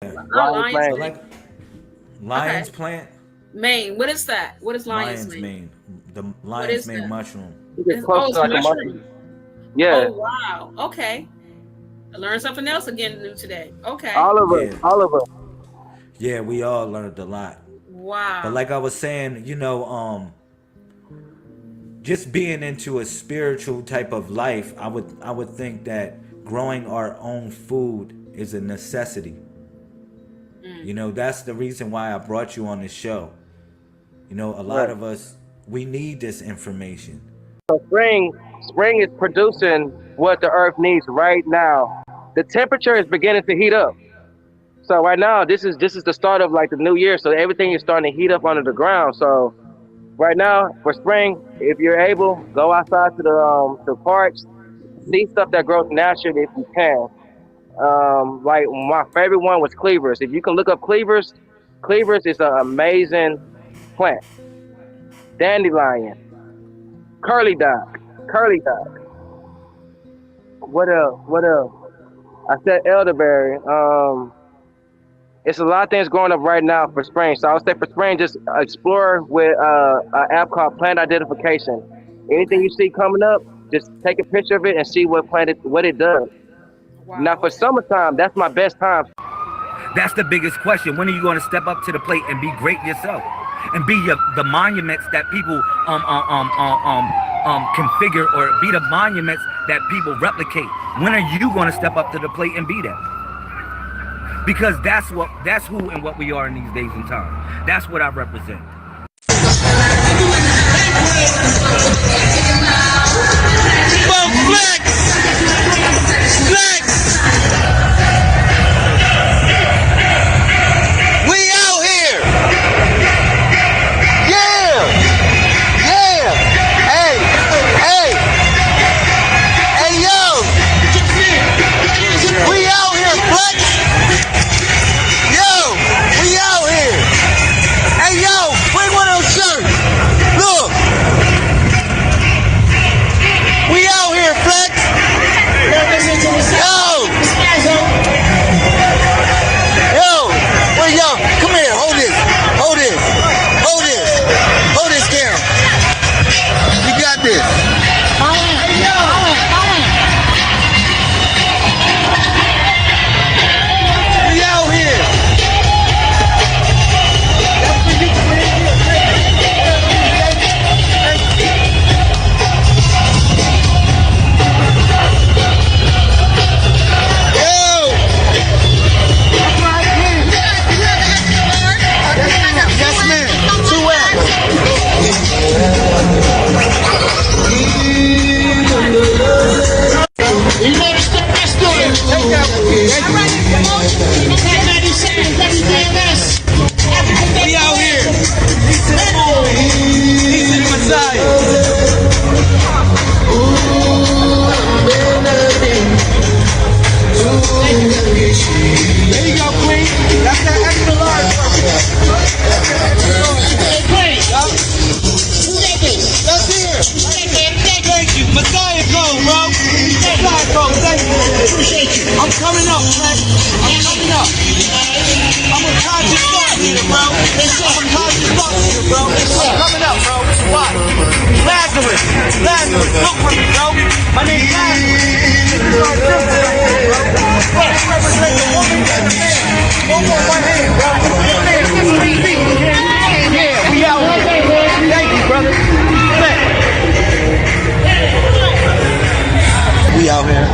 Oh, Lion's lion's mane. So mane. like lion's Okay. plant, Mane. What is that? What is lion's lion's mane? mane, the What lion's is mane that? mushroom. It's close Oh, to it's like a mushroom. mushroom. Yeah. Oh, wow. Okay. I learned something else again new today. Okay. All of us. Yeah, All of us. yeah, we all learned a lot. But Wow. like I was saying, just being into a spiritual type of life, I would think that growing our own food is a necessity. Mm. That's the reason why I brought you on this show. A lot Right. of us, we need this information. So spring is producing what the earth needs right now. The temperature is beginning to heat up. So right now, this is the start of like the new year. So everything is starting to heat up under the ground. So right now for spring, if you're able, go outside to parks, see stuff that grows naturally if you can. Like my favorite one was cleavers. If you can look up cleavers, cleavers is an amazing plant. Dandelion, curly dock, curly dock. What else? What else? I said elderberry. It's a lot of things going up right now for spring. So I would say for spring, just explore with an app called Plant Identification. Anything you see coming up, just take a picture of it and see what it does. Now Wow. for Okay. summertime, that's my best time. That's the biggest question. When are you going to step up to the plate and be great yourself, and be the monuments that people configure, or be the monuments that people replicate? When are you going to step up to the plate and be that? Because that's who and what we are in these days and times. That's what I represent. We out here. Yeah. Yeah. Hey. Hey. Hey, yo. We out here, Flex. Yo. We out here. Hey, yo. Bring one of those shirts. Look. We out here, Flex. Yo. Yo, wait, yo, come here, hold this, hold this, hold this, hold this camera. You got this. We out here. Yo. Yes, ma'am. 2X. You know the stuff I started. Take that with me. We out here. Peace to the moon. Peace to the Messiah. There you go, Queen. That's that extra large. Hey, Queen. Let's hear. Thank you. Messiah code, bro. Messiah code. Thank you. Appreciate you. I'm coming up, man. I'm coming up. I'm a conscious thought leader, bro. I'm a conscious thought leader, bro. I'm coming up, bro. Watch. Lazarus. Lazarus. Look for me, bro. My name's Lazarus. This is our symbol right here, bro. Look, it represents a woman and a man. One more, one hand, bro. One man, 15 feet. Yeah, we out here. Thank you, brother. Thanks. We out here.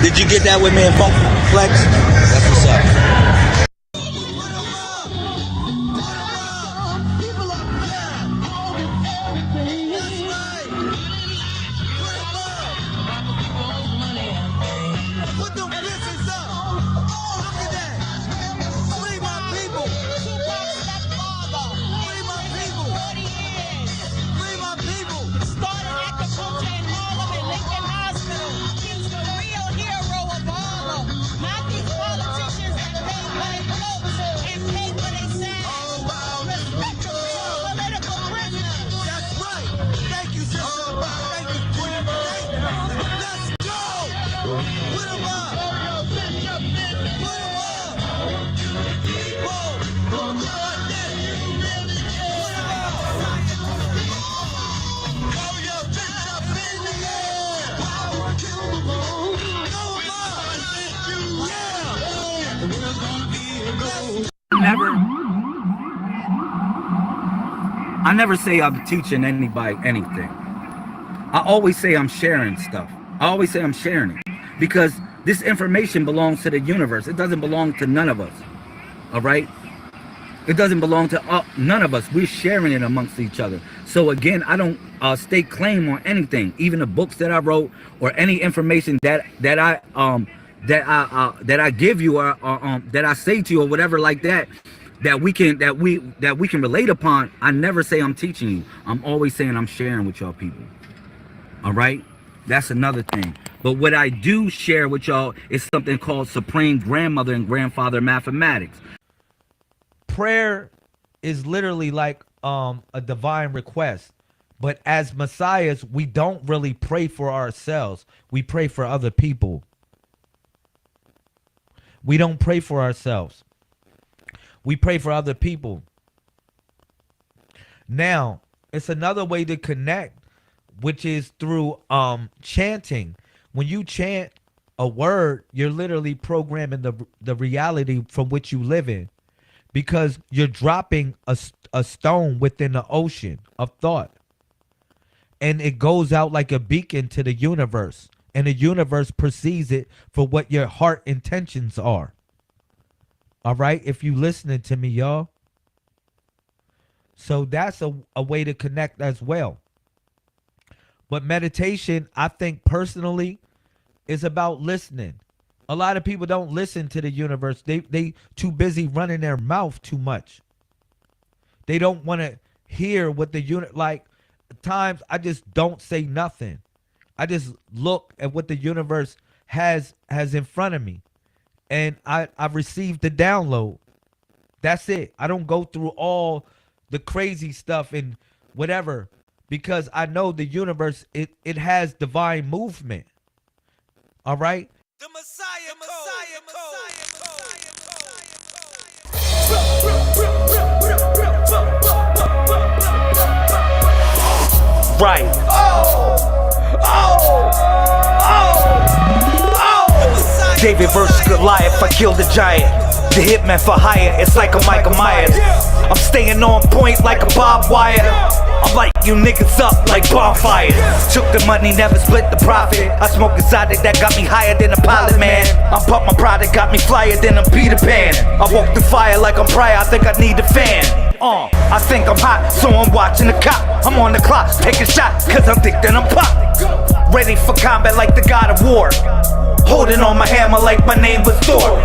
Did you get that with me in Funk Flex? That's what's up. Put them business up. Look at that. Free my people. Free my people. Free my people. Started acupuncture in Harlem and Lincoln Hospital. He's the real hero of Harlem. Not these never say I'm teaching anybody anything. I always say I'm sharing stuff. I always say I'm sharing it because this information belongs to the universe. It doesn't belong to none of us. All right? It doesn't belong to none of us. We're sharing it amongst each other. So again, I don't stake claim on anything, even the books that I wrote or any information that I give you or that I say to you or whatever like that. That we can relate upon. I never say I'm teaching you. I'm always saying I'm sharing with y'all people. All right, that's another thing. But what I do share with y'all is something called supreme grandmother and grandfather mathematics. Prayer is literally like a divine request. But as messiahs, we don't really pray for ourselves. We pray for other people. We don't pray for ourselves. We pray for other people. Now, it's another way to connect, which is through chanting. When you chant a word, you're literally programming the reality from which you live in, because you're dropping a stone within the ocean of thought. And it goes out like a beacon to the universe, and the universe perceives it for what your heart intentions are. All right, if you listening to me, y'all. So that's a way to connect as well. But meditation, I think personally, is about listening. A lot of people don't listen to the universe. They too busy running their mouth too much. They don't want to hear what the like. At times I just don't say nothing. I just look at what the universe has in front of me. And I've received the download. That's it. I don't go through all the crazy stuff and whatever, because I know the universe, it has divine movement. All right? The Messiah code. Right. David versus Goliath, I killed a giant. The hitman for hire, it's like a Michael Myers. I'm staying on point like a barbed wire. I'm like you niggas up like bonfires. Took the money, never split the profit. I smoke exotic that got me higher than a pilot man. I pump my product, got me flyer than a Peter Pan. I walk through fire like I'm Pryor, I think I need a fan. I think I'm hot, so I'm watching the cop. I'm on the clock, take a shot, cause I'm thick then I'm pop. Ready for combat like the god of war. Holding on my hammer like my name was Thor.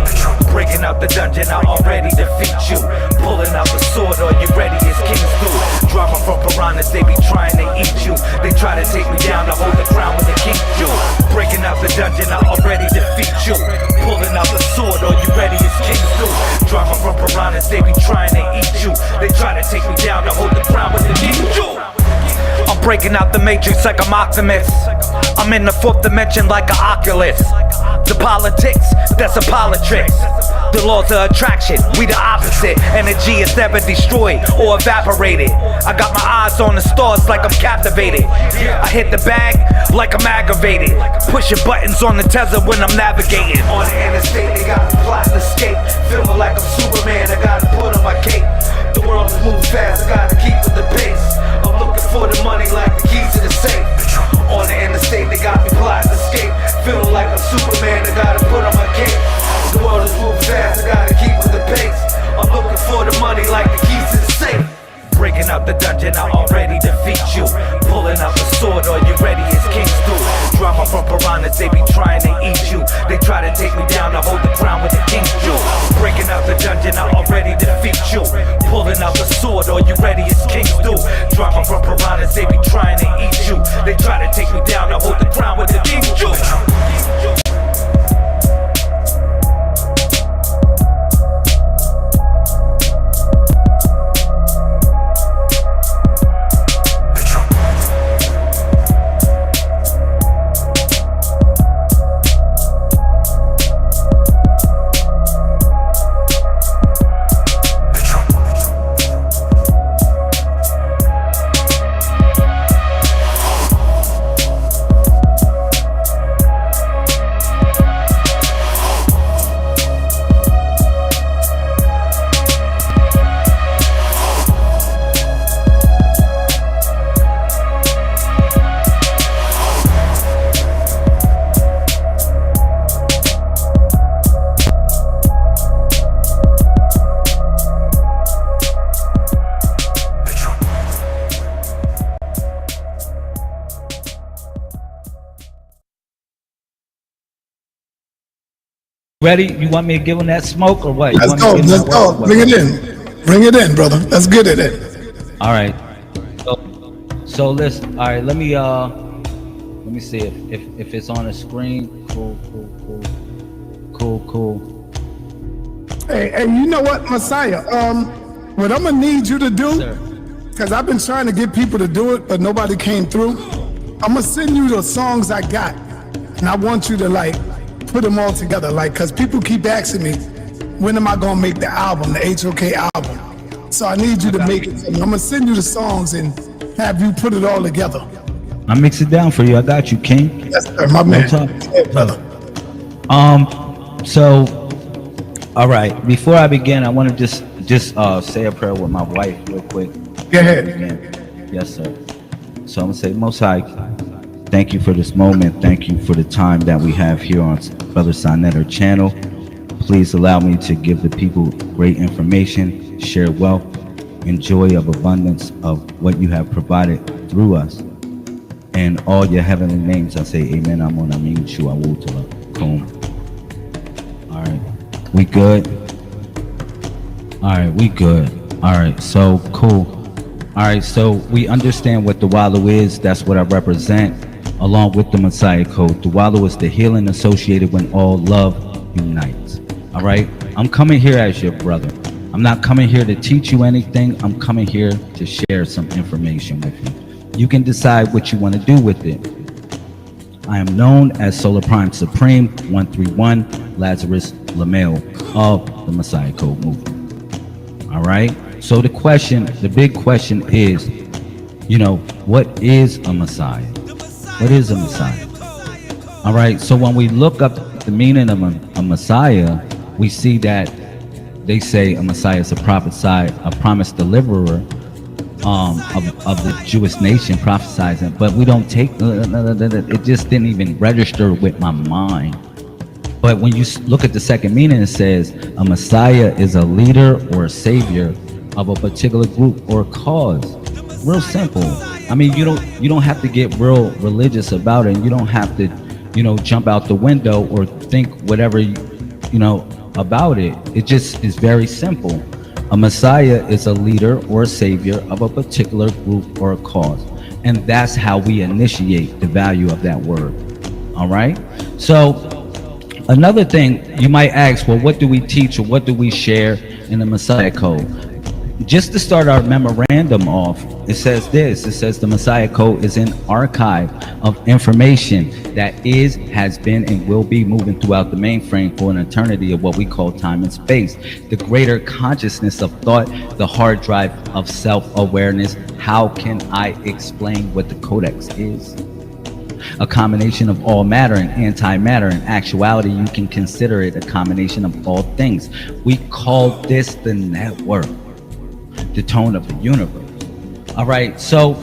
Breaking out the dungeon, I already defeat you. Pulling out the sword, are you ready as kings do? Drama from piranhas, they be trying to eat you. They try to take me down to hold the crown with the king do. Breaking out the dungeon, I already defeat you. Pulling out the sword, are you ready as kings do? Drama from piranhas, they be trying to eat you. They try to take me down to hold the crown with the king do. I'm breaking out the matrix like I'm Optimus. I'm in the fourth dimension like an Oculus. The politics, that's a politics. The laws of attraction, we the opposite. Energy is never destroyed or evaporated. I got my eyes on the stars like I'm captivated. I hit the bag like I'm aggravated. Pushing buttons on the Tesla when I'm navigating. On the interstate, they got me plotting to escape. Feeling like I'm Superman, I gotta put on my cape. The world is moving fast, I gotta keep with the pace. I'm looking for the money like the keys to the safe. On the interstate, they got me plotting to escape. Feeling like I'm Superman, I gotta put on my cape. The world is moving fast, I gotta keep with the pace. I'm looking for the money like the keys to the safe. Breaking out the dungeon, I already defeat you. Pulling out the sword, are you ready as kings do? Drama from piranhas, they be trying to eat you. They try to take me down to hold the crown with the king Ready? You want me to give him that smoke or what? You Let's want go. me to give him Let's that go. word or what? Bring it in. Bring it in, brother. Let's get it in. All right. So listen. All right. Let me see if it's on the screen. Cool. Hey, you know what, Messiah? What I'm gonna need you to do, Sir. because I've been trying to get people to do it, but nobody came through. I'm gonna send you the songs I got, and I want you to like put them all together, like, because people keep asking me, when am I gonna make the album, the HOK album? So I need you to make it. I'm gonna send you the songs and have you put it all together. I mix it down for you. I got you, King. Yes, sir, my man. talk. Yeah, brother. So, all right. Before I begin, I want to just say a prayer with my wife real quick. Go ahead. Again. Yes, sir. So I'm gonna say, Most High, thank you for this moment. Thank you for the time that we have here on Brother Sonetter channel. Please allow me to give the people great information, share wealth, and joy of abundance of what you have provided through us. And all your heavenly names, I say amen. I'm on Amin Shua Wutala. Boom. All right. We good? All right, we good. All right, so cool. All right, so we understand what the Walu is. That's what I represent, along with the Messiah Code. The Walu is the healing associated when all love unites. All right, I'm coming here as your brother. I'm not coming here to teach you anything. I'm coming here to share some information with you. You can decide what you want to do with it. I am known as Solar Prime Supreme 131 Lazarus Lamel of the Messiah Code movement. All right. So the big question is, what is a Messiah? What is a Messiah? All right. So when we look up the meaning of a Messiah, we see that they say a Messiah is a prophesied, a promised deliverer of the Jewish nation, prophesizing. But we don't take it. Just didn't even register with my mind. But when you look at the second meaning, it says a Messiah is a leader or a savior of a particular group or cause. Real simple. I mean, you don't have to get real religious about it. You don't have to, jump out the window or think whatever, about it. It just is very simple. A Messiah is a leader or a savior of a particular group or a cause. And that's how we initiate the value of that word. All right? So another thing you might ask, well, what do we teach or what do we share in the Messiah Code? Just to start our memorandum off, it says this. It says the Messiah Code is an archive of information that is, has been, and will be moving throughout the mainframe for an eternity of what we call time and space. The greater consciousness of thought, the hard drive of self-awareness. How can I explain what the Codex is? A combination of all matter and antimatter. In actuality, you can consider it a combination of all things. We call this the network, the tone of the universe. All right, so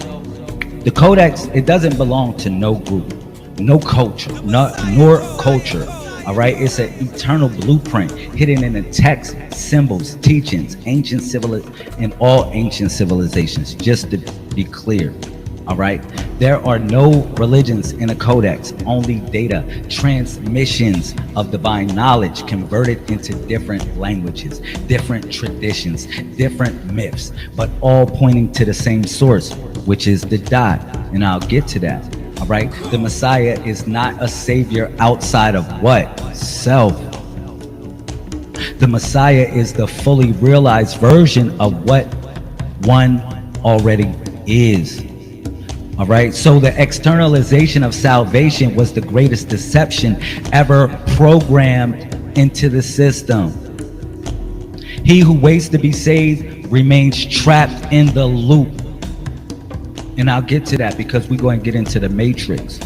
the Codex, it doesn't belong to no group, no culture, nor culture. All right, it's an eternal blueprint hidden in the text, symbols, teachings, in all ancient civilizations. Just to be clear. All right, there are no religions in a codex, only data, transmissions of divine knowledge converted into different languages, different traditions, different myths, but all pointing to the same source, which is the dot. And I'll get to that. All right, the Messiah is not a savior outside of what? Self. The Messiah is the fully realized version of what one already is. All right, so the externalization of salvation was the greatest deception ever programmed into the system. He who waits to be saved remains trapped in the loop. And I'll get to that because we're going to get into the matrix.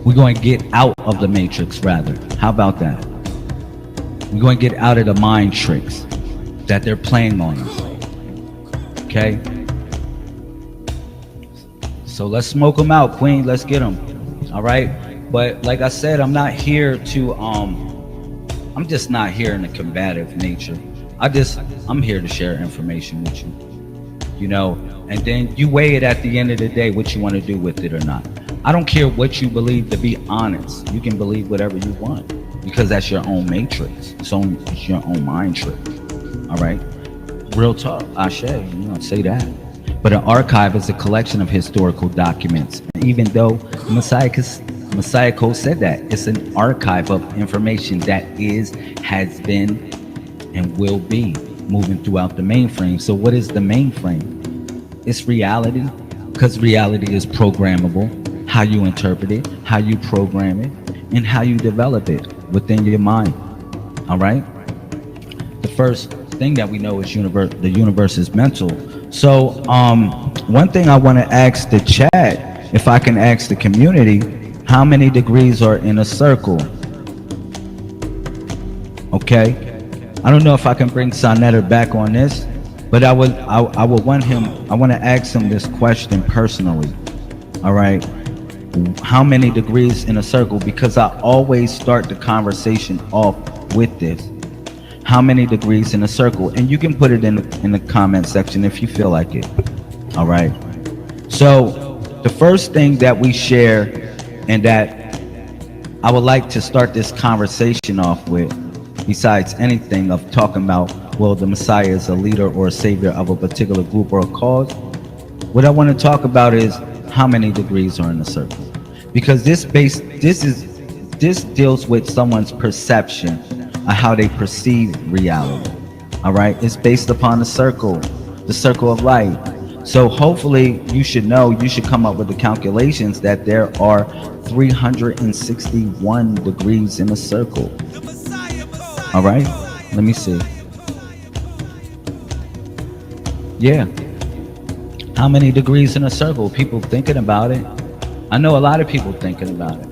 We're going to get out of the matrix, rather. How about that? We're going to get out of the mind tricks that they're playing on us. Okay? So let's smoke them out, Queen. Let's get them. All right. But like I said, I'm not here to, I'm just not here in a combative nature. I'm here to share information with you, and then you weigh it at the end of the day, what you want to do with it or not. I don't care what you believe, to be honest. You can believe whatever you want. because that's your own matrix. It's your own mind trick. All right, real talk. Ashe, say that. But an archive is a collection of historical documents. Even though Messiah Code said that, it's an archive of information that is, has been, and will be moving throughout the mainframe. So what is the mainframe? It's reality, because reality is programmable. How you interpret it, how you program it, and how you develop it within your mind. All right. The first thing that we know is the universe is mental. So one thing I want to ask the chat, if I can ask the community, how many degrees are in a circle? Okay. I don't know if I can bring Sonetta back on this, but I want to ask him this question personally. All right. How many degrees in a circle? Because I always start the conversation off with this. How many degrees in a circle? And you can put it in the comment section if you feel like it. All right. So the first thing that we share, and that I would like to start this conversation off with, besides anything of talking about, well, the Messiah is a leader or a savior of a particular group or a cause, what I want to talk about is how many degrees are in a circle. Because this deals with someone's perception of how they perceive reality. All right, it's based upon the circle of life. So hopefully you should come up with the calculations that there are 361 degrees in a circle. All right, let me see. Yeah. How many degrees in a circle? People thinking about it. I know a lot of people thinking about it.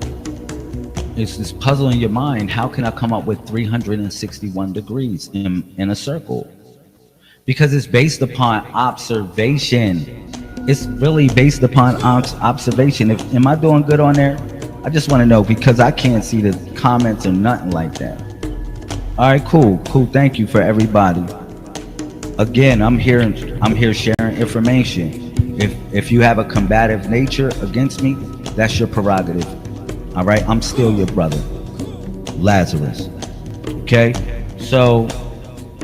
It's this puzzle in your mind. How can I come up with 361 degrees in a circle? Because it's based upon observation. It's really based upon observation. Am I doing good on there? I just want to know, because I can't see the comments or nothing like that. All right, cool. Thank you for everybody. Again, I'm here sharing information. If you have a combative nature against me, that's your prerogative. All right, I'm still your brother, Lazarus. Okay, so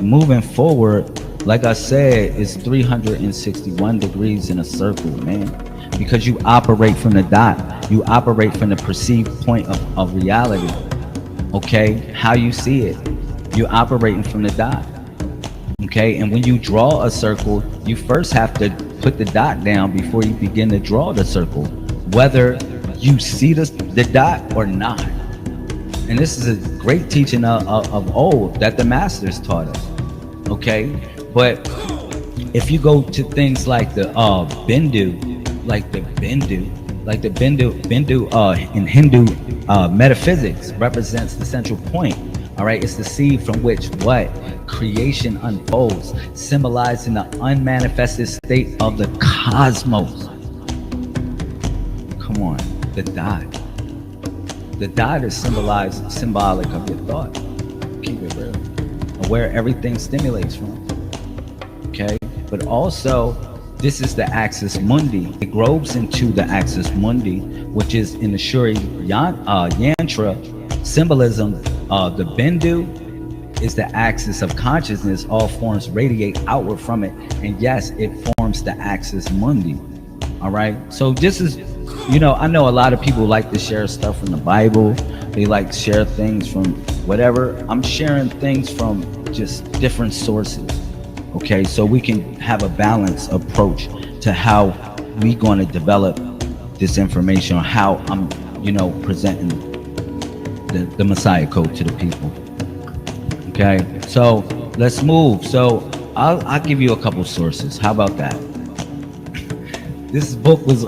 moving forward, like I said, it's 361 degrees in a circle, man. Because you operate from the dot, you operate from the perceived point of reality. Okay, how you see it, you're operating from the dot. Okay, and when you draw a circle, you first have to put the dot down before you begin to draw the circle, whether you see the dot or not. And this is a great teaching of old that the masters taught us. Okay, but if you go to things like the Bindu in Hindu metaphysics represents the central point. All right, it's the seed from which what creation unfolds, symbolizing the unmanifested state of the cosmos. Come on, the dot. The dot is symbolic of your thought. Keep it real. And where everything stimulates from. Okay, but also this is the axis mundi. It grows into the axis mundi, which is in the Shuri Yantra symbolism. The Bindu is the axis of consciousness. All forms radiate outward from it, and yes, it forms the axis mundi. All right, so this is, I know a lot of people like to share stuff from the Bible. They like to share things from whatever. I'm sharing things from just different sources. Okay, so we can have a balanced approach to how we going to develop this information, or how I'm, presenting the Messiah Code to the people. Okay, so let's move. So I'll give you a couple sources. How about that? This book was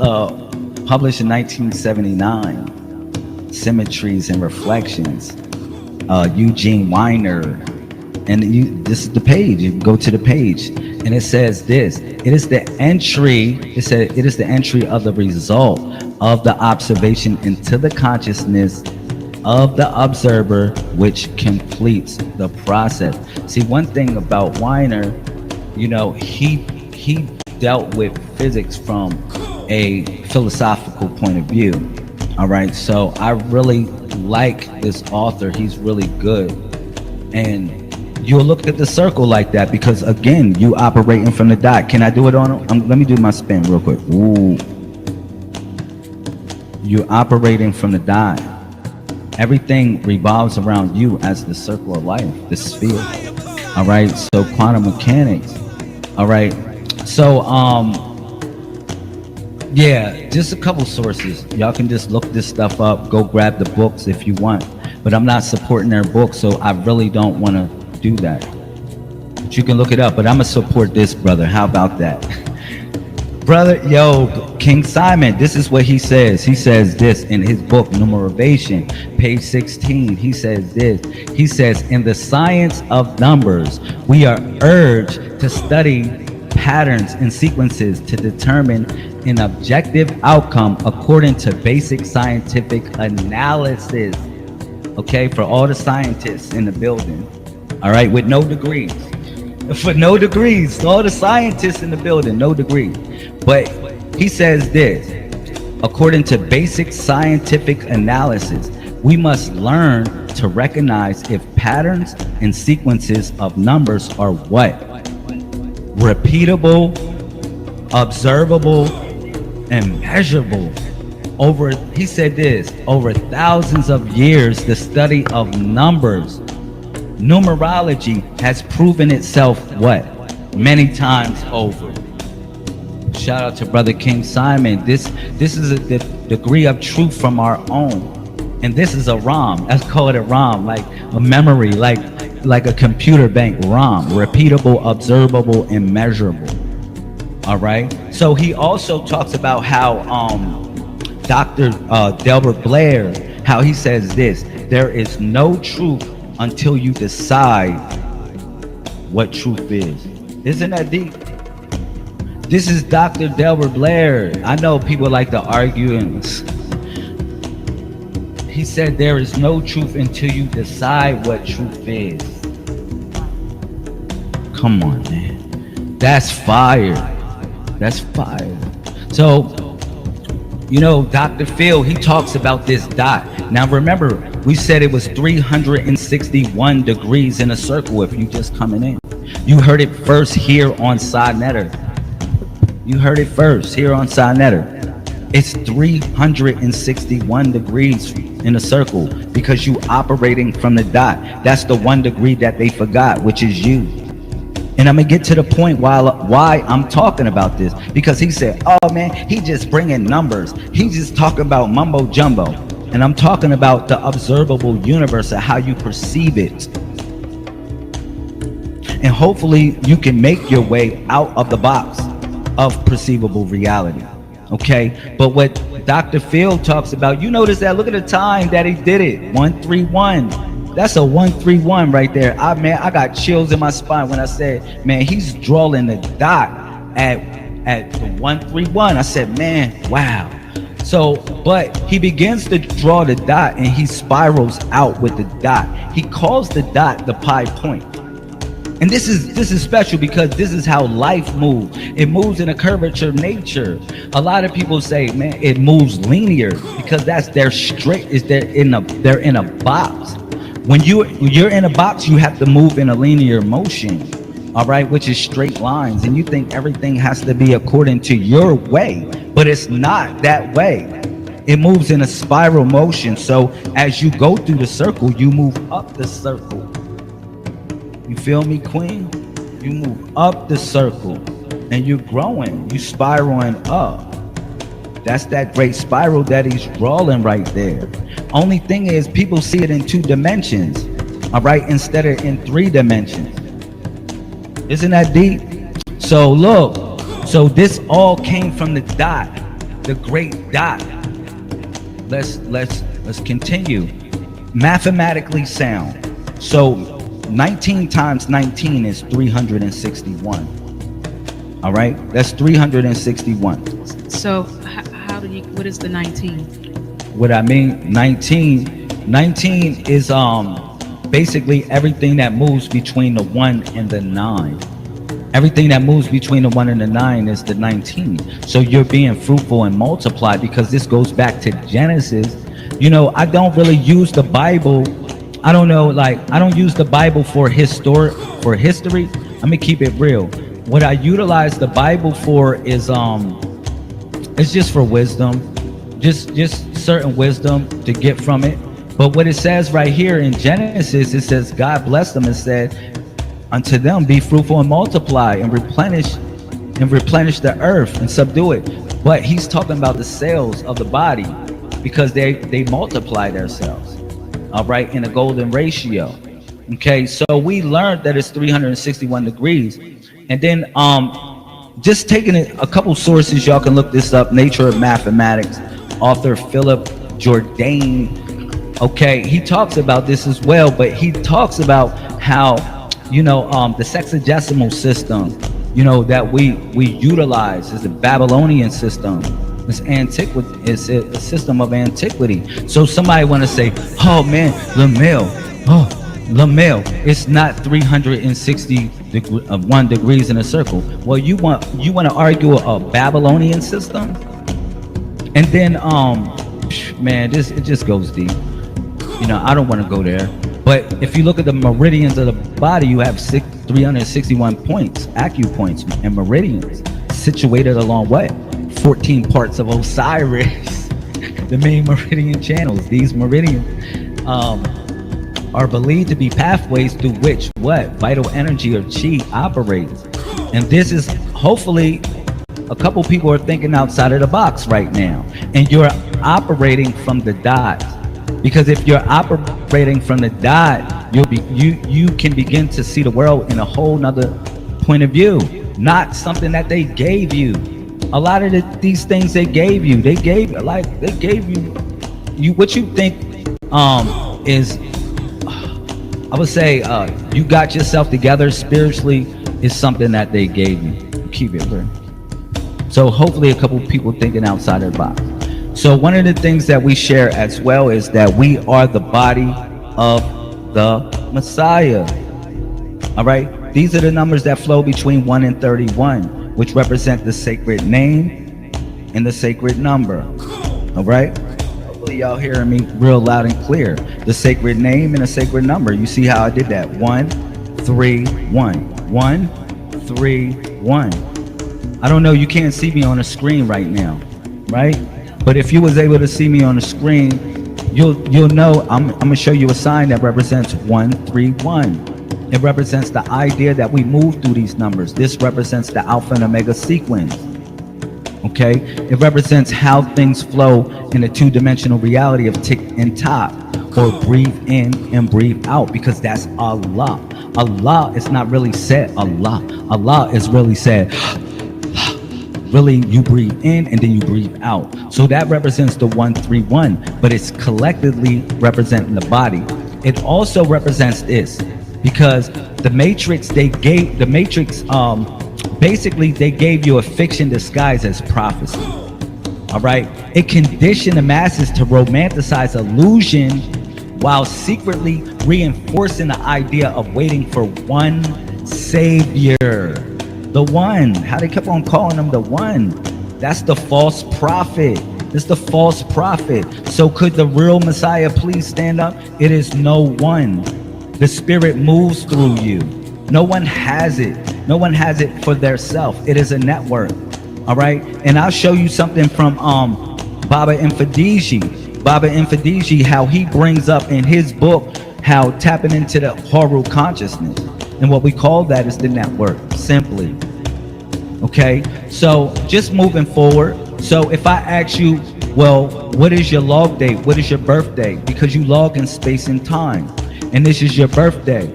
published in 1979. Symmetries and Reflections. Eugene Weiner. And this is the page. You can go to the page, and it says this: it is the entry. It is the entry of the result of the observation into the consciousness of the observer, which completes the process. See, one thing about Weiner, he dealt with physics from a philosophical point of view. All right, so I really like this author. He's really good. And you'll look at the circle like that because, again, you operating from the dot. Can I do it on? Let me do my spin real quick. Ooh. You operating from the dot. Everything revolves around you as the circle of life, the sphere. All right, so quantum mechanics. All right, so yeah, just a couple sources. Y'all can just look this stuff up. Go grab the books if you want. But I'm not supporting their books, so I really don't want to do that. But you can look it up. But I'm gonna support this brother. How about that? Brother, yo, King Simon, this is what he says. He says this in his book, Numeration, page 16. He says this. He says, in the science of numbers, we are urged to study patterns and sequences to determine an objective outcome according to basic scientific analysis. Okay, for all the scientists in the building. All right, with no degrees. For no degrees, all the scientists in the building, no degrees. But he says this, according to basic scientific analysis, we must learn to recognize if patterns and sequences of numbers are what? Repeatable, observable, and measurable. He said this, over thousands of years, the study of numbers, numerology has proven itself what? Many times over. Shout out to Brother King Simon. This is a degree of truth from our own. And this is a ROM. Let's call it a ROM, like a memory, like a computer bank ROM. Repeatable, observable, and measurable. All right? So he also talks about how Dr. Delbert Blair, how he says this, there is no truth until you decide what truth is. Isn't that deep? This is Dr. Delbert Blair. I know people like to argue, and he said there is no truth until you decide what truth is. Come on, man. That's fire. That's fire. So, you know, Dr. Phil, he talks about this dot. Now remember, we said it was 361 degrees in a circle if you just coming in. You heard it first here on Sinetter. You heard it first here on Sinetter. It's 361 degrees in a circle because you operating from the dot. That's the 1 degree that they forgot, which is you. And I'm gonna get to the point why I'm talking about this, because he said, oh man, he just bringing numbers. He just talking about mumbo jumbo. And I'm talking about the observable universe and how you perceive it. And hopefully you can make your way out of the box of perceivable reality. Okay, but what Dr. Phil talks about, you notice that, look at the time that he did it, 131. That's a 131 right there. Man, I got chills in my spine when I said, man, he's drawing the dot at the 131. I said, man, wow. So, but he begins to draw the dot and he spirals out with the dot. He calls the dot the pi point. And this is special because this is how life moves. It moves in a curvature nature. A lot of people say, man, it moves linear because that's their straight. They're in a box. When you're in a box, you have to move in a linear motion, all right, which is straight lines. And you think everything has to be according to your way, but it's not that way. It moves in a spiral motion. So as you go through the circle, you move up the circle. You feel me, Queen? You move up the circle and you're growing, you spiraling up. That's that great spiral that he's drawing right there. Only thing is, people see it in 2 dimensions, all right, instead of in 3 dimensions. Isn't that deep? So look, so this all came from the dot, the great dot. Let's continue. Mathematically sound. So 19 times 19 is 361. All right, that's 361. So what is the 19? What I mean, 19 is basically everything that moves between the 1 and the 9. Everything that moves between the 1 and the 9 is the 19. So you're being fruitful and multiply, because this goes back to Genesis. You know, I don't really use the Bible. I don't know, like, I don't use the Bible for history. I'm gonna keep it real. What I utilize the Bible for is it's just for wisdom, just certain wisdom to get from it. But what it says right here in Genesis, it says God blessed them and said unto them, be fruitful and multiply and replenish the earth and subdue it. But he's talking about the cells of the body, because they multiply themselves, all right, in a golden ratio. Okay, so we learned that it's 361 degrees. And then just taking it, a couple sources, y'all can look this up. Nature of Mathematics, author Philip Jourdain. Okay, he talks about this as well, but he talks about how, you know, the sexagesimal system, you know, that we utilize is the Babylonian system. It's antiquity. It's a system of antiquity. So somebody want to say, oh man, Lamel, it's not 361 degrees in a circle. Well, you want to argue a Babylonian system, and then man, it just goes deep. You know, I don't want to go there. But if you look at the meridians of the body, you have 361 points, acupoints, and meridians situated along what? 14 parts of Osiris, the main meridian channels. These meridians are believed to be pathways through which what? Vital energy or chi operates. And this is, hopefully, a couple people are thinking outside of the box right now. And you're operating from the dot. Because if you're operating from the dot, you can begin to see the world in a whole nother point of view. Not something that they gave you. A lot of these things they gave you, what you think is, I would say, you got yourself together spiritually is something that they gave you. Keep it real. So hopefully a couple people thinking outside of the box. So one of the things that we share as well is that we are the body of the Messiah. All right. These are the numbers that flow between 1 and 31. Which represent the sacred name and the sacred number. All right, hopefully y'all hearing me real loud and clear. The sacred name and a sacred number. You see how I did that? 1, 3, 1. 1, 3, 1. I don't know, you can't see me on the screen right now, right? But if you was able to see me on the screen, you'll know I'm gonna show you a sign that represents 1, 3, 1. It represents the idea that we move through these numbers. This represents the Alpha and Omega sequence. Okay? It represents how things flow in a two-dimensional reality of tick and tock, or breathe in and breathe out, because that's Allah. Allah is not really said Allah. Allah is really said, really, you breathe in and then you breathe out. So that represents the 131, but it's collectively representing the body. It also represents this. Because the Matrix, basically they gave you a fiction disguised as prophecy. All right, it conditioned the masses to romanticize illusion while secretly reinforcing the idea of waiting for one savior. The one, how they kept on calling him the one. That's the false prophet. It's the false prophet. So could the real Messiah please stand up? It is no one. The spirit moves through you. No one has it. No one has it for their self. It is a network. All right. And I'll show you something from Baba Infadiji. Baba Infadiji, how he brings up in his book how tapping into the Horu consciousness. And what we call that is the network, simply. Okay. So just moving forward. So if I ask you, well, what is your log date? What is your birthday? Because you log in space and time. And this is your birthday.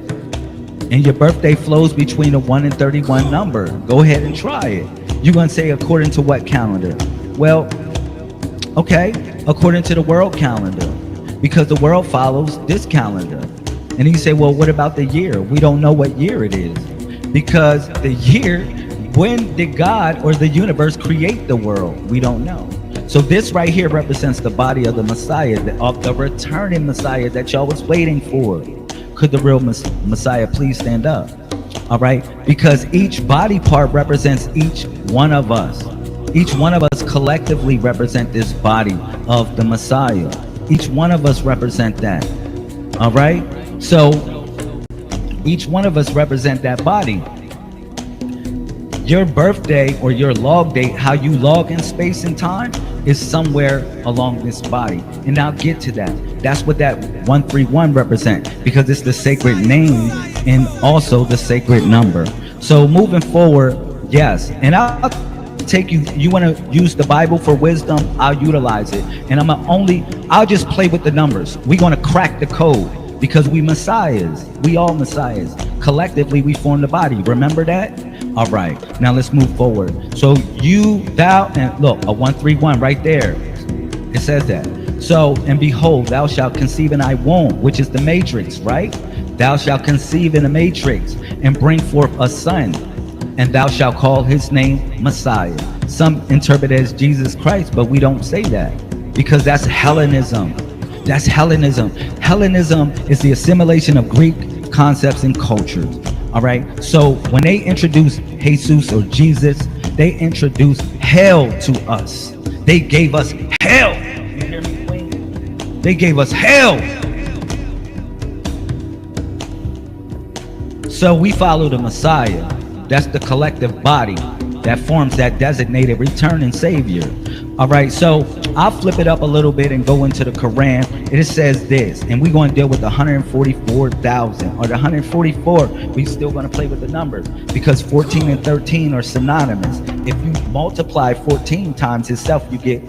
And your birthday flows between a 1 and 31 number. Go ahead and try it. You're going to say according to what calendar? Well, okay, according to the world calendar. Because the world follows this calendar. And you say, well, what about the year? We don't know what year it is. Because the year, when did God or the universe create the world? We don't know. So this right here represents the body of the Messiah, of the returning Messiah that y'all was waiting for. Could the real Messiah please stand up? All right, because each body part represents each one of us. Each one of us collectively represent this body of the Messiah. Each one of us represent that. All right, so each one of us represent that body. Your birthday or your log date, how you log in space and time, is somewhere along this body. And I'll get to that. That's what that 131 represents, because it's the sacred name and also the sacred number. So moving forward, yes. And I'll take you want to use the Bible for wisdom, I'll utilize it. And I'll just play with the numbers. We're going to crack the code, because we messiahs. We all messiahs. Collectively, we form the body. Remember that? All right. Now let's move forward. So you, thou, and look, a 131 right there. It says that. So, and behold, thou shalt conceive in thy womb, which is the matrix, right? Thou shalt conceive in the matrix and bring forth a son, and thou shalt call his name Messiah. Some interpret it as Jesus Christ, but we don't say that, because that's Hellenism. That's Hellenism. Hellenism is the assimilation of Greek concepts and cultures. All right. So when they introduce Jesus or Jesus, they introduce hell to us. They gave us hell. You hear me, Queen? They gave us hell. So we follow the Messiah. That's the collective body that forms that designated returning Savior. All right, so I'll flip it up a little bit and go into the Quran. It says this, and we're going to deal with the 144,000 or the 144. We're still going to play with the numbers, because 14 and 13 are synonymous. If you multiply 14 times itself, you get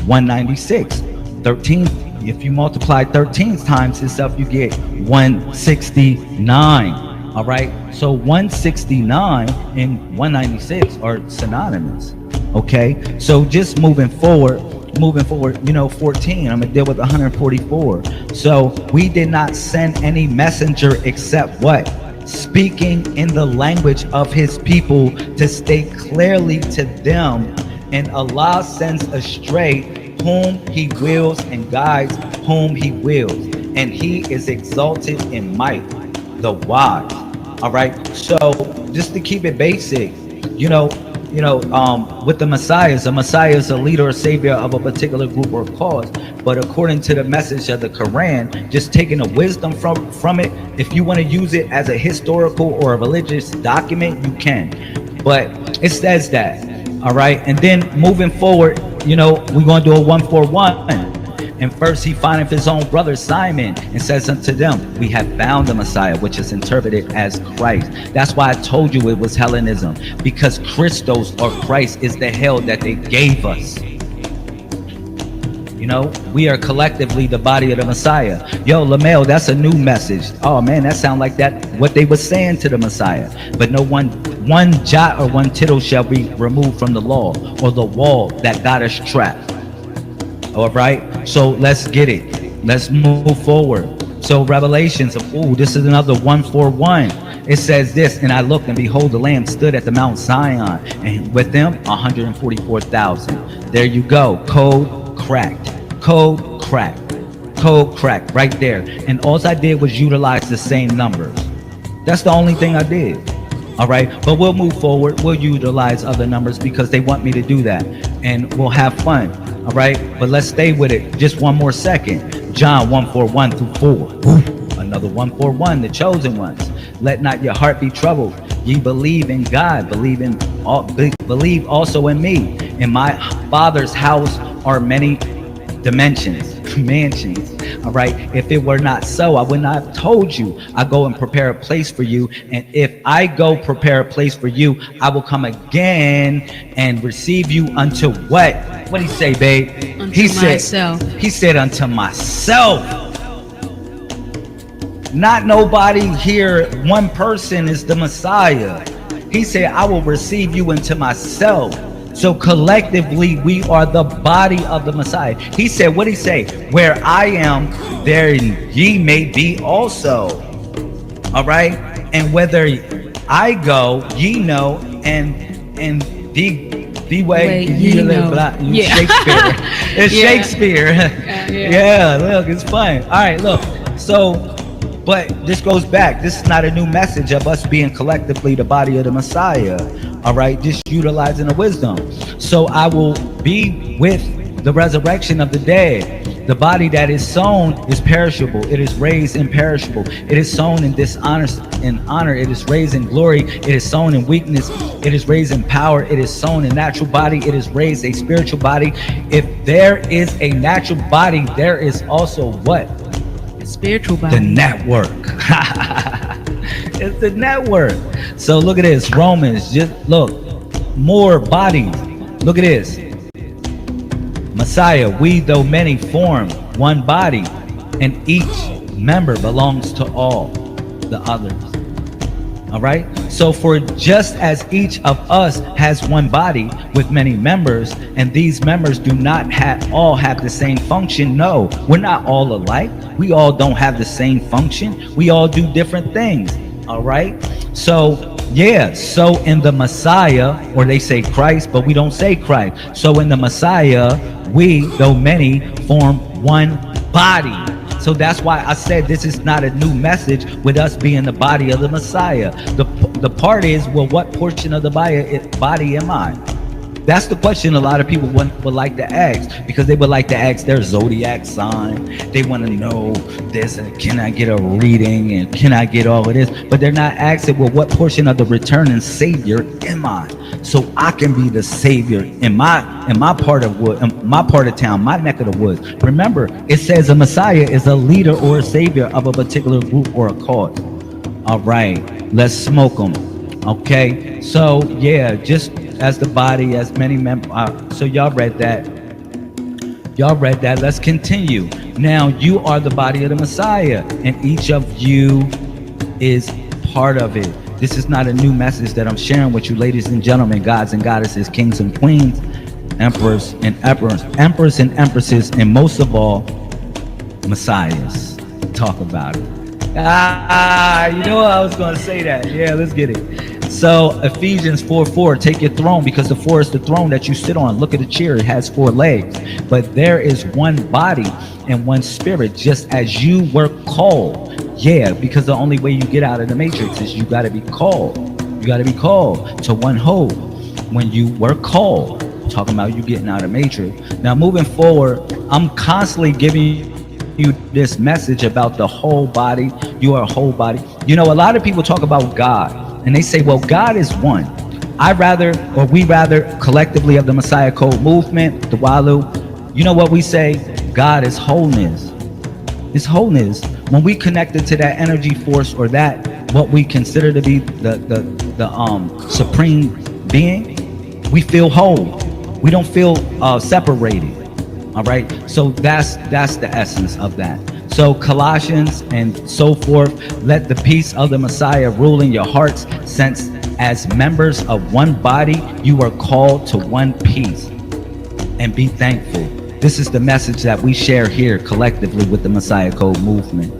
196. 13, if you multiply 13 times itself, you get 169. All right, so 169 and 196 are synonymous. Okay, so just moving forward, 14, I'm gonna deal with 144. So we did not send any messenger except what? Speaking in the language of his people, to state clearly to them. And Allah sends astray whom he wills and guides whom he wills. And he is exalted in might, the wise. All right, so just to keep it basic, with the Messiahs, a Messiah is a leader or savior of a particular group or cause. But according to the message of the Quran, just taking the wisdom from it, if you want to use it as a historical or a religious document, you can. But it says that, all right? And then moving forward, we're going to do a 141. And first he findeth his own brother Simon, and says unto them, we have found the Messiah, which is interpreted as Christ. That's why I told you it was Hellenism, because Christos or Christ is the hell that they gave us. We are collectively the body of the Messiah. Yo, Lamel, that's a new message. Oh man, that sound like that what they were saying to the Messiah. But no one jot or one tittle shall be removed from the law or the wall that got us trapped. All right, so let's get it. Let's move forward. So Revelations, this is another 141. It says this, and I looked, and behold, the Lamb stood at the Mount Zion, and with them 144,000. There you go. Code cracked. Code cracked. Code cracked right there. And all I did was utilize the same numbers. That's the only thing I did. All right, but we'll move forward. We'll utilize other numbers because they want me to do that, and we'll have fun. All right, but let's stay with it just one more second. John 141 through 4. Another 141, the chosen ones. Let not your heart be troubled. Ye believe in God, believe also in me. In my Father's house are many mansions. All right, if it were not so, I would not have told you. I go and prepare a place for you, and if I go prepare a place for you, I will come again and receive you unto what? What did he say, babe? He said unto myself. Not nobody here. One person is the Messiah. He said, I will receive you into myself. So collectively, we are the body of the Messiah. He said, what did he say? Where I am, there ye may be also. All right? And whether I go, ye know, and the way ye know. Yeah. Shakespeare. It's Shakespeare. Yeah, look, it's fun. All right, look. So But this goes back. This is not a new message of us being collectively the body of the Messiah. All right, just utilizing the wisdom. So I will be with the resurrection of the dead. The body that is sown is perishable. It is raised imperishable. It is sown in dishonor, in honor. It is raised in glory. It is sown in weakness. It is raised in power. It is sown in natural body. It is raised a spiritual body. If there is a natural body, there is also what? Spiritual body. The network. It's the network. So look at this. Romans, just look. More bodies. Look at this. Messiah, we though many form one body, and each member belongs to all the others. All right. So for just as each of us has one body with many members, and these members do not all have the same function. No, we're not all alike. We all don't have the same function. We all do different things. All right. So yeah, so in the Messiah, or they say Christ, but we don't say Christ. So in the Messiah, we, though many, form one body. So that's why I said this is not a new message with us being the body of the Messiah. The part is, well, what portion of the body am I? That's the question a lot of people would like to ask, because they would like to ask their zodiac sign. They want to know this, and can I get a reading, and can I get all of this? But they're not asking, well, what portion of the returning Savior am I? So I can be the Savior in my part of wood, in my part of town, my neck of the woods. Remember, it says a Messiah is a leader or a Savior of a particular group or a cause. All right, let's smoke them. Okay, so yeah, just as the body, as many members. So y'all read that. Let's continue. Now you are the body of the Messiah, and each of you is part of it. This is not a new message that I'm sharing with you, ladies and gentlemen, gods and goddesses, kings and queens, emperors and empresses, and most of all, messiahs. Talk about it. You know what? I was going to say that. Yeah, let's get it. So Ephesians 4:4, take your throne, because the 4 is the throne that you sit on. Look at the chair, it has 4 legs. But there is one body and one spirit, just as you were called. Yeah, because the only way you get out of the matrix is you got to be called. You got to be called to one whole. When you were called, talking about you getting out of the matrix. Now moving forward, I'm constantly giving you this message about the whole body. You are a whole body. You know, a lot of people talk about God, and they say, well, God is one. We rather collectively of the Messiah Code movement, the Walu, you know what we say? God is wholeness. It's wholeness. When we connected to that energy force, or that what we consider to be the supreme being, we feel whole. We don't feel separated. All right. So that's the essence of that. So Colossians and so forth, let the peace of the Messiah rule in your hearts, since as members of one body, you are called to one peace, and be thankful. This is the message that we share here collectively with the Messiah Code movement.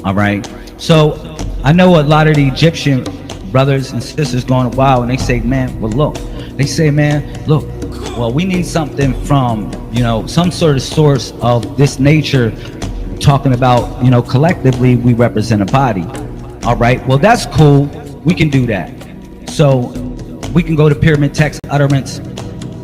All right. So I know a lot of the Egyptian brothers and sisters going, wow, and they say, man, well, look, well, we need something from, some sort of source of this nature, talking about, collectively we represent a body. All right, well, that's cool. We can do that. So we can go to Pyramid Text Utterance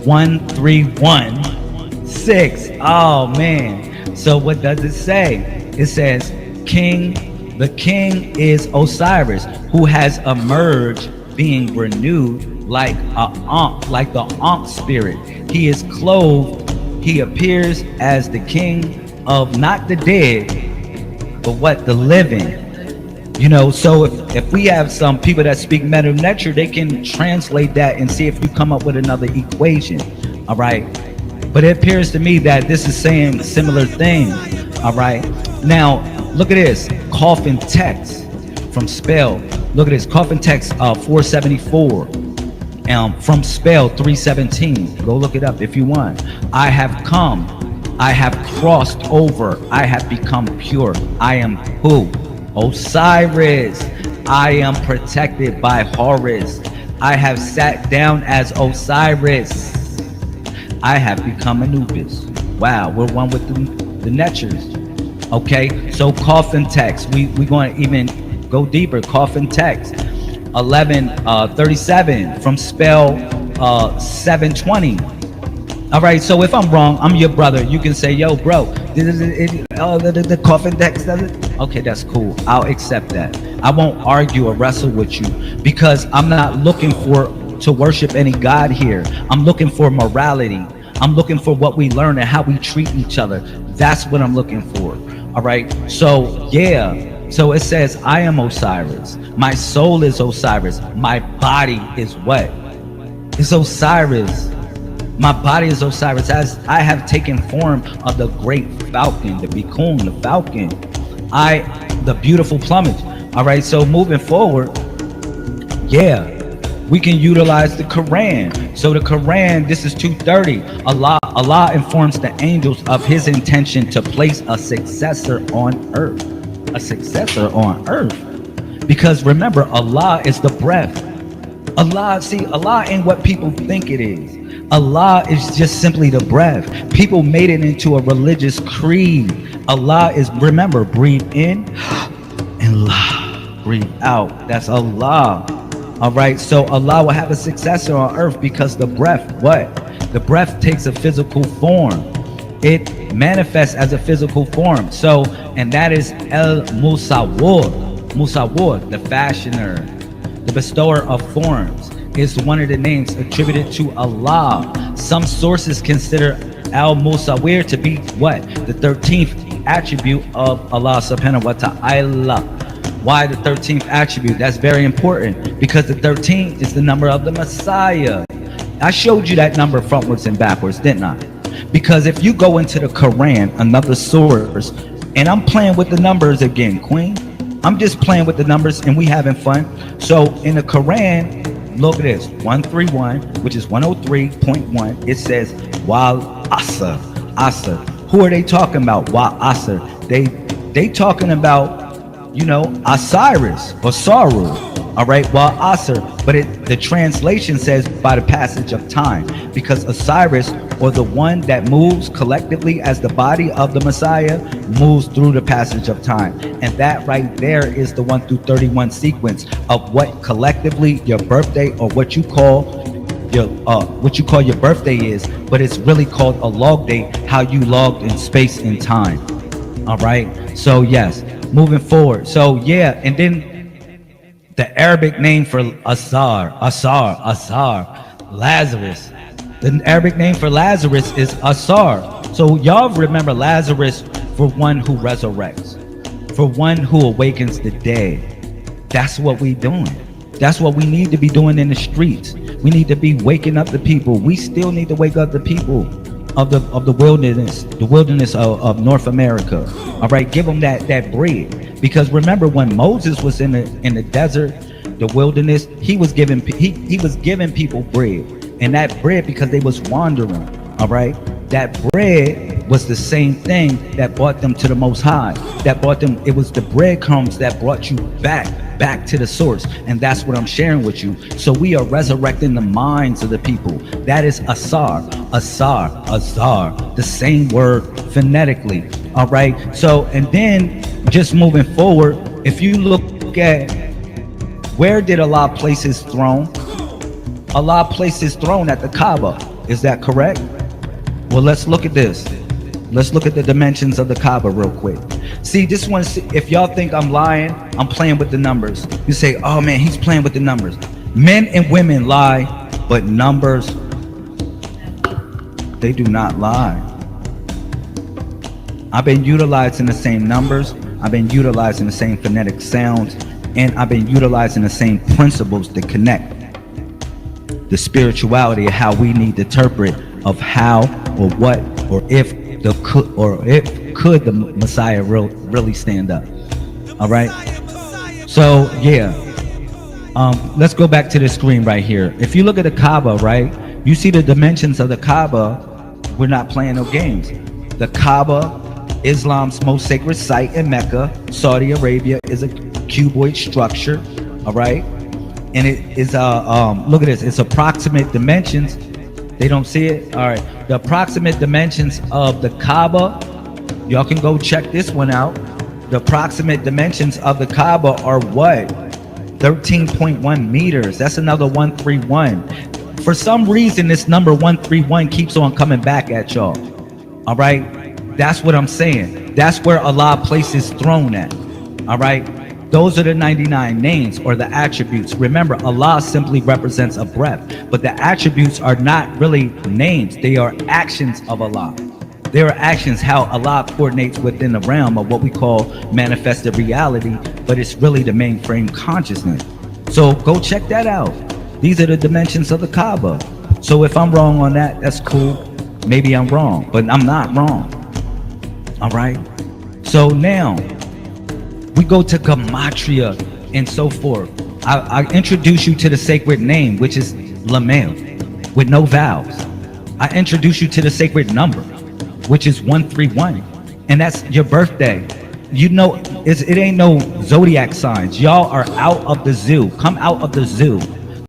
1316. Oh man. So what does it say? It says, the king is Osiris, who has emerged, being renewed like the Ankh spirit. He is clothed. He appears as the king of not the dead, but what? The living. So if we have some people that speak meta nature, they can translate that and see if you come up with another equation. All right. But it appears to me that this is saying similar things. All right. Now, look at this. Coffin text from Spell. Look at this. Coffin text 474. From Spell 317. Go look it up if you want. I have come. I have crossed over. I have become pure. I am who? Osiris. I am protected by Horus. I have sat down as Osiris. I have become Anubis. Wow, we're one with the Netchers. Okay, so coffin text. We going to even go deeper. Coffin text. 1137 from spell 720. All right, so if I'm wrong, I'm your brother. You can say, yo, bro, the coffin text does it. Okay, that's cool. I'll accept that. I won't argue or wrestle with you because I'm not looking to worship any God here. I'm looking for morality. I'm looking for what we learn and how we treat each other. That's what I'm looking for. All right. So yeah. So it says, I am Osiris. My soul is Osiris. My body is what? It's Osiris. My body is Osiris. As I have taken form of the great falcon, the Bikun, the falcon. The beautiful plumage. All right. So moving forward, yeah, we can utilize the Quran. So the Quran, this is 230. Allah informs the angels of his intention to place a successor on earth. A successor on earth. Because remember, Allah is the breath. Allah ain't what people think it is. Allah is just simply the breath. People made it into a religious creed. Allah is, remember, breathe in and breathe out. That's Allah. All right, so Allah will have a successor on earth because the breath, what? The breath takes a physical form. It manifests as a physical form. So, and that is El Musawwir, the fashioner, the bestower of forms, is one of the names attributed to Allah. Some sources consider Al Musawwir to be what? The 13th attribute of Allah subhanahu wa ta'ala. Why the 13th attribute? That's very important because the 13th is the number of the Messiah. I showed you that number frontwards and backwards, didn't I? Because if you go into the Quran, another source, and I'm playing with the numbers again, Queen. I'm just playing with the numbers and we having fun. So in the Quran, look at this, 131, which is 103.1. It says, Wal Asr. Who are they talking about? Wal Asr. They talking about, Osiris or Saru, all right, Wal Asr, but the translation says by the passage of time, because Osiris, or the one that moves collectively as the body of the Messiah, moves through the passage of time, and that right there is the 1 through 31 sequence of what collectively your birthday, or what you call your birthday is, but it's really called a log date, how you logged in space and time. All right, so yes. Moving forward, so yeah, and then the Arabic name for Asar, Lazarus. The Arabic name for Lazarus is Asar. So y'all remember Lazarus for one who resurrects, for one who awakens the dead. That's what we doing. That's what we need to be doing in the streets. We need to be waking up the people. We still need to wake up the people of the wilderness of North America. All right, give them that bread, because remember when Moses was in the desert, the wilderness, he was giving people bread, and that bread, because they was wandering, all right, that bread was the same thing that brought them to the Most High, that brought them, it was the breadcrumbs that brought you back to the source. And that's what I'm sharing with you. So we are resurrecting the minds of the people. That is Asar, the same word phonetically. All right, so, and then just moving forward, if you look at where did Allah place his throne? Allah placed his throne at the Kaaba. Is that correct? Well, let's look at this. Let's look at the dimensions of the Kaaba real quick. See, this one, if y'all think I'm lying, I'm playing with the numbers. You say, oh man, he's playing with the numbers. Men and women lie, but numbers, they do not lie. I've been utilizing the same numbers. I've been utilizing the same phonetic sounds, and I've been utilizing the same principles to connect the spirituality of how we need to interpret of how or what or if could the Messiah really stand up. All right, so yeah, let's go back to the screen right here. If you look at the Kaaba, right, you see the dimensions of the Kaaba. We're not playing no games. The Kaaba, Islam's most sacred site in Mecca, Saudi Arabia, is a cuboid structure. All right, and it is look at this, it's approximate dimensions. They don't see it. All right, the approximate dimensions of the Kaaba Y'all can go check this one out. The approximate dimensions of the Kaaba are what? 13.1 meters. That's another 131. For some reason, this number 131 keeps on coming back at y'all. All right? That's what I'm saying. That's where Allah places throne at. All right? Those are the 99 names or the attributes. Remember, Allah simply represents a breath, but the attributes are not really names. They are actions of Allah. They are actions, how Allah coordinates within the realm of what we call manifested reality, but it's really the mainframe consciousness. So go check that out. These are the dimensions of the Kaaba. So if I'm wrong on that, that's cool. Maybe I'm wrong, but I'm not wrong. All right? So now, we go to gematria and so forth. I introduce you to the sacred name, which is Lamel, with no vowels. I introduce you to the sacred number, which is 131, and that's your birthday. You know, it ain't no zodiac signs. Y'all are out of the zoo. Come out of the zoo.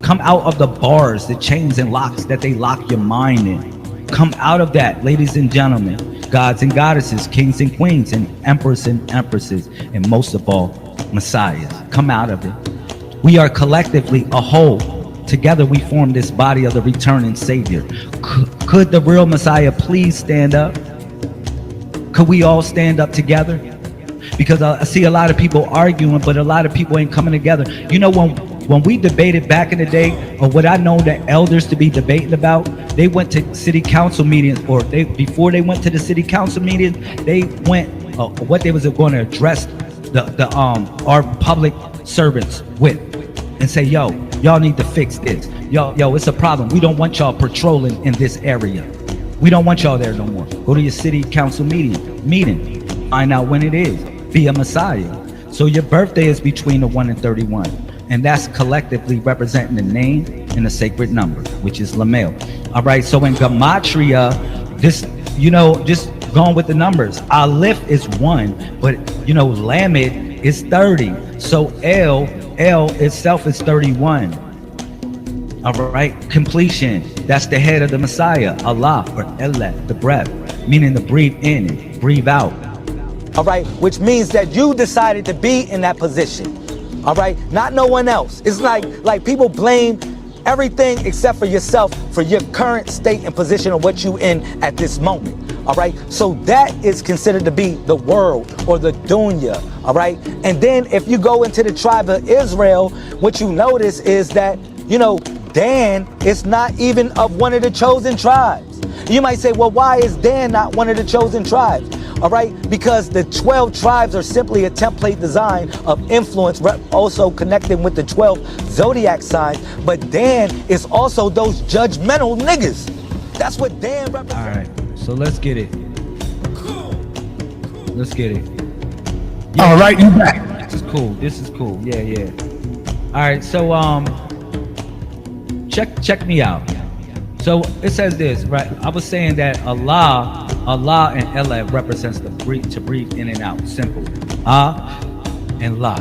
Come out of the bars, the chains and locks that they lock your mind in. Come out of that, ladies and gentlemen. Gods and goddesses, kings and queens, and emperors and empresses, and most of all, messiahs. Come out of it. We are collectively a whole. Together we form this body of the returning Savior. Could the real Messiah please stand up? Could we all stand up together? Because I see a lot of people arguing, but a lot of people ain't coming together. You know, when we debated back in the day, or what I know the elders to be debating about, they went to city council meetings, or before they went to the city council meetings, they went what they was going to address our public servants with, and say, yo, y'all need to fix this. Yo, it's a problem. We don't want y'all patrolling in this area. We don't want y'all there no more. Go to your city council meeting. Find out when it is. Be a Messiah. So your birthday is between the 1 and 31. And that's collectively representing the name and the sacred number, which is Lamel. All right, so in gematria, this, you know, just going with the numbers, Aleph is 1, but, you know, Lamed is 30. So L itself is 31. All right, completion, that's the head of the Messiah, Allah, or Elah, the breath, meaning to breathe in and breathe out. All right, which means that you decided to be in that position. All right, not no one else. It's like people blame everything except for yourself for your current state and position of what you in at this moment. All right, so that is considered to be the world or the dunya. All right, and then if you go into the tribe of Israel, what you notice is that, you know, Dan is not even of one of the chosen tribes. You might say, well, why is Dan not one of the chosen tribes? All right, because the 12 tribes are simply a template design of influence, also connecting with the 12 zodiac signs. But Dan is also those judgmental niggas. That's what Dan represents. All right, so let's get it. Let's get it. All right, you back. This is cool. This is cool. Yeah. All right, so check me out. So it says this, right? I was saying that Allah and Elah represents to breathe in and out. Simple. Ah and La.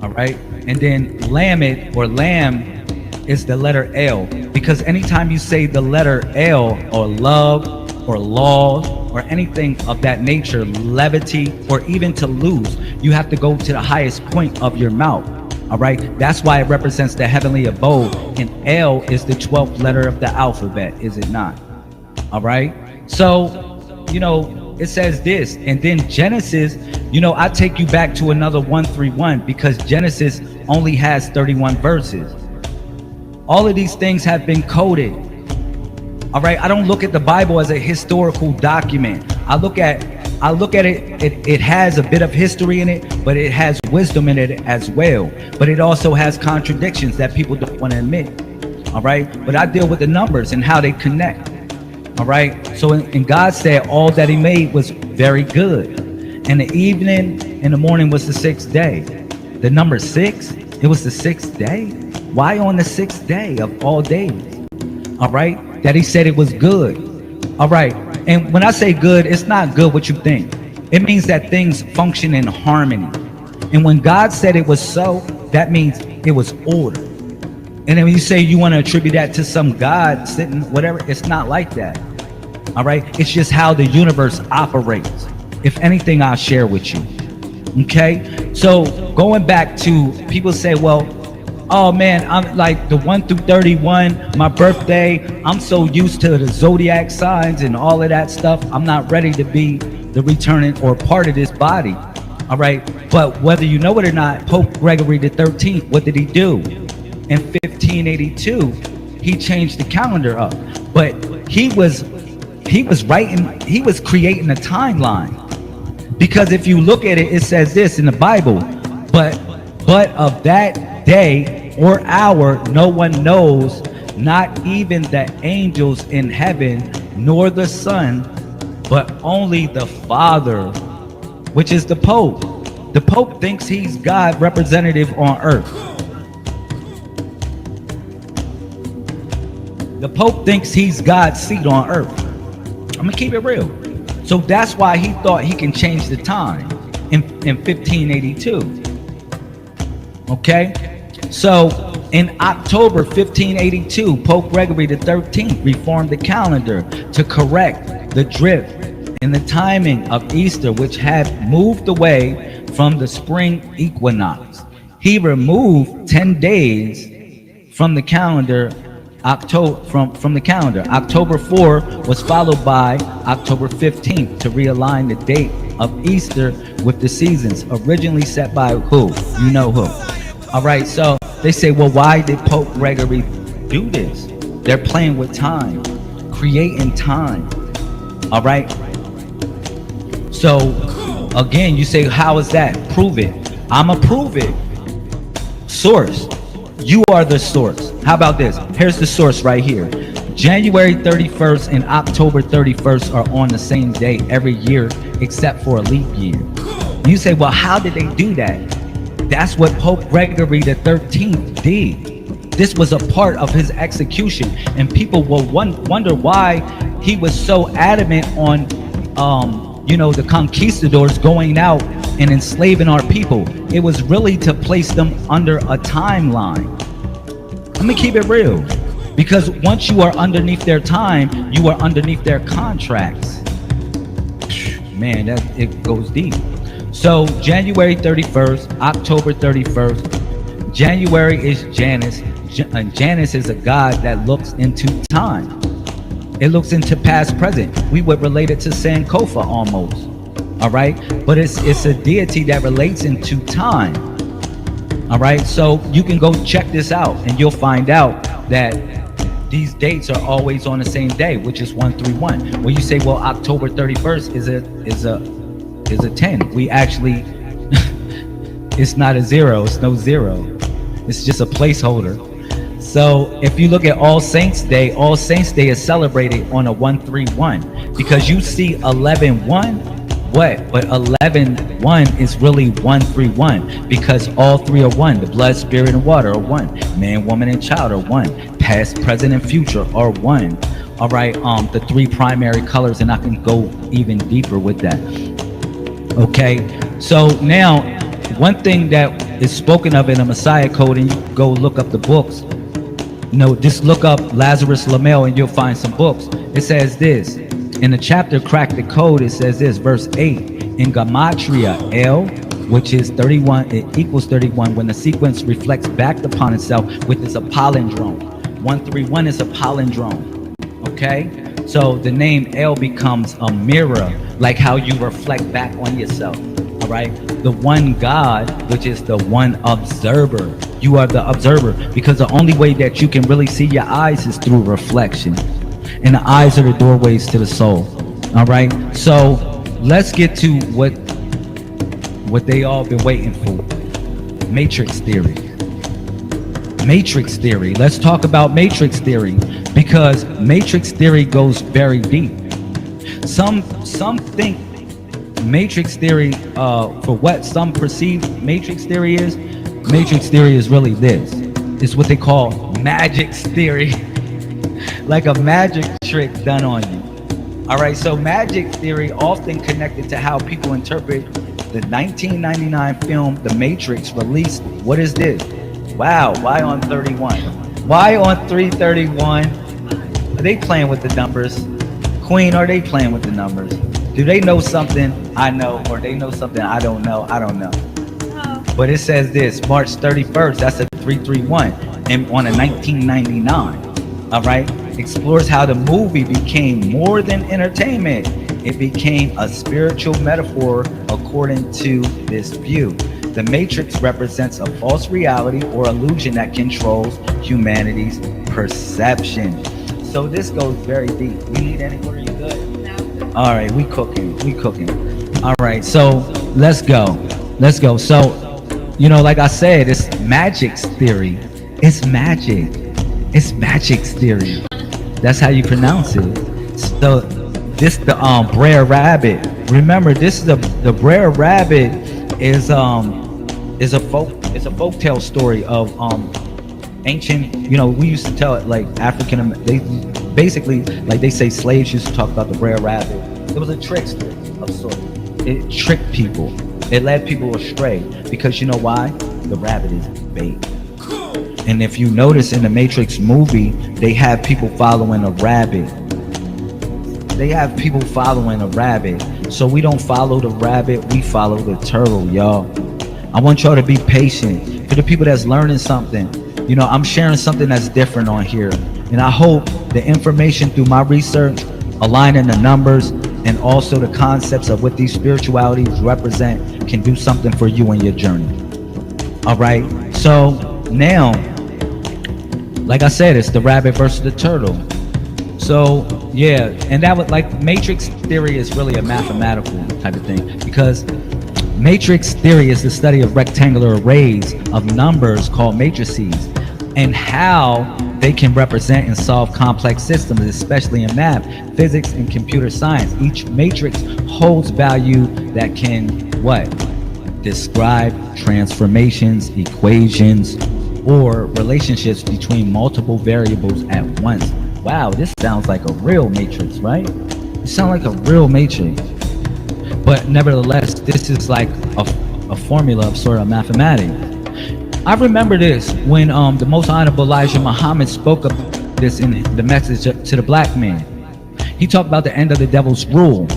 All right? And then Lamed or Lam is the letter L. Because anytime you say the letter L or love or law or anything of that nature, levity, or even to lose, you have to go to the highest point of your mouth. All right, that's why it represents the heavenly abode, and L is the 12th letter of the alphabet, is it not? All right, so, you know, it says this, and then Genesis, you know, I take you back to another 131 because Genesis only has 31 verses. All of these things have been coded. All right, I don't look at the Bible as a historical document. I look at it, it has a bit of history in it, but it has wisdom in it as well. But it also has contradictions that people don't want to admit. All right, but I deal with the numbers and how they connect. All right, so and God said all that he made was very good. And the evening and the morning was the 6th day. The number 6, it was the 6th day. Why on the 6th day of all days? All right, that he said it was good. All right, and when I say good, it's not good what you think. It means that things function in harmony. And when God said it was so, that means it was order. And then when you say you want to attribute that to some God sitting, whatever, it's not like that. All right, it's just how the universe operates. If anything, I'll share with you. Okay? So going back to people say, well, oh man, I'm like the 1 through 31, my birthday, I'm so used to the zodiac signs and all of that stuff. I'm not ready to be the returning or part of this body. All right. But whether you know it or not, Pope Gregory the 13th, what did he do? In 1582, he changed the calendar up. But he was creating a timeline. Because if you look at it, it says this in the Bible, but of that day or hour, no one knows, not even the angels in heaven, nor the Son, but only the Father, which is the Pope. The Pope thinks he's God representative on earth. The Pope thinks he's God's seat on earth. I'm gonna keep it real. So that's why he thought he can change the time in 1582. Okay? So in October 1582, Pope Gregory the 13th reformed the calendar to correct the drift in the timing of Easter, which had moved away from the spring equinox. He removed 10 days from the calendar. October 4 was followed by October 15th to realign the date of Easter with the seasons originally set by who? You know who. All right, so they say, well, why did Pope Gregory do this? They're playing with time, creating time. All right. So again, you say, how is that? Prove it. I'ma prove it. Source. You are the source. How about this? Here's the source right here. January 31st and October 31st are on the same day every year except for a leap year. You say, well, how did they do that? That's what Pope Gregory the 13th did. This was a part of his execution, and people will wonder why he was so adamant on the conquistadors going out and enslaving our people. It was really to place them under a timeline. Let me keep it real, because once you are underneath their time, you are underneath their contracts. Man, it goes deep. So January 31st, October 31st. January is Janus. Janus is a god that looks into time. It looks into past, present. We would relate it to Sankofa almost. All right, but it's a deity that relates into time. All right, so you can go check this out, and you'll find out that these dates are always on the same day, which is 131. Well, you say, well, October 31st is a 10. We actually, it's not a 0. It's no 0. It's just a placeholder. So if you look at All Saints Day is celebrated on a 131, because you see 11-1. What? But 11-1 is really 131, because all three are one. The blood, spirit, and water are one. Man, woman, and child are one. Past, present, and future are one. All right. The three primary colors, and I can go even deeper with that. Okay. So now, one thing that is spoken of in the Messiah Code, and you go look up the books. Just look up Lazarus Lamel, and you'll find some books. It says this. In the chapter Crack the Code, it says this, verse 8, in Gematria, L, which is 31, it equals 31 when the sequence reflects back upon itself with its a palindrome. 131 is a palindrome, okay? So the name L becomes a mirror, like how you reflect back on yourself, all right? The one God, which is the one observer. You are the observer, because the only way that you can really see your eyes is through reflection. And the eyes are the doorways to the soul. All right. So let's get to what they all been waiting for. Matrix theory. Matrix theory. Let's talk about matrix theory, because matrix theory goes very deep. Some think matrix theory, for what some perceive matrix theory is. Matrix theory is really this. It's what they call magic theory. Like a magic trick done on you. All right, so magic theory often connected to how people interpret the 1999 film The Matrix released. What is this? Wow, why on 31? Why on 331? Are they playing with the numbers? Queen, are they playing with the numbers? Do they know something I know, or they know something I don't know? I don't know. But it says this, March 31st, that's a 331, and on a 1999, all right? Explores how the movie became more than entertainment. It became a spiritual metaphor according to this view. The Matrix represents a false reality or illusion that controls humanity's perception. So this goes very deep. You need any more? You good? No. All right, we cooking. All right, so let's go. So, you know, like I said, it's magic's theory. It's magic. It's magic's theory. That's how you pronounce it. So this the Brer Rabbit. Remember, this is the Brer Rabbit is a folktale story of ancient, you know, we used to tell it like they basically, like they say slaves used to talk about the Brer Rabbit. It was a trickster of sorts. It tricked people. It led people astray because you know why? The rabbit is bait. And if you notice in the Matrix movie, they have people following a rabbit. So we don't follow the rabbit, we follow the turtle, y'all. I want y'all to be patient. For the people that's learning something, you know, I'm sharing something that's different on here. And I hope the information through my research, aligning the numbers, and also the concepts of what these spiritualities represent can do something for you in your journey. All right. So now, like I said, it's the rabbit versus the turtle. So yeah, and that would, like, Matrix theory is really a mathematical type of thing, because Matrix theory is the study of rectangular arrays of numbers called matrices and how they can represent and solve complex systems, especially in math, physics, and computer science. Each matrix holds value that can what? Describe transformations, equations, or relationships between multiple variables at once. Wow, this sounds like a real matrix, right? It sounds like a real matrix. But nevertheless, this is like a formula of sort of mathematics. I remember this when the Most Honorable Elijah Muhammad spoke of this in the message to the black man. He talked about the end of the devil's rule.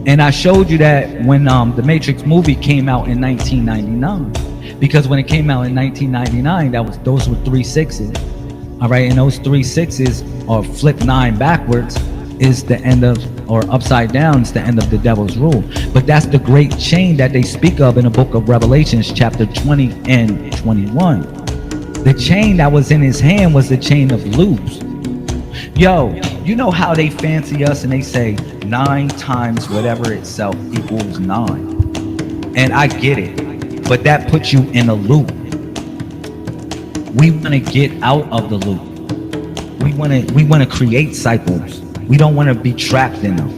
And I showed you that when the Matrix movie came out in 1999. Because when it came out in 1999, those were 3 6s. All right, and those 3 6s, or flip 9 backwards, is the end of, or upside down is the end of the devil's rule. But that's the great chain that they speak of in the book of Revelations, chapter 20 and 21. The chain that was in his hand was the chain of loops. Yo, you know how they fancy us and they say 9 times whatever itself equals 9. And I get it, but that puts you in a loop. We want to get out of the loop. We want to create cycles. We don't want to be trapped in them.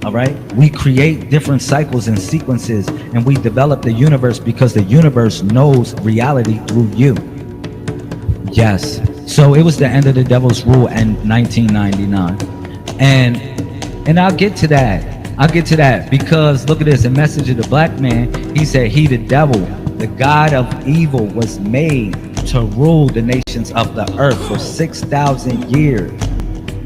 All right? We create different cycles and sequences, and we develop the universe because the universe knows reality through you. Yes. So it was the end of the devil's rule in 1999. And I'll get to that because look at this. In Message of the Black Man, he said, he, the devil, the god of evil, was made to rule the nations of the earth for 6,000 years.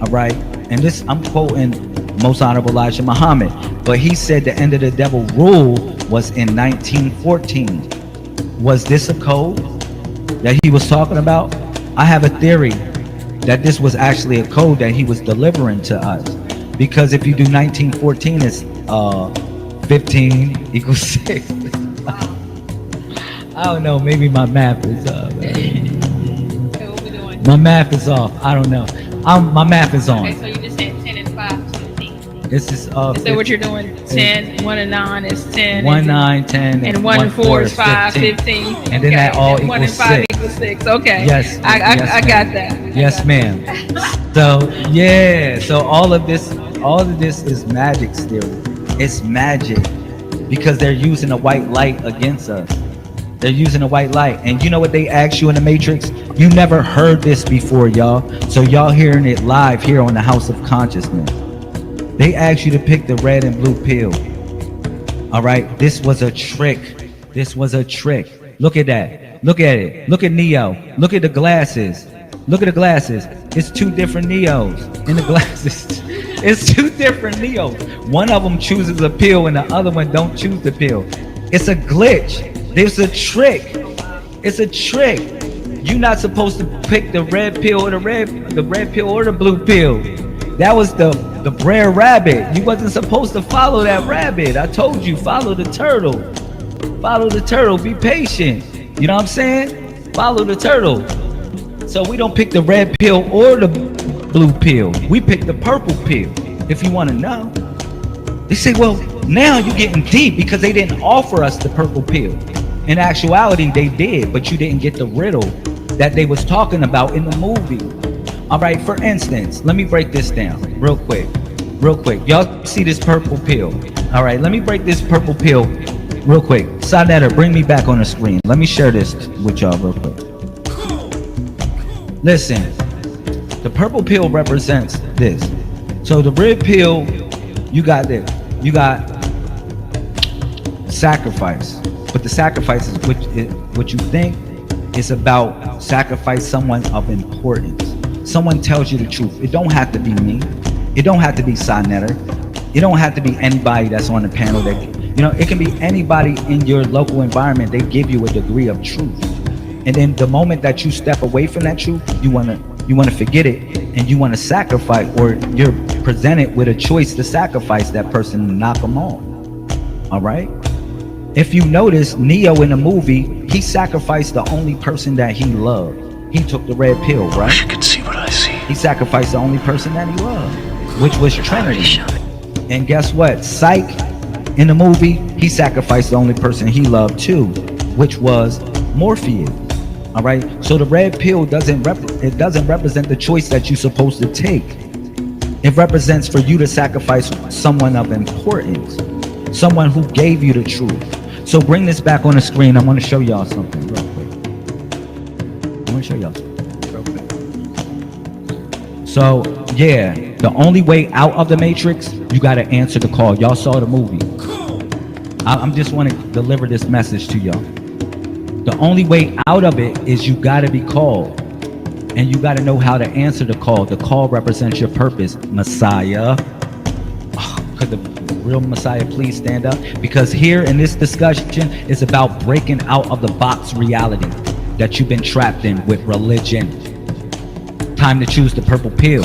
All right. And this, I'm quoting Most Honorable Elijah Muhammad, but he said the end of the devil rule was in 1914. Was this a code that he was talking about? I have a theory that this was actually a code that he was delivering to us, because if you do 1914, it's 15 equals 6. I don't know, maybe my math is my math is off. I don't know. My math is on. Okay, so you just said 10 and 5 is 15. This is Is that what you're doing? 10, 1 and 9 is 10. 1, 9, 10, and 1 and 4 is 5, 15. And then that all equals 1 and 5 6. equals 6. Okay. Yes. I got that. Yes, ma'am. So yeah, so all of this is magic still. It's magic because they're using a white light against us. They're using a white light. And you know what they asked you in the Matrix? You never heard this before, y'all. So y'all hearing it live here on the House of Consciousness. They asked you to pick the red and blue pill. All right, this was a trick. This was a trick. Look at that. Look at it. Look at Neo. Look at the glasses. Look at the glasses. It's 2 different Neos in the glasses. It's two different Neos. One of them chooses a pill and the other one don't choose the pill. It's a glitch. There's a trick. It's a trick. You're not supposed to pick the red pill or the red pill or the blue pill. That was the Brer Rabbit. You wasn't supposed to follow that rabbit. I told you, follow the turtle. Follow the turtle. Be patient. You know what I'm saying? Follow the turtle. So we don't pick the red pill or the blue pill. We pick the purple pill. If you want to know. They say, well, now you're getting deep because they didn't offer us the purple pill. In actuality, they did, but you didn't get the riddle that they was talking about in the movie. All right, for instance, let me break this down real quick. Y'all see this purple pill? All right, let me break this purple pill real quick. Sonetta, bring me back on the screen. Let me share this with y'all real quick. Listen, the purple pill represents this. So the red pill, you got this. You got sacrifice. But the sacrifice is what you think is about sacrifice someone of importance. Someone tells you the truth. It don't have to be me. It don't have to be Sonetta. It don't have to be anybody that's on the panel. That, you know, it can be anybody in your local environment. They give you a degree of truth. And then the moment that you step away from that truth, you wanna forget it and you wanna sacrifice, or you're presented with a choice to sacrifice that person and knock them off. All right? If you notice, Neo in the movie, he sacrificed the only person that he loved. He took the red pill, right? You can see what I see. He sacrificed the only person that he loved, which was Trinity. And guess what? Psych in the movie, he sacrificed the only person he loved too, which was Morpheus. All right. So the red pill doesn't represent the choice that you're supposed to take. It represents for you to sacrifice someone of importance, someone who gave you the truth. So bring this back on the screen. I want to show y'all something real quick. I want to show y'all something real quick. So yeah, the only way out of the Matrix, you got to answer the call. Y'all saw the movie. I'm just want to deliver this message to y'all. The only way out of it is you got to be called, and you got to know how to answer the call. The call represents your purpose, Messiah. Could the real Messiah please stand up? Because here in this discussion is about breaking out of the box reality that you've been trapped in with religion. Time to choose the purple pill.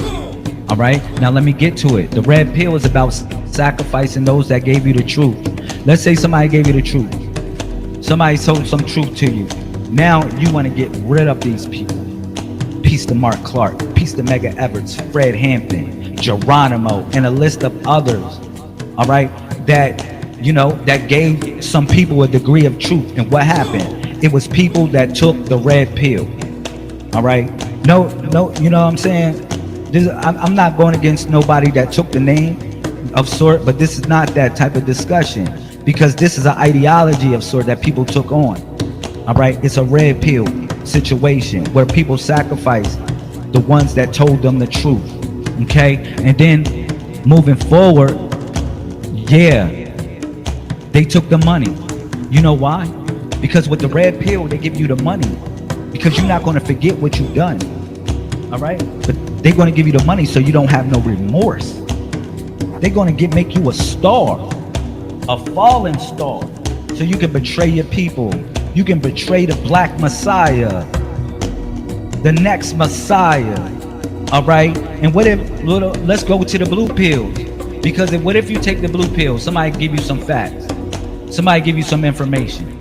All right, now let me get to it. The red pill is about sacrificing those that gave you the truth. Let's say somebody gave you the truth. Somebody told some truth to you. Now you want to get rid of these people. Peace to Mark Clark, peace to Mega Everts, Fred Hampton, Geronimo, and a list of others. All right, that that gave some people a degree of truth. And what happened? It was people that took the red pill. All right, no, you know what I'm saying? I'm not going against nobody that took the name of sort, but this is not that type of discussion, because this is an ideology of sort that people took on. All right, it's a red pill situation where people sacrifice the ones that told them the truth. Okay, and then moving forward, yeah, they took the money. You know why? Because with the red pill, they give you the money because you're not going to forget what you've done. All right, but they're going to give you the money so you don't have no remorse. They're going to make you a star, a fallen star, so you can betray your people. You can betray the black Messiah, the next Messiah. All right, and what if, let's go to the blue pill, because what if you take the blue pill, somebody give you some facts, somebody give you some information.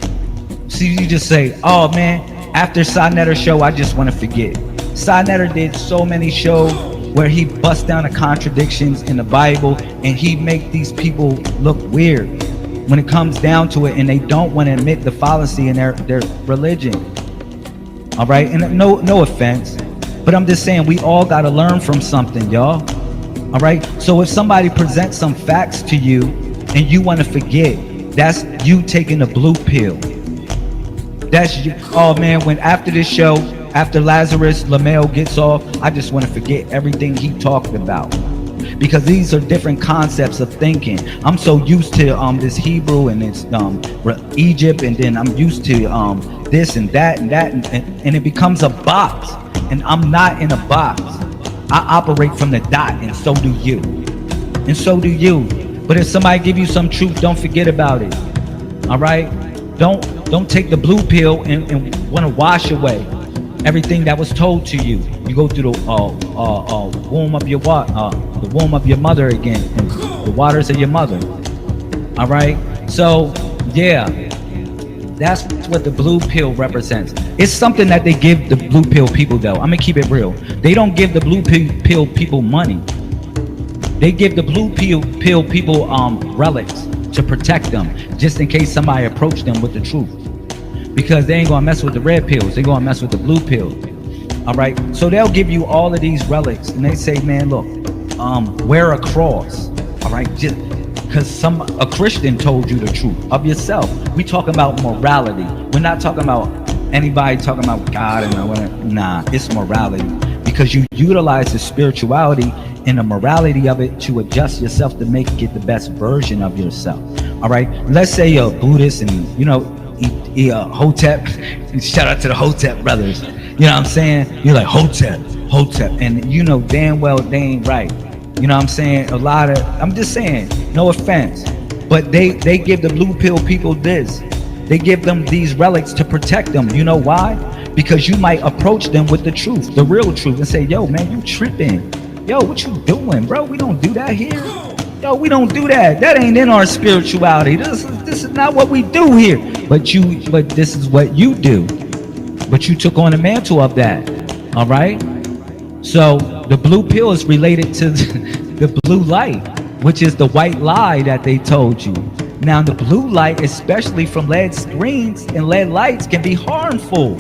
See, you just say, oh man, after Sonetta show, I just want to forget. Sonetta did so many shows where he busts down the contradictions in the Bible, and he make these people look weird when it comes down to it, and they don't want to admit the fallacy in their religion. All right, and no offense, but I'm just saying we all got to learn from something, y'all. All right, so if somebody presents some facts to you and you want to forget, that's you taking a blue pill. That's you. Oh man, when after this show, after Lazarus Lamel gets off, I just want to forget everything he talked about, because these are different concepts of thinking. I'm so used to this Hebrew and it's Egypt, and then I'm used to this and that and that, and it becomes a box, and I'm not in a box. I operate from the dot, and so do you. and so do you. But if somebody give you some truth, don't forget about it. All right? Don't take the blue pill and want to wash away everything that was told to you. You go through the womb of your mother again, and the waters of your mother. All right? So, yeah, that's what the blue pill represents. It's something that they give the blue pill people, though. I'm gonna keep it real. They don't give the blue pill people money. They give the blue pill people relics to protect them, just in case somebody approach them with the truth. Because they ain't gonna mess with the red pills, they gonna mess with the blue pill. All right, so they'll give you all of these relics, and they say, man, look, wear a cross. All right, just because a Christian told you the truth of yourself. We talking about morality. We're not talking about anybody talking about God and whatever. Nah, it's morality, because you utilize the spirituality and the morality of it to adjust yourself to make it the best version of yourself. All right, let's say you're a Buddhist and Hotep. Shout out to the Hotep brothers. You know what I'm saying? You're like Hotep, and you know damn well they ain't right. You know what I'm saying? I'm just saying, no offense, but they give the blue pill people this. They give them these relics to protect them. You know why? Because you might approach them with the truth, the real truth, and say, yo, man, you tripping. Yo, what you doing, bro? We don't do that here. Yo, we don't do that. That ain't in our spirituality. This is not what we do here. But this is what you do. But you took on the mantle of that. All right? So the blue pill is related to the blue light, which is the white lie that they told you. Now, the blue light, especially from LED screens and LED lights, can be harmful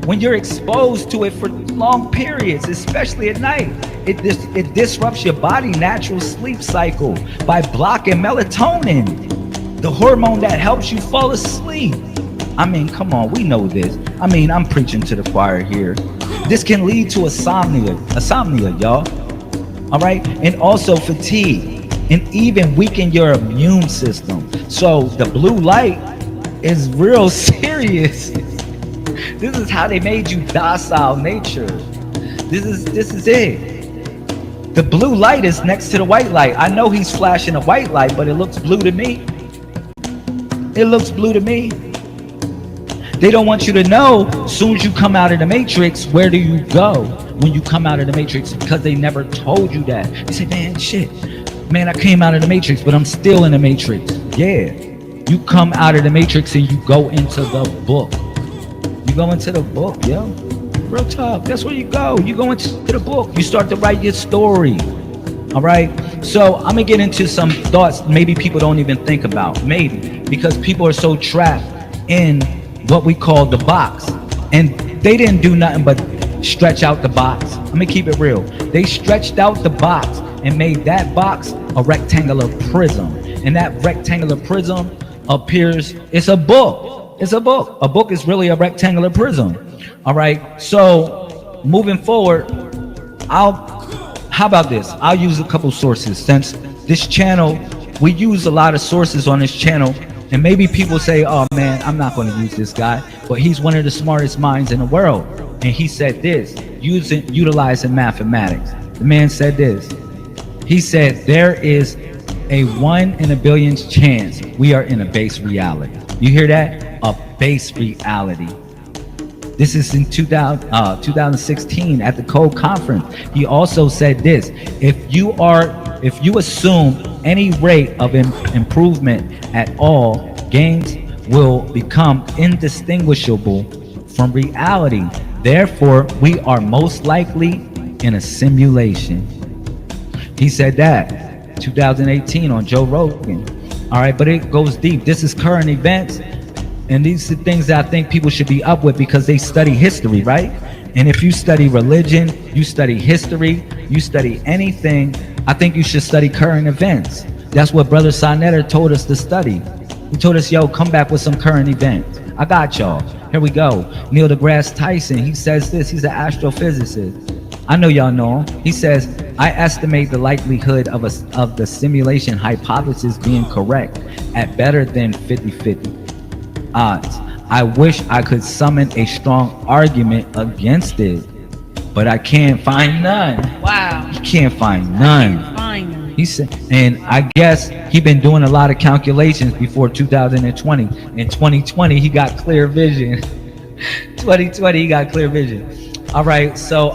when you're exposed to it for long periods, especially at night. It disrupts your body's natural sleep cycle by blocking melatonin, the hormone that helps you fall asleep. I mean, come on, we know this. I mean, I'm preaching to the choir here. This can lead to insomnia, y'all. All right, and also fatigue, and even weaken your immune system. So the blue light is real serious. This is how they made you docile nature. This is it. The blue light is next to the white light. I know he's flashing a white light, but it looks blue to me. It looks blue to me. They don't want you to know, as soon as you come out of the matrix, where do you go when you come out of the matrix? Because they never told you that. You say, man, shit. Man, I came out of the matrix, but I'm still in the matrix. Yeah. You come out of the matrix and you go into the book. You go into the book, yo. Real talk. That's where you go. You go into the book. You start to write your story. All right. So I'm gonna get into some thoughts maybe people don't even think about. Maybe because people are so trapped in what we call the box, and they didn't do nothing but stretch out the box. I'm gonna keep it real. They stretched out the box and made that box a rectangular prism, and that rectangular prism appears. It's a book. It's a book. A book is really a rectangular prism. All right. So moving forward, how about this? I'll use a couple sources, since this channel, we use a lot of sources on this channel. And maybe people say, oh man, I'm not going to use this guy, but he's one of the smartest minds in the world. And he said this, utilizing mathematics. The man said this. He said, there is a 1 in a billion chance we are in a base reality. You hear that? A base reality. This is in 2016 at the Code conference. He also said this, if you assume any rate of improvement at all, games will become indistinguishable from reality. Therefore, we are most likely in a simulation. He said that 2018 on Joe Rogan. All right, but it goes deep. This is current events, and these are things that I think people should be up with because they study history, right? And if you study religion, you study history, you study anything, I think you should study current events. That's what Brother Sonetta told us to study. He told us, yo, come back with some current events. I got y'all. Here we go. Neil deGrasse Tyson, he says this. He's an astrophysicist. I know y'all know him. He says, I estimate the likelihood of the simulation hypothesis being correct at better than 50-50 odds. I wish I could summon a strong argument against it, but I can't find none. Wow. You can't find none. Fine. He said, and I guess he been doing a lot of calculations before 2020. In 2020, he got clear vision. 2020, he got clear vision. All right, so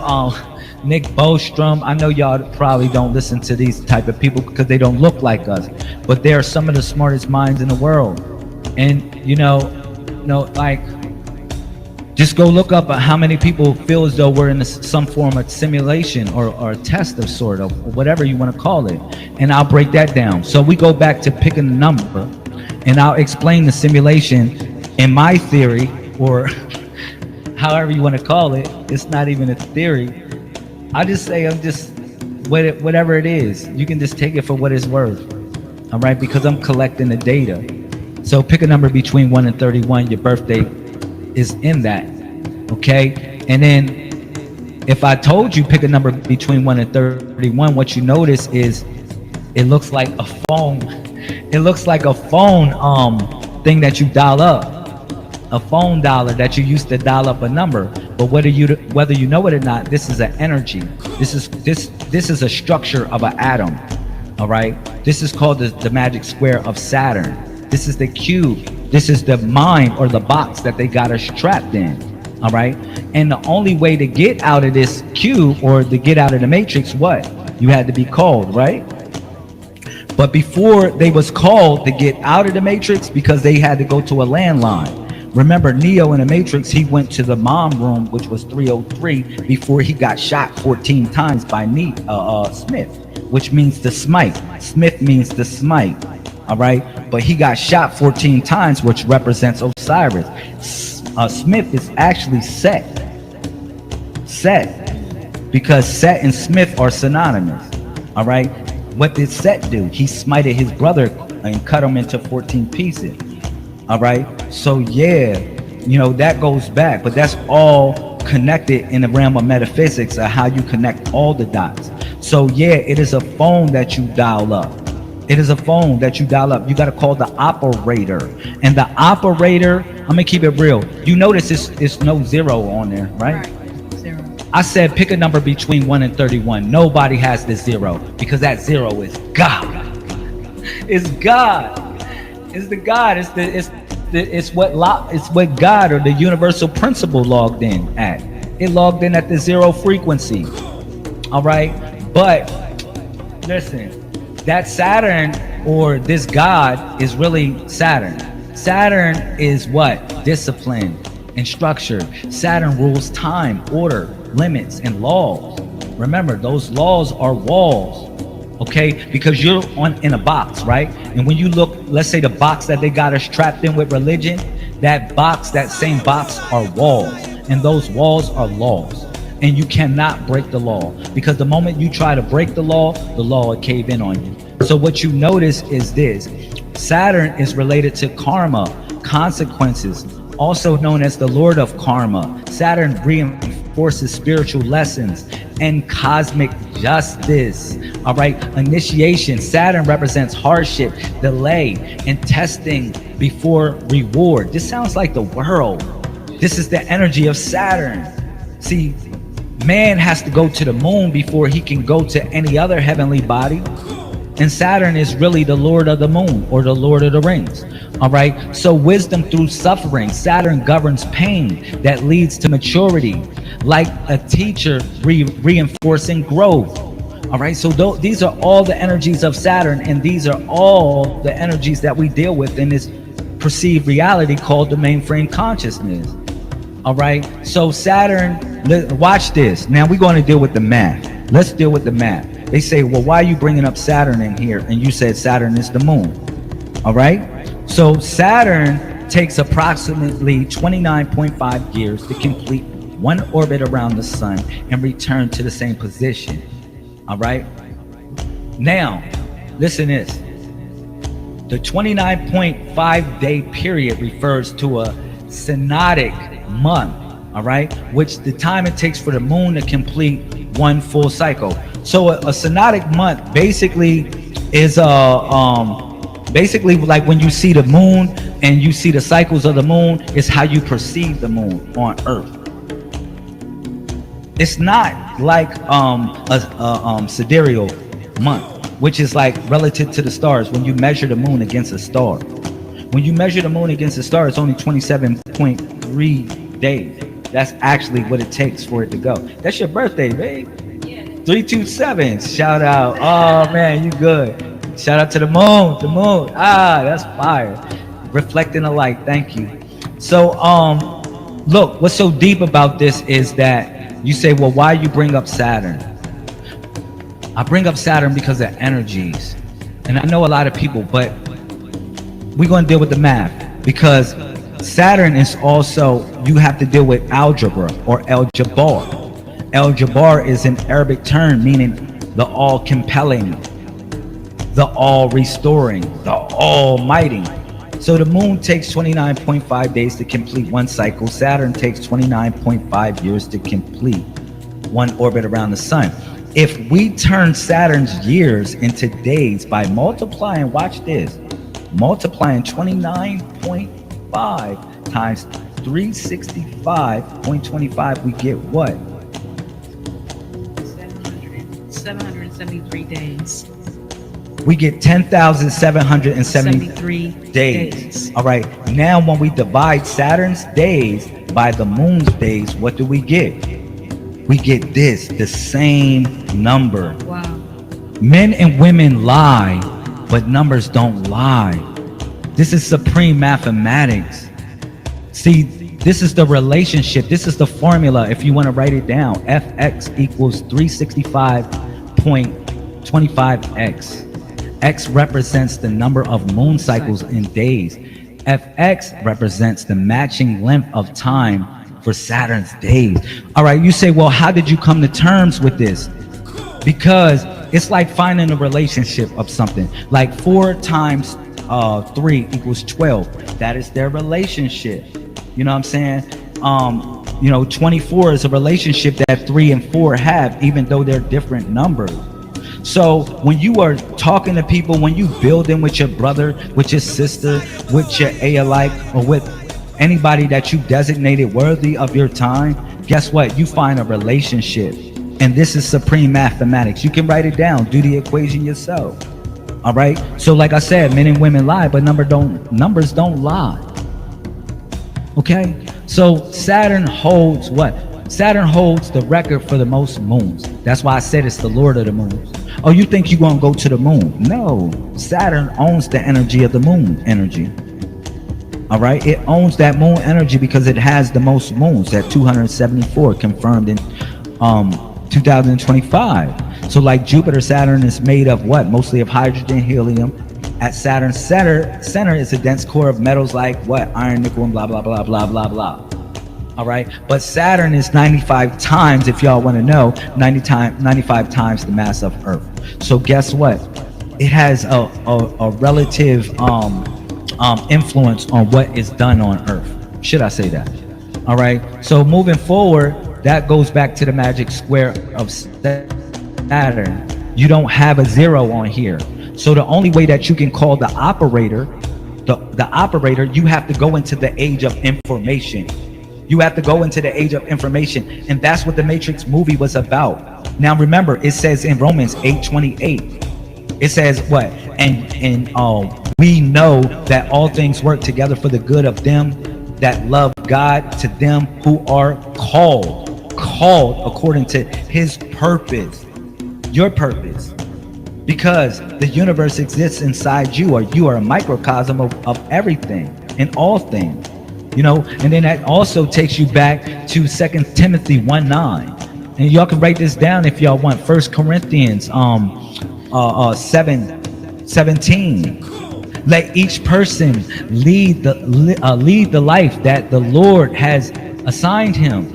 Nick Bostrom, I know y'all probably don't listen to these type of people because they don't look like us, but they are some of the smartest minds in the world. And like, just go look up how many people feel as though we're in some form of simulation or a test of sort of, or whatever you want to call it. And I'll break that down. So we go back to picking a number, and I'll explain the simulation in my theory, or however you want to call it. It's not even a theory. I just say I'm just whatever it is. You can just take it for what it's worth. All right, because I'm collecting the data. So pick a number between 1 and 31. Your birthday is in that. Okay, and then if I told you pick a number between 1 and 31, what you notice is it looks like a phone. It looks like a phone thing that you dial up, a phone dialer that you used to dial up a number. But whether you know it or not, this is an energy. This is a structure of an atom. All right, this is called the magic square of Saturn. This is the cube. This is the mind, or the box that they got us trapped in. All right, and the only way to get out of this cube, or to get out of the matrix, what? You had to be called, right? But before they was called to get out of the matrix, because they had to go to a landline. Remember, Neo in the Matrix, he went to the mom room, which was 303, before he got shot 14 times by Smith, which means to smite. Smith means to smite. All right, but he got shot 14 times, which represents Osiris. Smith is actually Set, because Set and Smith are synonymous. All right, what did Set do? He smited his brother and cut him into 14 pieces. All right, so yeah, that goes back, but that's all connected in the realm of metaphysics of how you connect all the dots. So yeah, it is a phone that you dial up. It is a phone that you dial up. You got to call the operator. And the operator, I'm going to keep it real. You notice it's no zero on there, right? Zero. I said pick a number between 1 and 31. Nobody has the zero, because that zero is God. It's God. It's the God. It's what God, or the universal principle, logged in at. It logged in at the zero frequency. All right? But listen, that Saturn, or this God, is really Saturn. Saturn is what? Discipline and structure. Saturn rules time, order, limits, and laws. Remember, those laws are walls. Okay, because you're in a box, right? And when you look, let's say the box that they got us trapped in with religion, that same box are walls, and those walls are laws. And you cannot break the law, because the moment you try to break the law will cave in on you. So what you notice is this: Saturn is related to karma, consequences, also known as the Lord of Karma. Saturn reinforces spiritual lessons and cosmic justice. All right, initiation. Saturn represents hardship, delay, and testing before reward. This sounds like the world. This is the energy of Saturn. See, man has to go to the moon before he can go to any other heavenly body. And Saturn is really the Lord of the Moon, or the Lord of the Rings. All right. So wisdom through suffering. Saturn governs pain that leads to maturity, like a teacher reinforcing growth. All right. So these are all the energies of Saturn, and these are all the energies that we deal with in this perceived reality called the mainframe consciousness. All right. So Saturn, watch this. Now we're going to deal with the math. Let's deal with the math. They say, well, why are you bringing up Saturn in here? And you said Saturn is the moon. All right. So Saturn takes approximately 29.5 years to complete one orbit around the sun and return to the same position. All right. Now, listen to this. The 29.5 day period refers to a synodic month. All right. Which the time it takes for the moon to complete one full cycle. So a synodic month basically is basically like when you see the moon and you see the cycles of the moon, is how you perceive the moon on Earth. It's not like a sidereal month. which is like relative to the stars. When you measure the moon against a star, when you measure the moon against a star, it's only 27.3 days. That's actually what it takes for it to go. That's your birthday, babe. 327. Shout out. Oh man, you good. Shout out to the moon. The moon. Ah, that's fire. Reflecting the light. Thank you. So look, what's so deep about this is that you say, well, why you bring up Saturn? I bring up Saturn because of energies. And I know a lot of people, but we're going to deal with the math, because Saturn is also, you have to deal with algebra or al-jabar. Al-jabar is an Arabic term meaning the all-compelling, the all-restoring, the almighty. So the moon takes 29.5 days to complete one cycle. Saturn takes 29.5 years to complete one orbit around the sun. If we turn Saturn's years into days by multiplying, watch this, multiplying 29.5 times 365.25, we get what? 773 days. We get 10,773 days. All right. Now, when we divide Saturn's days by the moon's days, what do we get? We get this, the same number. Wow. Men and women lie, but numbers don't lie. This is supreme mathematics. See, this is the relationship. This is the formula. If you want to write it down, Fx equals 365.25x. X represents the number of moon cycles in days. Fx represents the matching length of time for Saturn's days. All right, you say, well, how did you come to terms with this? Because it's like finding a relationship of something. Like 4 times 3 equals 12. That is their relationship. You know what I'm saying? 24 is a relationship that 3 and 4 have, even though they're different numbers. So when you are talking to people, when you building with your brother, with your sister, with your alike, or with anybody that you designated worthy of your time, guess what? You find a relationship. And this is supreme mathematics. You can write it down, do the equation yourself. All right. So like I said, men and women lie, but numbers don't lie. Okay. So Saturn holds what? Saturn holds the record for the most moons. That's why I said it's the Lord of the moons. Oh, you think you're going to go to the moon? No. Saturn owns the energy of the moon energy. All right. It owns that moon energy because it has the most moons, at 274 confirmed in 2025. So like Jupiter, Saturn is made of what? Mostly of hydrogen, helium. At Saturn's center is a dense core of metals like what? Iron, nickel, and blah, blah, blah, blah, blah, blah. All right. But Saturn is 95 times, if y'all want to know, 95 times the mass of Earth. So guess what? It has a relative influence on what is done on Earth. Should I say that? All right. So moving forward, that goes back to the magic square of Saturn. You don't have a 0 on here. So the only way that you can call the operator, the operator, you have to go into the age of information. You have to go into the age of information. And that's what the Matrix movie was about. Now remember, it says in Romans 8:28, it says what? And we know that all things work together for the good of them that love God, to them who are called according to his purpose, your purpose. Because the universe exists inside you, or you are a microcosm of everything and all things. You know, and then that also takes you back to 2 Timothy 1:9. And y'all can write this down if y'all want. 1 Corinthians 7:17. Let each person lead the life that the Lord has assigned him,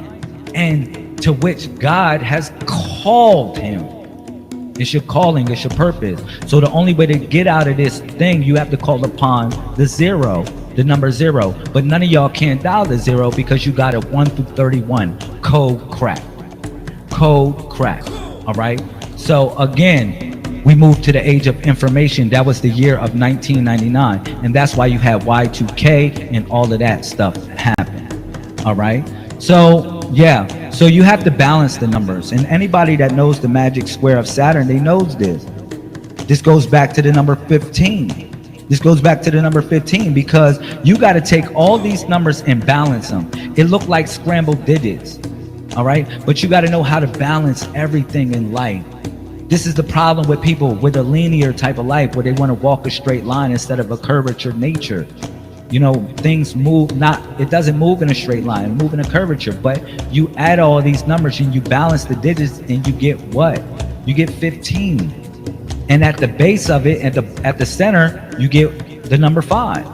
and to which God has called him. It's your calling, it's your purpose. So the only way to get out of this thing, you have to call upon the 0. The number 0, but none of y'all can dial the 0 because you got a 1 through 31 code crack. All right. So again, we moved to the age of information. That was the year of 1999, and that's why you had Y2K and all of that stuff happen. All right. So yeah. So you have to balance the numbers, and anybody that knows the magic square of Saturn, they knows this. This goes back to the number 15. This goes back to the number 15 because you got to take all these numbers and balance them. It looked like scrambled digits, all right? But you got to know how to balance everything in life. This is the problem with people with a linear type of life where they want to walk a straight line instead of a curvature nature. You know, things move it doesn't move in a straight line, it moves in a curvature, but you add all these numbers and you balance the digits and you get what? You get 15. And at the base of it, at the center, you get the number 5.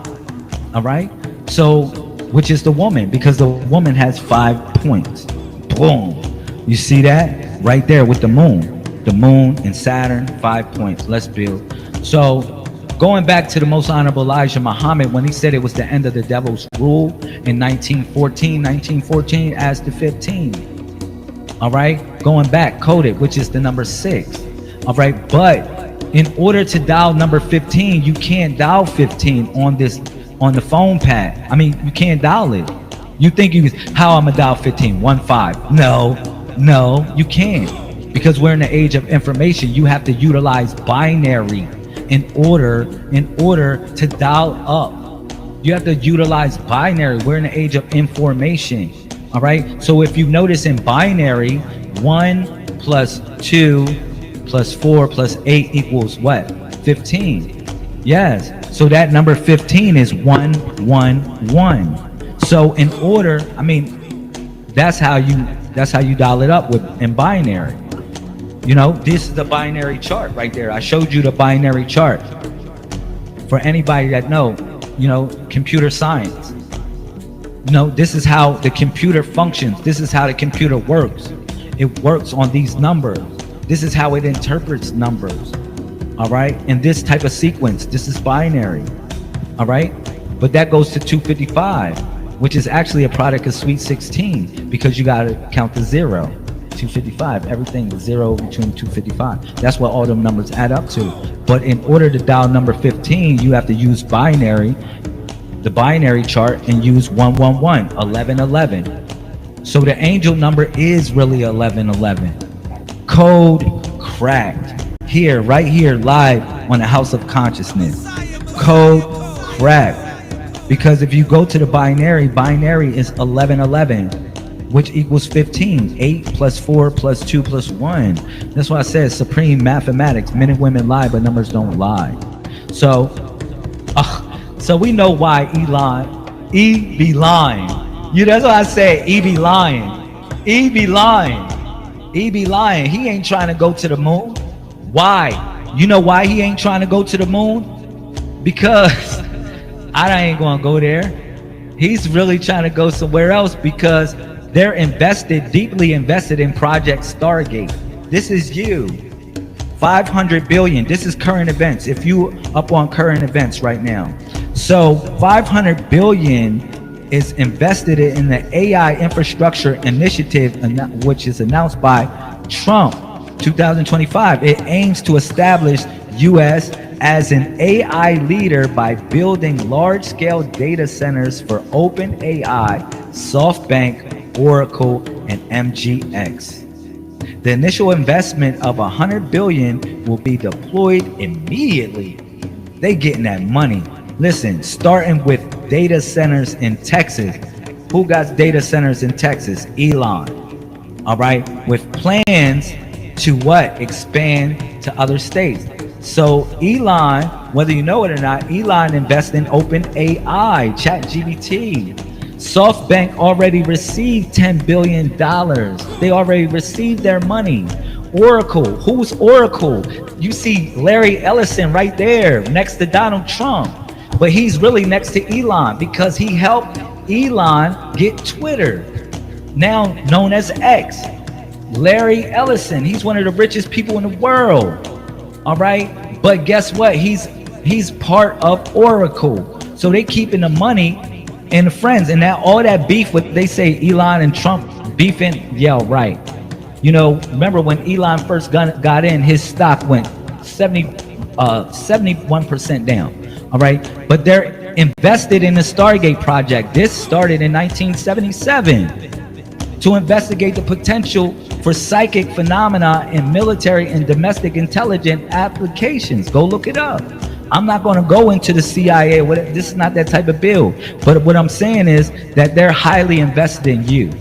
All right? So, which is the woman, because the woman has 5 points. Boom. You see that? Right there with the moon. The moon and Saturn, 5 points. Let's build. So, going back to the most honorable Elijah Muhammad, when he said it was the end of the devil's rule in 1914 as to 15. All right? Going back, Codex, which is the number 6. All right? But in order to dial number 15, you can't dial 15 on the phone pad. I mean, you can't dial it. You think how I'm gonna dial 15? 15. No, you can't. Because we're in the age of information. You have to utilize binary in order to dial up. You have to utilize binary. We're in the age of information. All right. So if you notice in binary, 1 plus 2 plus 4 plus 8 equals what? 15. Yes. So that number 15 is 111. So in order, I mean, that's how you dial it up in binary. You know, this is the binary chart right there. I showed you the binary chart. For anybody that know, you know, computer science. You know, this is how the computer functions. This is how the computer works. It works on these numbers. This is how it interprets numbers, all right? In this type of sequence, this is binary, all right? But that goes to 255, which is actually a product of Sweet 16 because you got to count the 0. 255, everything is 0 between 255. That's what all them numbers add up to. But in order to dial number 15, you have to use binary, the binary chart, and use 111, 1111. So the angel number is really 1111. Code cracked. Here, right here, live on the House of Consciousness. Code cracked. Because if you go to the binary is 1111, which equals 15. 8 plus 4 plus 2 plus 1. That's why I said supreme mathematics. Men and women lie, but numbers don't lie. So we know why E be lying. That's why I say E be lying. E be lying. He be lying. He ain't trying to go to the moon. Why? You know why he ain't trying to go to the moon? Because I ain't gonna go there. He's really trying to go somewhere else because they're deeply invested in Project Stargate. This is you. 500 billion. This is current events. If you up on current events right now. So 500 billion is invested in the AI infrastructure initiative, which is announced by Trump 2025. It aims to establish U.S. as an AI leader by building large-scale data centers for OpenAI, SoftBank, Oracle, and MGX. The initial investment of 100 billion will be deployed immediately. They getting that money. Listen, starting with data centers in Texas. Who got data centers in Texas? Elon. All right, with plans to what? Expand to other states. So Elon, whether you know it or not, Elon invests in OpenAI, ChatGPT. SoftBank already received $10 billion. They already received their money. Oracle, who's Oracle? You see Larry Ellison right there next to Donald Trump. But he's really next to Elon because he helped Elon get Twitter, now known as X. Larry Ellison, he's one of the richest people in the world. All right, but guess what? He's part of Oracle, so they keeping the money and the friends, and now all that beef with they say Elon and Trump beefing. Yeah, right. You know, remember when Elon first got in, his stock went 71% down. All right, but they're invested in the Stargate project. This started in 1977 to investigate the potential for psychic phenomena in military and domestic intelligence applications. Go look it up. I'm not going to go into the CIA. This is not that type of bill. But what I'm saying is that they're highly invested in you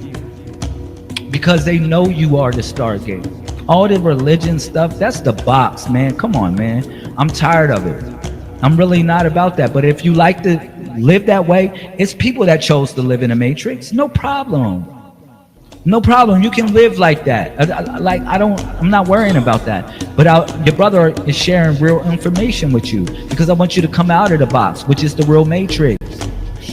because they know you are the Stargate. All the religion stuff, that's the box, man. Come on, man. I'm tired of it. I'm really not about that. But if you like to live that way, it's people that chose to live in a matrix. No problem. No problem. You can live like that. I'm not worrying about that. But your brother is sharing real information with you because I want you to come out of the box, which is the real matrix.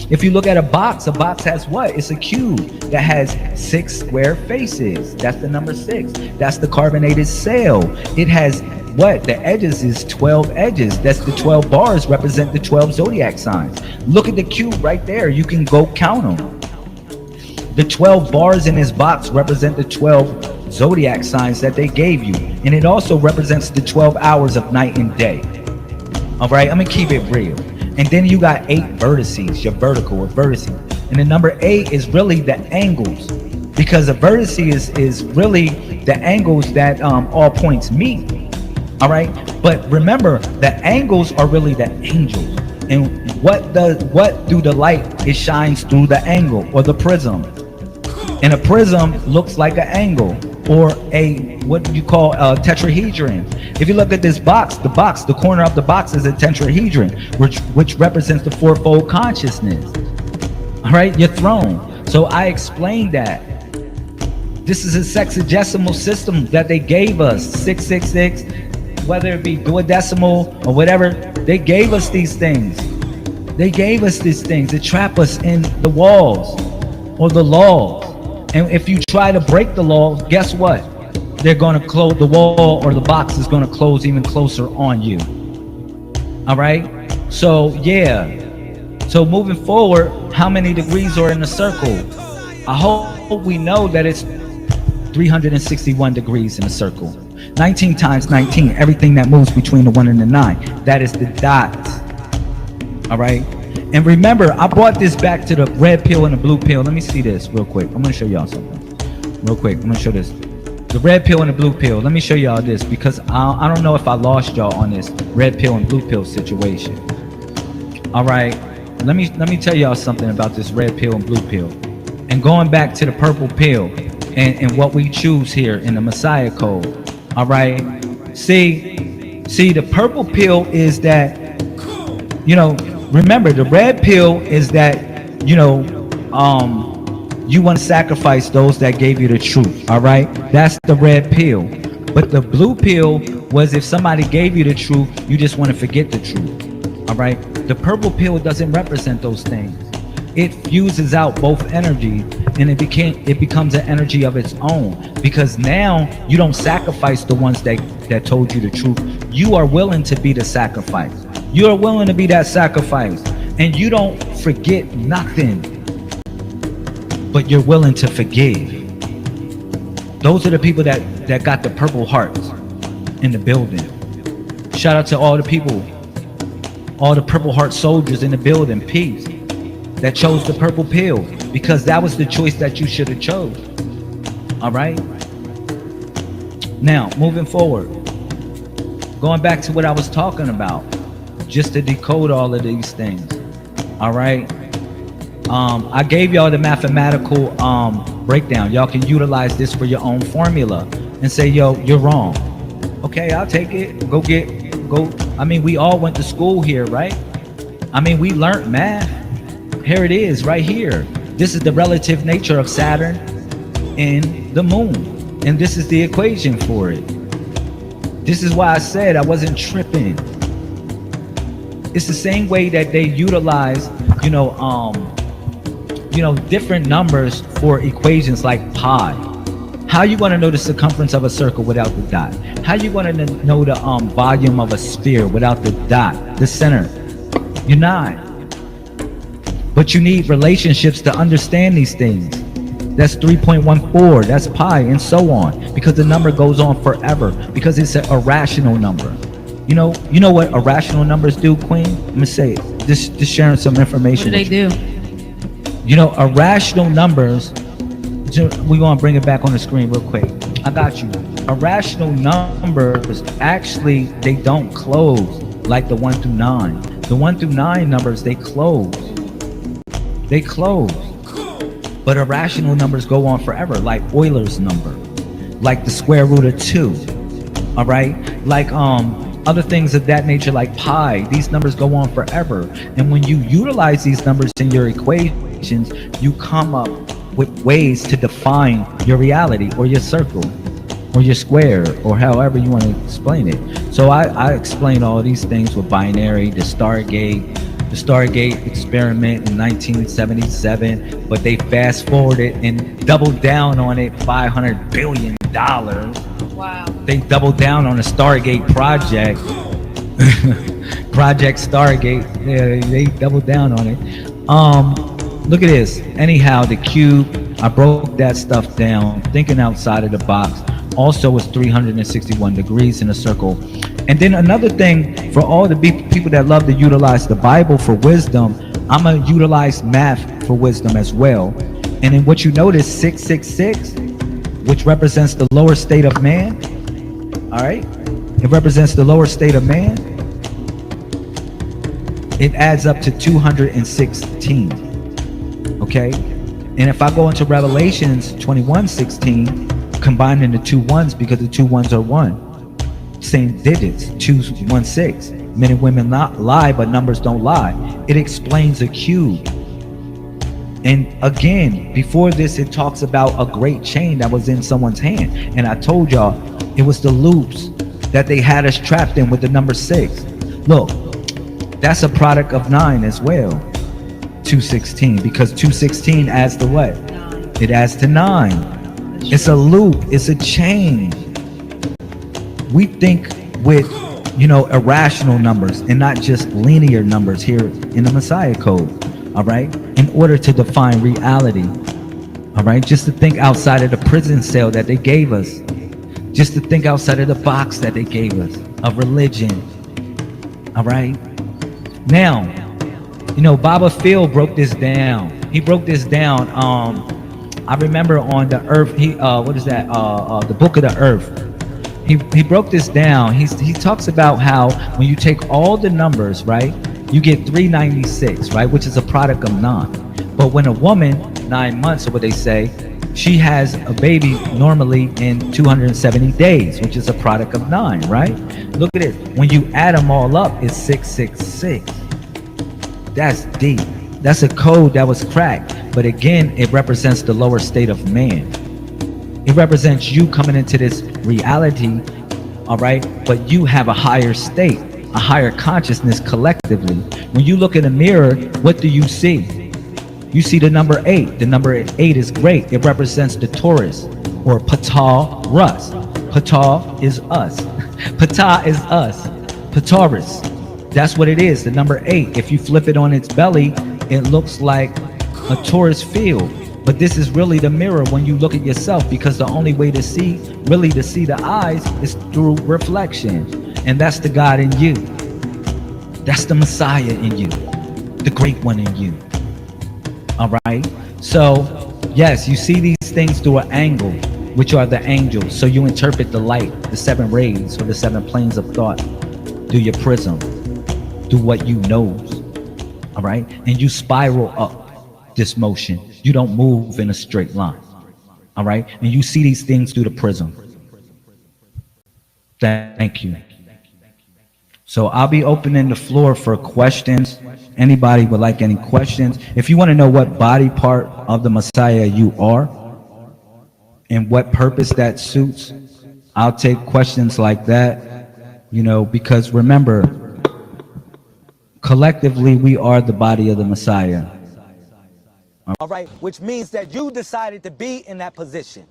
If you look at a box has what? It's a cube that has 6 square faces. That's the number 6. That's the carbonated cell. It has what? The edges is 12 edges. That's the 12 bars represent the 12 zodiac signs. Look at the cube right there. You can go count them. The 12 bars in this box represent the 12 zodiac signs that they gave you. And it also represents the 12 hours of night and day. All right, I'm gonna keep it real. And then you got 8 vertices, your vertical or vertice. And the number 8 is really the angles. Because a vertice is really the angles that all points meet. All right, but remember the angles are really the angels. And what do the light? It shines through the angle or the prism. And a prism looks like an angle or a what do you call a tetrahedron. If you look at this box, the corner of the box is a tetrahedron, which represents the fourfold consciousness. All right, your throne. So I explained that. This is a sexagesimal system that they gave us, 666, whether it be duodecimal or whatever. They gave us these things. They gave us these things to trap us in the walls or the laws. And if you try to break the law, guess what? They're going to close the wall, or the box is going to close even closer on you. All right? So, yeah. So moving forward, how many degrees are in the circle? I hope we know that it's 361 degrees in a circle. 19 times 19, everything that moves between the 1 and the 9. That is the dot. All right? And remember, I brought this back to the red pill and the blue pill. Let me see this real quick. I'm going to show y'all something. Real quick, I'm going to show this. The red pill and the blue pill. Let me show y'all this because I don't know if I lost y'all on this red pill and blue pill situation. All right. Let me tell y'all something about this red pill and blue pill. And going back to the purple pill and what we choose here in the Messiah Code. All right. See, the purple pill is that, remember, the red pill is that, you want to sacrifice those that gave you the truth. All right. That's the red pill. But the blue pill was if somebody gave you the truth, you just want to forget the truth. All right. The purple pill doesn't represent those things. It fuses out both energy and it becomes an energy of its own, because now you don't sacrifice the ones that told you the truth. You are willing to be the sacrifice. You are willing to be that sacrifice, and you don't forget nothing, but you're willing to forgive. Those are the people that got the purple hearts in the building. Shout out to all the people, all the purple heart soldiers in the building. Peace. That chose the purple pill, because that was the choice that you should have chose. All right. Now, moving forward, going back to what I was talking about, just to decode all of these things. All right. I gave y'all the mathematical breakdown. Y'all can utilize this for your own formula and say, yo, you're wrong. Okay, I'll take it. Go. I mean, we all went to school here, right? I mean, we learned math. Here it is right here. This is the relative nature of Saturn and the moon. And this is the equation for it. This is why I said I wasn't tripping. It's the same way that they utilize, different numbers for equations like pi. How you going to know the circumference of a circle without the dot? How you going to know the volume of a sphere without the dot, the center? You're not. But you need relationships to understand these things. That's 3.14, that's pi, and so on. Because the number goes on forever. Because it's a irrational number. You know what irrational numbers do, Queen? I'm gonna say it. Just sharing some information. What do they do? Irrational numbers, we're gonna bring it back on the screen real quick. I got you. Irrational numbers, actually, they don't close like the 1 through 9. The 1 through 9 numbers, they close. They close. But irrational numbers go on forever, like Euler's number, like the square root of 2. All right? Like other things of that nature, like pi. These numbers go on forever. And when you utilize these numbers in your equations, you come up with ways to define your reality or your circle or your square or however you want to explain it. So I explain all these things with binary, the Stargate experiment in 1977, but they fast forwarded and doubled down on it $500 billion. Wow. They doubled down on the Stargate project. Project Stargate. Yeah, they doubled down on it. Look at this. Anyhow, the cube, I broke that stuff down, thinking outside of the box. Also, it's 361 degrees in a circle. And then another thing, for all the people that love to utilize the Bible for wisdom, I'm going to utilize math for wisdom as well. And then what you notice, 666, which represents the lower state of man, all right? It represents the lower state of man. It adds up to 216, okay? And if I go into Revelations 21:16, combining the two ones, because the two ones are one, same digits, 216. Men and women not lie, but numbers don't lie. It explains a cube. And again, before this, it talks about a great chain that was in someone's hand. And I told y'all, it was the loops that they had us trapped in with the number 6. Look, that's a product of 9 as well. 216, because 216 adds to what? It adds to 9. It's a loop, it's a chain. We think with, irrational numbers and not just linear numbers here in the Messiah Code, all right? In order to define reality, all right? Just to think outside of the prison cell that they gave us, just to think outside of the box that they gave us of religion, all right? Now, Baba Phil broke this down. He broke this down. I remember on the Earth, the Book of the Earth. He broke this down. He talks about how when you take all the numbers, right, you get 396, right, which is a product of 9. But when a woman, 9 months, or what they say, she has a baby normally in 270 days, which is a product of 9, right? Look at it. When you add them all up, it's 666. That's deep. That's a code that was cracked. But again, it represents the lower state of man. It represents you coming into this reality, all right? But you have a higher state, a higher consciousness collectively. When you look in the mirror, what do you see? You see the number 8. The number 8 is great. It represents the Taurus, or Ptah Rus. Ptah is us. Ptah is us. Ptaurus. That's what it is, the number 8. If you flip it on its belly, it looks like a Taurus field. But this is really the mirror when you look at yourself, because the only way to see the eyes is through reflection. And that's the God in you. That's the Messiah in you. The great one in you. All right? So, yes, you see these things through an angle, which are the angels. So you interpret the light, the 7 rays, or the 7 planes of thought through your prism, through what you knows. All right? And you spiral up this motion. You don't move in a straight line. All right? And you see these things through the prism. Thank you. So I'll be opening the floor for questions. Anybody would like any questions? If you want to know what body part of the Messiah you are and what purpose that suits, I'll take questions like that, because remember, collectively we are the body of the Messiah. All right, which means that you decided to be in that position.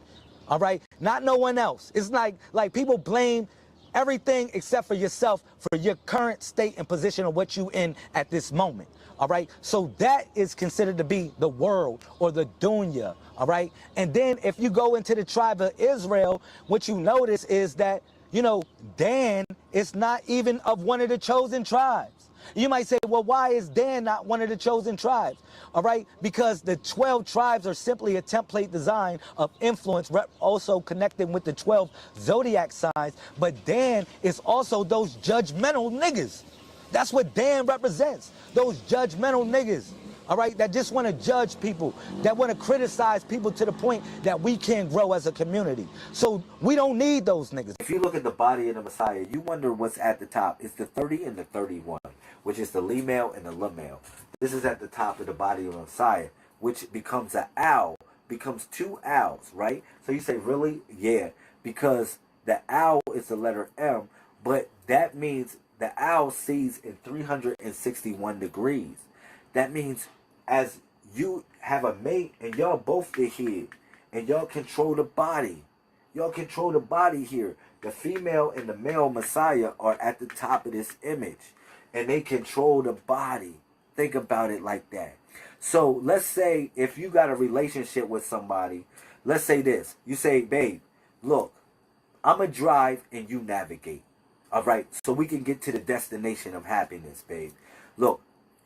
All right, not no one else. It's like people blame everything except for yourself for your current state and position of what you in at this moment. All right, so that is considered to be the world or the dunya. All right, and then if you go into the tribe of Israel, what you notice is that Dan is not even of one of the chosen tribes. You might say, well, why is Dan not one of the chosen tribes? All right, because the 12 tribes are simply a template design of influence, also connecting with the 12 zodiac signs. But Dan is also those judgmental niggas. That's what Dan represents, those judgmental niggas. All right, that just want to judge people, that want to criticize people to the point that we can't grow as a community. So we don't need those niggas. If you look at the body of the Messiah, you wonder what's at the top. It's the 30 and the 31, which is the Lemel and the Lamel. This is at the top of the body of the Messiah, which becomes an owl, becomes two owls, right? So you say, really? Yeah, because the owl is the letter M, but that means the owl sees in 361 degrees. That means as you have a mate and y'all both the head and y'all control the body. Y'all control the body here. The female and the male Messiah are at the top of this image and they control the body. Think about it like that. So let's say if you got a relationship with somebody, let's say this. You say, babe, look, I'm going to drive and you navigate. All right, so we can get to the destination of happiness, babe. Look,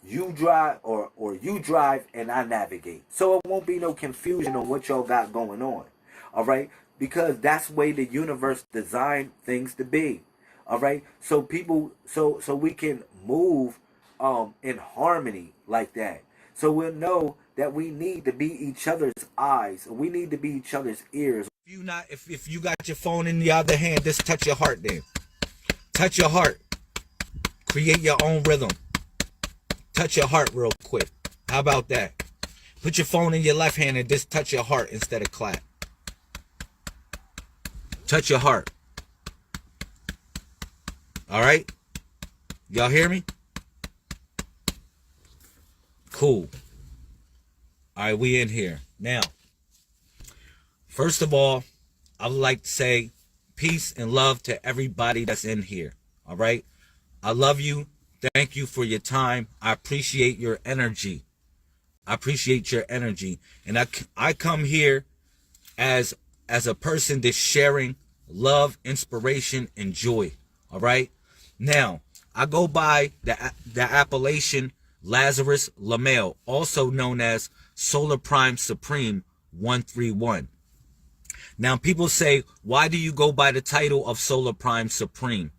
you drive or you drive and I navigate. So it won't be no confusion on what y'all got going on. All right? Because that's the way the universe designed things to be. All right? So people so we can move in harmony like that. So we'll know that we need to be each other's eyes. We need to be each other's ears. If you got your phone in the other hand, just touch your heart then. Touch your heart. Create your own rhythm. Touch your heart real quick. How about that? Put your phone in your left hand and just touch your heart instead of clap. Touch your heart. All right? Y'all hear me? Cool. All right, we in here. Now, first of all, I would like to say peace and love to everybody that's in here. All right? I love you. Thank you for your time. I appreciate your energy. I appreciate your energy. And I come here as a person that's sharing love, inspiration, and joy. All right? Now, I go by the appellation Lazarus Lamel, also known as Solar Prime Supreme 131. Now, people say, why do you go by the title of Solar Prime Supreme?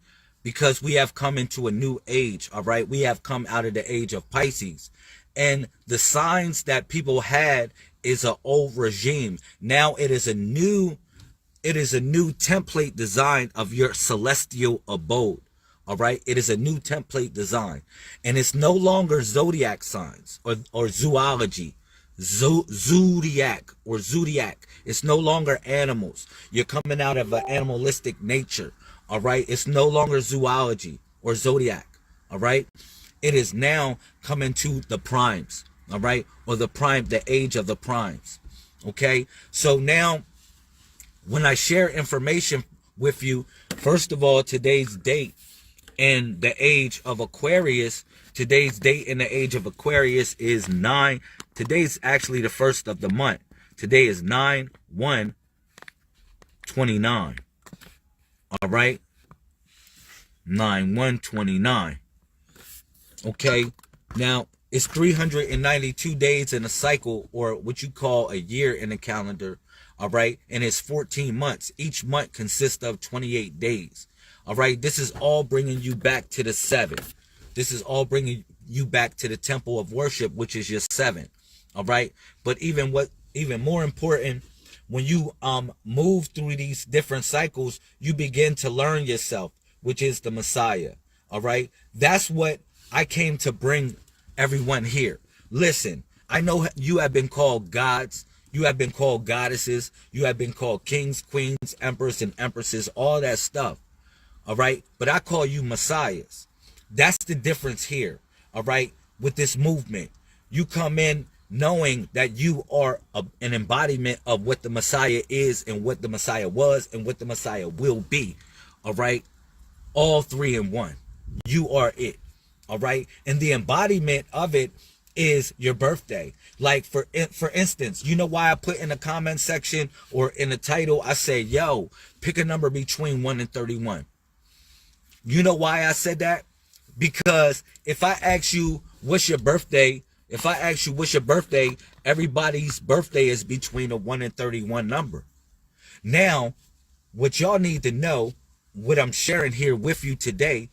Because we have come into a new age, all right? We have come out of the age of Pisces. And the signs that people had is an old regime. Now it is a new template design of your celestial abode. All right? It is a new template design. And it's no longer zodiac signs or zoology. Zodiac. It's no longer animals. You're coming out of an animalistic nature. All right. It's no longer zoology or zodiac. All right. It is now coming to the primes. All right. Or the age of the primes. Okay. So now when I share information with you, first of all, today's date in the age of Aquarius, today's date in the age of Aquarius is 9. Today's actually the first of the month. Today is 9/1/29. All right. 9/1/29. Okay. Now, it's 392 days in a cycle, or what you call a year in a calendar. All right. And it's 14 months. Each month consists of 28 days. All right. This is all bringing you back to the 7. This is all bringing you back to the temple of worship, which is your 7. All right. But even more important, when you move through these different cycles, you begin to learn yourself, which is the Messiah. All right. That's what I came to bring everyone here. Listen, I know you have been called gods. You have been called goddesses. You have been called kings, queens, emperors, and empresses, all that stuff. All right. But I call you messiahs. That's the difference here. All right. With this movement, you come in knowing that you are an embodiment of what the Messiah is and what the Messiah was and what the Messiah will be. All right. All 3 in 1. You are it. All right. And the embodiment of it is your birthday. Like for instance, you know why I put in the comment section or in the title, I say, yo, pick a number between 1 and 31. You know why I said that? Because if I ask you what's your birthday, everybody's birthday is between a 1 and 31 number. Now, what y'all need to know, what I'm sharing here with you today,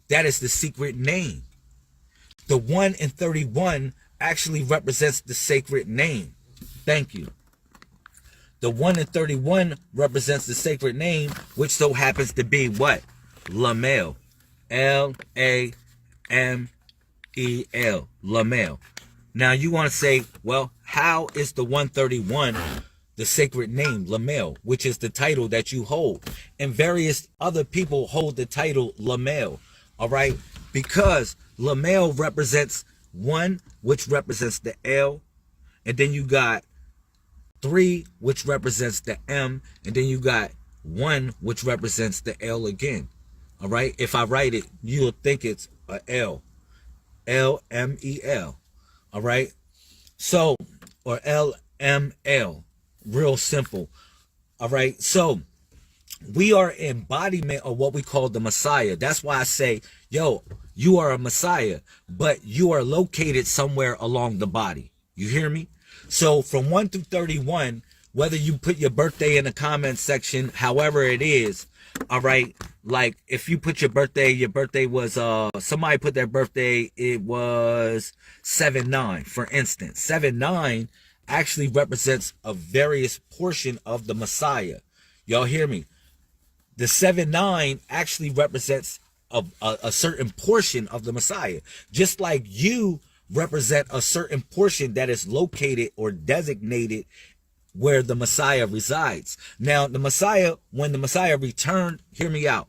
that is the secret name. The 1 and 31 actually represents the sacred name. Thank you. The 1 and 31 represents the sacred name, which so happens to be what? Lamel. L-A-M-E-L. Lamel. Now you want to say, well, how is the 131 the sacred name, Lamel, which is the title that you hold? And various other people hold the title Lamel. All right? Because Lamel represents 1, which represents the L. And then you got 3, which represents the M, and then you got 1, which represents the L again. All right. If I write it, you'll think it's a L. L-M-E-L. All right. So, or L-M-L. Real simple. All right. So, we are embodiment of what we call the Messiah. That's why I say, yo, you are a Messiah, but you are located somewhere along the body. You hear me? So from 1 through 31, whether you put your birthday in the comment section, however it is, all right, like if you put your birthday was, somebody put their birthday, it was 7-9, for instance. 7-9 actually represents a various portion of the Messiah. Y'all hear me? The 7-9 actually represents a certain portion of the Messiah. Just like you represent a certain portion that is located or designated where the Messiah resides. Now, the Messiah, when the Messiah returned, hear me out.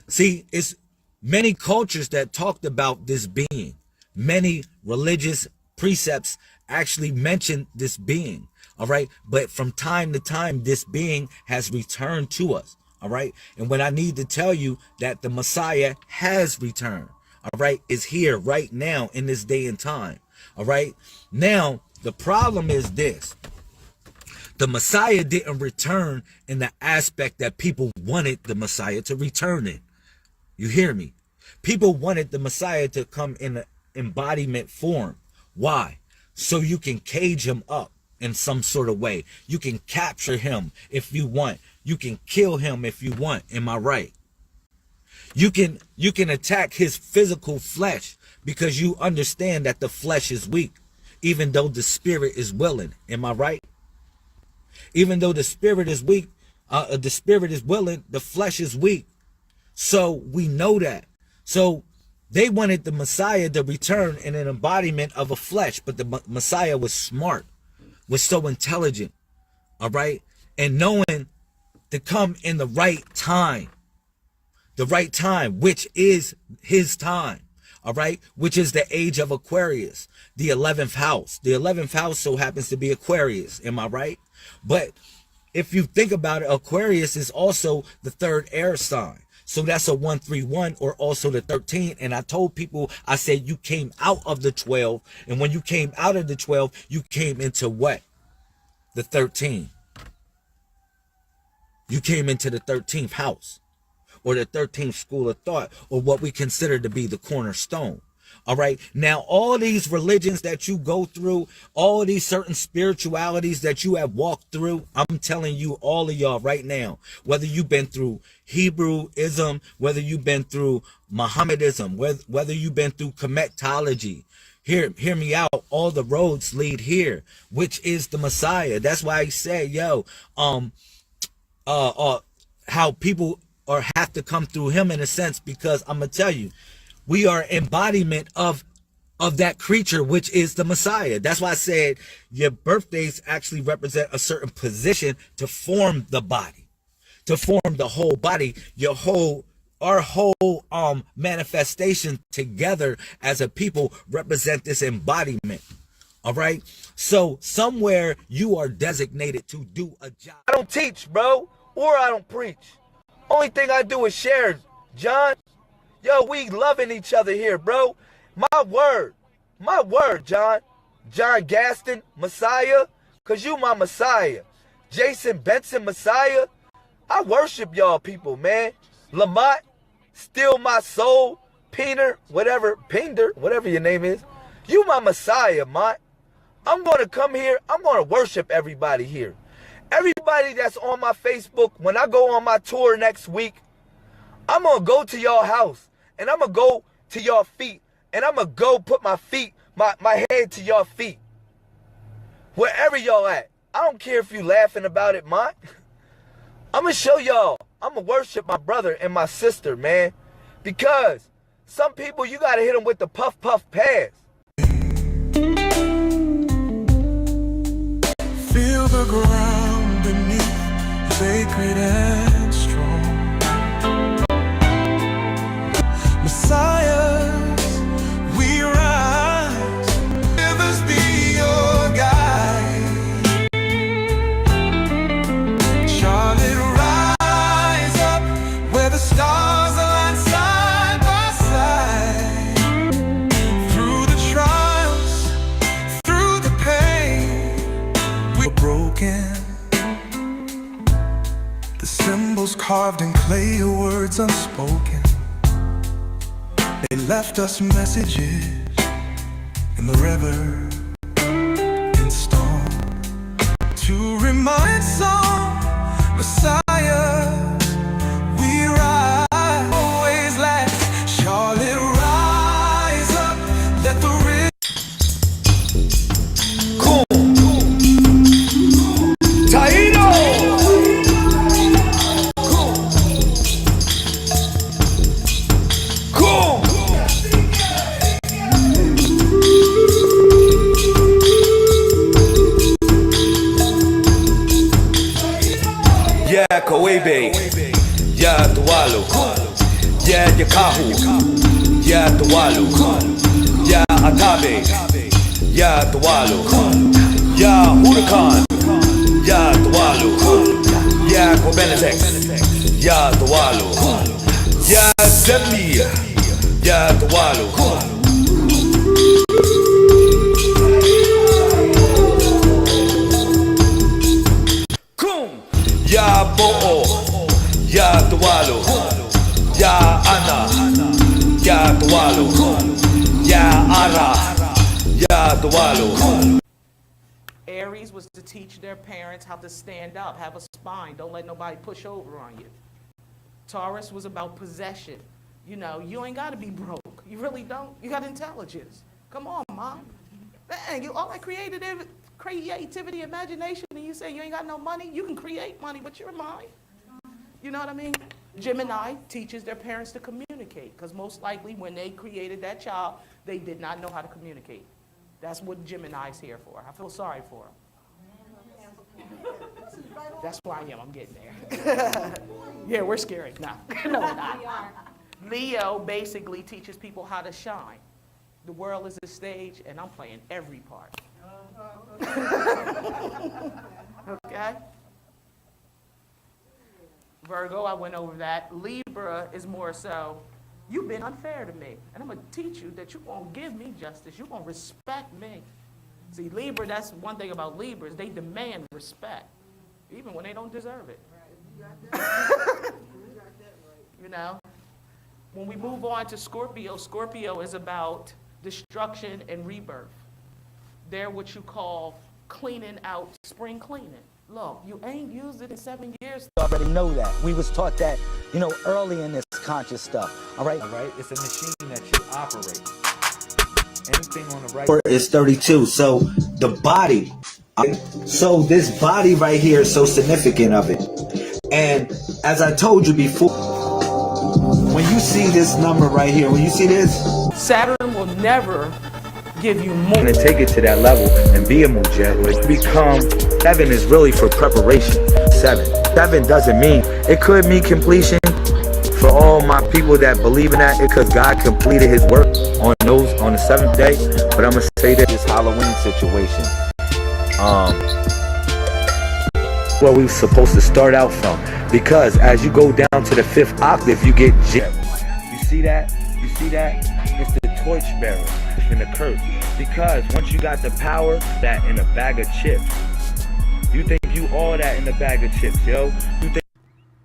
See, it's many cultures that talked about this being. Many religious precepts actually mention this being. All right. But from time to time, this being has returned to us. All right. And what I need to tell you that the Messiah has returned. All right, is here right now in this day and time. All right. Now, the problem is this. The Messiah didn't return in the aspect that people wanted the Messiah to return in. You hear me? People wanted the Messiah to come in an embodiment form. Why? So you can cage him up in some sort of way. You can capture him if you want. You can kill him if you want. Am I right? You can attack his physical flesh because you understand that the flesh is weak, even though the spirit is willing. Am I right? Even though the spirit is weak, the spirit is willing, the flesh is weak. So we know that. So they wanted the Messiah to return in an embodiment of a flesh, but the Messiah was smart, was so intelligent, all right? And knowing to come in the right time, which is his time, all right, which is the age of Aquarius, the 11th house. The 11th house so happens to be Aquarius. Am I right? But if you think about it, Aquarius is also the 3rd air sign. So that's a 131 or also the 13. And I told people, I said, you came out of the 12. And when you came out of the 12, you came into what? The 13. You came into the 13th house, or the 13th school of thought, or what we consider to be the cornerstone. All right. Now, all these religions that you go through, all these certain spiritualities that you have walked through, I'm telling you, all of y'all right now, whether you've been through Hebrewism, whether you've been through Mohammedism, whether you've been through Kemetology, hear me out. All the roads lead here, which is the Messiah. That's why I say, yo, how people or have to come through him in a sense, because I'm gonna tell you, we are embodiment of that creature, which is the Messiah. That's why I said your birthdays actually represent a certain position to form the body, to form the whole body, our whole manifestation together as a people represent this embodiment. All right. So somewhere you are designated to do a job. I don't teach, bro, or I don't preach. Only thing I do is share, John. Yo, we loving each other here, bro. My word, John. John Gaston, Messiah, cause you my Messiah. Jason Benson, Messiah. I worship y'all people, man. Lamont, still my soul, Peter, whatever your name is, you my Messiah, man. I'm going to come here. I'm going to worship everybody here. Everybody that's on my Facebook, when I go on my tour next week, I'm going to go to y'all house and I'm going to go to y'all feet and I'm going to go put my feet, my head to y'all feet. Wherever y'all at. I don't care if you laughing about it, man. I'm going to show y'all. I'm going to worship my brother and my sister, man. Because some people, you got to hit them with the puff, puff pass. Feel the ground beneath, sacred and strong. Messiahs, we rise. Rivers be your guide. Charlotte, rise up where the stars align side by side. Through the trials, through the pain, we were broken. The symbols carved in clay, your words unspoken. They left us messages in the river, in storm, to remind some Messiah, we rise, always last. Charlotte, rise up, let the Cool. Taino. Cool. Yeah, Kawebe. Yeah, Tuwalu. Yeah, Yakahu. Yeah, Tuwalu. Yeah, Atabe. Yeah, Tuwalu. Yeah, Huracan. Yeah, Tuwalu. Yeah, Kobenetex. Yeah, Tuwalu. Yeah, Zembi. Yeah, Tuwalu. Ya Bo'o, Ya Tuwalu, Ya Ana, Ya Tuwalu, Ya Ara, Ya Tuwalu. Aries was to teach their parents how to stand up, have a spine, don't let nobody push over on you. Taurus was about possession. You know, you ain't got to be broke. You really don't. You got intelligence. Come on, Mom. Dang, you all that creativity, imagination, and you say you ain't got no money, you can create money with your mind. You know what I mean? Gemini teaches their parents to communicate, because most likely when they created that child, they did not know how to communicate. That's what Gemini's here for. I feel sorry for them. That's who I am. I'm getting there. Yeah, we're scary. No, no, we're not. Leo basically teaches people how to shine. The world is a stage, and I'm playing every part. Okay? Virgo, I went over that. Libra is more so, you've been unfair to me, and I'm going to teach you that you're going to give me justice. You're going to respect me. See, Libra, that's one thing about Libras. They demand respect, even when they don't deserve it. You know? When we move on to Scorpio, Scorpio is about destruction and rebirth. They're what you call cleaning out, spring cleaning. Look, you ain't used it in 7 years. You already know that. We was taught that, you know, early in this conscious stuff. All right? All right, it's a machine that you operate. Anything on the right is 32. So the body. So this body right here is so significant of it. And as I told you before, when you see this number right here, when you see this, Saturn will never give you more. And take it to that level and be a mujahid, which become 7 is really for preparation. 7 doesn't mean, it could mean completion for all my people that believe in that, because God completed his work on the 7th day. But I'm gonna say that this Halloween situation, where we were supposed to start out from, because as you go down to the 5th octave, you get you see that it's the torchbearer and the curse, because once you got the power that in a bag of chips, you think you all that in a bag of chips, yo. You think.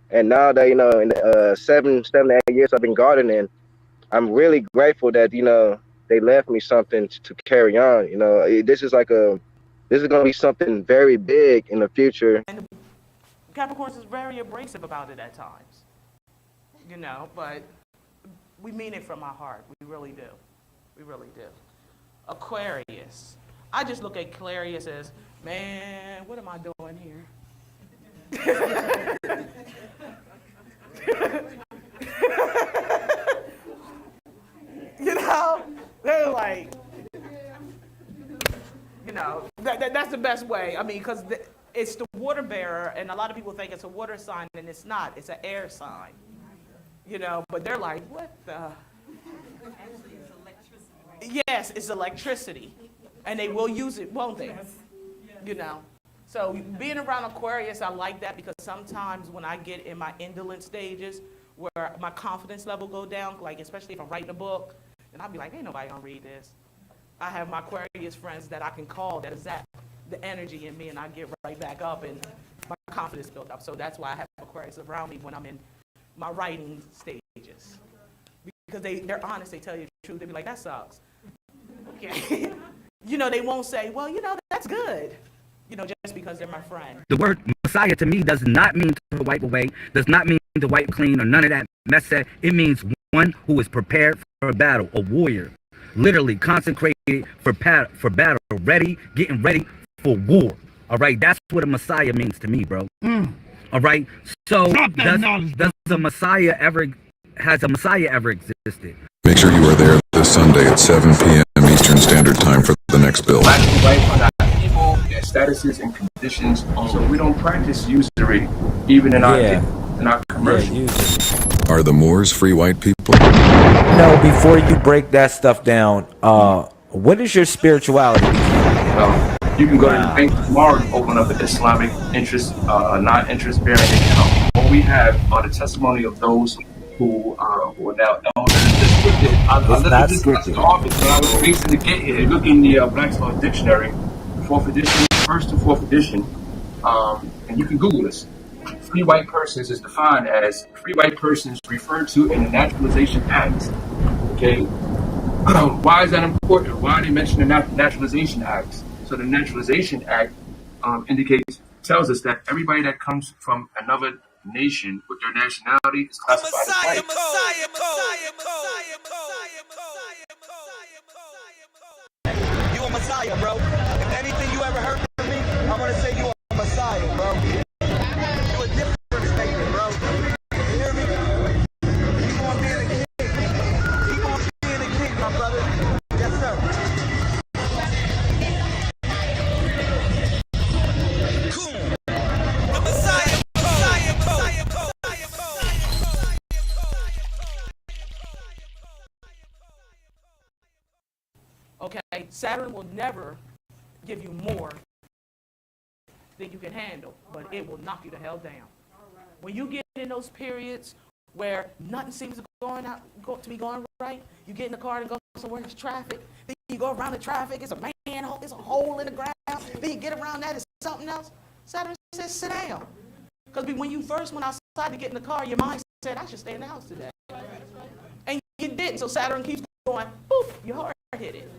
And now that, you know, in the 7 to 8 years I've been gardening, I'm really grateful that they left me something to carry on. This is this is gonna be something very big in the future. And Capricorns is very abrasive about it at times, but we mean it from our heart. We really do. We really do. Aquarius. I just look at Aquarius as, man, what am I doing here? They're like, that's the best way. I mean, because it's the water bearer, and a lot of people think it's a water sign, and it's not. It's an air sign. But they're like, what the? Actually, it's electricity. Yes, it's electricity. And they will use it, won't they? So being around Aquarius, I like that because sometimes when I get in my indolent stages where my confidence level go down, like especially if I'm writing a book, and I'll be like, ain't nobody gonna read this. I have my Aquarius friends that I can call that zap the energy in me, and I get right back up and my confidence built up. So that's why I have Aquarius around me when I'm in my writing stages. Because they're honest, they tell you the truth. They be like, that sucks. Okay. They won't say, well, that's good. Just because they're my friend. The word Messiah to me does not mean to wipe away, does not mean to wipe clean or none of that mess. It means one who is prepared for a battle, a warrior, literally consecrated for battle, ready, getting ready for war. All right, that's what a Messiah means to me, bro. All right, so has a Messiah ever existed? Make sure you are there this Sunday at 7 p.m. Eastern Standard Time for the next bill. Black and white are not people, their statuses and conditions. So we don't practice usury, even in our commercial. Are the Moors free white people? No, before you break that stuff down, what is your spirituality? You can go to the bank tomorrow and open up an Islamic interest, non-interest bearing account. What we have are the testimony of those who are now elders. I left the office when I was racing to get here. Look in the Black's Law Dictionary, 4th edition, 1st to 4th edition, and you can Google this. Free white persons is defined as free white persons referred to in the Naturalization Act. Okay, why is that important? Why are they mentioning the Naturalization Act? So the Naturalization Act tells us that everybody that comes from another nation with their nationality is classified as white. You a Messiah, bro. If anything you ever heard from me, I'm gonna say you a Messiah, bro. You a different statement, bro. You hear me? Keep on being a king. Keep on being a king, my brother. Yes, sir. The Messiah. Okay, Saturn will never give you more than you can handle, but it will knock you the hell down. When you get in those periods where nothing seems to be going right, you get in the car and go somewhere there's traffic, then you go around the traffic, it's a manhole, it's a hole in the ground, then you get around that, it's something else. Saturn says sit down. Because when you first went outside to get in the car, your mind said, I should stay in the house today. And you didn't, so Saturn keeps going, poof, your heart hit it.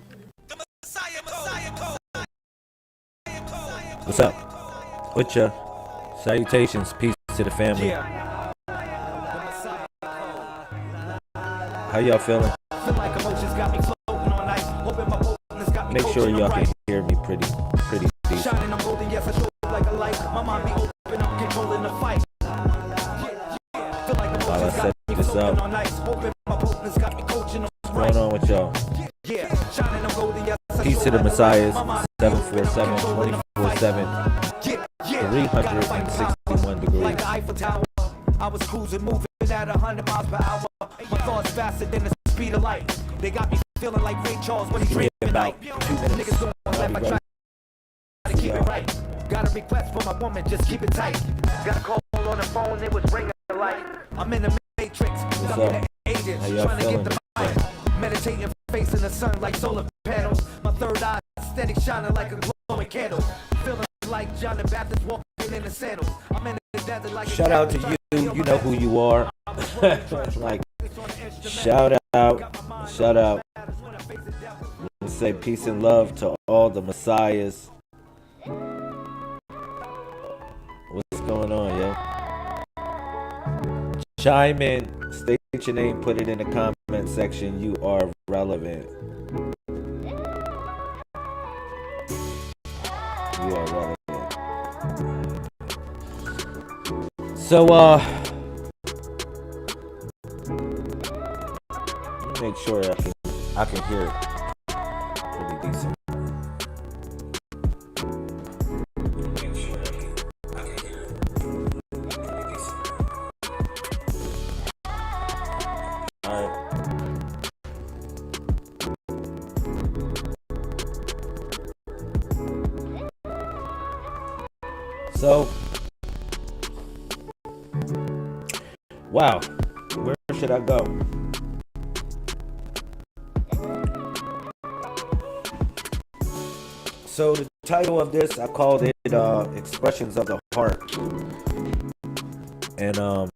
What's up? What's your salutations? Peace to the family. How y'all feeling? Make sure y'all can hear me pretty decent. While I set this up, what's going on with y'all? Peace to the Messiahs, 747-24/7, 361 degrees. I was cruising, moving at 100 miles per hour. My thoughts faster than the speed of light. They got me feeling like Ray Charles when he dreamed about. Niggas don't laugh, I try to keep it right. Got a request from my woman, just keep it tight. Got a call on the phone, it was ringing the light. I'm in the matrix, stuck in the agents, trying to get the mind. Meditating, facing the sun like solar panels. My third eye steady shining like a glowing candle. Feeling like John the Baptist walking in the sandals. I'm in the desert like shout out to you, you know who you are. Like shout out. Shout out. Let's say peace and love to all the messiahs. What's going on, yo? Chime in, state your name, put it in the comment section. You are relevant. You are relevant. So, let me make sure I can hear it pretty decent. Alright. So, wow, where should I go? So the title of this, I called it Expressions of the Heart. And I'm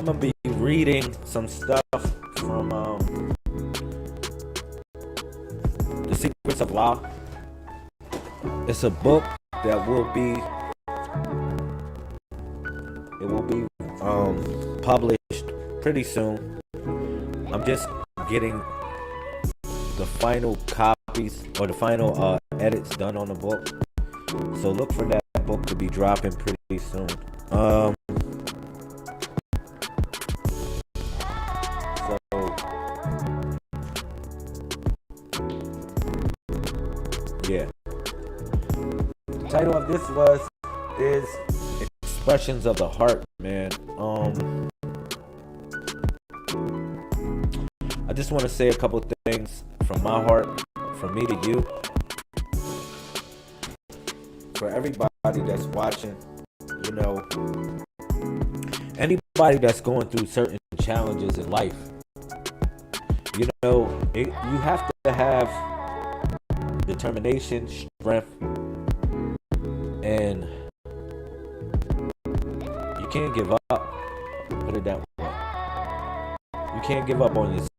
gonna be reading some stuff from The Secrets of Law. It's a book that will be published pretty soon. I'm just getting the final copies or the final edits done on the book. So look for that book to be dropping pretty soon. Yeah. The title of this is Expressions of the Heart, man. I just want to say a couple things from my heart, from me to you. For everybody that's watching, you know, anybody that's going through certain challenges in life, you know, you have to have determination, strength, and you can't give up. Put it that way. You can't give up on yourself.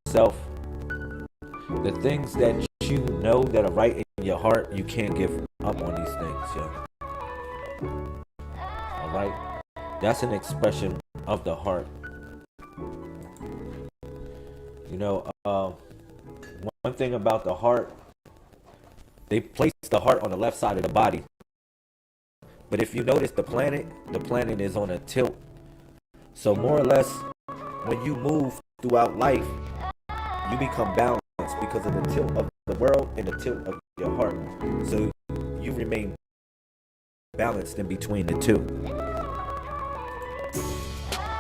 The things that you know that are right in your heart, you can't give up on these things, yo. Alright? That's an expression of the heart. You know, one thing about the heart, they place the heart on the left side of the body. But if you notice the planet is on a tilt. So more or less, when you move throughout life, you become balanced because of the tilt of the world and the tilt of your heart. So you remain balanced in between the two.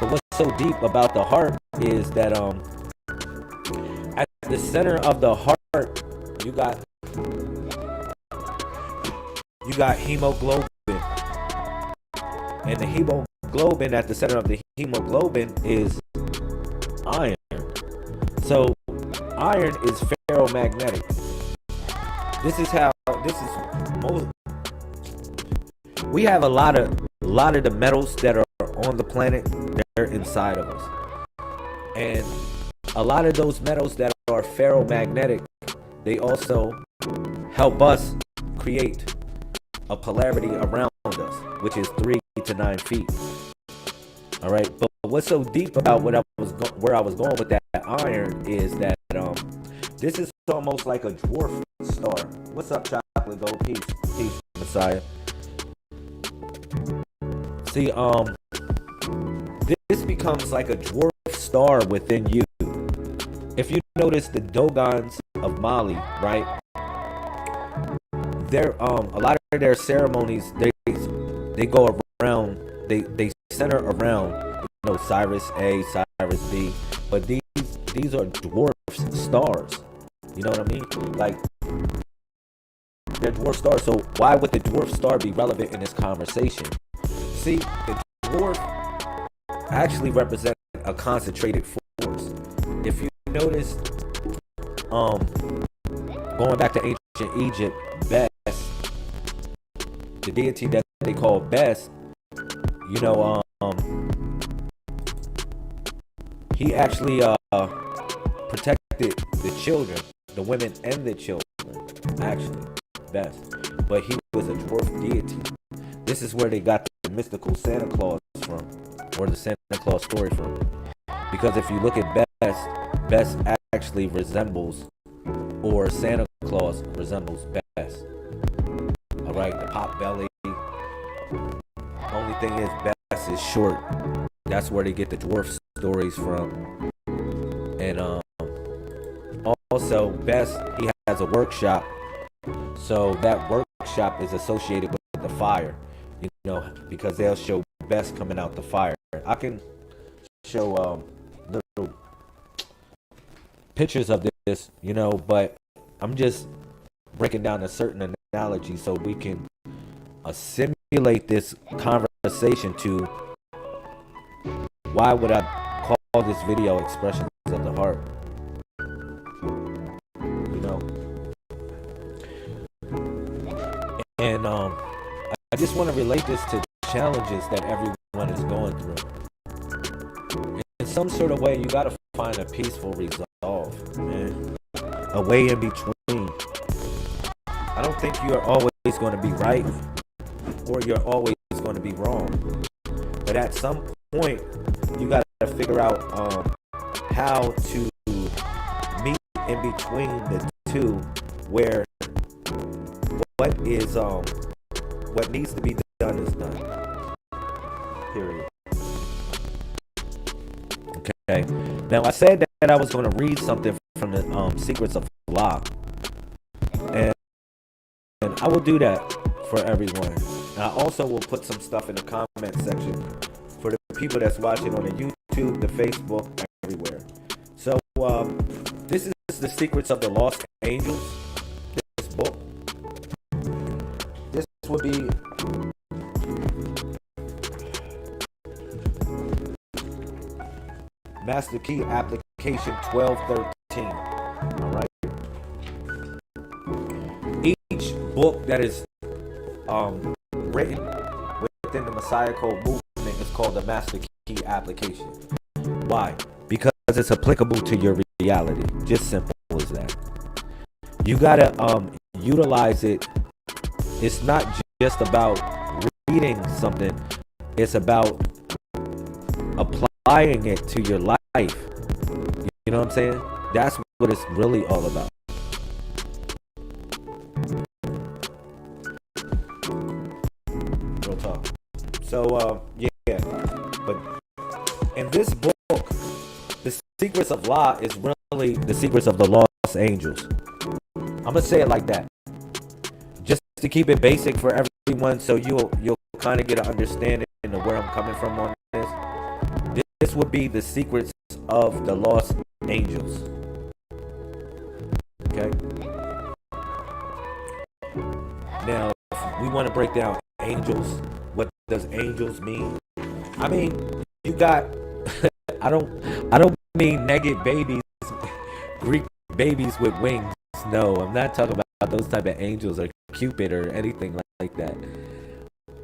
But what's so deep about the heart is that at the center of the heart, you got hemoglobin. And the hemoglobin at the center of the hemoglobin is iron. So iron is ferromagnetic. We have a lot of the metals that are on the planet, they're inside of us. And a lot of those metals that are ferromagnetic, they also help us create a polarity around us, which is 3 to 9 feet. All right, but what's so deep about where I was going with that iron is that this is almost like a dwarf star. What's up, Chocolate Gold? Peace, Messiah. See, this becomes like a dwarf star within you. If you notice the Dogons of Mali, right? They're a lot of their ceremonies, they go around, they center around, you know, Cyrus A, Cyrus B, but these are dwarf stars. You know what I mean? Like, they're dwarf stars. So why would the dwarf star be relevant in this conversation? See, the dwarf actually represents a concentrated force. If you notice, going back to ancient Egypt, Bes, the deity that they call Bes, you know, he actually protected the children, the women and the children, actually, best. But he was a dwarf deity. This is where they got the mystical Santa Claus from, or the Santa Claus story from. Because if you look at Best actually resembles, or Santa Claus resembles Best. Alright, the pot belly. Only thing is, Best is short. That's where they get the dwarf stories from. And also, Best, he has a workshop. So that workshop is associated with the fire. You know, because they'll show Best coming out the fire. I can show little pictures of this, you know, but I'm just breaking down a certain analogy so we can simulate this conversation to why would I call this video expressions of the heart, you know. And I just want to relate this to challenges that everyone is going through. In some sort of way, you got to find a peaceful resolve, man. A way in between. I don't think you're always going to be right or you're always going to be wrong. But at some point, you got to figure out how to meet in between the two, where what needs to be done is done. Period. Okay. Now I said that I was going to read something from the Secrets of Law, and I will do that for everyone. And I also will put some stuff in the comment section for the people that's watching on the YouTube, the Facebook, everywhere. So this is the Secrets of the Lost Angels. This book. This would be Master Key Application 1213. Alright. Each book that is written within the Messiah Code movement is called the Master Key Application. Why? Because it's applicable to your reality. Just simple as that. You gotta utilize it. It's not just about reading something. It's about applying it to your life. You know what I'm saying? That's what it's really all about. Real talk. So, yeah. But in this book, the Secrets of Law is really the Secrets of the Lost Angels. I'm gonna say it like that, just to keep it basic for everyone, so you'll kind of get an understanding of where I'm coming from on this. This would be the Secrets of the Lost Angels. Okay. Now, if we want to break down angels, what does angels mean? I mean, you got. I don't mean naked babies, Greek babies with wings. No, I'm not talking about those type of angels or Cupid or anything like that.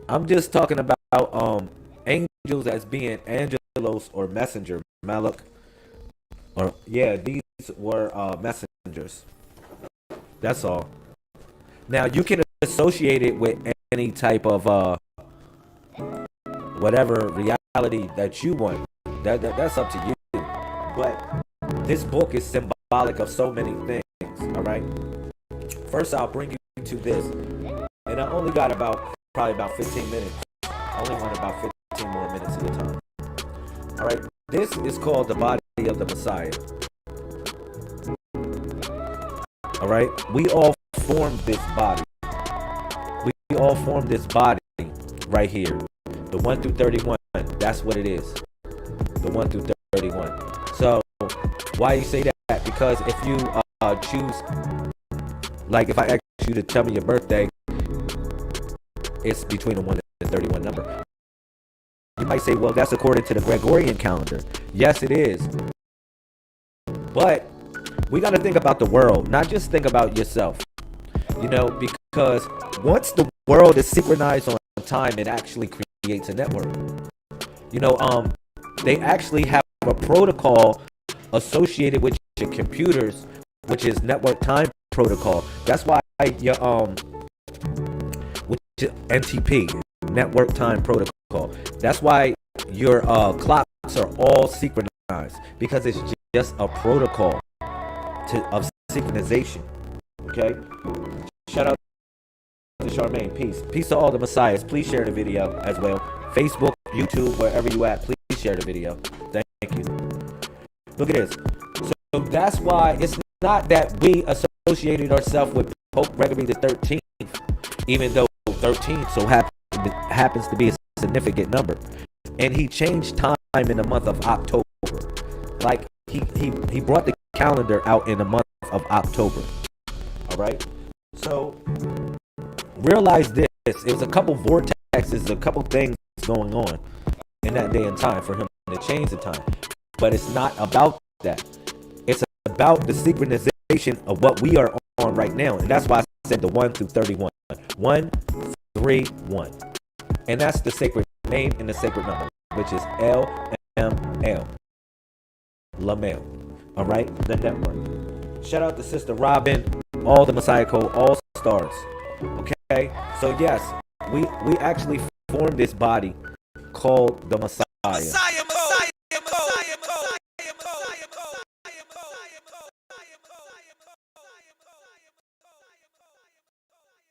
I'm just talking about angels as being angelos or messenger, Malak. Or yeah, these were messengers. That's all. Now you can associate it with any type of whatever reality that you want. That's up to you. But this book is symbolic of so many things. All right. First, I'll bring you to this, and I only got probably about 15 minutes. I only want about 15 more minutes of your time. All right. This is called the body of the Messiah. All right. We all form this body. We all form this body right here. The 1 through 31. That's what it is. The 1 through 31. So why you say that? Because if you choose, like if I ask you to tell me your birthday, it's between the 1 and 31 number. You might say, well, that's according to the Gregorian calendar. Yes, it is. But we got to think about the world, not just think about yourself. You know, because once the world is synchronized on time, it actually creates a network. You know, they actually have a protocol associated with your computers, which is network time protocol. That's why your which is NTP, network time protocol. That's why your clocks are all synchronized, because it's just a protocol of synchronization. Okay. Shout out to Charmaine. Peace to all the messiahs. Please share the video as well. Facebook, YouTube, wherever you at, please share the video. Thank you. Look at this. So that's why it's not that we associated ourselves with Pope Gregory the 13th, even though 13 so happens to be a significant number, and he changed time in the month of October. Like he brought the calendar out in the month of October. All right. So realize this: it was a couple vortexes, a couple things going on in that day and time for him to change the time. But it's not about that. It's about the synchronization of what we are on right now, and that's why I said the 1 through 31. 1, 3, 1, and that's the sacred name and the sacred number, which is LML, Lamel. All right, the network. Shout out to Sister Robin, all the Messiah Code, all stars. Okay, so yes, we actually formed this body called the Messiah.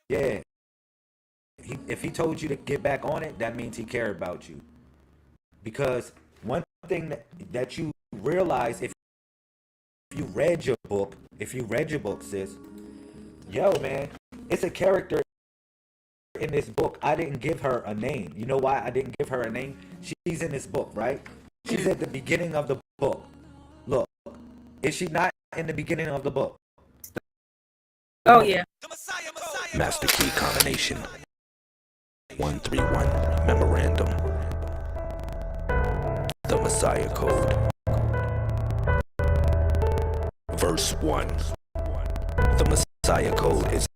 Yeah. If he told you to get back on it, that means he cared about you. Because one thing that you realize, if you read your book, sis, yo, man, it's a character in this book. I didn't give her a name. You know why I didn't give her a name? She's in this book, right? She's at the beginning of the book. Look, is she not in the beginning of the book? Oh, yeah. Master key combination 131 memorandum. The Messiah Code. Verse 1. The Messiah Code is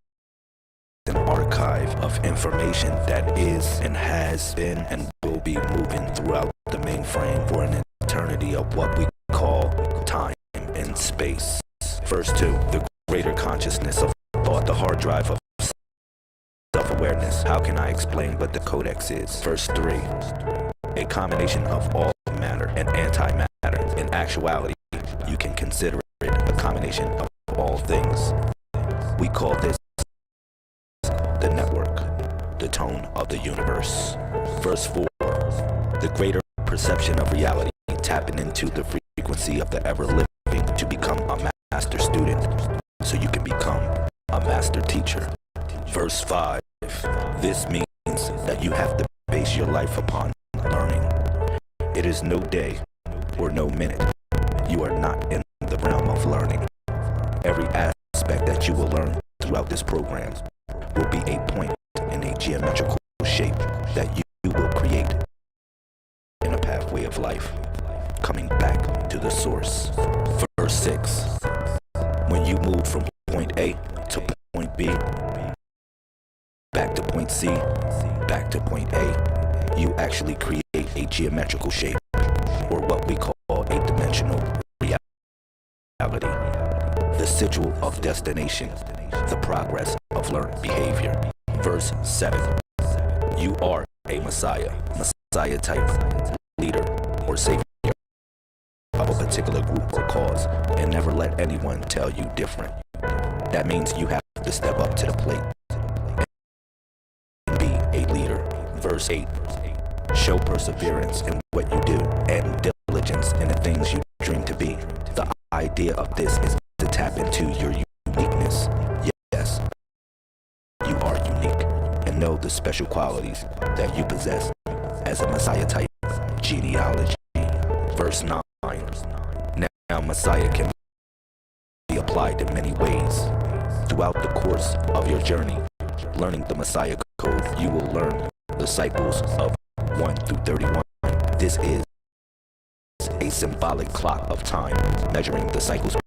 an archive of information that is and has been and will be moving throughout the mainframe for an eternity of what we call time and space. Verse 2. The greater consciousness of thought, the hard drive of self-awareness. How can I explain what the Codex is? Verse 3. A combination of all matter and antimatter. In actuality, you can consider it a combination of all things. We call this the network, the tone of the universe. Verse 4. The greater perception of reality, tapping into the frequency of the ever-living to become a master student, so you can become a master teacher. Verse 5. This means that you have to base your life upon learning. It is no day or no minute you are not in the realm of learning. Every aspect that you will learn throughout this program will be a point in a geometrical shape that you will create in a pathway of life, coming back to the source. Verse 6. When you move from point A to point B, back to point C, back to point A, you actually create a geometrical shape, or what we call a dimensional reality. The sigil of destination, the progress of learned behavior. Verse 7. You are a Messiah type, leader, or savior of a particular group or cause, and never let anyone tell you different. That means you have to step up to the plate and be a leader. Verse 8. Show perseverance in what you do and diligence in the things you dream to be. The idea of this is to tap into your uniqueness. Yes, you are unique, and know the special qualities that you possess as a Messiah type genealogy. Verse 9. Now Messiah can be applied in many ways. Throughout the course of your journey, learning the Messiah Code, you will learn the cycles of 1 through 31. This is a symbolic clock of time, measuring the cycles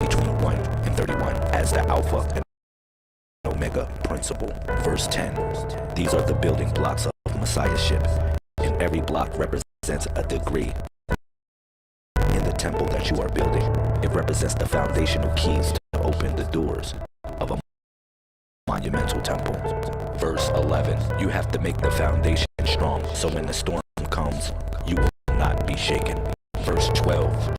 between 1 and 31 as the Alpha and Omega principle. Verse 10. These are the building blocks of messiahship, and every block represents a degree in the temple that you are building. It represents the foundational keys to open the doors of a monumental temple. Verse 11, you have to make the foundation strong, so when the storm comes, you will not be shaken. Verse 12,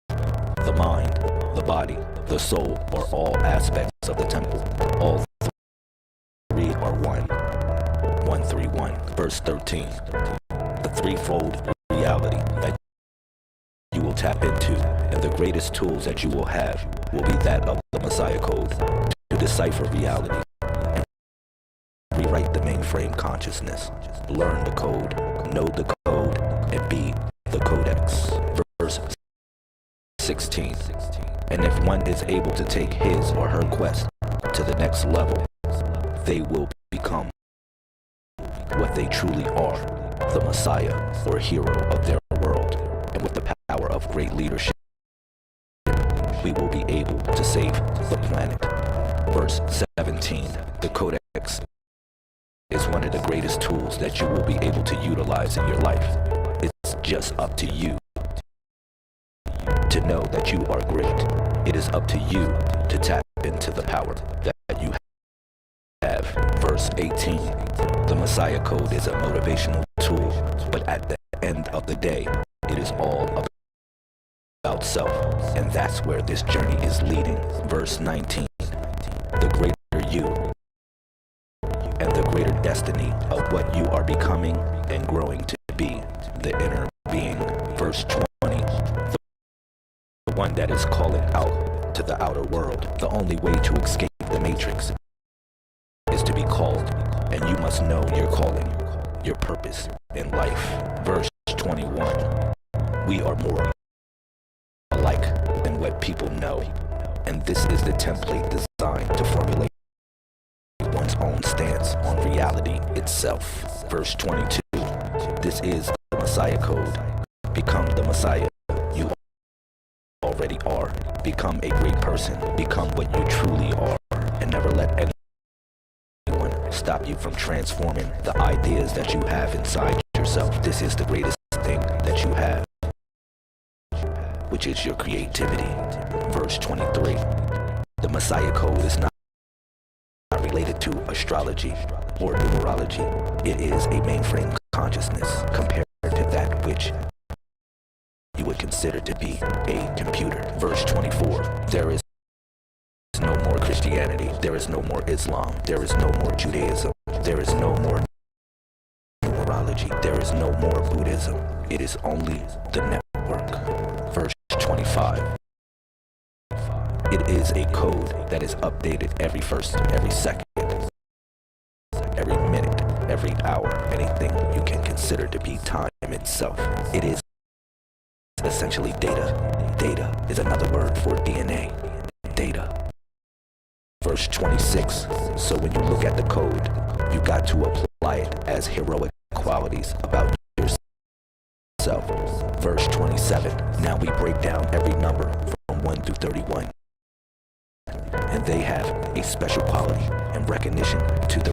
the mind, the body, the soul are all aspects of the temple. All three are one. 131. Verse 13, the threefold reality that you will tap into, and the greatest tools that you will have will be that of the Messiah Code to decipher reality and rewrite the mainframe consciousness. Learn the code, know the code, and be the Codex. Verse 16. And if one is able to take his or her quest to the next level, they will become what they truly are, the Messiah or hero of their world. And with the power of great leadership, we will be able to save the planet. Verse 17, the Codex is one of the greatest tools that you will be able to utilize in your life. It's just up to you to know that you are great. It is up to you to tap into the power that you have. Verse 18, the Messiah Code is a motivational tool, but at the end of the day, it is all about self, and that's where this journey is leading. Verse 19, the greater you and the greater destiny of what you are becoming and growing to be, the inner being. Verse 20, the one that is calling out to the outer world. The only way to escape the matrix is to be called, and you must know your calling, your purpose in life. Verse 21, we are more alike than what people know, and this is the template designed to formulate one's own stance on reality itself. Verse 22, this is the Messiah Code. Become the Messiah you already are. Become a great person. Become what you truly are, and never let anyone stop you from transforming the ideas that you have inside yourself. This is the greatest thing that you have, which is your creativity. Verse 23, the Messiah Code is not related to astrology or numerology. It is a mainframe consciousness compared to that which you would consider to be a computer. Verse 24, there is no more Christianity, there is no more Islam, there is no more Judaism, there is no more numerology, there is no more Buddhism. It is only the network. Verse 25, it is a code that is updated every second, every minute, every hour, anything you can consider to be time itself. It is essentially data. Data is another word for DNA. Data. Verse 26, so when you look at the code, you got to apply it as heroic qualities about yourself. Verse 27, now we break down every number from 1 through 31. And they have a special quality and recognition to the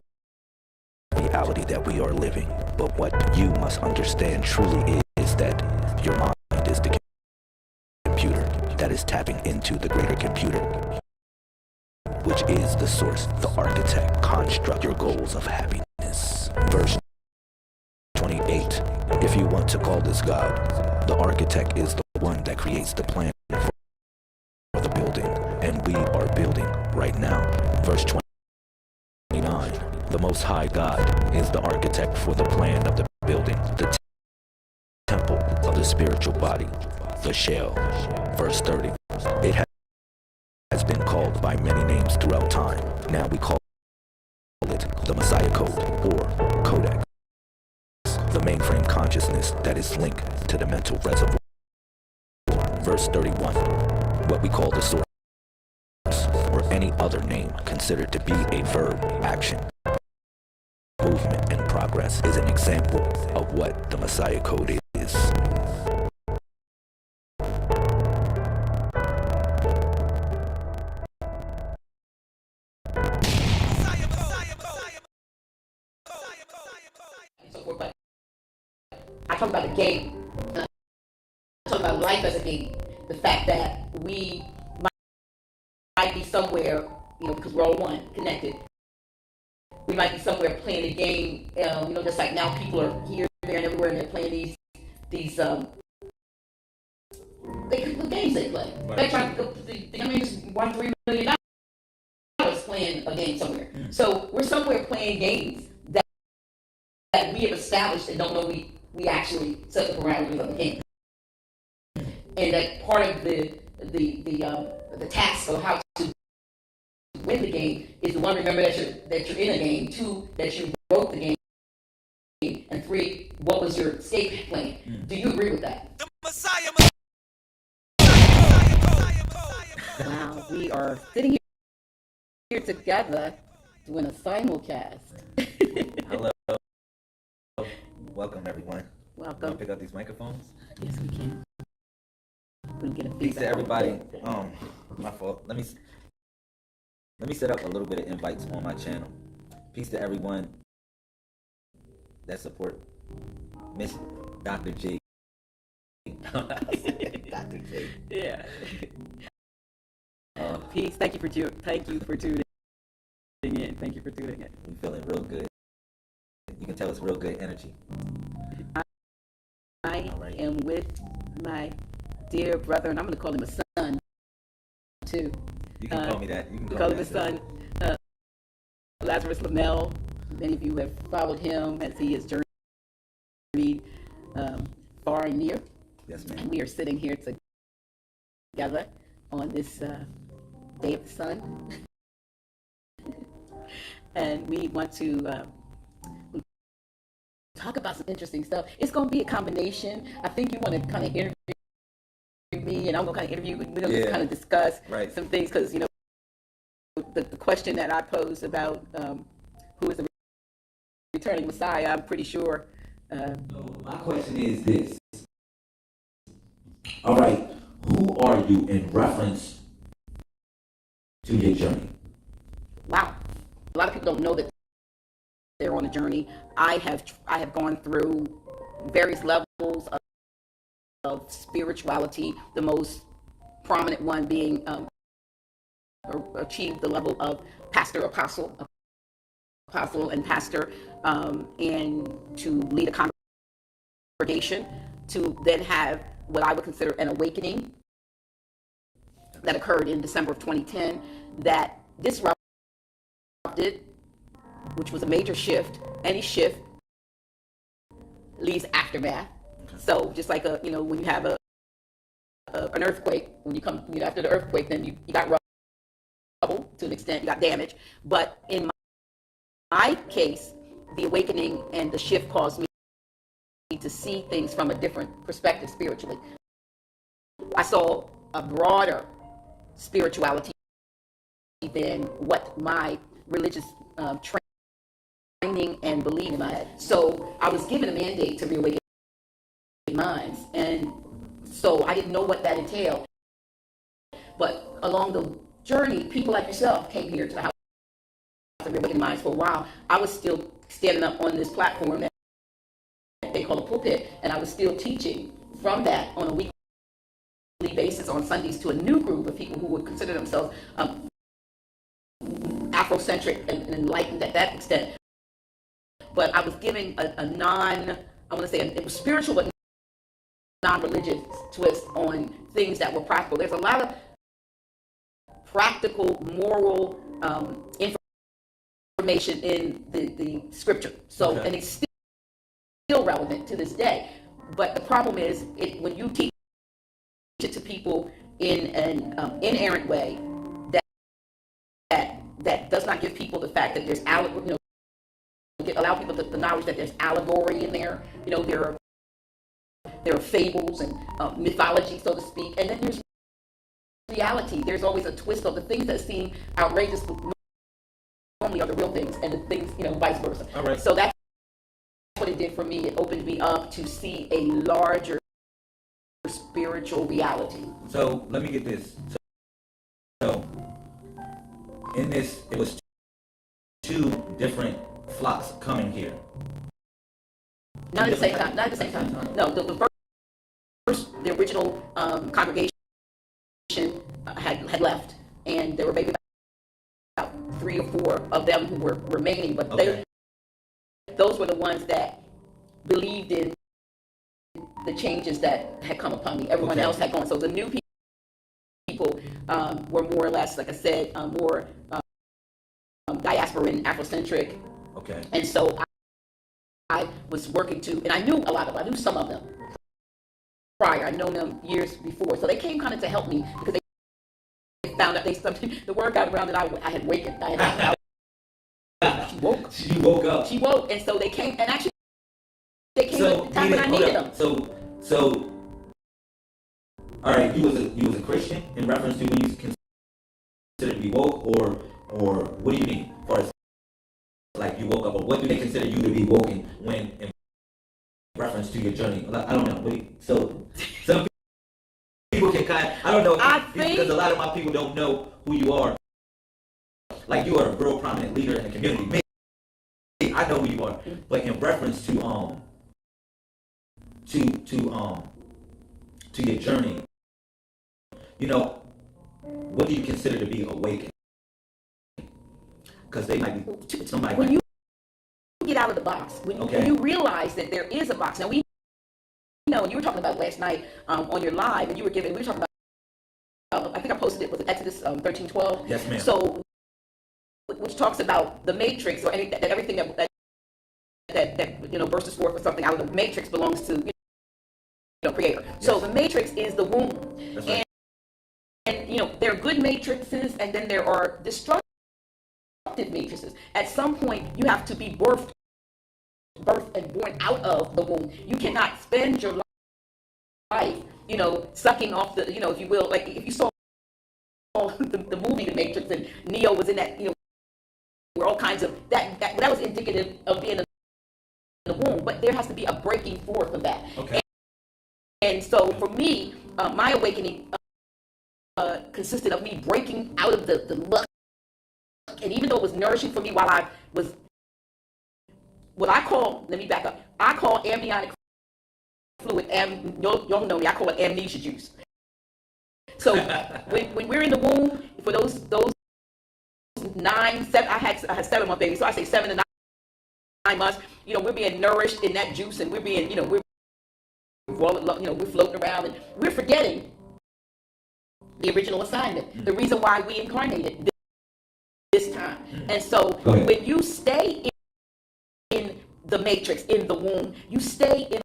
reality that we are living. But what you must understand truly is that your mind is the computer that is tapping into the greater computer, which is the source, the architect. Construct your goals of happiness. Verse 28, if you want to call this God, the architect is the one that creates the plan for the building, and we are building right now. Verse 29, the Most High God is the architect for the plan of the building, the temple of the spiritual body, the shell. Verse 30, it has been called by many names throughout time. Now we call it the Messiah Code or Codex, the mainframe consciousness that is linked to the mental reservoir. Verse 31, what we call the source, or any other name considered to be a verb, action, movement, and progress, is an example of what the Messiah Code is. Messiah, Messiah, Messiah, Messiah, Messiah, Messiah. forth, but I talk about the game. I talk about life as a game. The fact that we might be somewhere, because we're all one, connected. We might be somewhere playing a game, just like now people are here, there, and everywhere, and they're playing these the games they play. Right. They're trying to, just won $3 million playing a game somewhere. So we're somewhere playing games that we have established and don't know we actually set the parameters of the game. And that part of the task of how to win the game is to, one, remember that you're in a game, two, that you wrote the game, and three, what was your escape plan? Do you agree with that? Wow, we are sitting here together doing a simulcast. Hello. Welcome, everyone. Welcome. Want to pick up these microphones? Yes, we can. We'll get a Peace to everybody. My fault. Let me set up a little bit of invites on my channel. Peace to everyone that support Miss Dr. J. Dr. J. Yeah. Peace. Thank you for tuning in. Thank you for tuning in. I'm feeling real good. You can tell it's real good energy. I am with my dear brother, and I'm going to call him a son, too. You can call me that. You can call him a son, Lazarus Lamel. Many of you have followed him as he has journeyed far and near. Yes, ma'am. And we are sitting here together on this day of the sun. And we want to talk about some interesting stuff. It's going to be a combination. I think you want to kind of interview me, and I'm going to kind of interview. We're going to kind of discuss some things, because the question that I posed about who is the returning Messiah, I'm pretty sure. My question is this. All right, who are you in reference to your journey? Wow, a lot of people don't know that they're on a journey. I have gone through various levels of spirituality. The most prominent one being achieved the level of pastor, apostle, and pastor, and to lead a congregation, to then have what I would consider an awakening that occurred in December of 2010 that disrupted, which was a major shift. Any shift leaves aftermath. So just like when you have an earthquake, when you come after the earthquake, then you got rubble to an extent, you got damage. But in my case, the awakening and the shift caused me to see things from a different perspective spiritually. I saw a broader spirituality than what my religious training and believing I had. So I was given a mandate to reawaken minds, and so I didn't know what that entailed. But along the journey, people like yourself came here to the house of reawakening minds. For a while, I was still standing up on this platform that they call a pulpit, and I was still teaching from that on a weekly basis on Sundays to a new group of people who would consider themselves Afrocentric and enlightened at that extent. But I was giving it was spiritual but non-religious twist on things that were practical. There's a lot of practical, moral information in the scripture. So, and it's still relevant to this day. But the problem is, when you teach it to people in an inerrant way, that does not give people the fact that there's allow people the knowledge that there's allegory in there. There are fables and mythology, so to speak, and then there's reality. There's always a twist of the things that seem outrageous normally are the real things, and the things, vice versa. All right. So that's what it did for me. It opened me up to see a larger spiritual reality. So let me get this. So in this, it was two different flocks coming here. Not at the same time. Not at the same time. No, the first, the original congregation had left, and there were maybe about 3 or 4 of them who were remaining, but those were the ones that believed in the changes that had come upon me. Everyone else had gone. So the new people were more or less, like I said, more diasporan, Afrocentric. Okay. And so I was working to, and I knew a lot of them. I knew some of them prior. I'd known them years before. So they came kind of to help me because they found out the word got around that I had wakened. She woke. She woke up. She woke, and so they came, and actually they came at the time when I needed them. So, all right, you was a Christian in reference to when you considered to be woke, or what do you mean? As far as like you woke up, or what do they consider you to be woken when in reference to your journey? I don't know. So some people can I don't know. Because a lot of my people don't know who you are. Like you are a real prominent leader in the community. Me, I know who you are, but in reference to your journey, you know, what do you consider to be awakened? Because they might be somebody. When you get out of the box, when you realize that there is a box. Now we know, and you were talking about last night on your live, and we were talking about. I think I posted it. Was it Exodus 13:12? Yes, ma'am. So, which talks about the matrix or that everything that bursts forth or something out of the matrix belongs to creator. Yes. So the matrix is the womb. That's right. And there are good matrices, and then there are destructive matrices. At some point you have to be birthed and born out of the womb. You cannot spend your life sucking off the if you will, like if you saw the movie The Matrix and Neo was in that where all kinds of that was indicative of being in the womb, but there has to be a breaking forth of that. Okay. And so for me, my awakening consisted of me breaking out of the luck. And even though it was nourishing for me while I was what I call, let me back up, I call amniotic fluid, y'all know me, I call it amnesia juice. So when we're in the womb, for those 9, 7, I had 7 month babies, so I say 7 to 9 months, we're being nourished in that juice, and we're being, we're floating around, and we're forgetting the original assignment, the reason why we incarnated this time. And so when you stay in the matrix, in the womb, you stay in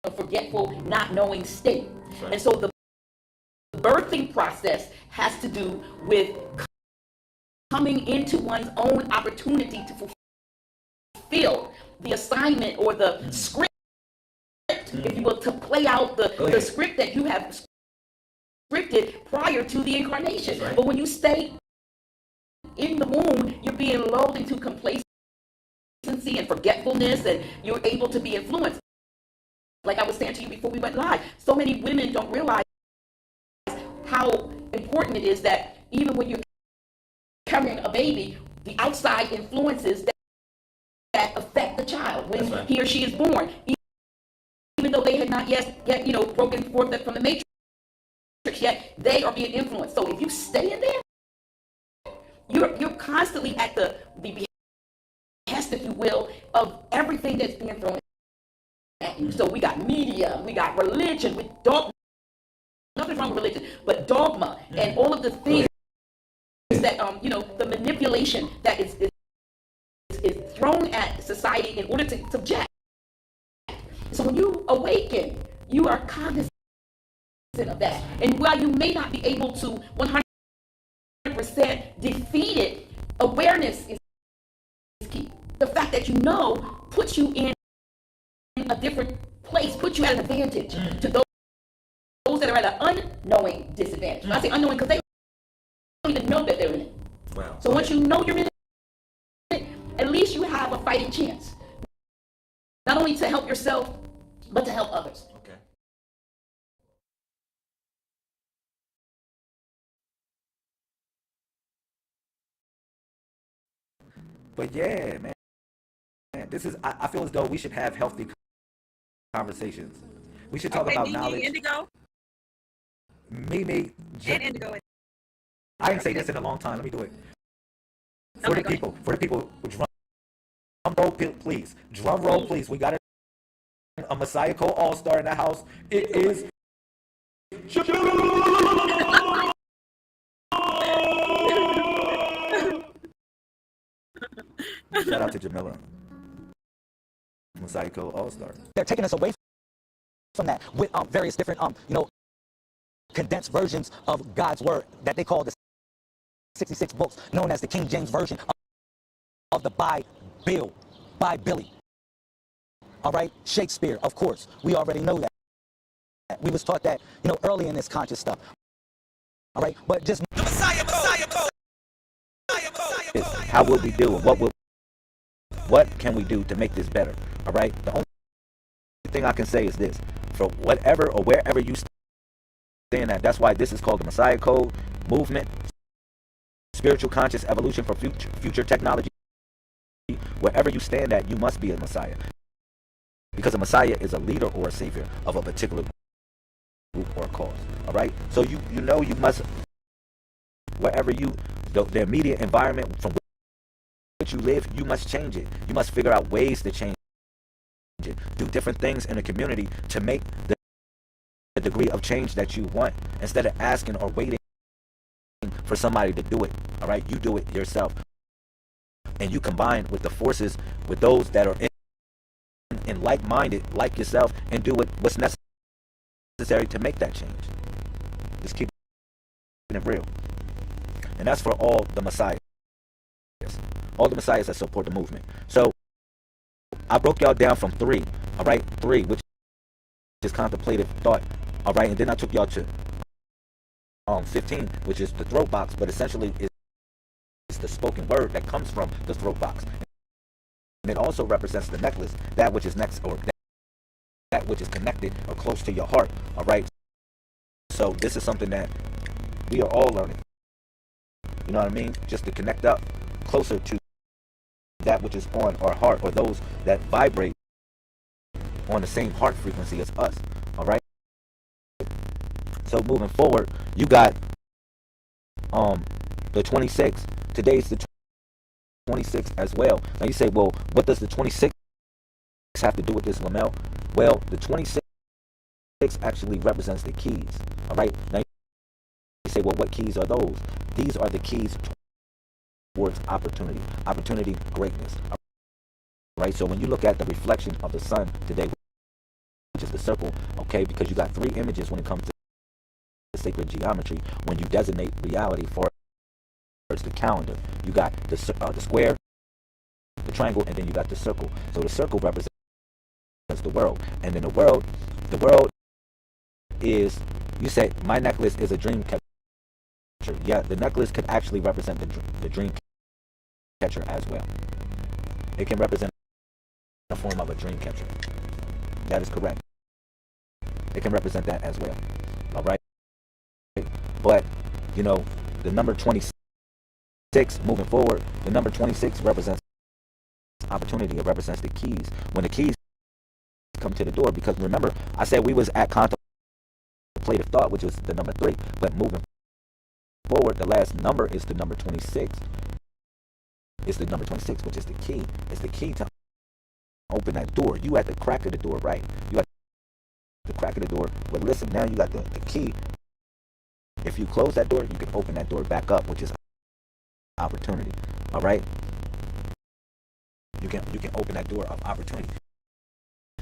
a forgetful, not knowing state. Right. And so the birthing process has to do with coming into one's own opportunity to fulfill the assignment or the script, if you will, to play out the script that you have scripted prior to the incarnation. Right. But when you stay in the womb, you're being lulled into complacency and forgetfulness, and you're able to be influenced. Like I was saying to you before we went live, so many women don't realize how important it is that even when you're carrying a baby, the outside influences that affect the child when he or she is born, even though they had not yet broken forth from the matrix yet, they are being influenced. So if you stay in there, you're constantly at the behest, if you will, of everything that's being thrown at you. So we got media, we got religion, with dogma. Nothing wrong with religion, but dogma and all of the things that the manipulation that is thrown at society in order to subject. So when you awaken, you are cognizant of that. And while you may not be able to 100% defeat it, awareness is key. The fact that you know puts you in a different place, puts you at an advantage to those that are at an unknowing disadvantage. I say unknowing because they don't even know that they're in it. Wow. So once you know you're in it, at least you have a fighting chance. Not only to help yourself, but to help others. Okay. But yeah, man, this is, I feel as though we should have healthy conversations. We should talk about knowledge. Indigo. Mimi, And Indigo. I didn't say this in a long time. Let me do it. For the people, drum roll, please. Drum roll, please. We got a Messiah Code All-Star in the house. It is. Shout out to Jamila. Messiah Code All-Star. They're taking us away from that with various different condensed versions of God's word that they call the 66 books, known as the King James Version of the Bible. All right, Shakespeare, of course, we already know that. We was taught that, early in this conscious stuff. All right, but just how will we do, and what can we do to make this better? All right, the only thing I can say is this: for whatever or wherever you stand at, that's why this is called the Messiah Code movement. Spiritual conscious evolution for future technology. Wherever you stand at, you must be a Messiah. Because a Messiah is a leader or a savior of a particular group or cause. All right? So you must, wherever the immediate environment from which you live, you must change it. You must figure out ways to change it. Do different things in the community to make the degree of change that you want, instead of asking or waiting for somebody to do it. All right, you do it yourself, and you combine with the forces with those that are in like-minded, like yourself, and do what's necessary to make that change. Just keep it real, and that's for all the messiahs that support the movement. So I broke y'all down from 3. All right, 3, which is contemplative thought. All right, and then I took y'all to 15, which is the throat box, but essentially it's the spoken word that comes from the throat box. And it also represents the necklace, that which is next, or that which is connected or close to your heart. All right. So this is something that we are all learning. You know what I mean? Just to connect up closer to that which is on our heart, or those that vibrate on the same heart frequency as us. All right. So moving forward, you got the 26. Today's the 26 as well. Now you say, well, what does the 26 have to do with this, Lamel? Well, the 26 actually represents the keys. All right. Now you say, well, what keys are those? These are the keys towards opportunity, greatness. All right. So when you look at the reflection of the sun today, which is the circle, okay, because you got 3 images when it comes to sacred geometry. When you designate reality for the calendar, you got the square, the triangle, and then you got the circle. So the circle represents the world, and then the world is, you say my necklace is a dream catcher. Yeah, the necklace could actually represent the dream catcher as well. It can represent a form of a dream catcher. That is correct. It can represent that as well. All right. But, the number 26, moving forward, the number 26 represents opportunity. It represents the keys. When the keys come to the door, because remember, I said we was at contemplative thought, which was the number 3. But moving forward, the last number is the number 26. It's the number 26, which is the key. It's the key to open that door. You at the crack of the door, right? You at the crack of the door. But listen, now you got the key. If you close that door, you can open that door back up, which is opportunity. All right? You can open that door of opportunity.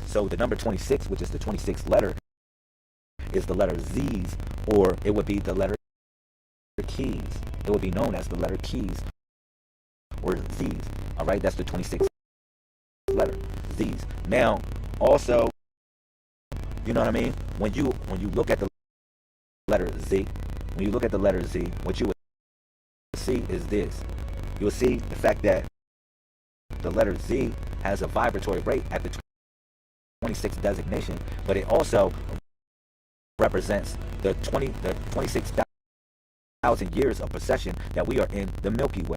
So the number 26, which is the 26th letter, is the letter Z's, or it would be the letter keys. It would be known as the letter keys, or Z's. All right? That's the 26th letter, Z's. Now, also, you know what I mean? When you look at the letter Z, what you would see is this. You'll see the fact that the letter Z has a vibratory rate at the 26th designation, but it also represents the 26,000 years of procession that we are in the Milky Way.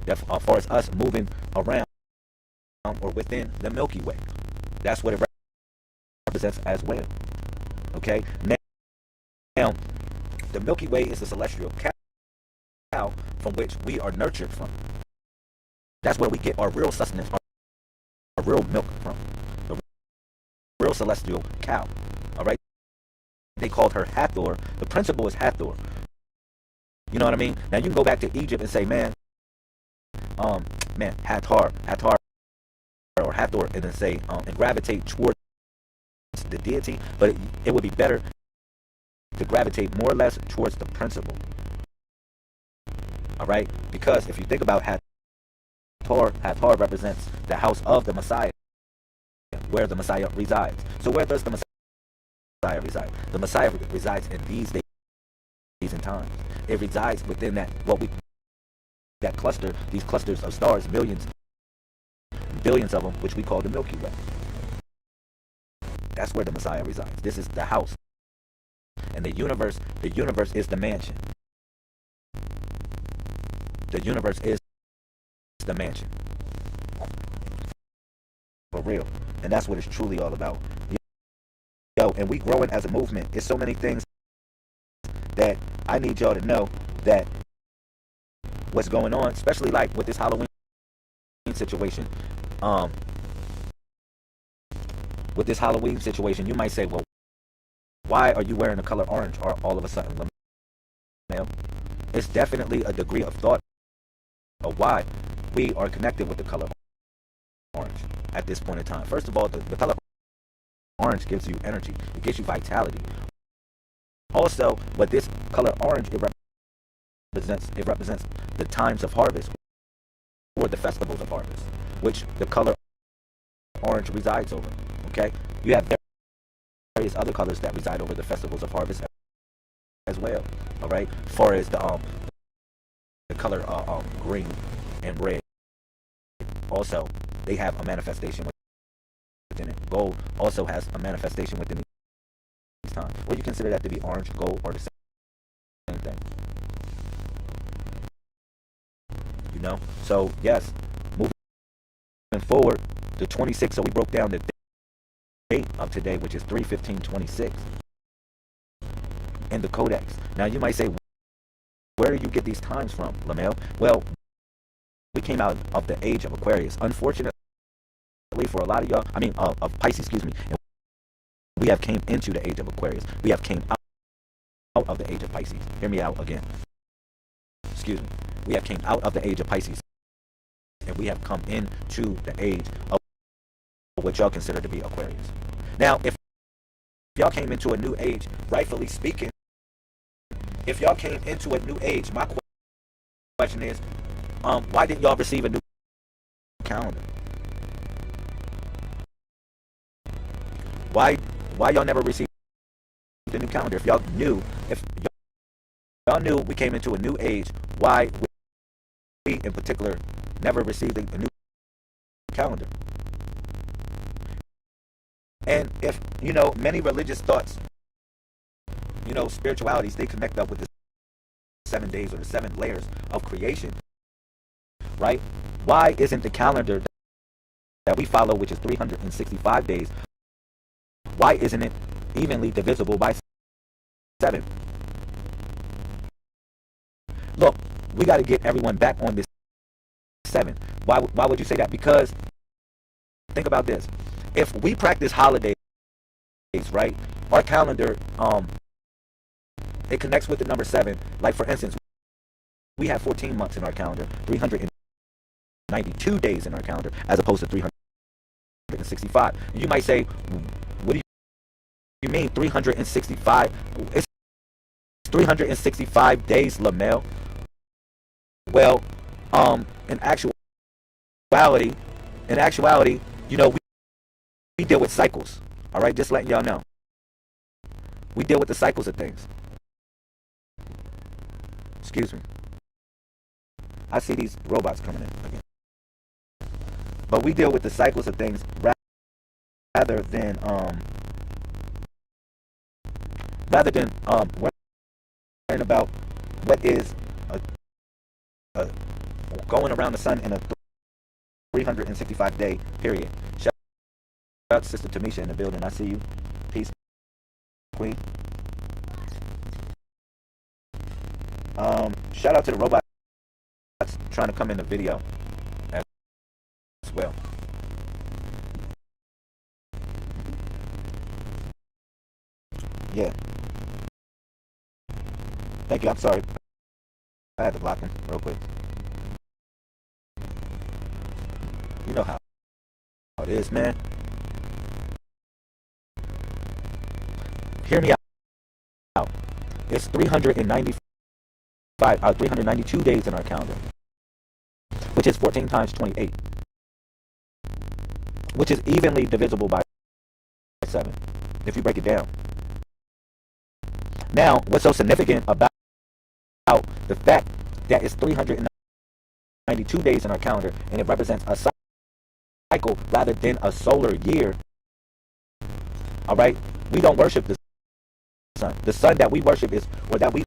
As far as us moving around or within the Milky Way, that's what it represents as well. Okay, now the Milky Way is the celestial cow from which we are nurtured from. That's where we get our real sustenance, our real milk from. The real celestial cow. All right. They called her Hathor. The principle is Hathor. You know what I mean? Now you can go back to Egypt and say, man, Hathor, or Hathor, and then say, and gravitate towards the deity, but it would be better to gravitate more or less towards the principle. All right? Because if you think about Hathor represents the house of the Messiah, where the Messiah resides. So where does the Messiah reside? The Messiah resides in these days and times. It resides within that cluster, these clusters of stars, billions of them, which we call the Milky Way. That's where the Messiah resides. This is the house. And the universe is the mansion. The universe is the mansion. For real. And that's what it's truly all about. Yo, and we growing as a movement. It's so many things that I need y'all to know that what's going on, especially like with this Halloween situation. With this Halloween situation, you might say, well, why are you wearing the color orange all of a sudden? Now, it's definitely a degree of thought of why we are connected with the color orange at this point in time. First of all, the color orange gives you energy. It gives you vitality. Also, what this color orange, it represents the times of harvest, or the festivals of harvest, which the color orange resides over. Okay, you have various other colors that reside over the festivals of harvest as well. All right, as far as the color green and red, also they have a manifestation within it. Gold also has a manifestation within these times. Would you consider that to be orange, gold, or the same thing? You know, so yes, moving forward, the 26th. So we broke down the date of today, which is 3/15/26, in the Codex. Now you might say, where do you get these times from, Lamel? Well, we came out of the age of Aquarius. Unfortunately, for a lot of y'all, of Pisces, excuse me, and we have came into the age of Aquarius. We have came out of the age of Pisces. Hear me out again. Excuse me. We have came out of the age of Pisces, and we have come into the age of what y'all consider to be Aquarius. Now, if y'all came into a new age, rightfully speaking, if y'all came into a new age, my question is, why didn't y'all receive a new calendar? Why y'all never received the new calendar? If y'all knew we came into a new age, why we in particular never received a new calendar? And if, many religious thoughts, spiritualities, they connect up with the 7 days or the 7 layers of creation, right? Why isn't the calendar that we follow, which is 365 days, why isn't it evenly divisible by 7? Look, we got to get everyone back on this 7. Why would you say that? Because think about this. If we practice holidays, right, our calendar, it connects with the number 7. Like, for instance, we have 14 months in our calendar, 392 days in our calendar, as opposed to 365. You might say, what do you mean 365? It's 365 days, Lamel. Well, in actuality, we deal with cycles. All right, just letting y'all know. We deal with the cycles of things. Excuse me. I see these robots coming in again. But we deal with the cycles of things rather than worrying about what is going around the sun in a 365 day period. out to Sister Tamisha in the building. I see you. Peace, Queen. Shout out to the robots trying to come in the video as well. Yeah. Thank you. I'm sorry. I had to block him real quick. You know how it is, man. Hear me out. It's 392 days in our calendar, which is 14 times 28, which is evenly divisible by 7, if you break it down. Now, what's so significant about the fact that it's 392 days in our calendar and it represents a cycle rather than a solar year, all right? We don't worship the sun. The sun that we worship is, or that we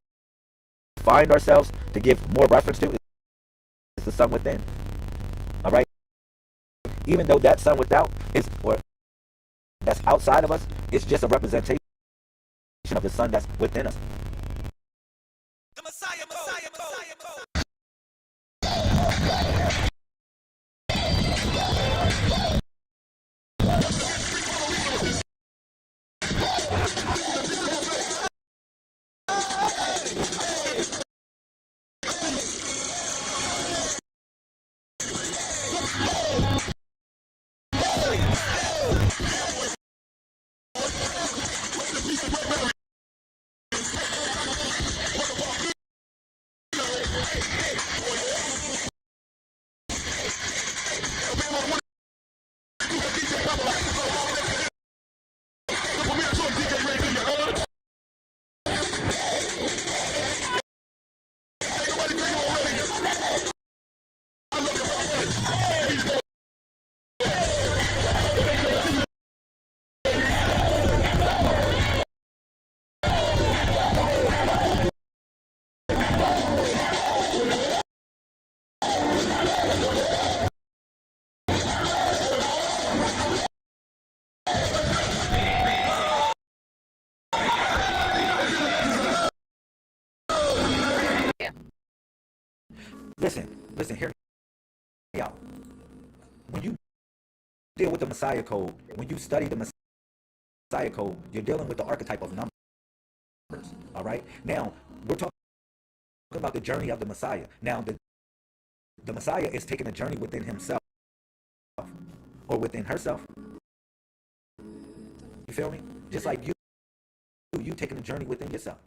find ourselves to give more reference to, is the sun within, all right? Even though that sun without is, or that's outside of us, it's just a representation of the sun that's within us. Listen, hear me out. When you deal with the Messiah code, when you study the Messiah code, you're dealing with the archetype of numbers. All right? Now, we're talking about the journey of the Messiah. Now, the Messiah is taking a journey within himself or within herself. You feel me? Just like you taking a journey within yourself.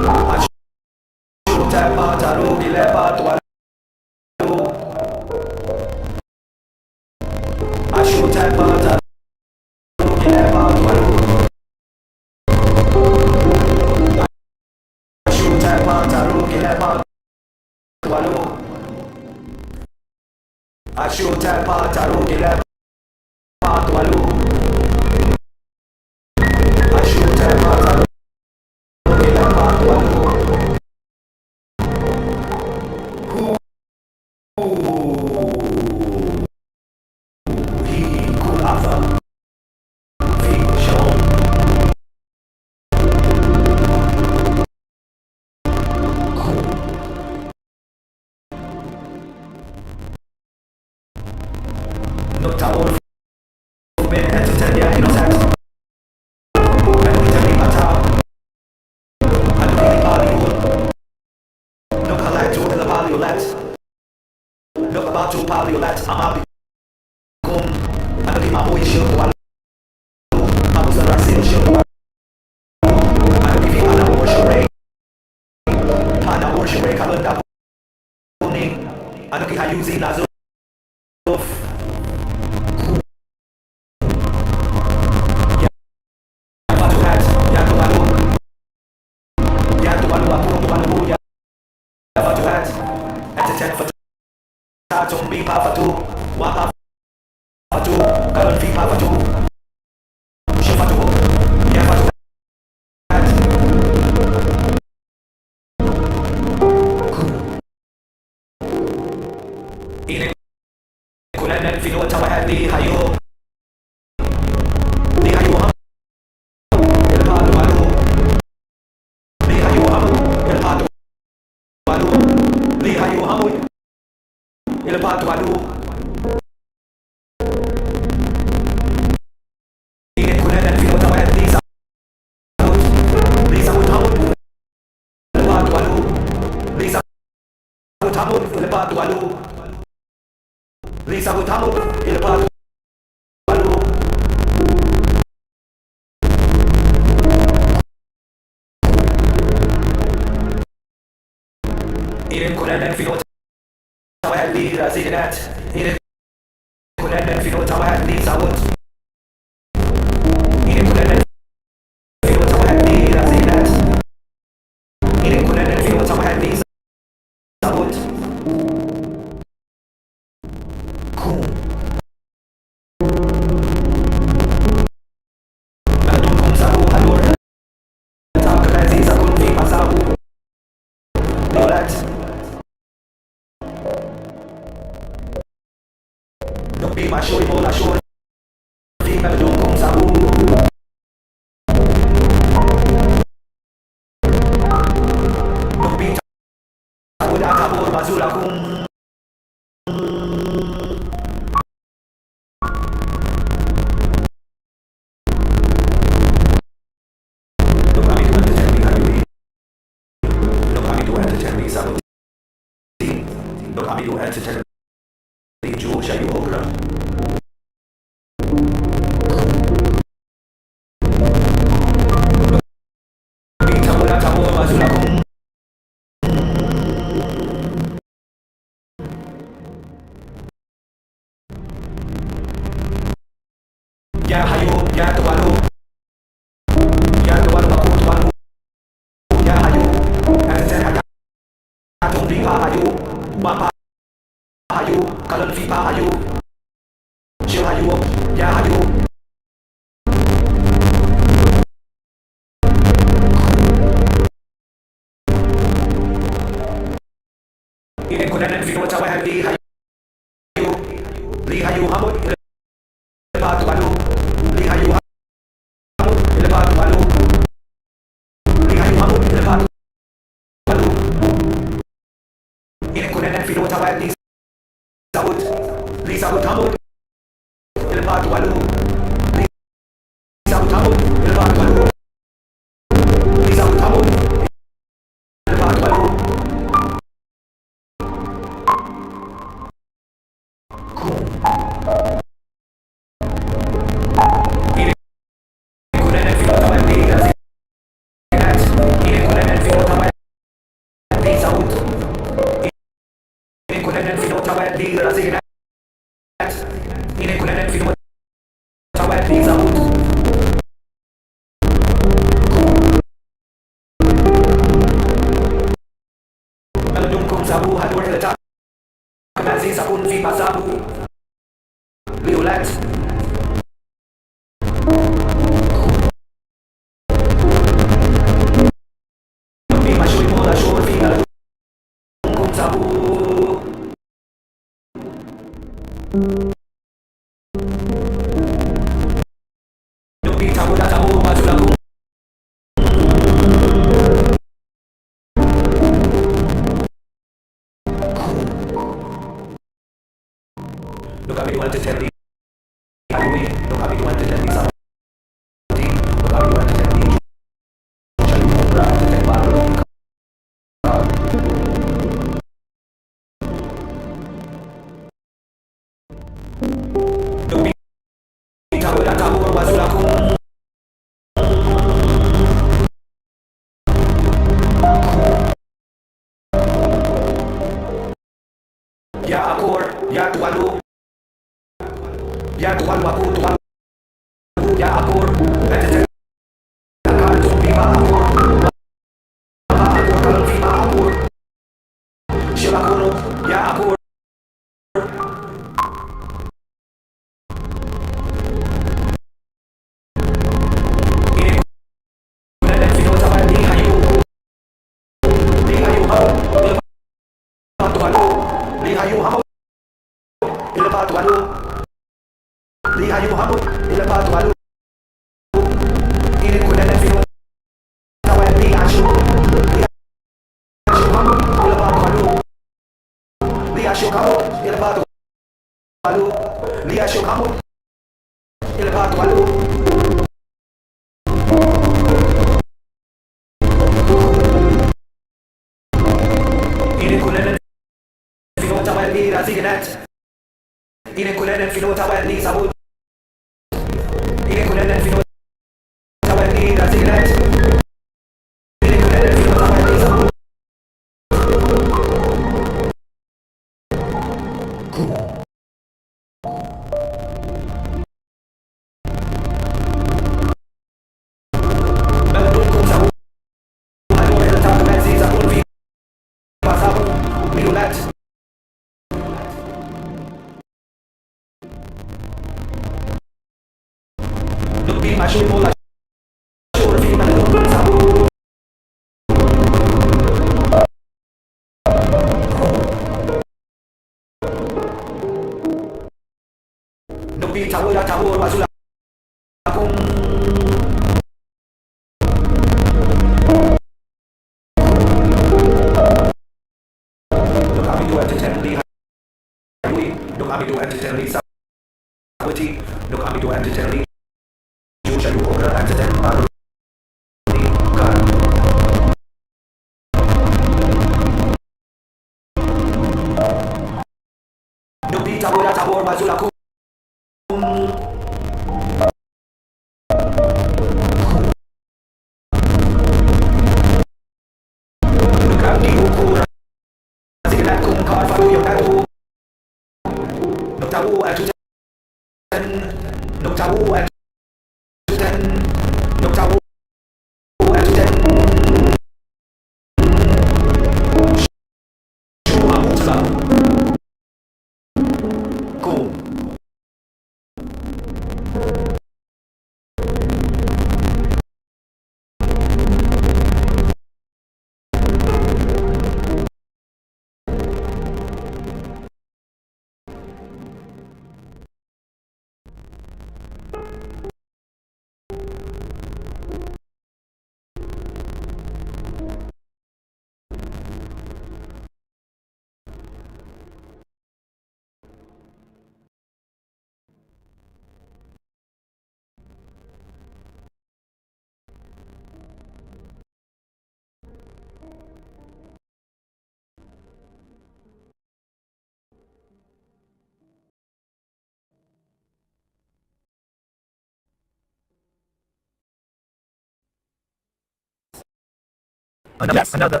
another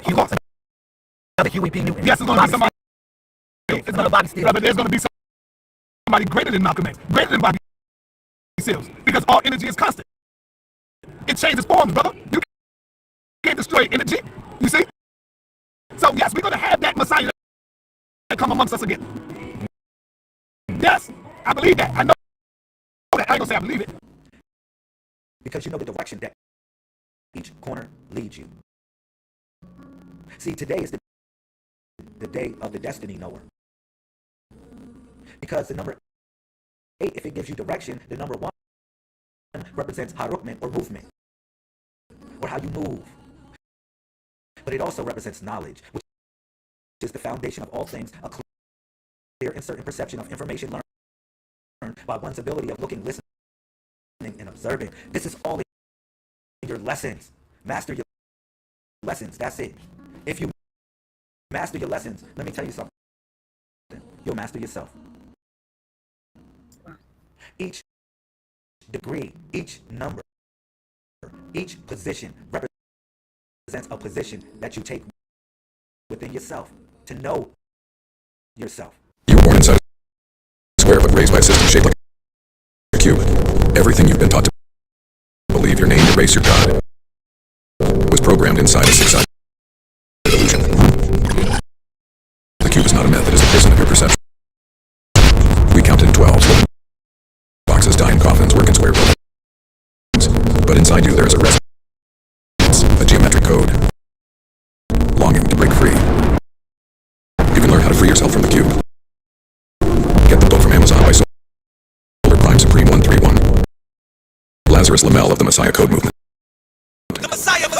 Huey P. Newton. Yes, it's going to be somebody. It's another Bobby Steele. Brother, there's going to be somebody greater than Malcolm X, greater than Bobby Seals, because all energy is constant. It changes forms, brother. You can't destroy energy. You see? So yes, we're going to have that Messiah that come amongst us again. Yes, I believe that. I know that. I ain't going to say I believe it. Because you know the direction that each corner leads you. See, today is the day of the destiny knower. Because the number 8, if it gives you direction, the number 1 represents harukment or movement, or how you move. But it also represents knowledge, which is the foundation of all things, a clear and certain perception of information learned by one's ability of looking, listening, and observing. This is all in your lessons. Master your lessons. That's it. If you master your lessons, let me tell you something. You'll master yourself. Each degree, each number, each position represents a position that you take within yourself to know yourself. You were born inside a square but raised by a system shaped like a cube. Everything you've been taught to believe your name, your race, your God was programmed inside a six-sided illusion. The cube is not a myth, it is a prison of your perception. We counted 12 boxes, dine coffins, work in square buildings. But inside you there is a resonance, a geometric code, longing to break free. You can learn how to free yourself from the cube. Get the book from Amazon by Solar Prime Supreme 131. Lazarus Lamel of the Messiah Code Movement. The Messiah Code.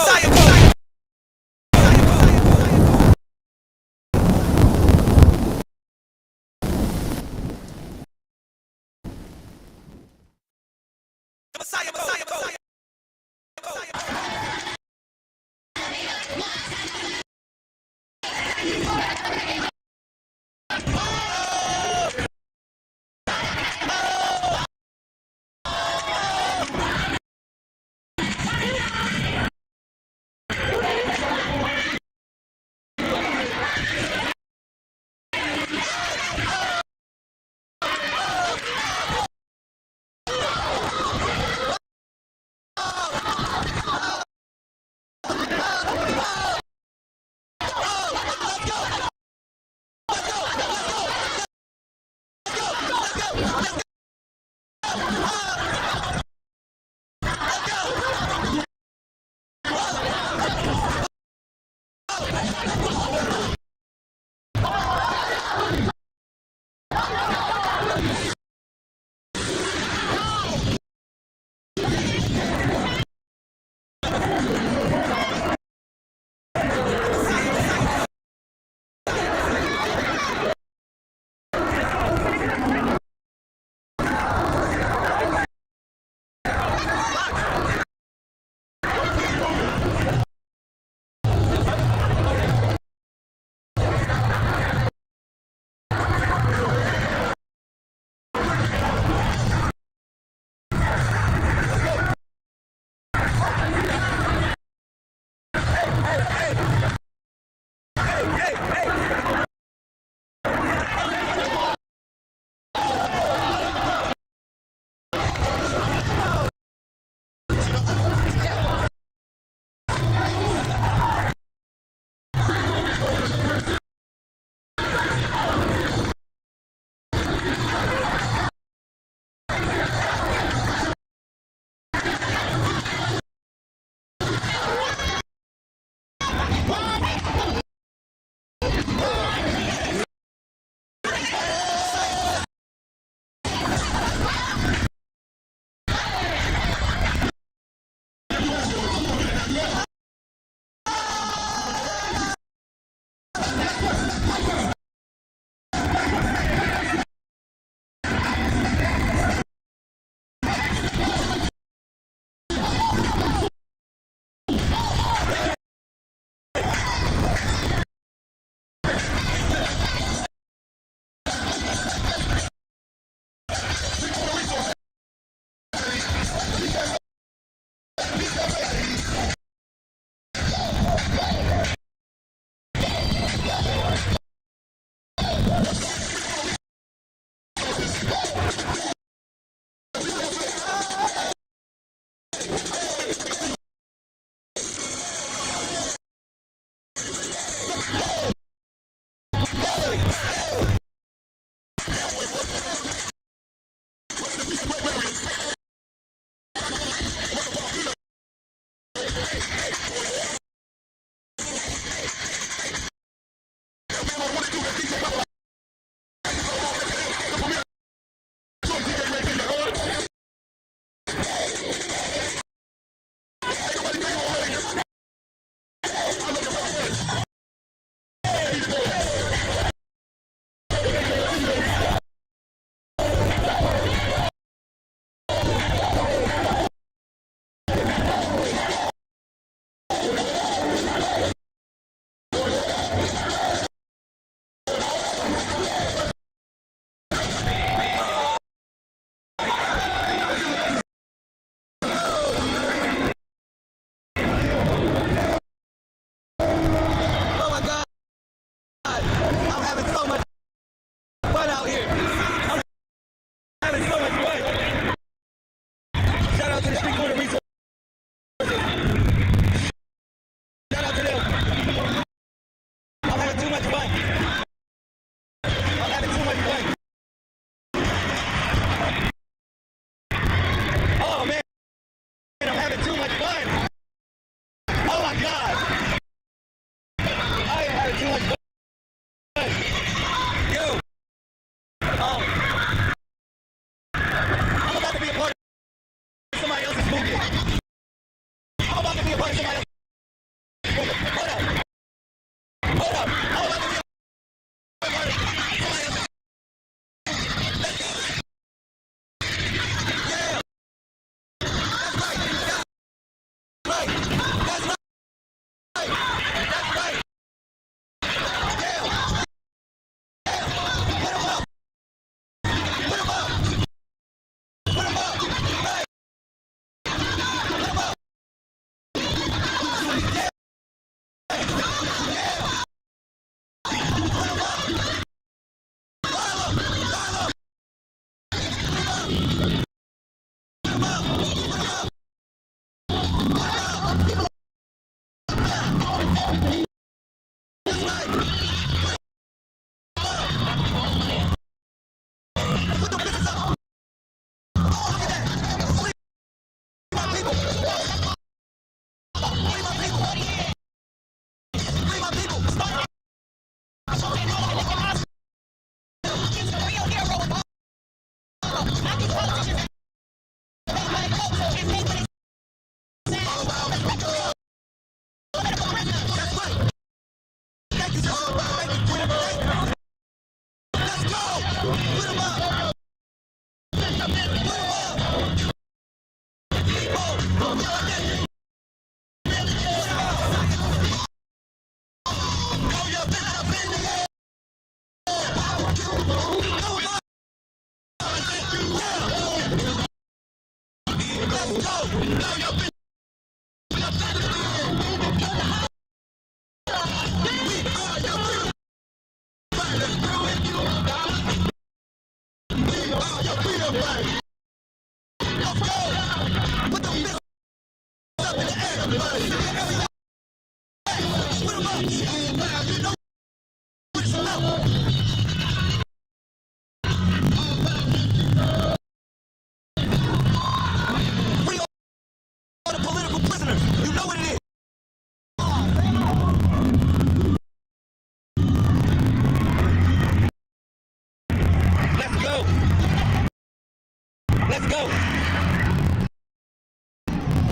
Let's go.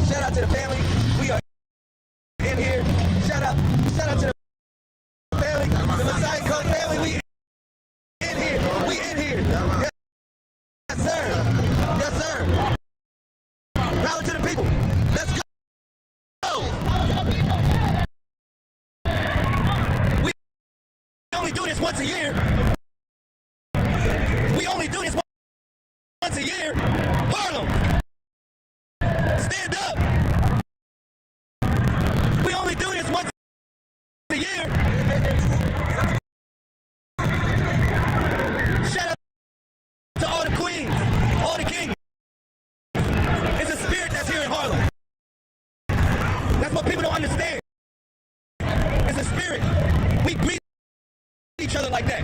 Shout out to the family. We are in here. Shout out to the family, the Messiah Code family. We in here. We in here. Yes, sir. Yes, sir. Power to the people. Let's go. We only do this once a year. We only do this once a year. Harlem, stand up. We only do this once a year. Shout out to all the queens, all the kings. It's a spirit that's here in Harlem. That's what people don't understand. It's a spirit. We greet each other like that.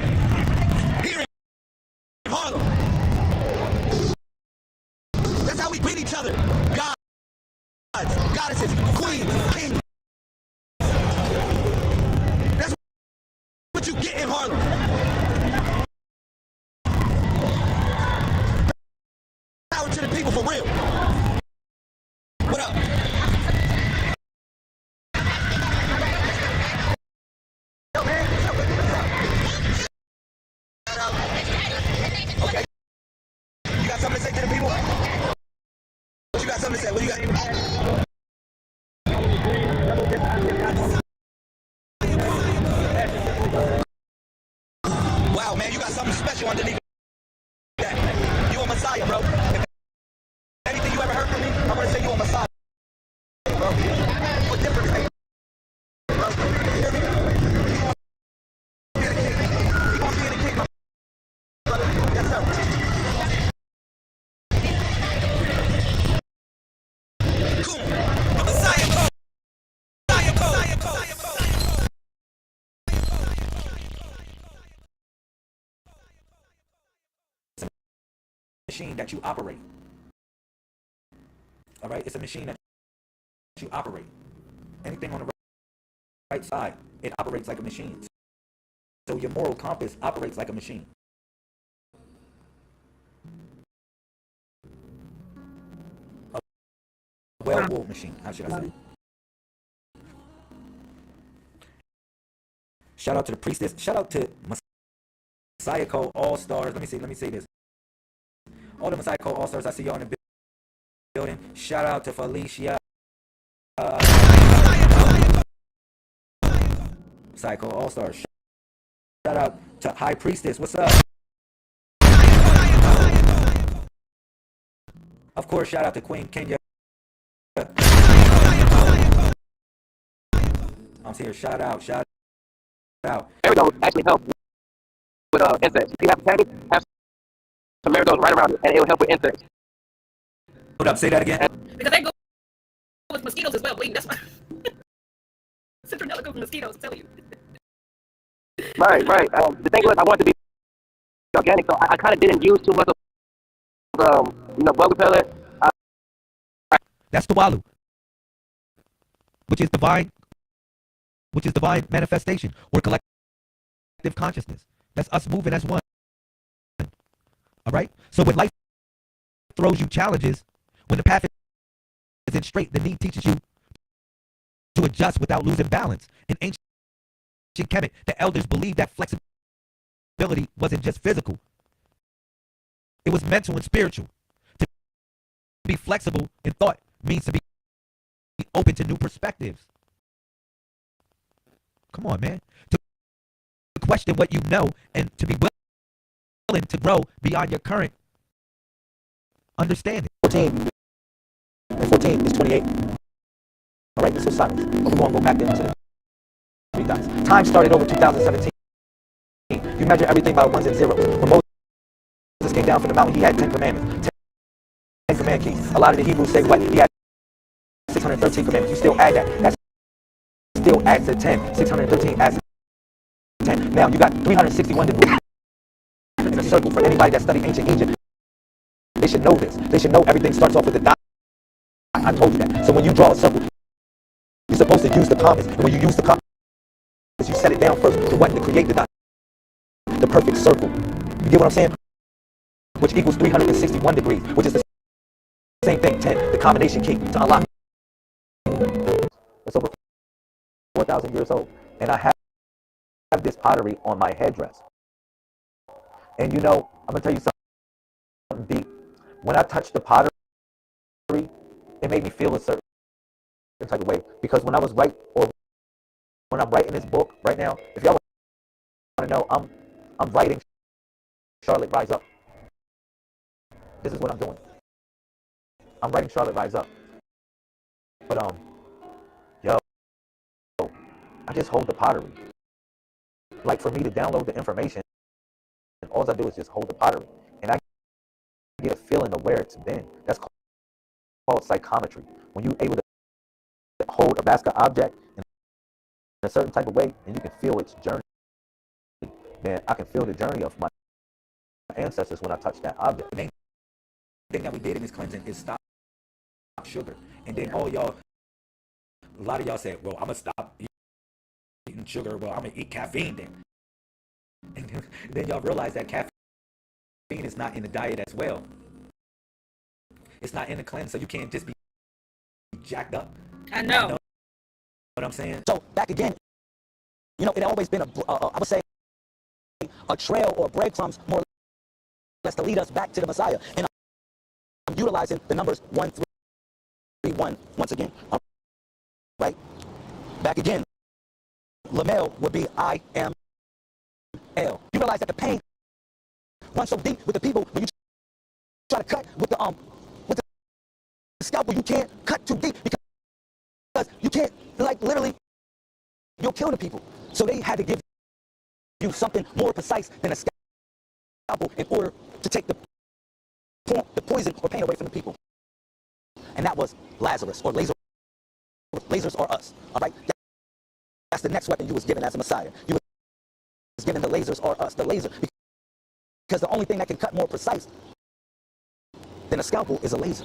Here in Harlem. That's how we greet each other. Gods, goddesses, queens, kings. That's what you get in Harlem. Power to the people for real. What up? Yo, man. Okay. You got something to say to the people? What you got something to say? What you got? Wow, man, you got something special underneath that. You a Messiah, bro. If anything you ever heard from me, I'm gonna say you a Messiah, bro. You a different man, bro. You hear me? You want to be in the kingdom, brother? Yes, sir. Cool. A Messiah code. Messiah code. Machine that you operate. All right, it's a machine that you operate. Anything on the right side, it operates like a machine. So your moral compass operates like a machine. A well-oiled machine, how should I say? Shout out to the priestess. Shout out to Messiah Code All-Stars. Let me say this. All the Messiah Code All-Stars, I see y'all in the building. Shout out to Felicia. Messiah Code All-Stars. Shout out to High Priestess. What's up? Of course, shout out to Queen Kenya. I'm here. Shout out. Marigolds actually help with insects. If you have a tank, have some marigolds right around it, and it will help with insects. Hold up, say that again. Because they go with mosquitoes as well, bleeding. That's why. Citronella good for mosquitoes, I'm telling you. Right, right. The thing was, I wanted to be organic, so I kind of didn't use too much of, bug repellent. That's the Walu, which is divine manifestation or collective consciousness. That's us moving as one. All right. So when life throws you challenges, when the path isn't straight, the need teaches you to adjust without losing balance. In ancient Kemet, the elders believed that flexibility wasn't just physical; it was mental and spiritual. To be flexible in thought means to be open to new perspectives. Come on, man. To question what you know and to be willing to grow beyond your current understanding. 14 and 14 is 28. All right, this is silence. But we're going to go back into the 3 dots. Time started over 2017. You measure everything by ones and zeros. When Moses came down from the mountain, he had 10 commandments. 10 command keys. A lot of the Hebrews say what? He had 613 commandments. You still add that. That still adds to 10. 613 adds to 10. Now, you got 361 degrees in a circle. For anybody that studied ancient Egypt, they should know this. They should know everything starts off with a dot. I told you that. So when you draw a circle, you're supposed to use the compass. And when you use the compass, you set it down first to what? To create the dot. The perfect circle. You get what I'm saying? Which equals 361 degrees, which is the same thing, 10. The combination key to unlock. It's over 4,000 years old. And I have this pottery on my headdress. And you know, I'm going to tell you something deep. When I touched the pottery, it made me feel a certain type of way. Because when I was when I'm writing this book right now, if y'all want to know, I'm writing Charlotte Rise Up. This is what I'm doing. I'm writing Charlotte Rise Up. But yo, I just hold the pottery. Like for me to download the information, all I do is just hold the pottery, and I get a feeling of where it's been. That's called psychometry. When you're able to hold a basket object in a certain type of way, and you can feel its journey. Man, I can feel the journey of my ancestors when I touch that object. The main thing that we did in this cleansing is stop sugar. And then a lot of y'all said, well, I'm going to stop eating sugar. Well, I'm going to eat caffeine then. And then y'all realize that caffeine is not in the diet as well. It's not in the cleanse, so you can't just be jacked up. I know. You know what I'm saying? So back again, you know, it always been I would say, a trail or breadcrumbs more or less to lead us back to the Messiah. And I'm utilizing the numbers 1, 3, 1 once again. Right? Back again. Lamel would be I am L. You realize that the pain runs so deep with the people when you try to cut with the scalpel, you can't cut too deep because you can't, like, literally, you'll kill the people. So they had to give you something more precise than a scalpel in order to take the poison or pain away from the people. And that was Lazarus or laser. Lasers are us. All right? That's the next weapon you was given as a Messiah. You was given the lasers are us. The laser. Because the only thing that can cut more precise than a scalpel is a laser.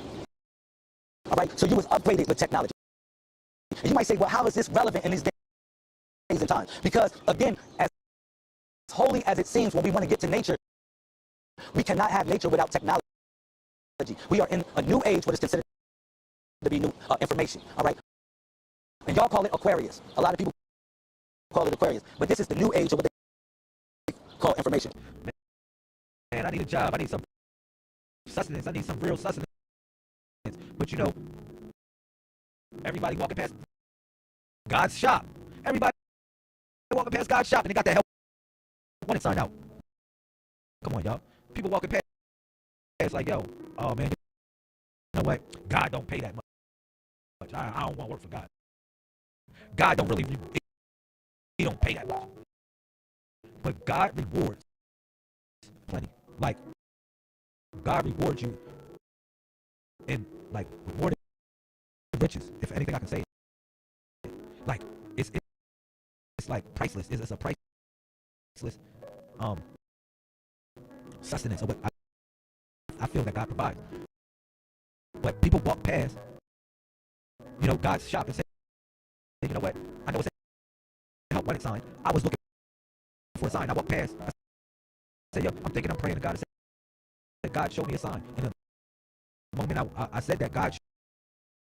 All right? So you was upgraded with technology. And you might say, well, how is this relevant in these days and times? Because, again, as holy as it seems when we want to get to nature, we cannot have nature without technology. We are in a new age what is considered to be new information. All right? And y'all call it Aquarius. A lot of people call it Aquarius. But this is the new age of what they call information. Man, I need a job. I need some sustenance. I need some real sustenance. But you know, everybody walking past God's shop. Everybody walking past God's shop and they got that help wanted sign out. Come on, y'all. People walking past, it's like, yo, oh man, you know what? God don't pay that much. I don't want to work for God. God don't really, he don't pay that much. But God rewards plenty. Like, God rewards you in, like, rewarding riches, if anything I can say. Like, it's it's like priceless. It's a priceless sustenance of what I feel that God provides. But people walk past, God's shop and say, you know what? I know it's a help wanted sign. I was looking for a sign. I walked past. I said, yo, I'm thinking, I'm praying to God. I said, God, show me a sign. And the moment I said that, God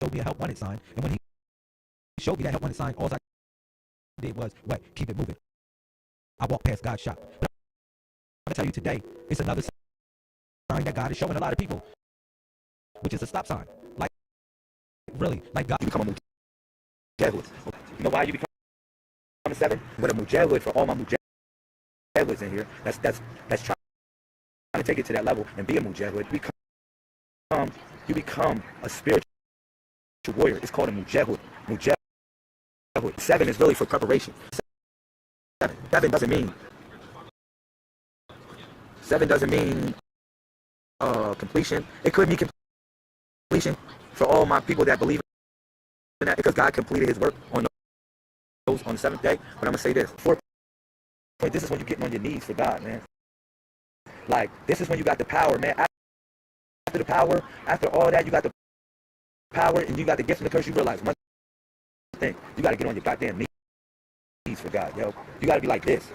showed me a help wanted sign. And when he showed me that help wanted sign, all I did was, what? Keep it moving. I walked past God's shop. But I'm going to tell you today, it's another sign that God is showing a lot of people, which is a stop sign. Like, really, like God, you become a mujahid. You know why you become a 7? But a mujahid, for all my mujahids in here, that's trying to take it to that level and be a mujahid. You become a spiritual warrior. It's called a mujahid. 7 is really for preparation. 7 doesn't mean completion. It could mean completion for all my people that believe in that, because God completed his work on the 7th day. But I'm gonna say this: 4 point. This is when you're getting on your knees for God, man. Like, this is when you got the power, man. After the power, after all that, you got the power and you got the gift and the curse. You realize one thing: you got to get on your goddamn knees for God, yo. You got to be like this.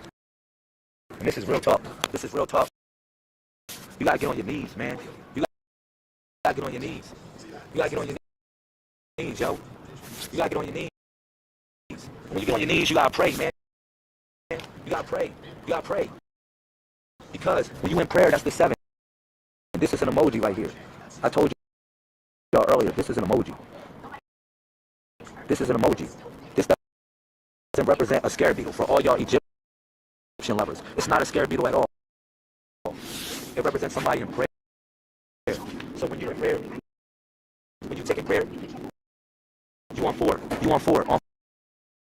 And this is real talk. This is real talk. You got to get on your knees, man. You got to get on your knees. You got to get on your knees, yo. You got to get on your knees. When you get on your knees, you got to pray, man. You got to pray. You got to pray. Because when you in prayer, that's the 7. And this is an emoji right here. I told y'all earlier, this is an emoji. This is an emoji. This doesn't represent a scare beetle for all y'all Egyptian lovers. It's not a scare beetle at all. It represents somebody in prayer. So when you're in prayer, when you're taking prayer, you on 4. You on 4. On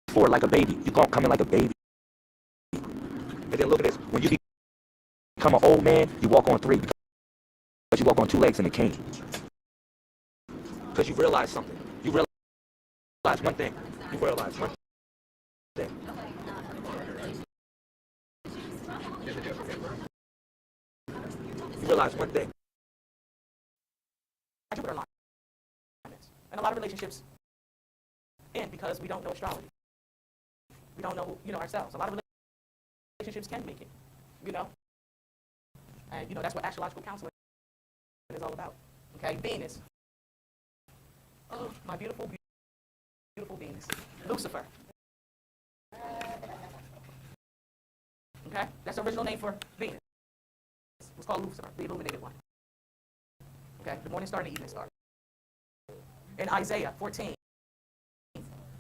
4 like a baby. You come in like a baby. And then look at this. When you become an old man, you walk on 3. Because you walk on 2 legs in a cane. Because you realize something. You realize one thing. You realize one thing. You realize one thing. And a lot of relationships end because we don't know astrology. We don't know, ourselves. A lot of relationships can make it, And, that's what astrological counseling is all about. Okay, Venus. Oh, my beautiful, beautiful Venus. Lucifer. Okay, that's the original name for Venus. It was called Lucifer, the illuminated one. Okay, the morning star and the evening star. In Isaiah 14,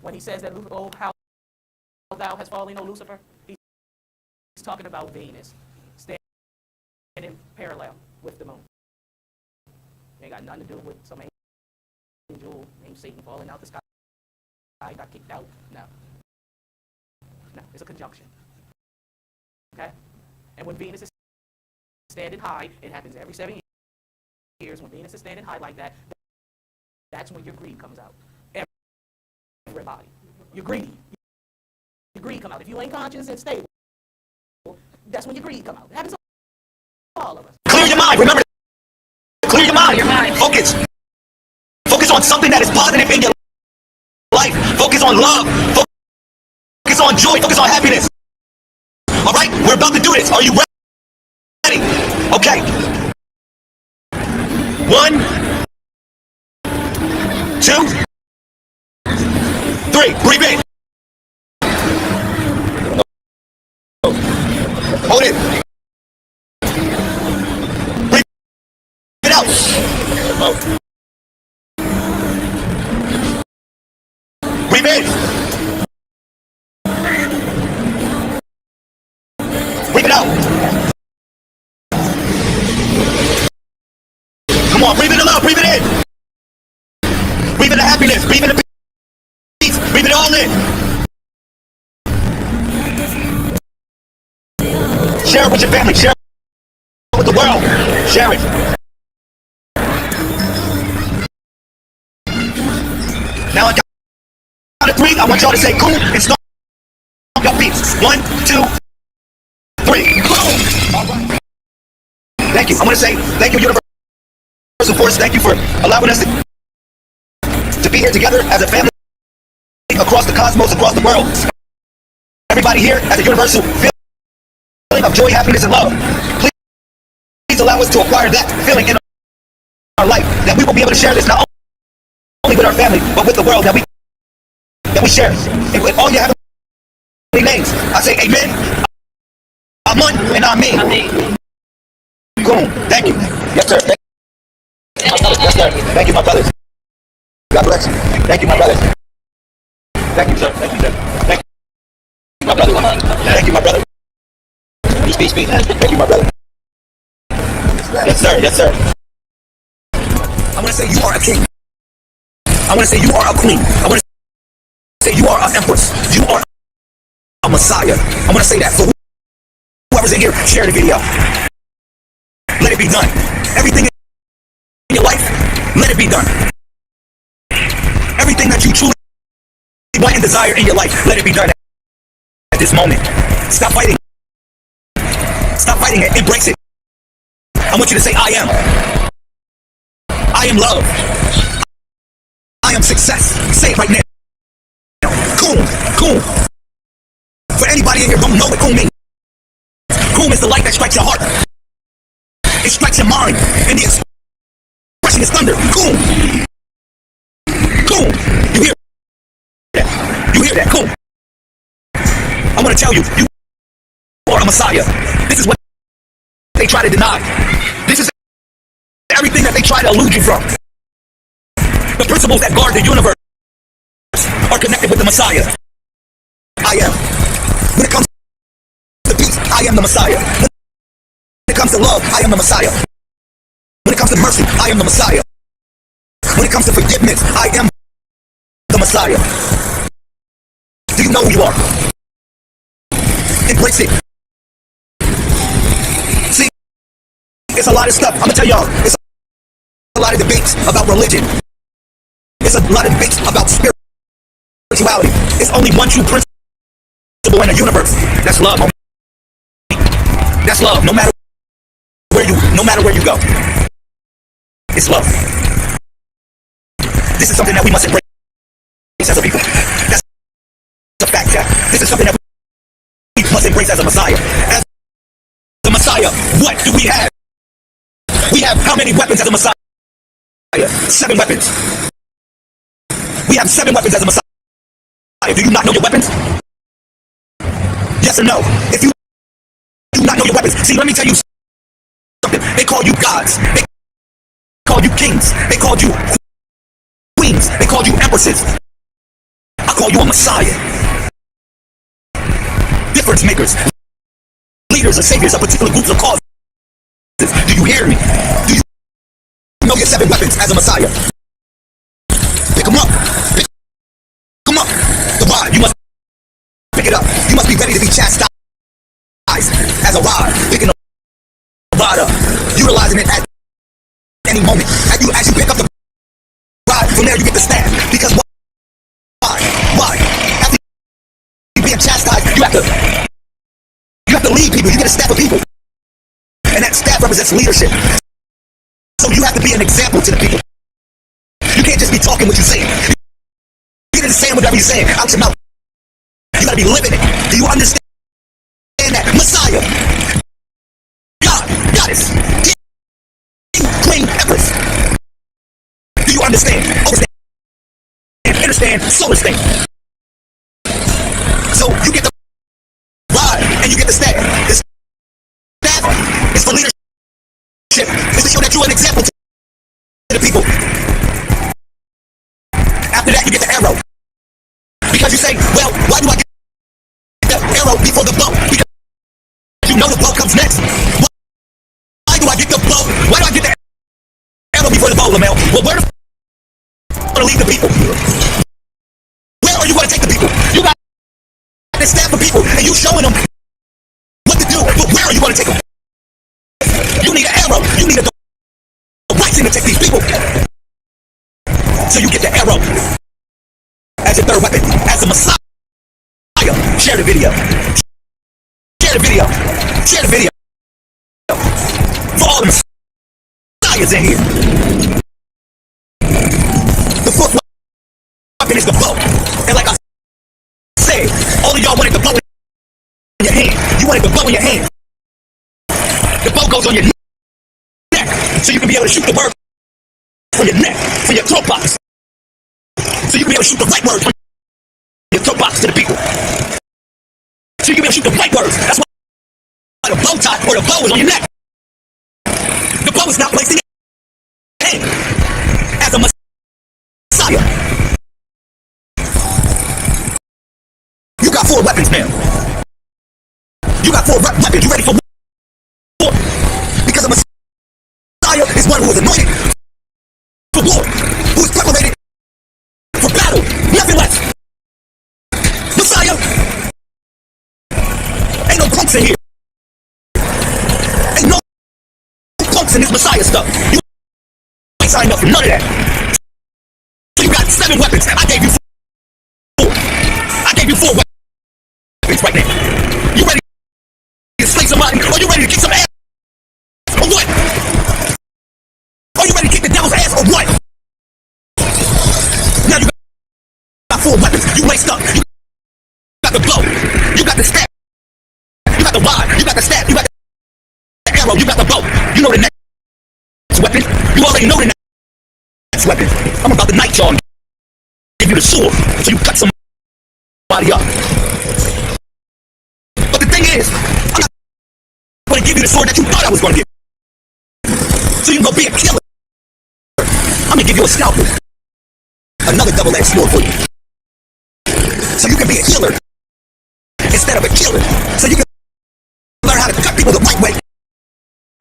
when he says that, oh, how thou hast fallen, O Lucifer, he's talking about Venus standing parallel with the moon. It ain't got nothing to do with some angel named Satan falling out the sky. I got kicked out. No, it's a conjunction. Okay? And when Venus is standing high, it happens every 7 years. When Venus is standing high like that, that's when your greed comes out. Everybody. You're greedy. Your greed come out. If you ain't conscious and stable, that's when your greed come out. It happens to all of us. Clear your mind. Remember, clear your mind. Focus. Focus on something that is positive in your life. Focus on love. Focus on joy. Focus on happiness. All right? We're about to do this. Are you ready? Okay. 1, 2, 3. Breathe in. Hold it. Breathe it out. Breathe in. Breathe it out. Come on, breathe it out. Breathe it in. Breathe in the happiness. Breathe in the peace. Breathe it all in. Share it with your family. Share it with the world. Share it. Now I got to 3. I want y'all to say cool and stomp your beats. 1, 2, 3. Boom. All right. Thank you. I want to say thank you, Universal Force. Thank you for allowing us to be here together as a family across the cosmos, across the world. Everybody here at the Universal feeling of joy, happiness, and love. Please allow us to acquire that feeling in our life, that we will be able to share this not only with our family, but with the world that we share. And with all your heavenly names, I say amen, amen, and amen. Boom. Thank you. Yes, sir. Yes, sir. Thank you, my brothers. God bless you. Thank you, my brothers. Thank you, sir. Thank you, sir. Thank you, my brother. Thank you, my brother. Speak. Thank you, my brother. Yes, sir. Yes, sir. I want to say you are a king. I want to say you are a queen. I want to say you are an empress. You are a messiah. I want to say that. So whoever's in here, share the video. Let it be done. Everything in your life, let it be done. Everything that you truly want and desire in your life, let it be done at this moment. Stop fighting. Stop fighting it. Embrace it. I want you to say, I am. I am love. I am success. Say it right now. Cool. For anybody in here who don't know what cool means. Cool is the light that strikes your heart. It strikes your mind. And the expression is thunder. Cool. You hear that? You hear that? Cool. I want to tell you, you are a messiah. This is what they try to deny. This is everything that they try to elude you from. The principles that guard the universe are connected with the Messiah. I am. When it comes to peace, I am the Messiah. When it comes to love, I am the Messiah. When it comes to mercy, I am the Messiah. When it comes to forgiveness, I am the Messiah. Do you know who you are? Embrace it. See, it's a lot of stuff. I'm gonna tell y'all, it's a lot of debates about religion. It's a lot of debates about spirituality. It's only one true principle in the universe. That's love. That's love. No matter where you go, it's love. This is something that we must embrace as a people. That's a fact, Jack. This is something that we must embrace as a Messiah. As the Messiah, what do we have? We have how many weapons as a Messiah? 7 weapons. We have 7 weapons as a Messiah. Do you not know your weapons? Yes or no? If you do not know your weapons, see, let me tell you something. They call you gods. They call you kings. They called you queens. They called you empresses. I call you a Messiah. Difference makers. Leaders and saviors of particular groups of causes. Do you hear me? Do you know your 7 weapons as a Messiah? Pick them up. Pick them up. The rod, you must pick it up. You must be ready to be chastised as a rod. Picking a rod up. Utilizing it at any moment. As you pick up the rod, from there you get the staff. Because why? After you being chastised, you have to lead people. You get a staff of people. And that staff represents leadership. So you have to be an example to the people. You can't just be talking what you're saying. You can't just saying whatever you're saying out your mouth. You gotta be living it. Do you understand that? Messiah, God, Goddess, King, Queen, Empress. Do you understand? Understand? So understand. So you get the rod and you get the staff. The staff is for leadership. It's to show that you're an example to the people. After that, you get the arrow. Because you say, well, why do I get the arrow before the bow? Because you know the bow comes next. Why do I get the bow? Why do I get the arrow before the bow, Lamel? Well, where the to lead the people? Where are you going to take the people? You got the staff of people, and you showing them what to do. But where are you going to take them? You need an arrow. You need a right thing to take these people. So you get the arrow as your 3rd weapon, as a Messiah. Share the video. Share the video. Share the video. For all the messiahs in here. The fourth weapon is the bow. And like I said, all of y'all wanted the bow in your hand. You wanted the bow in your hand. The bow goes on your neck, so you can be able to shoot the bird from your neck, from your throat box. So you can be able to shoot the right words from your throat box to the people. So you can be able to shoot the right words. That's why the bow tie or the bow is on your neck. The bow is not placed in your hand as a messiah. You got 4 weapons now. You got 4 weapons. You ready for war? Because a messiah is one who is anointed for war, who is preparated for battle. Nothing less. Messiah. Ain't no punks in here. Ain't no punks in this Messiah stuff. You ain't signed up for none of that. So you got 7 weapons. I gave you 4. I gave you 4 weapons right now. You ready to slay somebody? Or you ready to kick some ass? Or what? Are you ready to kick the devil's ass or what? Now you got 4 weapons. You laced up. You got the bow. You got the staff. You got the rod. You got the staff. You got the arrow. You got the bow. You know the next weapon. You already know the next weapon. I'm about to night y'all. Give you the sword so you cut somebody up. But the thing is, I'm not going to give you the sword that you thought I was going to give. So you can go be a killer. I'm going to give you a scalpel. Another double-edged sword for you. So you can be a healer instead of a killer. So you can learn how to cut people the right way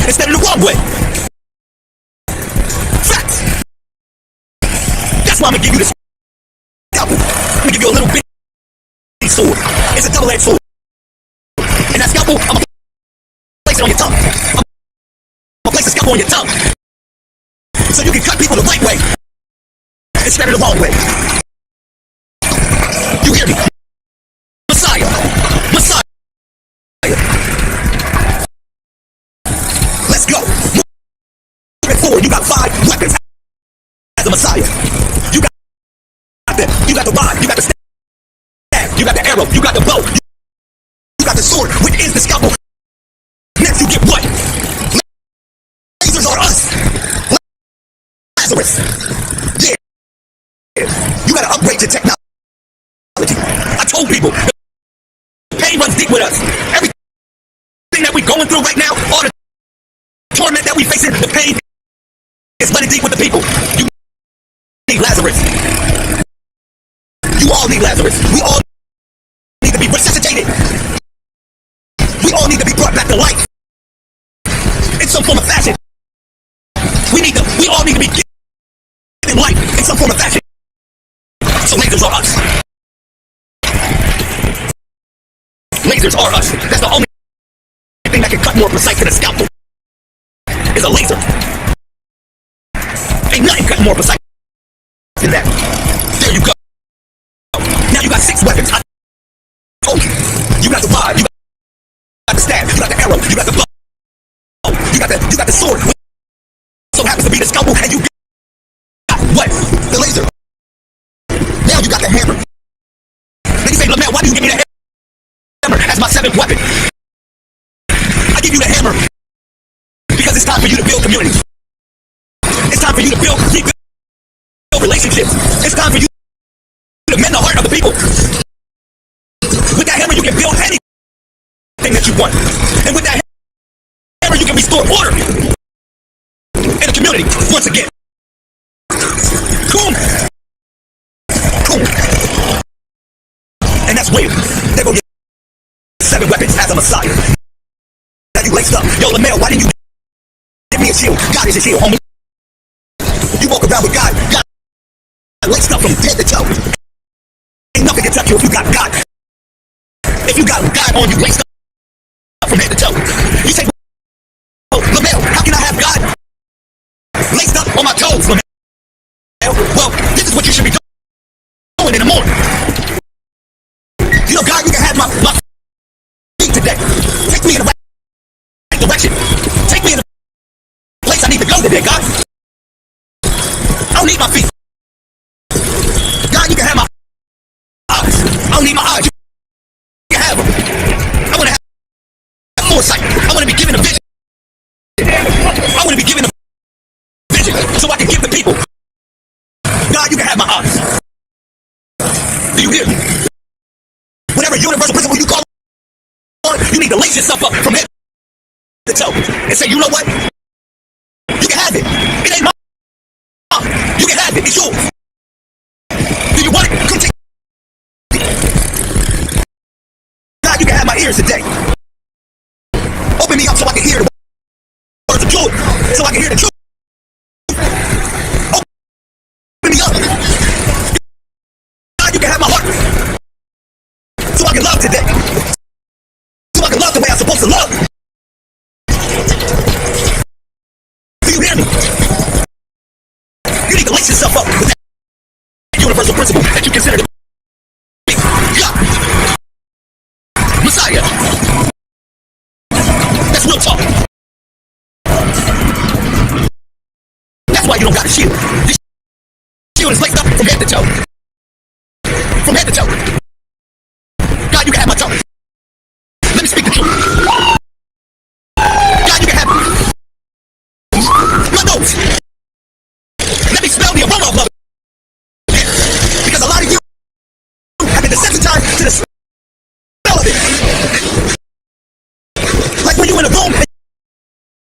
instead of the wrong way. Facts. That's why I'm going to give you this scalpel. I'm going to give you a little bit sword. It's a double-edged sword. And that scalpel, I'm going to place it on your tongue. I'm going to place the scalpel on your tongue. So you can cut people the right way instead of the wrong way. You hear me? Messiah. Messiah. Let's go. Moving forward, you got 5 weapons as a Messiah. You got the rod, you got the staff, you got the arrow, you got the bow, you got the sword, which is the scalpel. Next you get what? Lasers are us. Lazarus. Yeah. You gotta upgrade your technology. I told people, the pain runs deep with us. Everything that we're going through right now, all the torment that we facing, the pain is running deep with the people. You need Lazarus. You all need Lazarus. We all need to be resuscitated. We all need to be brought back to life in some form of fashion. We all need to be given life in some form of fashion. So lasers are us. Lasers are us. That's the only thing that can cut more precise than a scalpel. Is a laser. Ain't nothing cut more precise than that. There you go. Now you got 6 weapons. I told you. You got the rod. You got the staff. You got the arrow. You got the bow. You got the sword. So happens to be the scalpel, and you got what? The laser. Now you got the hammer. Then you say, LaMel, why do you give me the hammer as my 7th weapon? I give you the hammer because it's time for you to build community. It's time for you to rebuild relationships. It's time for you to mend the heart of the people. With that hammer, you can build anything that you want. And with that hammer, you can restore order in the community once again. Cool. Cool. And that's weird. They go get 7 weapons as a Messiah. Now you laced up. Yo, LaMel, why didn't you give me a shield? God is a shield, homie. You walk around with God. God laced up from head to toe. Ain't nothing can touch you if you got God. If you got God on you, laced up from head to toe. You say, oh, LaMel, how can I have God laced up on my toes, LaMel? Well, this is what you should be doing in the morning. You know, God, you can have my love today, God. I don't need my feet. God, you can have my eyes. I don't need my eyes. You can have them. I want to have foresight. I want to be given a vision. I want to be given a vision so I can give the people. God, you can have my eyes. Do you hear me? Whatever universal principle you call on, you need to lace yourself up from head to toe and say, you know what? You can have it. It ain't mine. You can have it. It's yours. Do you want it? Come take it. God, you can have my ears today. Open me up so I can hear the words of truth. So I can hear the truth. Open me up. God, you can have my heart. So I can love today. So I can love the way I'm supposed to love. Do you hear me? You need to lace yourself up with that universal principle that you consider to be God. Messiah. That's real talk. That's why you don't got a shield. This shield is laced up from head to toe. From head to toe. God, you can have my tongue. Let me speak the truth. God, you can have my nose. Let me smell the aroma of love. Because a lot of you have been desensitized to the smell of it. Like when you're in a room and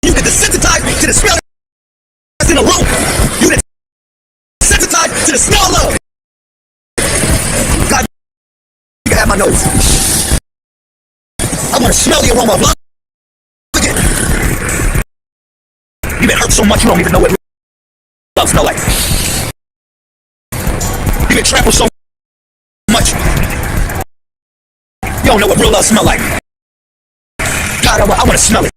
you get desensitized to the smell that's in a room. You get desensitized to the smell of love. God, you can have my nose. I want to smell the aroma of love again. You've been hurt so much you don't even know what love smells like. You've been trampled so much you don't know what real love smells like. God, I want to smell it.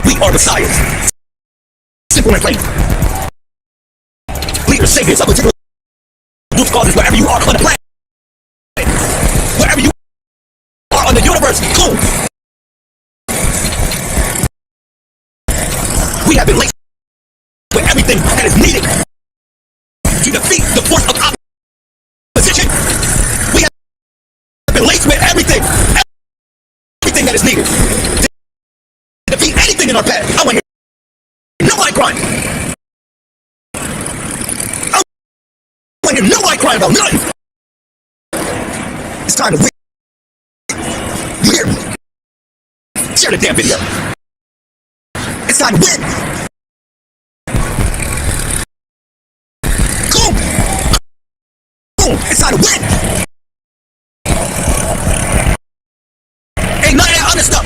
We are Messiahs. Simple and plain. Leaders, saviors of particular root causes wherever you are on the planet. Wherever you are on the universe, cool. We have been laced with everything that is needed to defeat the force of opposition. We have been laced with everything that is needed to defeat anything in our path. I want to hear nobody crying. I want to hear nobody crying about nothing. It's time to win. You hear me? Share the damn video. It's time to win. Boom. Boom. It's time to win. Ain't none of that other stuff.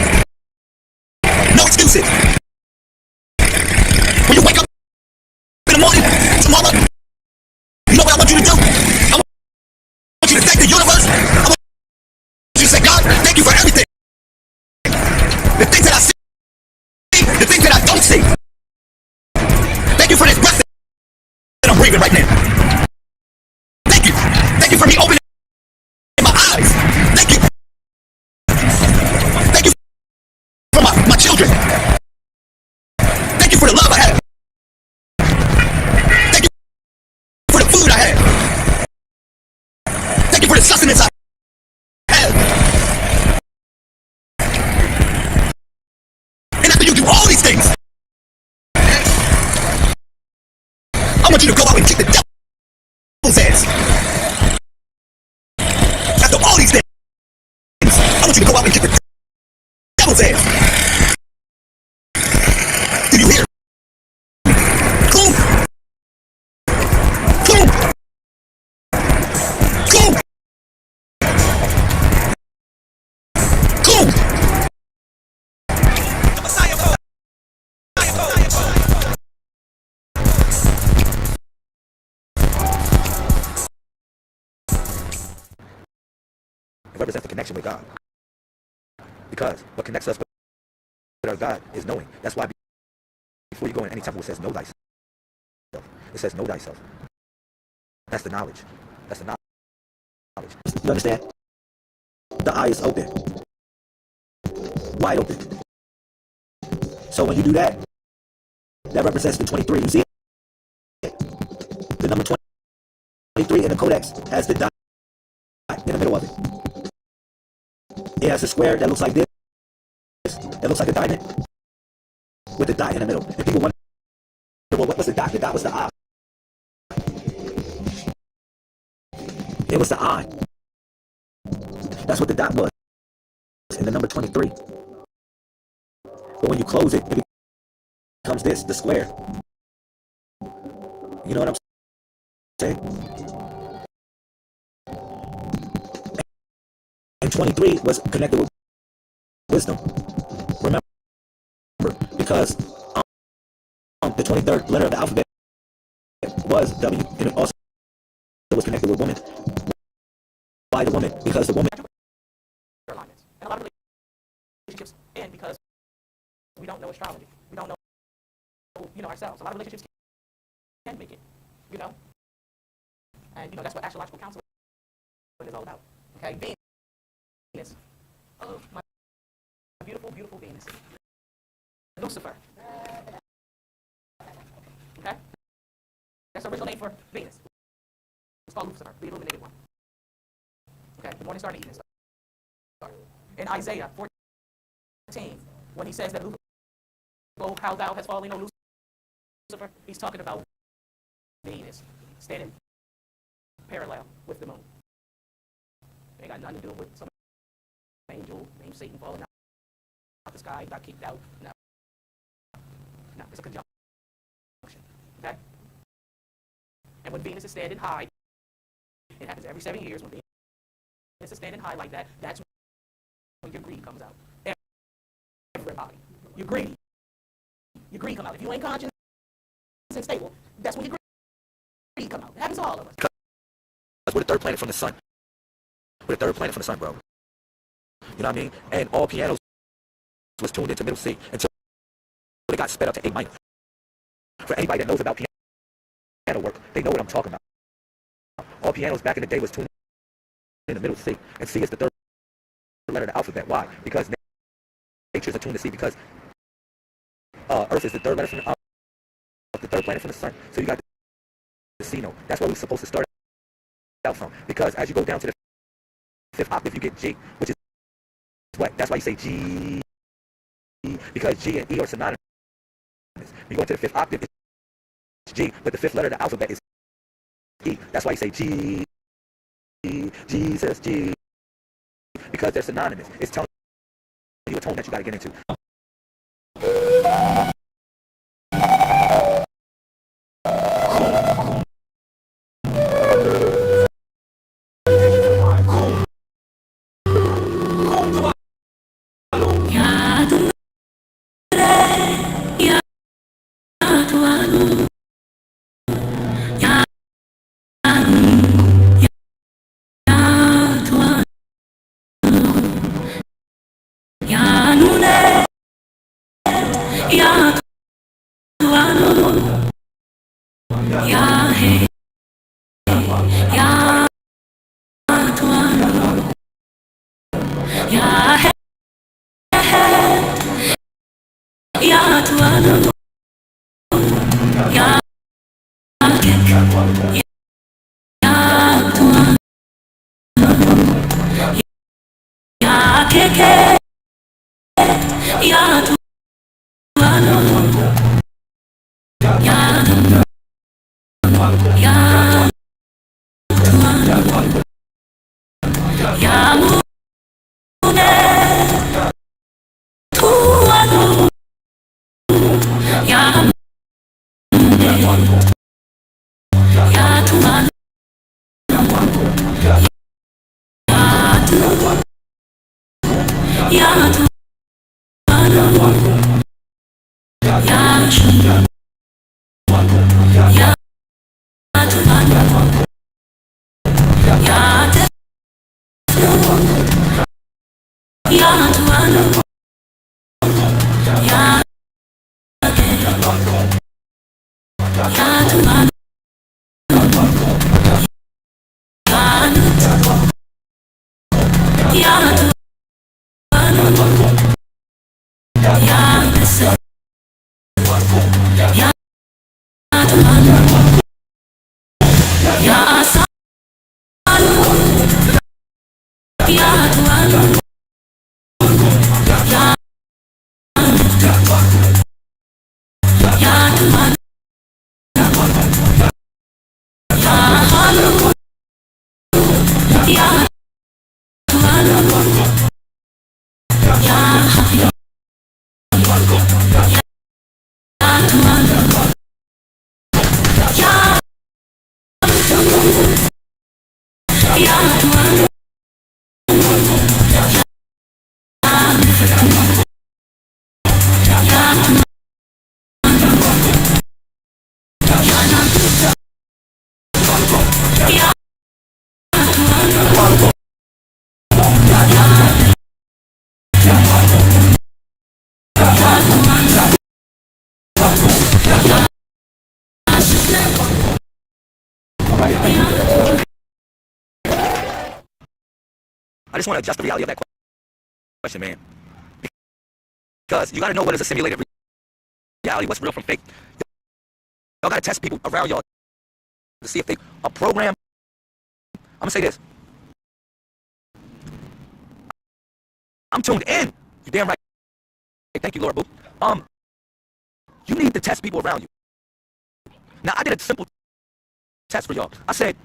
No excuses. When you wake up in the morning, tomorrow, you know what I want you to do? I want you to thank the universe. I want you to say, God, thank you for everything. The things that I see, the things that I don't see. Thank you for this breath that I'm breathing right now. Thank you. Thank you for me opening my eyes. Thank you. Thank you for my children. Thank you for the love I have. Thank you for the food I have. Thank you for the sustenance I have. And after you do all these things, I want you to go out and kick the devil's ass. After all these things, I want you to go out and kick the devil's ass. Do you hear? Cool. Cool. Cool. Cool. The Messiah code. It represents the connection with God. Because what connects us with our God is knowing. That's why before you go in any temple, it says know thyself. It says know thyself. That's the knowledge. That's the knowledge. You understand? The eye is open. wide open. So when you do that, that represents the 23. You see it? The number 23 in the Codex has the dot in the middle of it. It has a square that looks like this. That looks like a diamond with the dot in the middle. And people wonder, well, what was the dot? The dot was the eye. It was the eye. That's what the dot was in the number 23. But when you close it, it becomes this, the square. You know what I'm saying? And 23 was connected with wisdom. Remember, because the 23rd letter of the alphabet was W, and it also was connected with woman. Why the woman? Because the woman. And a lot of relationships end because we don't know astrology. We don't know, ourselves. A lot of relationships can make it, And, that's what astrological counseling is all about. Okay? Venus. Oh, my beautiful, beautiful Venus. Lucifer. Okay? That's the original name for Venus. It's called Lucifer, the illuminated one. Okay, the morning star, the evening star. In Isaiah 14, when he says that how thou hast fallen, O Lucifer, he's talking about Venus standing parallel with the moon. It ain't got nothing to do with some angel named Satan falling out the sky, got kicked out. No, it's a conjunction. Okay? And when Venus is standing high, it happens every 7 years. When Venus is standing high like that, that's when your greed comes out. Everybody. Your greed. Your greed come out. If you ain't conscious and stable, that's when your greed come out. It happens to all of us. We're the third planet from the sun. We're the third planet from the sun, bro. You know what I mean? And all pianos was tuned into middle C until it got sped up to A minor. For anybody that knows about piano work, they know what I'm talking about. All pianos back in the day was tuned in the middle C, and C is the third letter of the alphabet. Why? Because nature is attuned to C, because Earth is the third letter from the third planet from the sun. So you got the C note. That's where we're supposed to start out from. Because as you go down to the fifth octave, you get G, which is what? That's why you say G, because G and E are synonymous. You go into the fifth octave, it's G, but the fifth letter of the alphabet is E. That's why you say G, Jesus, G, because they're synonymous. It's telling you a tone that you got to get into. Yeah. I just want to adjust the reality of that question, man. Because you got to know what is a simulated reality, what's real from fake. Y'all got to test people around y'all to see if they are programmed. I'm going to say this. I'm tuned in. You damn right. Thank you, Lord Boo. You need to test people around you. Now, I did a simple test for y'all. I said,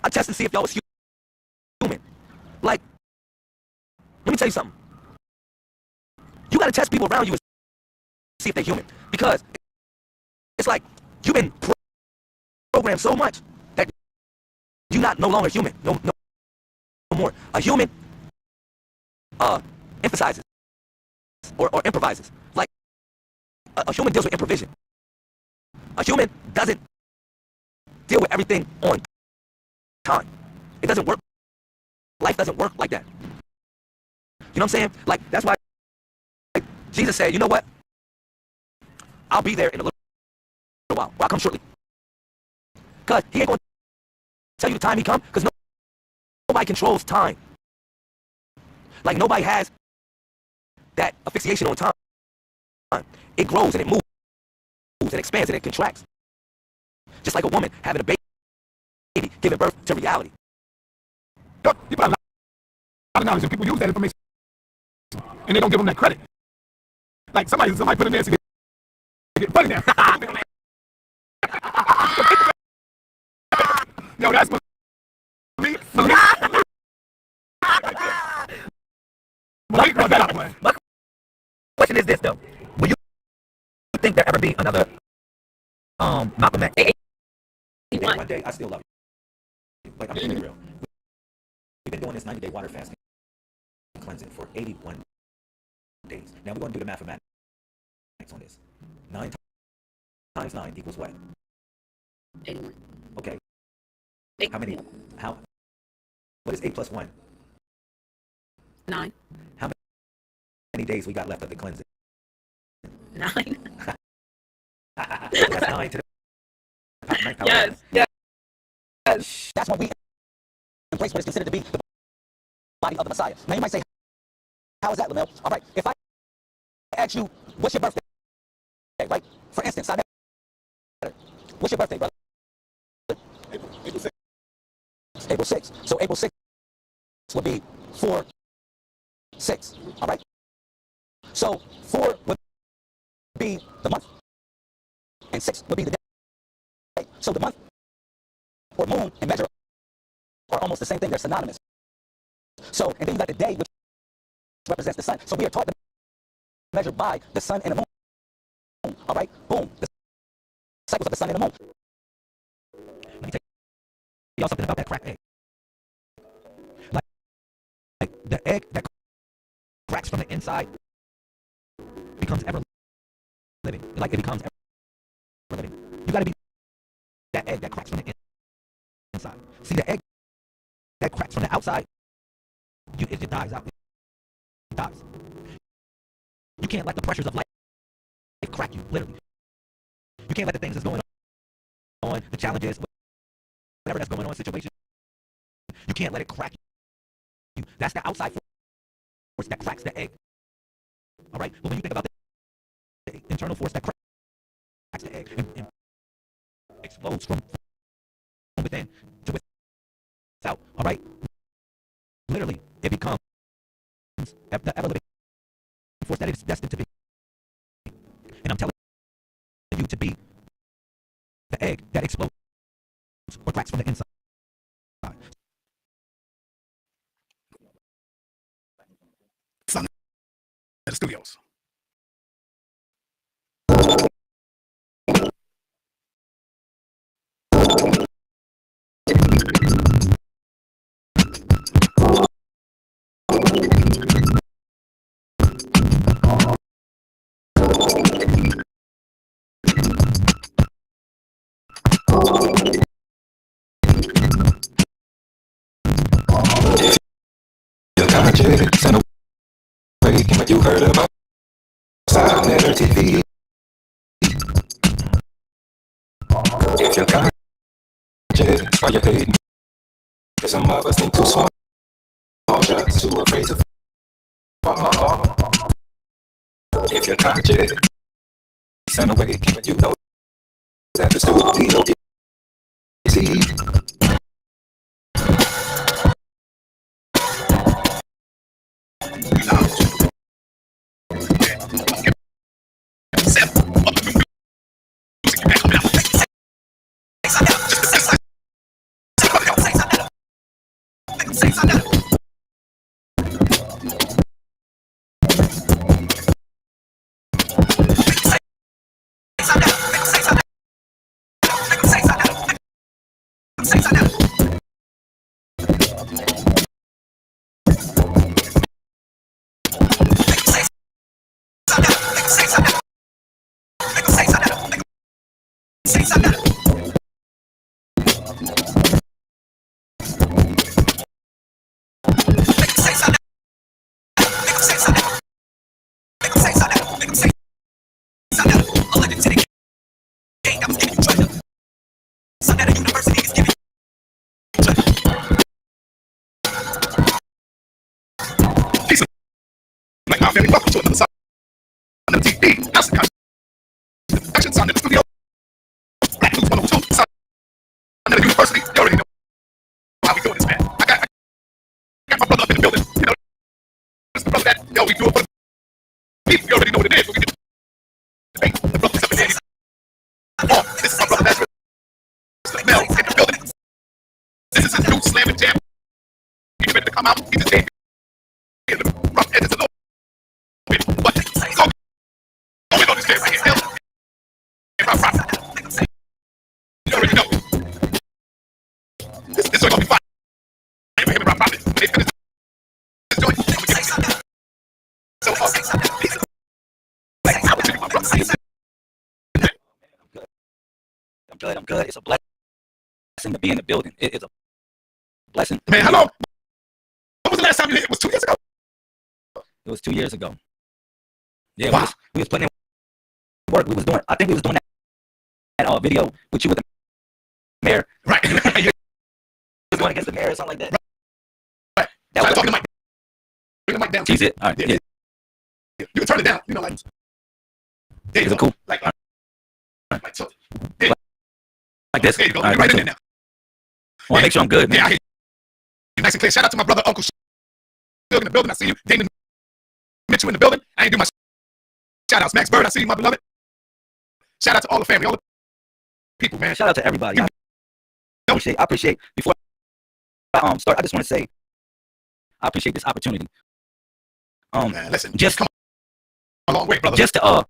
I tested to see if y'all was human. Like, let me tell you something. You got to test people around you and see if they're human. Because it's like you've been programmed so much that you're not no longer human. No more. A human emphasizes or improvises. Like, a human deals with improvisation. A human doesn't deal with everything on time. It doesn't work. Life doesn't work like that. You know what I'm saying? Like, that's why Jesus said, you know what? I'll be there in a little while. Or I'll come shortly. Because he ain't going to tell you the time he come, because nobody controls time. Like, nobody has that asphyxiation on time. It grows and it moves and expands and it contracts. Just like a woman having a baby, giving birth to reality. You put a lot of knowledge and people use that information and they don't give them that credit. Like somebody put in there to get funny now. Yo, that's what me. My question is this though. Will you think there ever be another Malcolm X? One day I still love you. Like, I'm keeping it real. We've been doing this 90-day water fasting cleansing for 81 days. Now we're going to do the mathematics on this. 9 times 9 equals what? 81. Okay. How many? What is 8 plus 1? 9. How many days we got left of the cleansing? 9. That's 9 to the ninth power. Yes. That's when we embrace what is considered to be the body of the Messiah. Now you might say, how is that, Lamel? All right, if I ask you, what's your birthday? Right? For instance, what's your birthday, brother? April 6th. April 6th. So April 6th would be 4/6. All right? So 4 would be the month, and 6 would be the day. So the month or moon and measure are almost the same thing. They're synonymous. So, and then you got the day, which represents the sun. So we are taught to measure by the sun and the moon. All right? Boom. The cycles of the sun and the moon. Let me tell y'all something about that cracked egg. Like the egg that cracks from the inside becomes ever living. Like it becomes ever living. You got to be that egg that cracks from the inside. See, the egg that cracks from the outside, it dies out. It dies. You can't let the pressures of life crack you, literally. You can't let the things that's going on, the challenges, whatever that's going on, situation, you can't let it crack you. That's the outside force that cracks the egg. All right? But when you think about the internal force that cracks the egg and explodes from man to without. All right, literally, it becomes the ever living force that it is destined to be. And I'm telling you to be the egg that explodes or cracks from the inside. Son at the studios. Your conscience and awaken what you heard about Netter TV. If your conscience while you're hating, cause some of us think too small, just too afraid to fall. If your conscience and awaken what you know that the studio is easy. Like my family, welcome to another side of the TV. That's the action sound in the studio. Black News 102, sound of the university. You already know how we doing this, man. I got my brother up in the building. You know, this is the brother that, yo, we do it for the people. You already know what it is. We get the brother's up in there. Oh, this is my brother that's Mr. Mel in the building. This is his new slam and jam. He's ready to come out. He just came in the rough edges a little bit. But so going on this day right here. You already know. This is gonna be fun. For him and Rob Profit. When they finish this joint, I'm gonna give it so awesome. Like, I would treat my brother. I'm good. It's a blessing to be in the building. It is a blessing. Man, how long? When was the last time you hit? It was 2 years ago? It was 2 years ago. Yeah, wow. we was putting in work. I think we was doing that video with you with the mayor. Right. You was going against the mayor or something like that. Right. That was talking to Mike. Bring the mic down. Tease it. All right. Yeah. You can turn it down. You know, like. There you Is go. it cool? Like so. Yeah. Like this. There you go. All right, You're right in there now. I want to make sure I'm good, man. Yeah, I hear you. Nice and clear. Shout out to my brother, Uncle Shug in the building. I see you. Damon met you in the building. I ain't do my shout outs. Max Bird, I see you, my beloved. Shout out to all the family, all the people, man. Shout out to everybody. I appreciate. Before I start, I just want to say I appreciate this opportunity. Man, listen, just come a long way, brother. Just to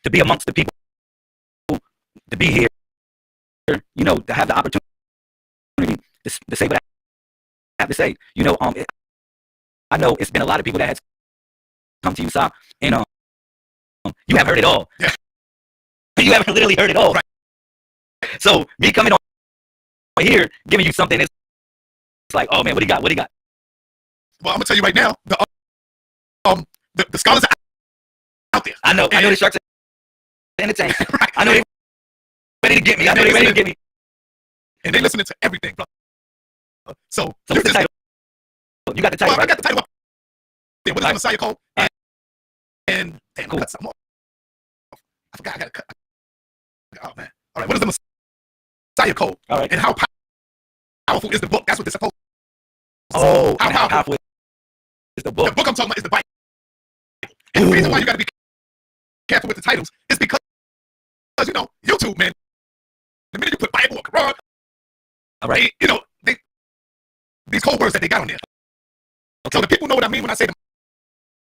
be amongst the people, to be here, you know, to have the opportunity to say what I have to say. You know, I know it's been a lot of people that has come to you, Sa, and you have heard it all. Yeah. You haven't literally heard it all. Right. So me coming on here, giving you something, it's like, oh man, what do you got? What do you got? Well, I'm gonna tell you right now, the scholars are out there. I know the sharks are in the tank. Right. I know they ready to get me. I know they ready to get me. And they listening to everything, bro. So what's the title? You got the title, well, right? I got the title up there. What is the Messiah code? And damn, cool. Cut something off. I forgot. I gotta cut. Oh man. All right. What is the Messiah Code. All right. And how powerful is the book? That's what they're supposed to say. Oh, How and how powerful powerful is the book? The book I'm talking about is the Bible. And the reason why you got to be careful with the titles is because, you know, YouTube, man, the minute you put Bible or Quran, all right, you know, these code words that they got on there. So the people know what I mean when I say the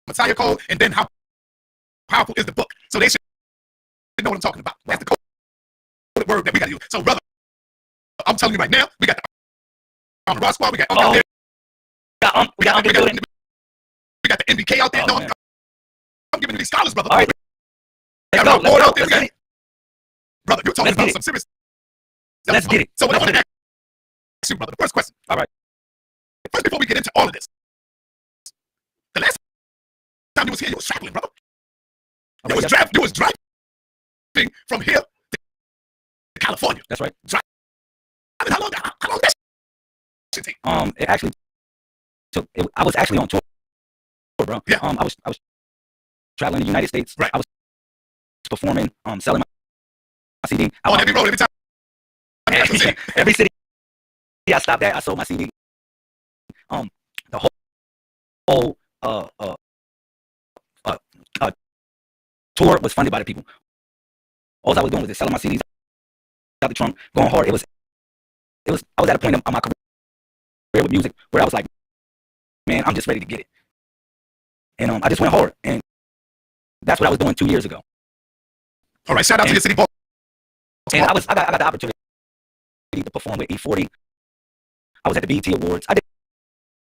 Messiah Code, and then how powerful is the book. So they should know what I'm talking about. That's the code word that we got to use. So, brother, I'm telling you right now, we got the Ross Squad, we got out there. We got the NBK out there. No, I'm giving you these scholars, brother. All right. Let's go. Out there. Brother, you're talking about some serious. Let's get it. So what I want to ask you, brother, the first question. All right. First, before we get into all of this, the last time you was here, you was traveling, brother. You was driving from here to California. That's right. Driving. How long that shit take? It actually took. I was actually on tour, bro. Yeah. I was traveling in the United States. Right. I was performing, selling my CD. On every road, every time. Every city I stopped at, I sold my CD. The whole tour was funded by the people. All I was doing was just selling my CDs out the trunk, going hard. It was. I was at a point in my career with music where I was like, man, I'm just ready to get it. And I just went hard, and that's what I was doing 2 years ago. All right, shout out to your city, Baltimore. And I got the opportunity to perform with E40. I was at the BET Awards. I did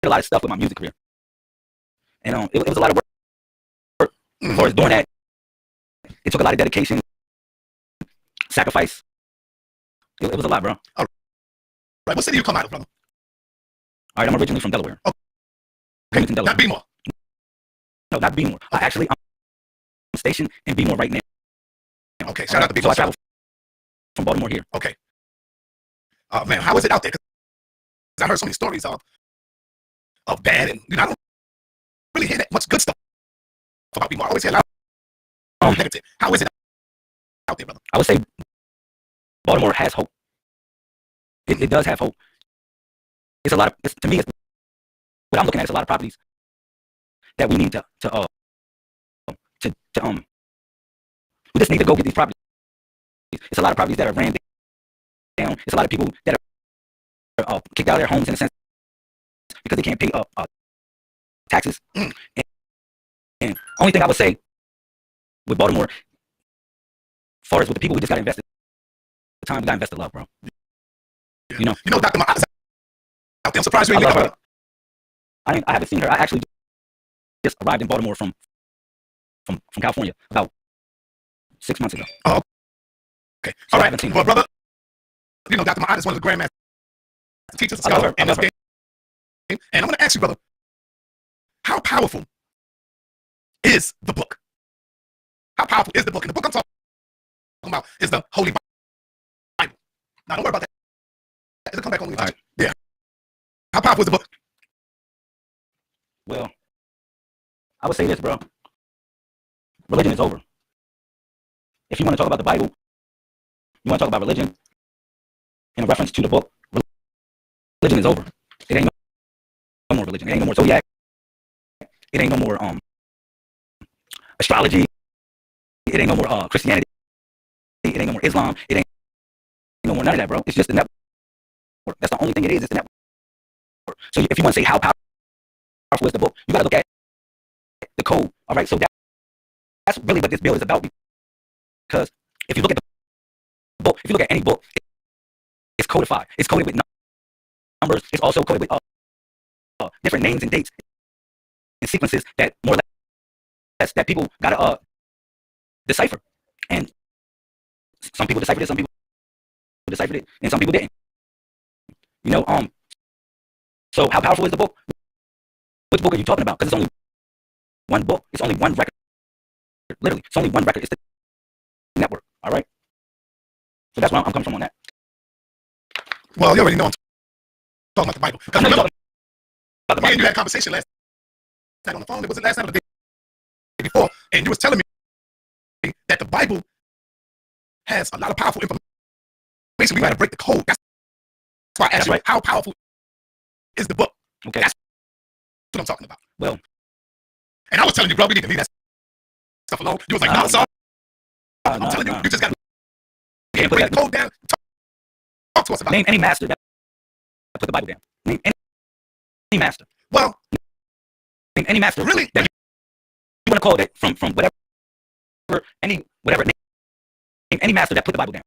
a lot of stuff with my music career, and it was a lot of work. As far as doing that, it took a lot of dedication, sacrifice. It was a lot, bro. All right, what city you come out of, brother? All right, I'm originally from Delaware. Okay. Wilmington, Delaware. Not Beemore. No, not Beemore. I'm stationed in Beemore right now. Okay, shout out to Beemore. So I travel from Baltimore here. Okay. Man, how is it out there? 'Cause I heard so many stories of bad, and you know, I don't really hear that much good stuff about Beemore. I always hear a lot of negative. How is it out there, brother? I would say Baltimore has hope. It does have hope. It's a lot of, to me, what I'm looking at is a lot of properties that we need to we just need to go get these properties. It's a lot of properties that are ran down. It's a lot of people that are kicked out of their homes in a sense because they can't pay taxes. And only thing I would say with Baltimore, as far as with the people, we just got to invest the time. We got to invest the love, bro. Yeah. You know, Dr. Ma'az out there. I'm surprised you ain't love her. her. I haven't seen her. I actually just arrived in Baltimore from California about 6 months ago. Oh, okay. So All I right. haven't seen her. Well, brother, you know, Dr. Ma'az is one of the grandmaster teachers and I love scholars her. in this game. And I'm going to ask you, brother, how powerful is the book? How powerful is the book? And the book I'm talking about is the Holy Bible. Now, don't worry about that. It'll come back on me. Right. Yeah. How powerful is the book? Well, I would say this, bro. Religion is over. If you want to talk about the Bible, you want to talk about religion in reference to the book, religion is over. It ain't no more religion. It ain't no more zodiac. It ain't no more astrology. It ain't no more Christianity. It ain't no more Islam. It ain't no more none of that, bro. It's just the network. That's the only thing it is. It's the network. So if you want to say how powerful is the book, you got to look at the code. All right. So that's really what this bill is about. Because if you look at the book, if you look at any book, it's codified. It's coded with numbers. It's also coded with different names and dates and sequences that more or less that people gotta decipher. And some people deciphered it, some people deciphered it, and some people didn't. You know, so how powerful is the book? Which book are you talking about? Because it's only one book. It's only one record. Literally, it's only one record. It's the network. All right. So that's where I'm coming from on that. Well, you already know I'm talking about the Bible. Because remember, me and you had a conversation last night on the phone. It was the last night or the day before, and you was telling me that the Bible has a lot of powerful information basically, we got to break the code. That's why I asked you, how powerful is the book? Okay. That's what I'm talking about. Well, and I was telling you, bro, we need to leave that stuff alone. You was like, no, sorry. I'm telling you, you just got to break the code down. Talk to us about name any master that put the Bible down. Name any master. Well, name any master really that you want to call that from whatever whatever. Name any master that put the Bible down.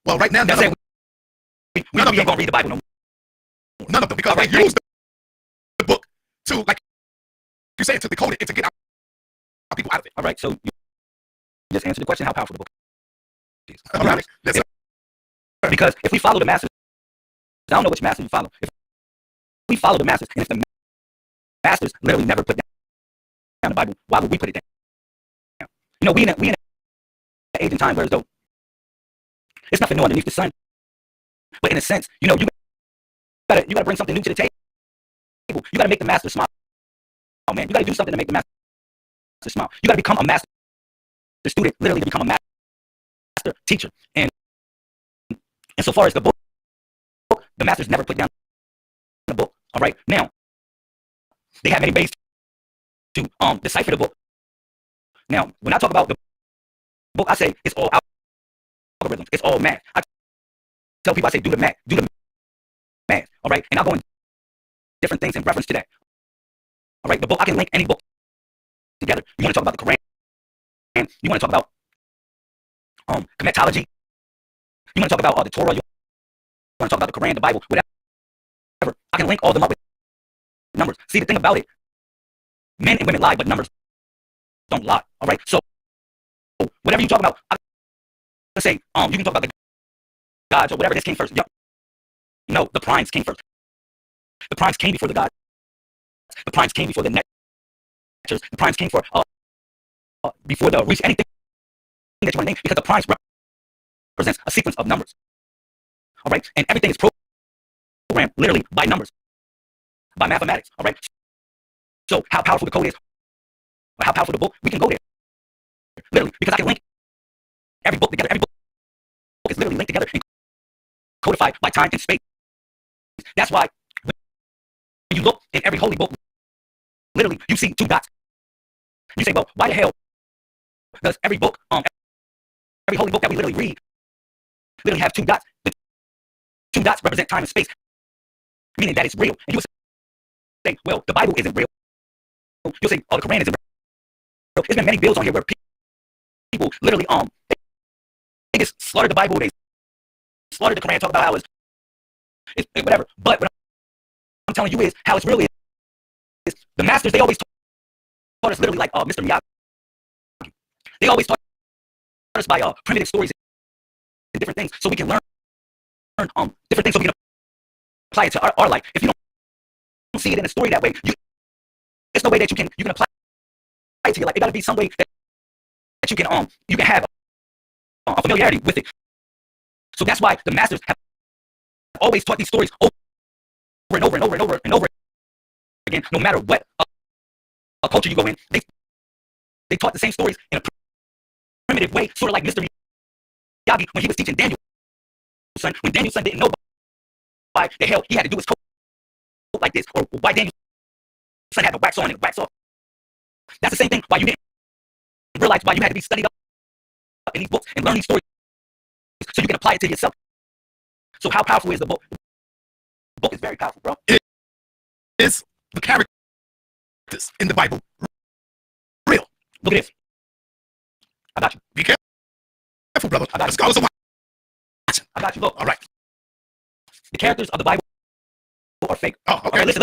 Well, right now, we ain't gonna read the Bible no more. None of them, because they used the book to, like you said, to decode it and to get our people out of it. All right, so you just answered the question: how powerful the book is. All right, yes, sir. Because if we follow the masters, I don't know which master you follow. If we follow the masters, and if the masters literally never put down the Bible, why would we put it down? You know, we in an age and time where though it's nothing new underneath the sun. But in a sense, you know, you gotta bring something new to the table. You gotta make the master smile. Oh man, you gotta do something to make the master smile. You gotta become a master student, literally to become a master teacher. And so far as the book, the masters never put down the book. All right, now they have many ways to decipher the book. Now, when I talk about the book, I say it's all algorithms. It's all math. I tell people, I say do the math. All right, and I'll go into different things in reference to that. All right, the book, I can link any book together. You want to talk about the Quran? You want to talk about cometology? You want to talk about the Torah? You want to talk about the Quran, the Bible, whatever? I can link all them up with numbers. See, the thing about it, men and women lie, but numbers don't lie. All right, so whatever you talk about, let's say you can talk about the gods or whatever. This came first. No, the primes came first. The primes came before the gods. The primes came before the natures. The primes came before the reach, anything that you want to name, because the primes represents a sequence of numbers. All right, and everything is programmed literally by numbers, by mathematics. All right. So how powerful the code is, or how powerful the book, we can go there literally, because I can link every book together. Every book is literally linked together and codified by time and space. That's why when you look in every holy book, literally you see two dots. You say, well, why the hell does every book, every holy book that we literally read, literally have two dots? The two dots represent time and space, meaning that it's real. And you would say, well, the Bible isn't real. You'll say, oh, the Quran isn't real. There's been many bills on here where people literally they just slaughtered the Bible, they slaughtered the Quran, talk about how it's whatever. But what I'm telling you is how it's really is the masters, they always taught us literally like Mr. Miyagi. They always taught us by primitive stories and different things, so we can learn different things, so we can apply it to our life. If you don't see it in a story that way, there's no way that you can apply it to your life. It got to be some way that you can have a familiarity with it. So that's why the masters have always taught these stories over and over and over and over and over again. No matter what culture you go in, they taught the same stories in a primitive way, sort of like Mr. Miyagi when he was teaching Daniel's son. When Daniel's son didn't know why the hell he had to do his code like this, or why Daniel's son had to wax on and wax off. That's the same thing why you didn't realize why you had to be studied up in these books and learn these stories so you can apply it to yourself. So how powerful is the book? The book is very powerful, bro. It is the characters in the Bible real. Look at this. I got you. Be careful, brother. I got the scholars are watching. I got you. Look. All right. The characters of the Bible are fake. Oh, okay. Right, listen.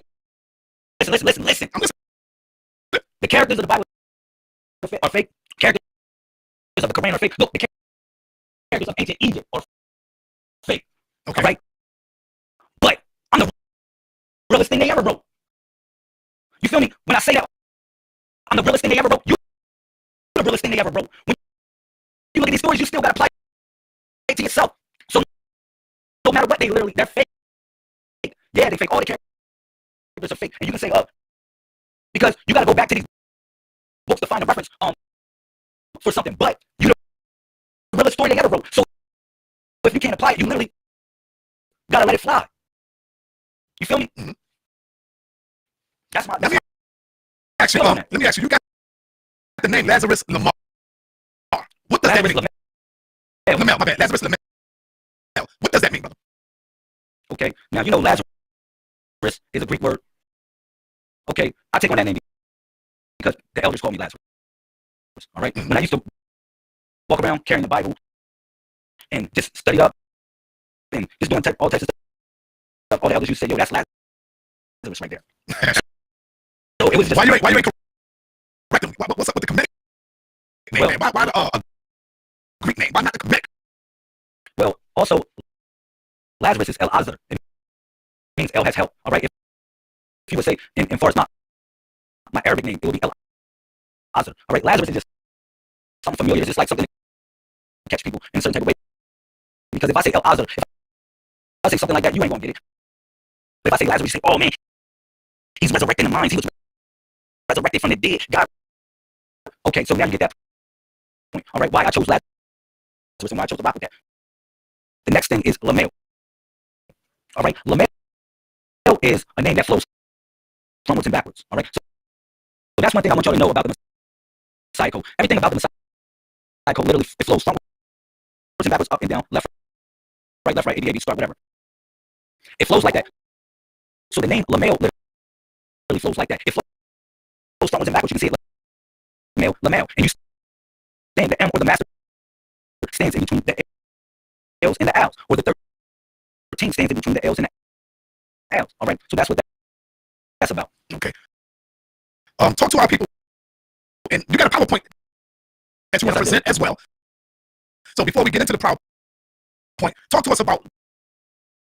I'm listening. The characters of the Bible are fake. Characters of the Quran are fake. Look, the characters of ancient Egypt are fake. Okay. All right. But I'm the realest thing they ever wrote. You feel me? When I say that, I'm the realest thing they ever wrote. You're the realest thing they ever wrote. When you look at these stories, you still got to apply it to yourself. So no matter what, they're fake. Yeah, they fake. All the characters are fake. And you can say, because you got to go back to these books to find a reference for something. But you the realest story they ever wrote. So if you can't apply it, you literally gotta let it fly. You feel me? Mhm. That's my. Let me ask you. Let me ask you. You got the name Lazarus Lamar. What does that mean? Lamel. My bad. Lazarus Lamel. What does that mean, brother? Okay. Now you know Lazarus is a Greek word. Okay. I take on that name because the elders call me Lazarus. All right. When I used to walk around carrying the Bible and just study up and just doing all types of stuff, all the elders used to say, "Yo, that's Lazarus right there." So it was just why you ain't correct him? What's up with the Kemetic name? Well, Why the Greek name? Why not the Kemetic? Well, also Lazarus is El Azar. It means El has help. All right. If you would say in far as my Arabic name, it would be El Azar. All right. Lazarus is just something familiar. It's just like something to catch people in a certain type of way. Because if I say El Azar, if I say something like that, you ain't gonna get it. But if I say Lazarus, you say, "Oh man, he's resurrecting the minds. He was resurrected from the dead." God. Okay, so now you get that point. All right, why I chose Lazarus and why I chose to rock with that. The next thing is Lamel. All right, Lamel is a name that flows frontwards and backwards. All right, so that's one thing I want y'all to know about the Messiah code. Everything about the Messiah code literally it flows frontwards and backwards, up and down, left, right, 80, 80, start, whatever. It flows like that. So the name Lamel literally flows like that. It flows frontwards and backwards. You can see it, Lamel, and you stand the M or the master stands in between the L's and the L's, or the 13 stands in between the L's and the L's. All right, so that's what that's about. Okay. Talk to our people, and you got a PowerPoint that you want to present as well. So before we get into the PowerPoint, talk to us about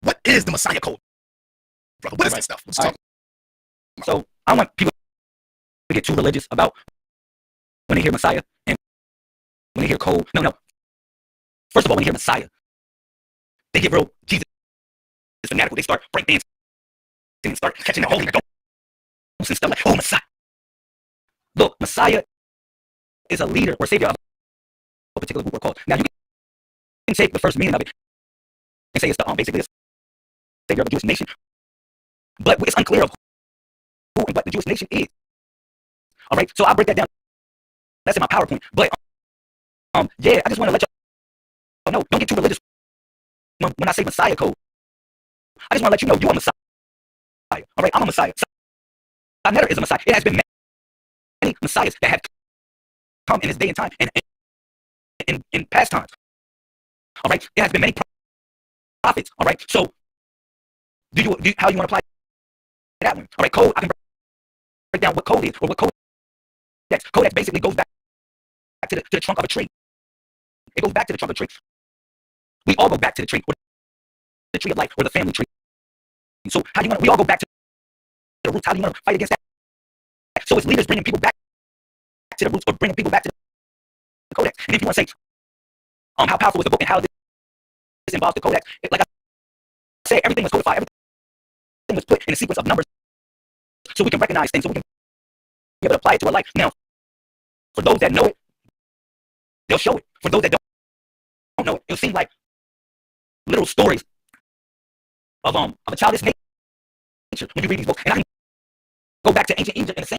what is the Messiah code, brother. What is that stuff? What's Right. So I don't want people to get too religious about when they hear Messiah and when they hear code. No. First of all, when they hear Messiah, they get real Jesus is fanatical. They start break dancing and start catching the Holy Ghost and stuff like, "Oh, Messiah." Look, Messiah is a leader or savior of a particular group or cause. Now you can take the first meaning of it and say it's the basically the savior of the Jewish nation, but it's unclear of who and what the Jewish nation is. All right, so I'll break that down. That's in my PowerPoint. But yeah, I just want to let y'all know. Don't get too religious when I say Messiah code. I just want to let you know you are Messiah. All right, I'm a Messiah. Sinetta is a Messiah. It has been many Messiahs that have come in this day and time and in past times. All right, there has been many prophets. All right, so do you how you want to apply that one? All right, code. I can break down what code is or what code. Codex basically goes back to the trunk of a tree. It goes back to the trunk of a tree. We all go back to the tree, or the tree of life, or the family tree. So how do you want? We all go back to the roots. How do you want to fight against that? So it's leaders bringing people back to the roots, or bringing people back to the Codex. And if you want to say, how powerful was the book and how this involves the Codex, like I said, everything was codified. Everything was put in a sequence of numbers, so we can recognize things, so we can be able to apply it to our life. Now, for those that know it, they'll show it. For those that don't know it, it'll seem like little stories of a childish nature when you read these books. And I can go back to ancient Egypt in the same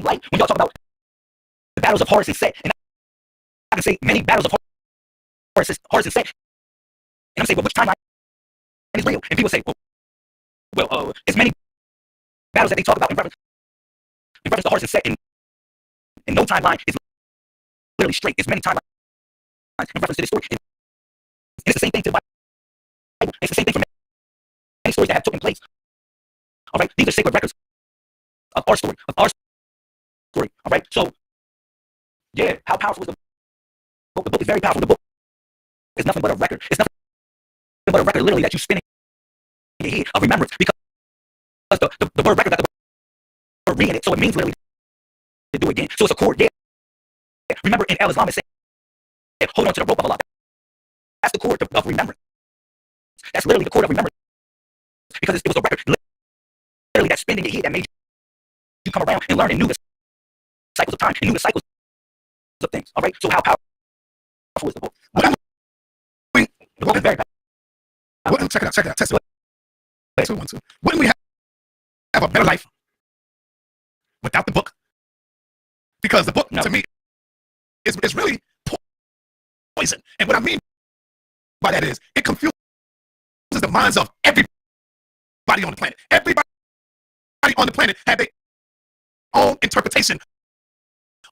light when y'all talk about the battles of Horus and Set, and I can say many battles of Horus and Set, and I'm saying, well, which timeline is real? And people say, well, it's many battles that they talk about in reference to Horus and Set, and no timeline is literally straight. It's many timelines in reference to this story. And it's the same thing to the Bible. It's the same thing for many stories that have taken place. All right, these are sacred records of our story, All right, so yeah, how powerful is the book? The book is very powerful. The book is nothing but a record. It's nothing but a record, literally, that you spin in your head of remembrance, because the word record got the word re in it, so it means literally to do again. So it's a chord. Yeah. Remember, in Islam it said, hold on to the rope of Allah. That's the chord of remembrance. That's literally the chord of remembrance, because it was a record, literally, that spinning your head that made you come around and learn and knew the cycles of time and knew the cycles of things. All right, so how powerful is the book? The book is very powerful. Check it out. Test it. 2, 1, 2. Wouldn't we have a better life without the book? Because the book, to me, is really poison. And what I mean by that is it confuses the minds of everybody on the planet. Everybody on the planet had their own interpretation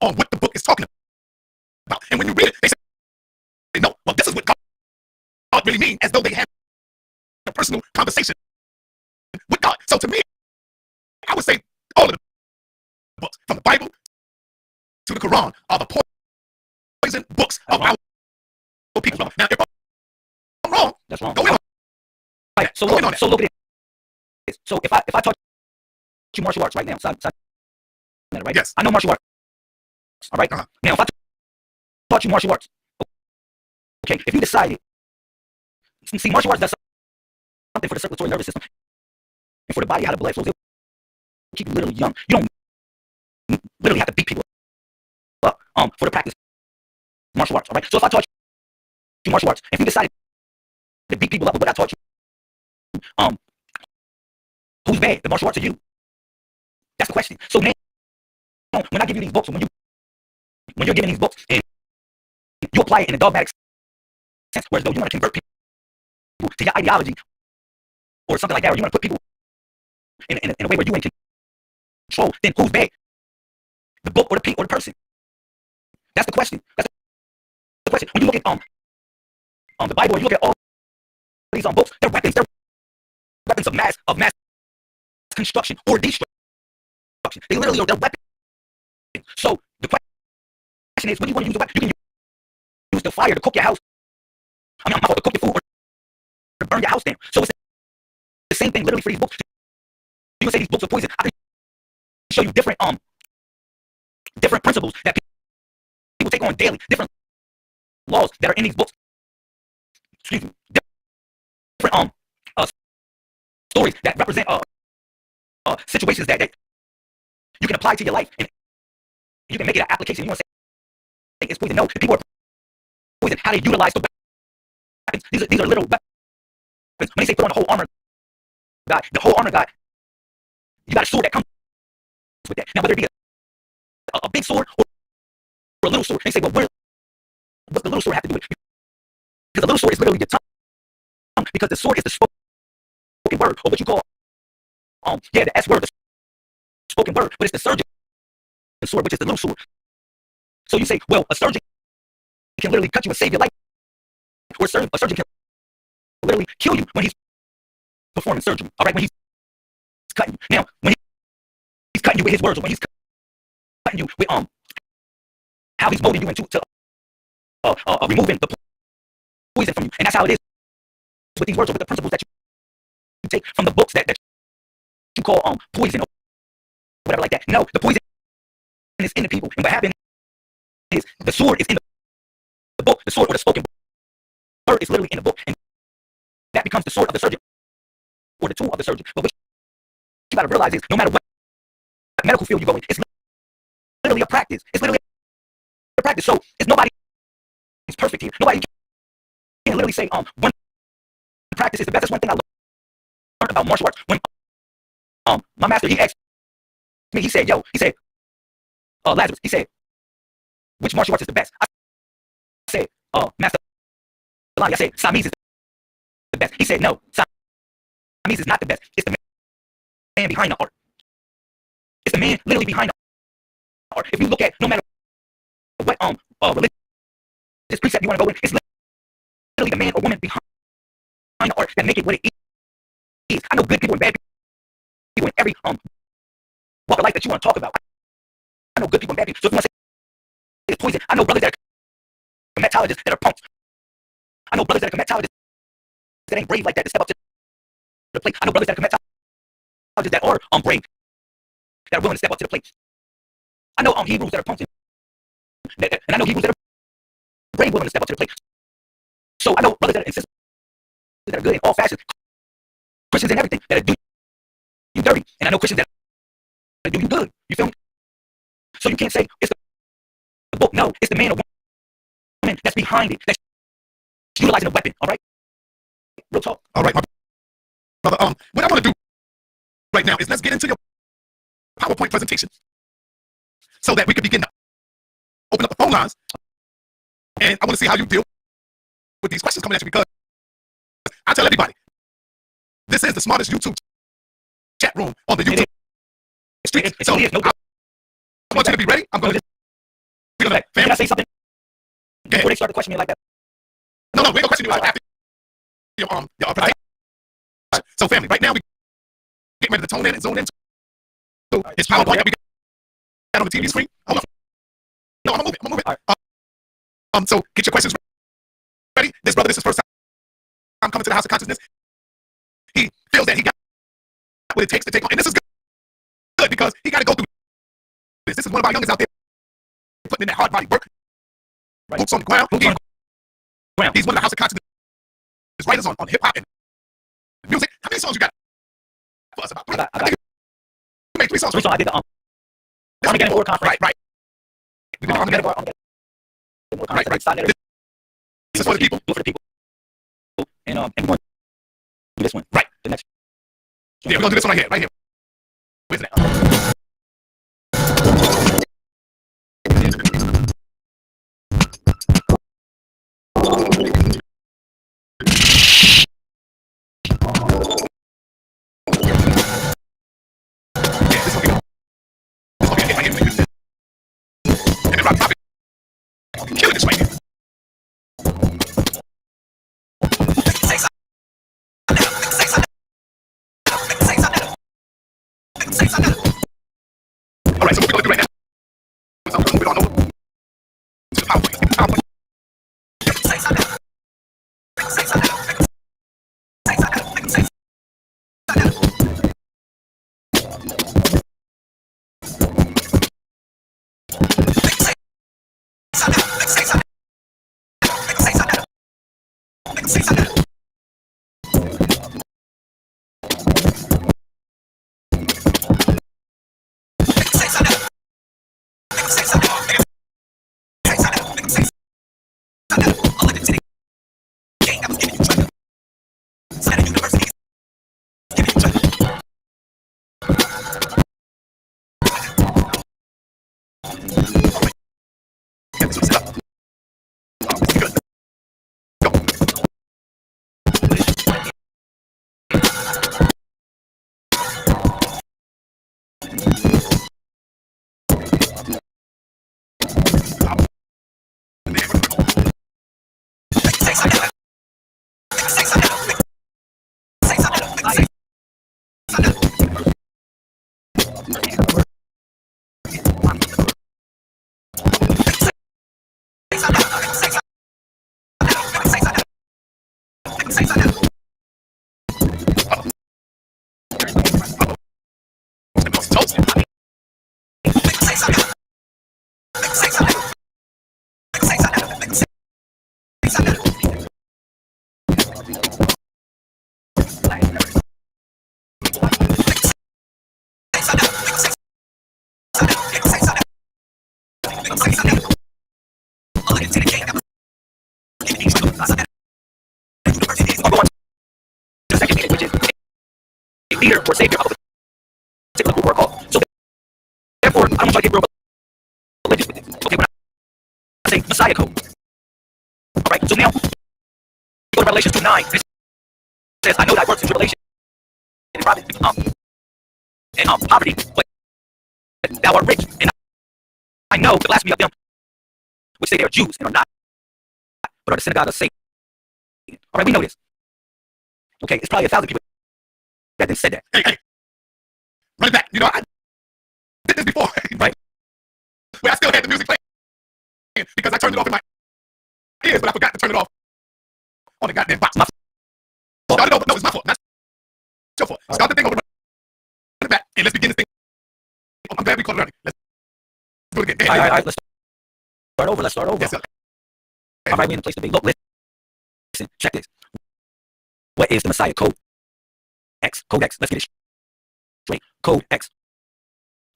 on what the book is talking about. And when you read it, they say, no, well, this is what God really means, as though they had a personal conversation with God. So to me, I would say all of the books, from the Bible to the Quran, are the poison books of our people. Now, if I'm wrong, that's wrong. Go in on right. So look at this. So if I taught you martial arts right now, right? Yes. I know martial arts. All right. Now, if I taught you martial arts, okay, if you decided, see, martial arts does something for the circulatory nervous system and for the body, how the blood flows. It'll keep you literally young. You don't literally have to beat people up for the practice martial arts. All right. So if I taught you martial arts, if you decided to beat people up with what I taught you, who's bad, the martial arts or you? That's the question. So now, when I give you these books, when you're given these books and you apply it in a dogmatic sense, whereas though you want to convert people to your ideology or something like that, or you want to put people in a way where you're in control, then who's bad? The book or the person? That's the question. That's the question. When you look at the Bible, or you look at all these books, they're weapons. They're weapons of mass construction or destruction. They literally are. They're weapons. So the question is, when you want to use a weapon, you can use the fire to cook your house. I mean, I'm not to cook your food or to burn your house down. So it's the same thing, literally, for these books. You can say these books are poison. I can show you different principles that people take on daily, different laws that are in these books. Excuse me. Different stories that represent situations that you can apply to your life, and you can make it an application. You want to say it's poison? No, people are poison. How they utilize the weapons. These are little weapons. When they say put on the whole armor, God, you got a sword that comes with that. Now, whether it be a big sword or a little sword, they say, well, what's the little sword have to do with it? Because the little sword is literally your tongue. Because the sword is the spoken word, or what you call, the S word, the spoken word, but it's the surgeon sword, which is the little sword. So you say, well, a surgeon can literally cut you and save your life, or a surgeon can literally kill you when he's performing surgery. All right, when he's cutting you. Now, when he's cutting you with his words, or when he's cutting you with how he's molding you into removing the poison from you, and that's how it is with these words, or with the principles that you take from the books that you call poison or whatever like that. No, the poison is in the people, and what happened is the sword is in the book. The sword or the spoken word is literally in the book, and that becomes the sword of the surgeon or the tool of the surgeon. But what you got to realize is, no matter what medical field you go in, it's literally a practice. It's literally a practice. So it's nobody is perfect here. Nobody can literally say one practice is the best. That's one thing I learned about martial arts. When my master, he asked me, he said, Lazarus, he said, which martial arts is the best? I said, Master Lonnie, I said, Siamese is the best. He said, no, Siamese is not the best. It's the man behind the art. It's the man literally behind the art. If you look at, no matter what religious precept you want to go in, it's literally the man or woman behind the art that make it what it is. I know good people and bad people in every walk of life that you want to talk about. I know good people and bad people. So if you want to say it's poison, I know brothers that are comatologists that are punks. I know brothers that are comatologists that ain't brave like that to step up to the plate. I know brothers that are comatologists that are brave, that are willing to step up to the plate. I know Hebrews that are punks, and I know Hebrews that are brave, willing to step up to the plate. So I know brothers that are insistent, that are good in all fashions, Christians and everything, that do you dirty, and I know Christians that do you good. You feel me? So you can't say it's the book. No, it's the man or woman that's behind it, that's utilizing a weapon. All right. Real talk. All right, my brother. What I want to do right now is let's get into your PowerPoint presentation so that we can begin to open up the phone lines. And I want to see how you deal with these questions coming at you, because I tell everybody, this is the smartest YouTube chat room on the YouTube street. So I want you to be ready. I'm going to Can I say something? Before they start to question me like that. No, we're going to question you after your presentation. So family, right now we get ready to tone in and zone in. So it's PowerPoint that we got on the TV screen. Hold on. No, I'm gonna move it. So get your questions ready. This brother, this is first time I'm coming to the House of Consciousness. He feels that he got what it takes to take on, and this is good because he got to go through this. This is one of our youngest out there putting in that hard body work. Right. Boots on the ground. He's one of the House of Consciousness writers on hip hop and music. How many songs you got for us about? I think you made 3 songs. 3 songs. I did the Armageddon War Conference. Right. We did Armageddon War. Right. This is for the people. Do it for the people. And we're going to do this one. Right. The next. Yeah, we're gonna do this one right here. Where's that? Killing this right here. All right, so what we're gonna do right now is I'm gonna move it on over to the PowerPoint. Leader or savior of a particular group or cult. So therefore, I don't want to get real religious with this. Okay, when I say Messiah code. Alright, so now we go to Revelation 2:9. It says, I know thy works and tribulation and poverty, but thou art rich, and I know the blasphemy of them which say they are Jews and are not, but are the synagogue of Satan. Alright, we know this. Okay, it's probably 1,000 people that then said that. Hey, run it back. You know, I did this before, right? Where I still had the music playing because I turned it off in my ears, but I forgot to turn it off on the goddamn box. Start it over. No, it's my fault. Not your fault. Start the thing over. Run it back, and let's begin this thing. I'm glad we called it early. Let's do it again. All right, let's start over. Let's start over. Yes, sir. All right, we're in the place to be. Look, listen, check this. What is the Messiah code? Codex. Let's get it straight. Codex.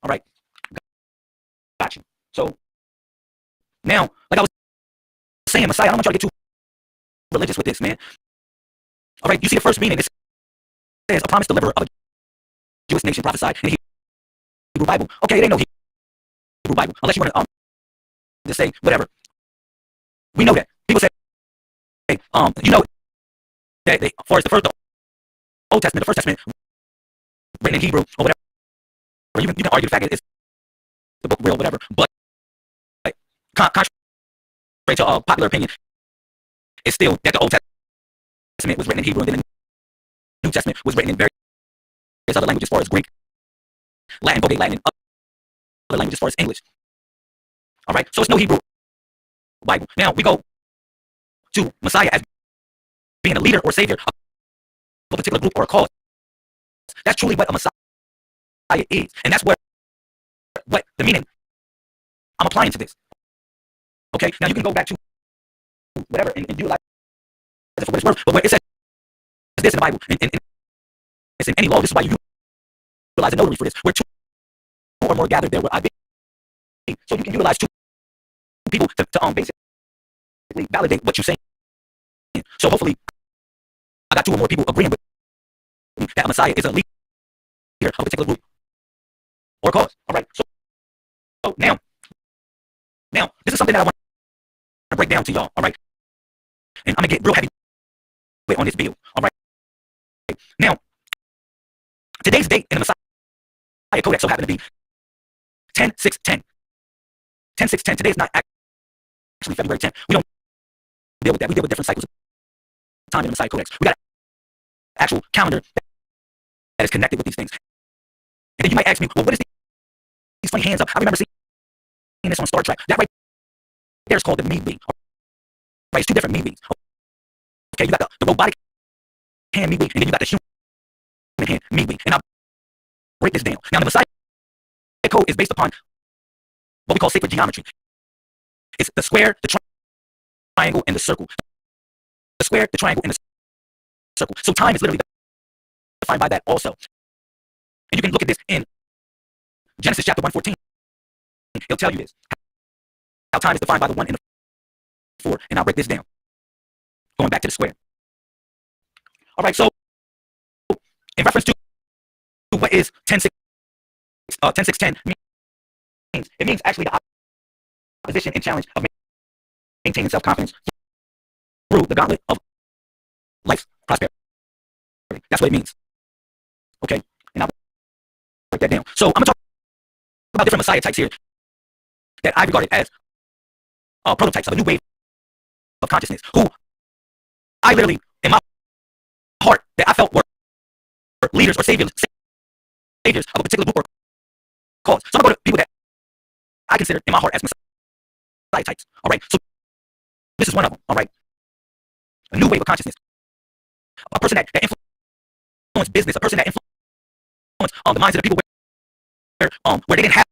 All right. Got you. So now, like I was saying, Messiah, I don't want y'all to get too religious with this, man. All right, you see the first meaning. It says a promised deliverer of a Jewish nation prophesied in the Hebrew Bible. Okay, it ain't no Hebrew Bible unless you want to just say whatever. We know that people say, hey, you know that they, as far as the Old Testament, the First Testament, written in Hebrew or whatever. You can argue the fact that it's the book real, whatever. But like, contrary to popular opinion, it's still that the Old Testament was written in Hebrew, and then the New Testament was written in various other languages, as far as Greek, Latin, Vulgate Latin, and other languages, as far as English. All right, so it's no Hebrew Bible. Now we go to Messiah as being a leader or savior of a particular group or a cause. That's truly what a Messiah is, and that's what the meaning I'm applying to this. Okay, now you can go back to whatever and utilize it for what it's worth, but where it says this in the Bible, and it's in any law, this is why you utilize a notary for this. Where two or more gathered, there will I be. So you can utilize two people to basically validate what you're saying. So hopefully, I got two or more people agreeing with me that a Messiah is a leader of a particular group or cause. All right. So now, this is something that I want to break down to y'all. All right. And I'm gonna get real heavy on this bill. All right. Now, today's date in the Messiah Codex so happened to be 10/6/10. 10/6/10. Today is not actually February 10th. We don't deal with that. We deal with different cycles of time in the Messiah Codex. We got an actual calendar that is connected with these things. And then you might ask me, well, what is these funny hands up? I remember seeing this on Star Trek. That right there is called the me being. Right? It's two different me beings. Okay, you got the robotic hand me being, and then you got the human hand me being. And I'll break this down. Now, the Messiah Code is based upon what we call sacred geometry. It's the square, the triangle, and the circle. The square, the triangle, and the circle. So time is literally defined by that also. And you can look at this in Genesis chapter 1:14. He'll tell you this. How time is defined by the 1 and the 4. And I'll break this down. Going back to the square. All right, so in reference to what is 10/6/10 means, it means actually the opposition and challenge of maintaining self-confidence through the gauntlet of life's prosperity. That's what it means. Okay, and I'll break that down. So I'm gonna talk about different Messiah types here that I regarded as prototypes of a new wave of consciousness, who I literally, in my heart, that I felt were leaders or saviors of a particular group or cause. So I'm gonna go to people that I consider in my heart as Messiah types. All right, so this is one of them. All right, a new wave of consciousness, a person that influenced business, a person that influenced the minds of the people where they didn't have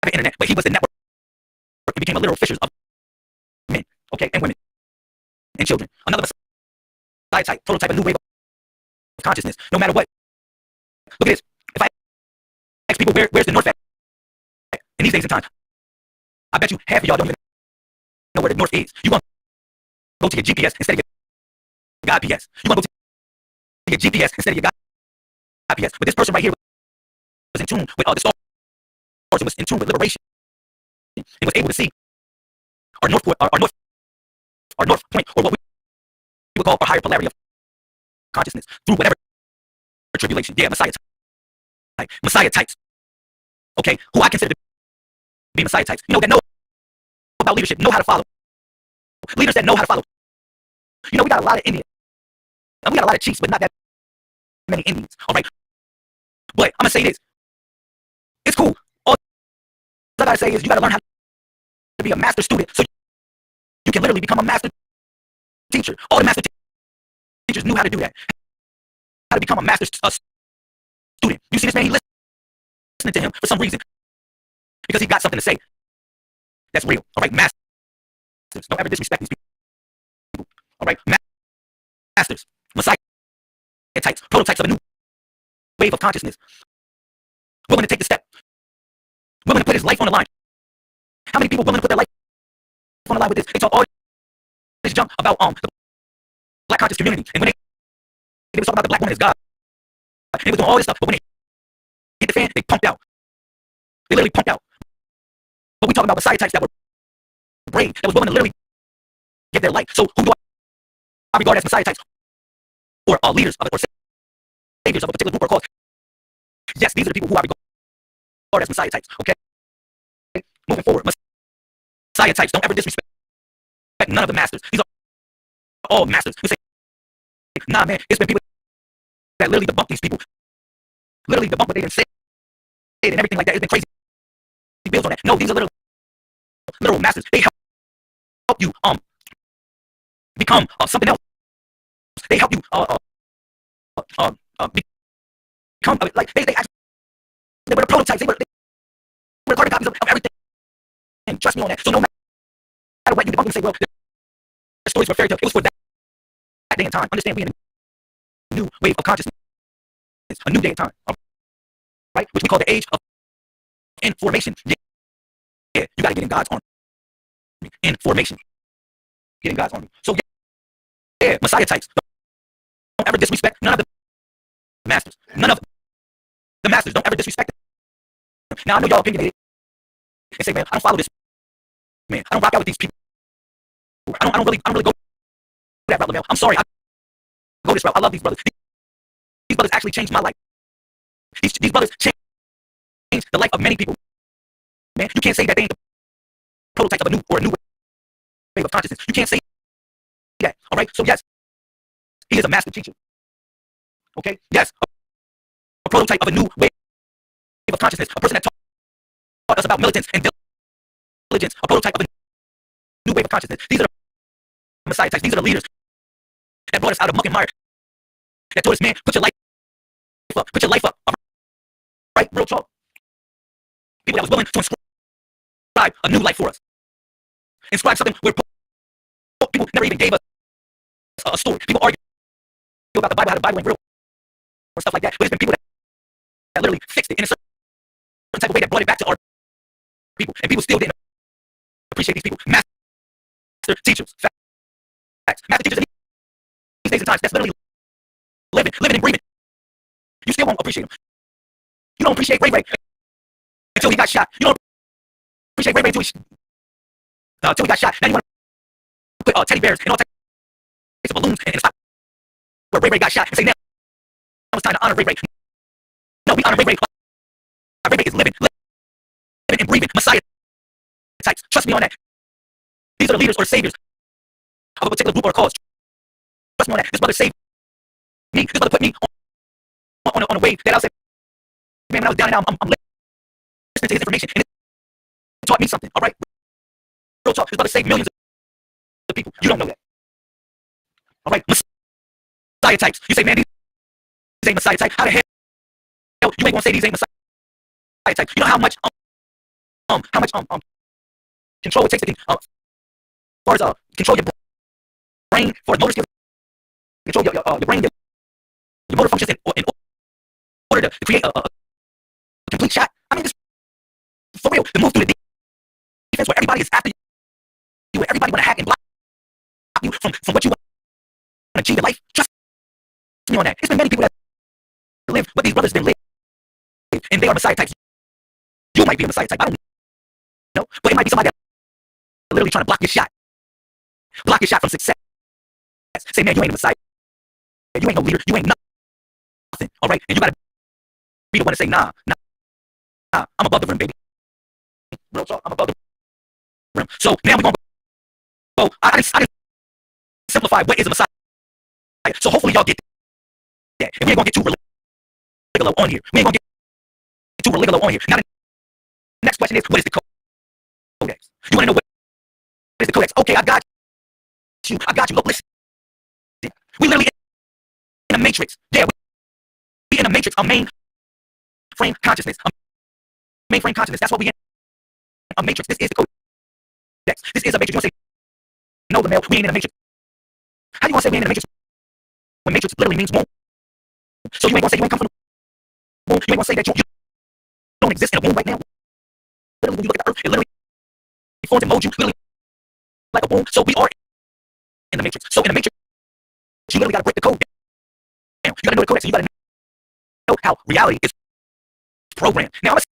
the internet, but he was the network. It became a literal fishers of men, okay, and women and children. Another Messiah type, prototype, a new wave of consciousness. No matter what, look at this. If I ask people where's the north at in these days and times, I bet you half of y'all don't even know where the north is. You want to go to your GPS instead of your God PS. You want to go to your GPS instead of your God PS. But this person right here was in tune with the stars. It was in tune with liberation. It was able to see our north point, or what we would call a higher polarity of consciousness through whatever tribulation. Yeah, Messiah types. Okay, who I consider to be Messiah types. You know, that know about leadership, know how to follow. Leaders that know how to follow. You know, we got a lot of Indians. And we got a lot of chiefs, but not that many Indians. All right. But I'm going to say this. It's cool. All I got to say is you got to learn how to be a master student so you can literally become a master teacher. All the master teachers knew how to do that. How to become a master student. You see this man, he listening to him for some reason. Because he got something to say. That's real. All right, masters. Don't ever disrespect these people. All right, masters. Messiah types. Prototypes of a new wave of consciousness. Willing to take the step. Willing to put his life on the line. How many people willing to put their life on the line with this? They talk all this junk about the black conscious community. And when they They was talking about the black woman as God. They was doing all this stuff, but when they hit the fan, they pumped out. They literally pumped out. But we talking about Messiah types that were brave, that was willing to literally give their life. So who do I regard as Messiah types? Or leaders of it, or saviors of a particular group or cause? Yes, these are the people who I regard as Messiah types. Okay? Moving forward, Messiah types don't ever disrespect none of the masters. These are all masters. We say, nah, man, it's been people that literally debunk these people. Literally debunk what they didn't say and everything like that. It's been crazy builds on that. No, these are literal masters. They help you become something else. They help you become like they actually they were the prototypes. They were carbon copies of everything. And trust me on that. So no matter what you debunk and say, well, the stories were fairy tale. It was for that day and time. Understand, we in a new wave of consciousness. It's a new day and time, right? Which we call the age of information. Yeah, you got to get in God's army. Information. Get in God's army. So yeah, Messiah types. Don't ever disrespect none of the masters. None of the masters. Don't ever disrespect them. Now I know y'all opinionated and say, man, I don't follow this. Man, I don't rock out with these people. I don't really go that route, LaMail. I'm sorry. I go this route. I love these brothers. These brothers actually changed my life. These brothers changed the life of many people. Man, you can't say that they ain't the prototype of a new wave of consciousness. You can't say that. All right. So yes, he is a master teacher. Okay. Yes, a prototype of a new wave of consciousness. A person that taught us about militance and diligence. A prototype of a new wave of consciousness. These are the Messiah types. These are the leaders that brought us out of muck and mire. That told us, man, put your life up. Put your life up. All right. Real talk. People that was willing to inscribe a new life for us. Inscribe something where people never even gave us a story. People argue about the Bible, how the Bible ain't real, or stuff like that. But it's been people that literally fixed it in a certain type of way that brought it back to our people. And people still didn't appreciate these people. Master teachers. Facts. Master teachers in these days and times, that's literally living and breathing. You still won't appreciate them. You don't appreciate Ray Ray until he got shot. You don't appreciate Ray Ray until he got shot. Now you want to put teddy bears and all types of balloons in a spot where Ray Ray got shot and say, now it's time to honor Ray Ray. No, we honor Ray Ray. Ray Ray is living and breathing Messiah types. Trust me on that. These are the leaders or saviors of a particular group or cause. Trust me on that. This brother saved me. This brother put me on a wave that I said, man, when I was down and out, I'm listening to his information and it taught me something. All right. Real talk. This brother saved millions of people. You don't know that. All right. Messiah types. You say, man, these ain't Messiah types. How the hell you ain't gonna say these ain't Messiah types? You know how much control it takes to as far as control your brain for motor skills, control your brain, your motor functions in order to create a complete shot. I mean, this for real. The move through the defense where everybody is after you, where everybody want to hack and block you from what you want to achieve in life. Trust me on that. It's been many people that live what these brothers didn't live, and they are Messiah types. You might be a Messiah type. I don't know, but it might be somebody that's literally trying to block your shot. Block your shot from success. Say, man, you ain't a Messiah. You ain't no leader. You ain't nothing. All right, and you gotta be the one to say, nah. I'm above the rim, baby. Real talk. I'm above the rim. So now we're gonna go. I just simplify what is a Messiah. So hopefully y'all get that. And we ain't gonna get too religalo on here. We ain't gonna get too religalo on here. Now the next question is, what is the Codex? You wanna know what is the Codex? Okay, I got you. Look, listen. We literally in a matrix. Yeah, we in a matrix. A mainframe consciousness. Mainframe consciousness. That's what we in. A matrix. This is the Codex. This is a matrix. You wanna say, no, the male, we ain't in a matrix. How you gonna say we ain't in a matrix when matrix literally means womb? So you ain't gonna say you ain't come from the womb. You ain't gonna say that you don't exist in a womb right now. Literally, when you look at the earth, it literally forms and molds you literally like a womb. So we are in the matrix. So in the matrix, you literally gotta break the code down. You gotta know the codex, and you gotta know how reality is programmed. Now, I'm gonna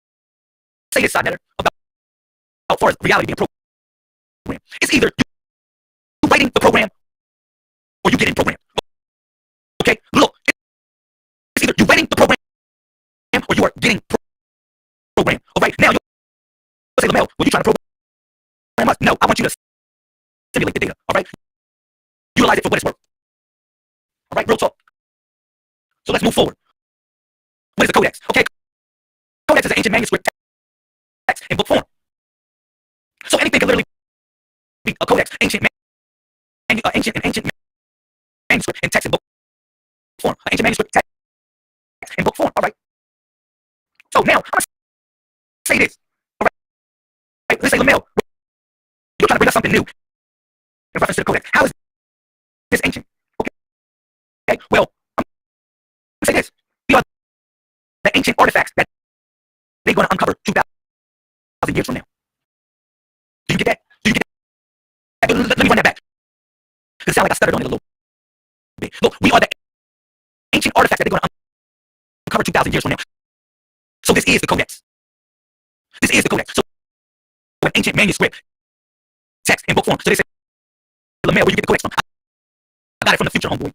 say this side matter about as far as reality being programmed. It's either you writing the program or you getting programmed. Okay? Look, it's either you writing the program or you are getting programmed. All right? Now, you'll say, Lamel, well, you trying to program us? No, I want you to simulate the data. All right? Utilize it for what it's worth. All right? Real talk. So let's move forward. What is the codex? Okay? Codex is an ancient manuscript text in book form. So anything can literally be a codex, ancient manuscript in text in book form. Ancient manuscript text in book form. All right. So now I'm gonna say this. All right. Let's say, Lamel, you're trying to bring us something new in reference to the codex. How is this ancient? Okay. Well, I'm gonna say this. These are the ancient artifacts that they're going to uncover 2,000 years from now. Do you get that? Do you get that? Let me run that back. It sounds like I stuttered on it a little bit. Look, we are the ancient artifacts that they're going to uncover 2,000 years from now. So this is the codex. This is the codex. So an ancient manuscript text in book form. So they say, Lamel, where you get the codex from? I got it from the future, homeboy.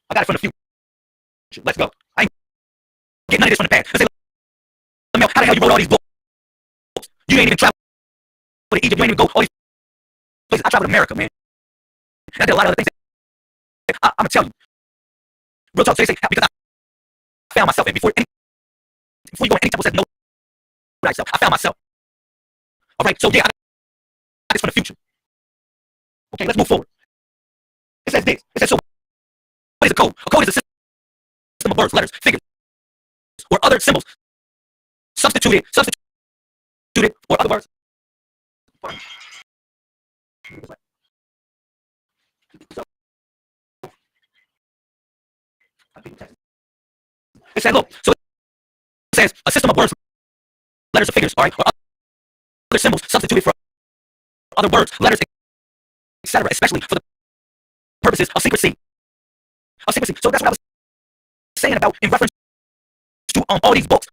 I got it from the future. Let's go. I ain't getting none of this from the past. They say, Lamel, how the hell you wrote all these books? You ain't even traveled to Egypt. You ain't even go all these places. I traveled to America, man. And I did a lot of other things. I'm gonna tell you. Real talk. So they say, because I found myself, and before you go to any temple says no thyself, I found myself. All right, so yeah, I got this for the future. Okay, let's move forward. It says this. It says, so what is a code? A code is a system of words, letters, figures, or other symbols substituted or other words. It says, look, so it says a system of words, letters, or figures, all right, or other symbols substituted for other words, letters, etc., especially for the purposes of secrecy. So that's what I was saying about in reference to all these books.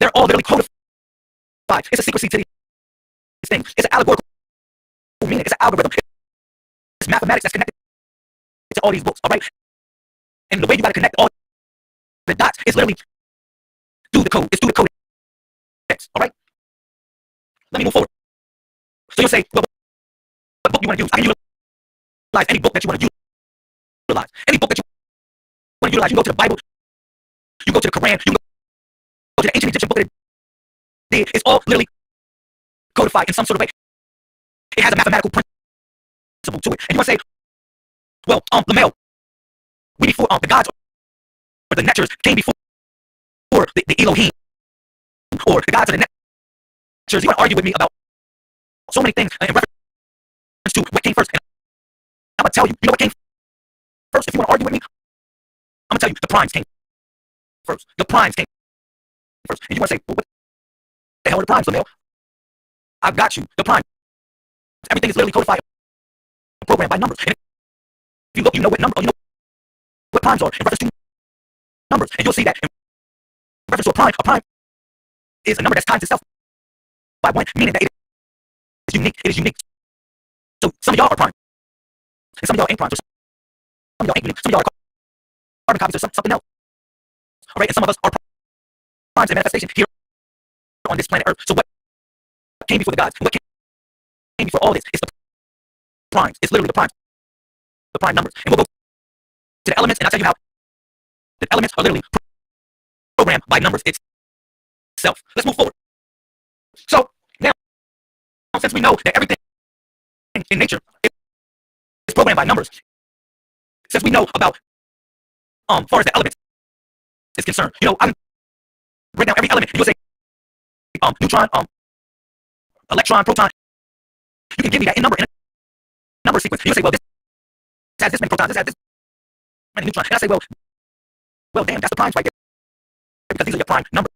They're all literally codified. It's a secrecy to these things. It's an allegorical meaning. It's an algorithm. It's mathematics that's connected to all these books, all right? And the way you got to connect all the dots is literally through the code. It's through the codex, all right? Let me move forward. So you'll say, well, what book you want to use? I can utilize any book that you want to utilize. Any book that you want to utilize. You go to the Bible, you go to the Quran, you go to the ancient Egyptian book that it did. It's all literally codified in some sort of way. It has a mathematical principle to it. And you want to say, well, Lamel, we before the gods or the Netchers came before the Elohim or the gods of the Netchers. You want to argue with me about so many things in reference to what came first. And I'm going to tell you, you know what came first? If you want to argue with me, I'm going to tell you, the primes came first. The primes came first. And you want to say, well, what the hell are the primes, Lamel? I've got you. The primes. Everything is literally codified, programmed by numbers. And if you look, you know what number, you know what primes are in reference to numbers. And you'll see that in reference to a prime is a number that's times itself by 1, meaning that it is unique. It is unique. So some of y'all are prime, and some of y'all ain't prime. So some of y'all ain't unique. Some of y'all are carbon copies of something else. All right, and some of us are primes in manifestation here on this planet Earth. So what came before the gods? What came before all this? It's the primes. It's literally the primes. The prime numbers. And we'll go to the elements, and I'll tell you how the elements are literally programmed by numbers itself. Let's move forward. So now, since we know that everything in nature is programmed by numbers, since we know about as far as the elements is concerned, you know, I can break down every element, and you'll say neutron, electron, proton. You can give me that in number sequence. And you'll say, well, this has this many protons, this has this many neutrons. And I say, well, damn, that's the primes right there. Because these are your prime numbers.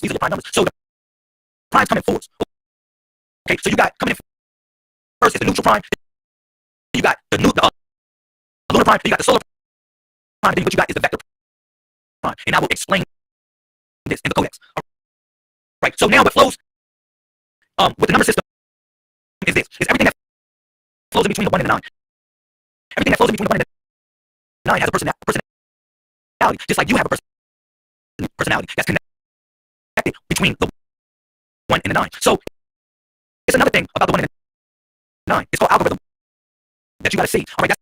These are your prime numbers. So the primes come in fours. Okay, so you got coming in first is the neutral prime. You got the lunar prime. You got the solar prime, then what you got is the vector prime. And I will explain this in the codex. All right. So now what flows with the number system is this: is everything that flows in between the 1 and the 9. Everything that flows in between the 1 and the 9 has a personality, just like you have a personality that's connected between the 1 and the 9. So it's another thing about the 1 and the 9. It's called algorithm that you got to see. All right, that's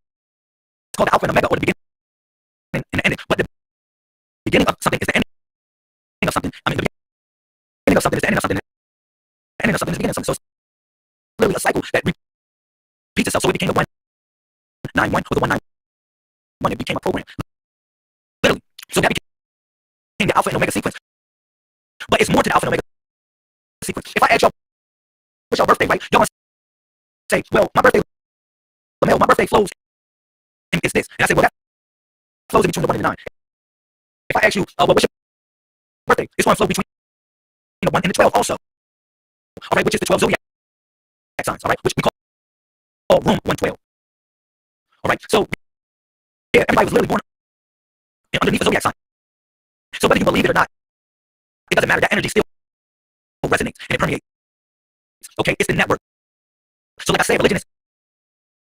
called the alpha and omega, or the beginning and the ending. But the beginning of something is the ending of something. I mean, the beginning of something is the ending of something. The ending of something is the beginning of something. So it's literally a cycle that repeats itself. So it became the 191 or the 191. It became a program. Literally. So that became the alpha and omega sequence. But it's more to the alpha and omega sequence. If I ask y'all, what's your birthday, right? Y'all want to say, well, my birthday flows, and it's this. And I say, well, that flows in between the 1 and the 9. If I ask you, well, what's your birthday? It's going to flow between the 1 and the 12 also. All right, which is the 12 zodiac signs, all right, which we call room 112. All right, so yeah, everybody was literally born underneath the zodiac sign. So whether you believe it or not, it doesn't matter. That energy still resonates and it permeates. Okay, it's the network. So like I said, religion is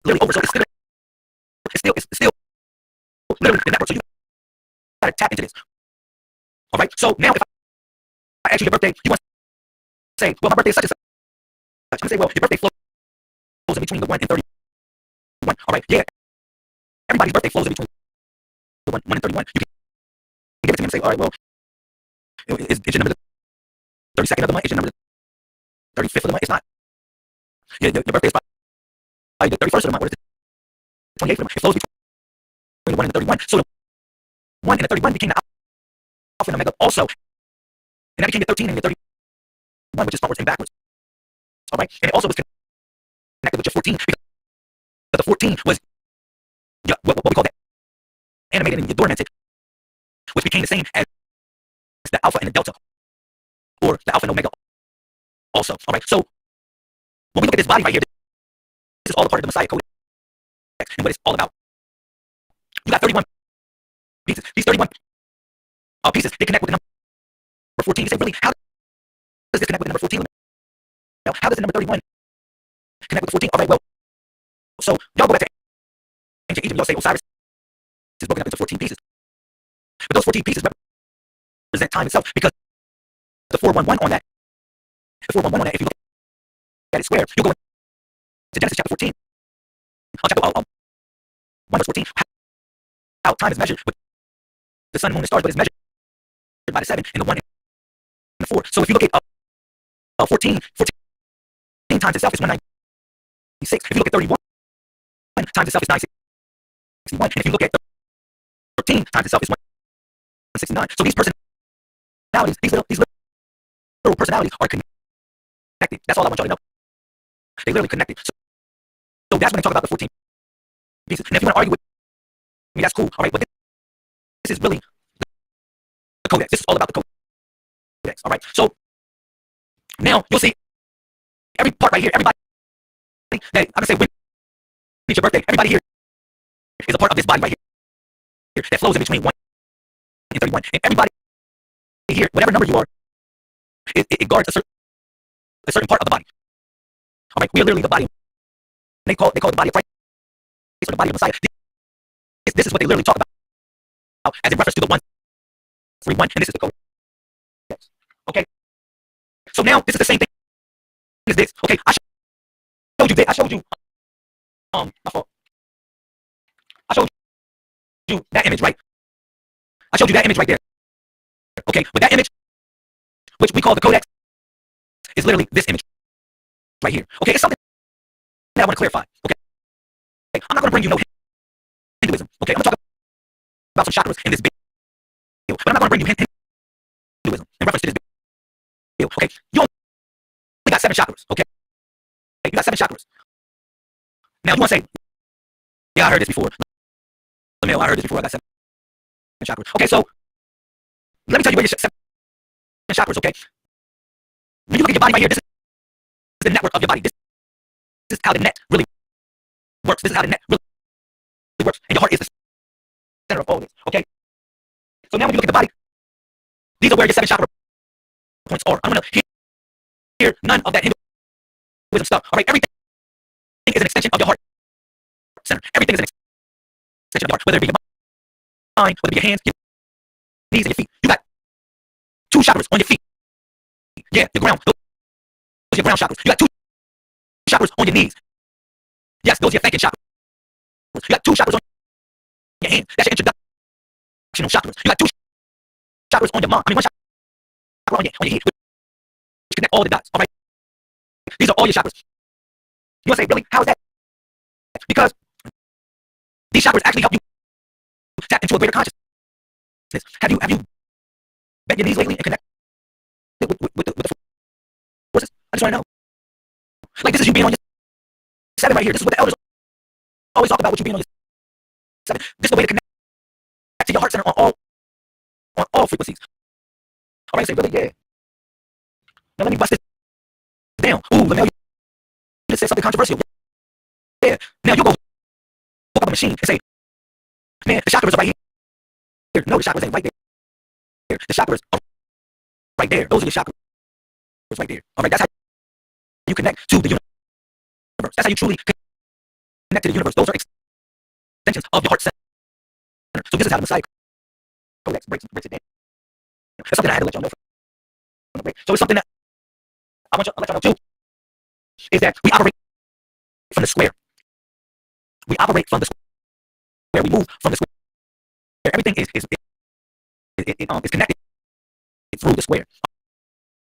literally over. So it's still literally the network. So you gotta tap into this. All right. So now if I ask you your birthday, you want to say, well, my birthday is such and such. I'm gonna say, well, your birthday flows in between the 1 and 31. All right. Yeah. Everybody's birthday flows in between the 1 and 31. You can give it to me and say, all right, well, is your number the 32nd of the month? Is your number the 35th of the month? It's not. Yeah, your birthday is probably the 31st of the month. What is it? 28th of the month. It flows between the 1 and the 31. So the 1 and the 31 became the alpha and omega also. And that became the 13 and the 31, which is forwards and backwards. All right. And it also was connected with your 14. Because the 14 was what we call that animated and dormanted, which became the same as the alpha and the delta, or the alpha and omega also. All right. So when we look at this body right here, this is all a part of the Messiah Codex and what it's all about. You got 31 pieces. These 31 pieces, they connect with the number 14. You say, really, how does this connect with the number 14? Now, how does the number 31 connect with the 14? All right, well, so y'all go back to ancient Egypt, y'all say Osiris is broken up into 14 pieces. But those 14 pieces represent time itself, because the 411 on that, if you look at it square, you'll go to Genesis chapter 14. Chapter 1 verse 14. How time is measured with the sun, moon, and stars, but it's measured by the 7 and the 1 and the 4. So if you look at 14 times itself is 196. If you look at 31 times itself is 961. And if you look at 13 times itself is 169. So these personalities, these little personalities are connected. That's all I want y'all to know. They literally connected. So that's when they talk about the 14 pieces. And if you want to argue with me, that's cool. All right, but this is really the codex. This is all about the codex. All right. So now you'll see every part right here. Everybody that I'm gonna say when it's your birthday. Everybody here is a part of this body right here that flows in between 1 and 31. And everybody here, whatever number you are, it guards a certain part of the body. All right, we are literally the body. They call it the body of Christ, or the body of Messiah. This is what they literally talk about as in reference to the 131, and this is the code. Okay. So now this is the same thing as this. Okay, I showed you that. I showed you. My fault. I showed you that image, right? I showed you that image right there. Okay, but that image, which we call the codex, is literally this image right here. Okay, it's something that I want to clarify. Okay, I'm not going to bring you no Hinduism. Okay, I'm going to talk about some chakras in this video, but I'm not going to bring you Hinduism in reference to this video. Okay, you only got 7 chakras. Okay, you got 7 chakras. Now you want to say, yeah, I heard this before. Lamel, I heard this before. I got 7 chakras. Okay, so let me tell you where your 7 chakras. Okay, when you look at your body right here, this is the network of your body. This is how the net really works. This is how the net really works. And your heart is the center of all this. Okay. So now when you look at the body, these are where your 7 chakra points are. I'm gonna hear none of that Hinduism stuff. All right. Everything is an extension of your heart center. Everything is an extension of your heart, whether it be your mind, whether it be your hands, your knees, and your feet. You got 2 chakras on your feet. Yeah, your ground. Those are your ground chakras. You got 2 chakras on your knees. Yes, those are your thinking chakras. You got 2 chakras on your hands. That's your introductional chakras. You got 2 chakras on your mind. I mean, 1 chakra on your head. Which connect all the dots. All right. These are all your chakras. You want to say, really? How is that? Because these chakras actually help you tap into a greater consciousness. Have you bent your knees lately and connect with the forces? I just want to know. Like, this is you being on your 7 right here. This is what the elders always talk about, what you being on your 7. This is the way to connect to your heart center on all frequencies. All right, say, really? Yeah. Now let me bust this down. Ooh, Lamel, you just said something controversial. Yeah. Now you go hook up a machine and say, man, the chakras are right here. No, the chakras ain't right there. The chakras are right there. Those are your chakras right there. All right, that's how you connect to the universe. That's how you truly connect to the universe. Those are extensions of your heart center. So this is how the Messiah Codex breaks it down. That's something I had to let y'all know from. So it's something that I want to let y'all know too, is that we operate from the square. We operate from the square. We move from the square. Everything is connected through the square.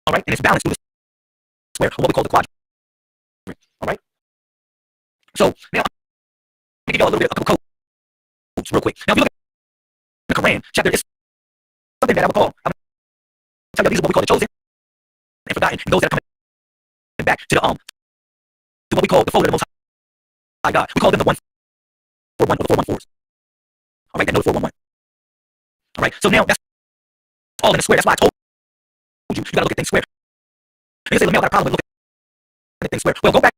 All right, and it's balanced through the square, or what we call the quadrant. All right. So now, let me give y'all a little bit of codes real quick. Now, if you look at the Quran chapter, it's something that I would call. I'm gonna tell you, these are what we call the chosen and forgotten, and those that are coming back to what we call the fold of the Most High God. We call them the 141 or the 414s. All right, that know the 411. All right, so now that's all in the square. That's why I told you gotta look at things square. And you say, Lamel, I got a problem with looking at things square. Well, go back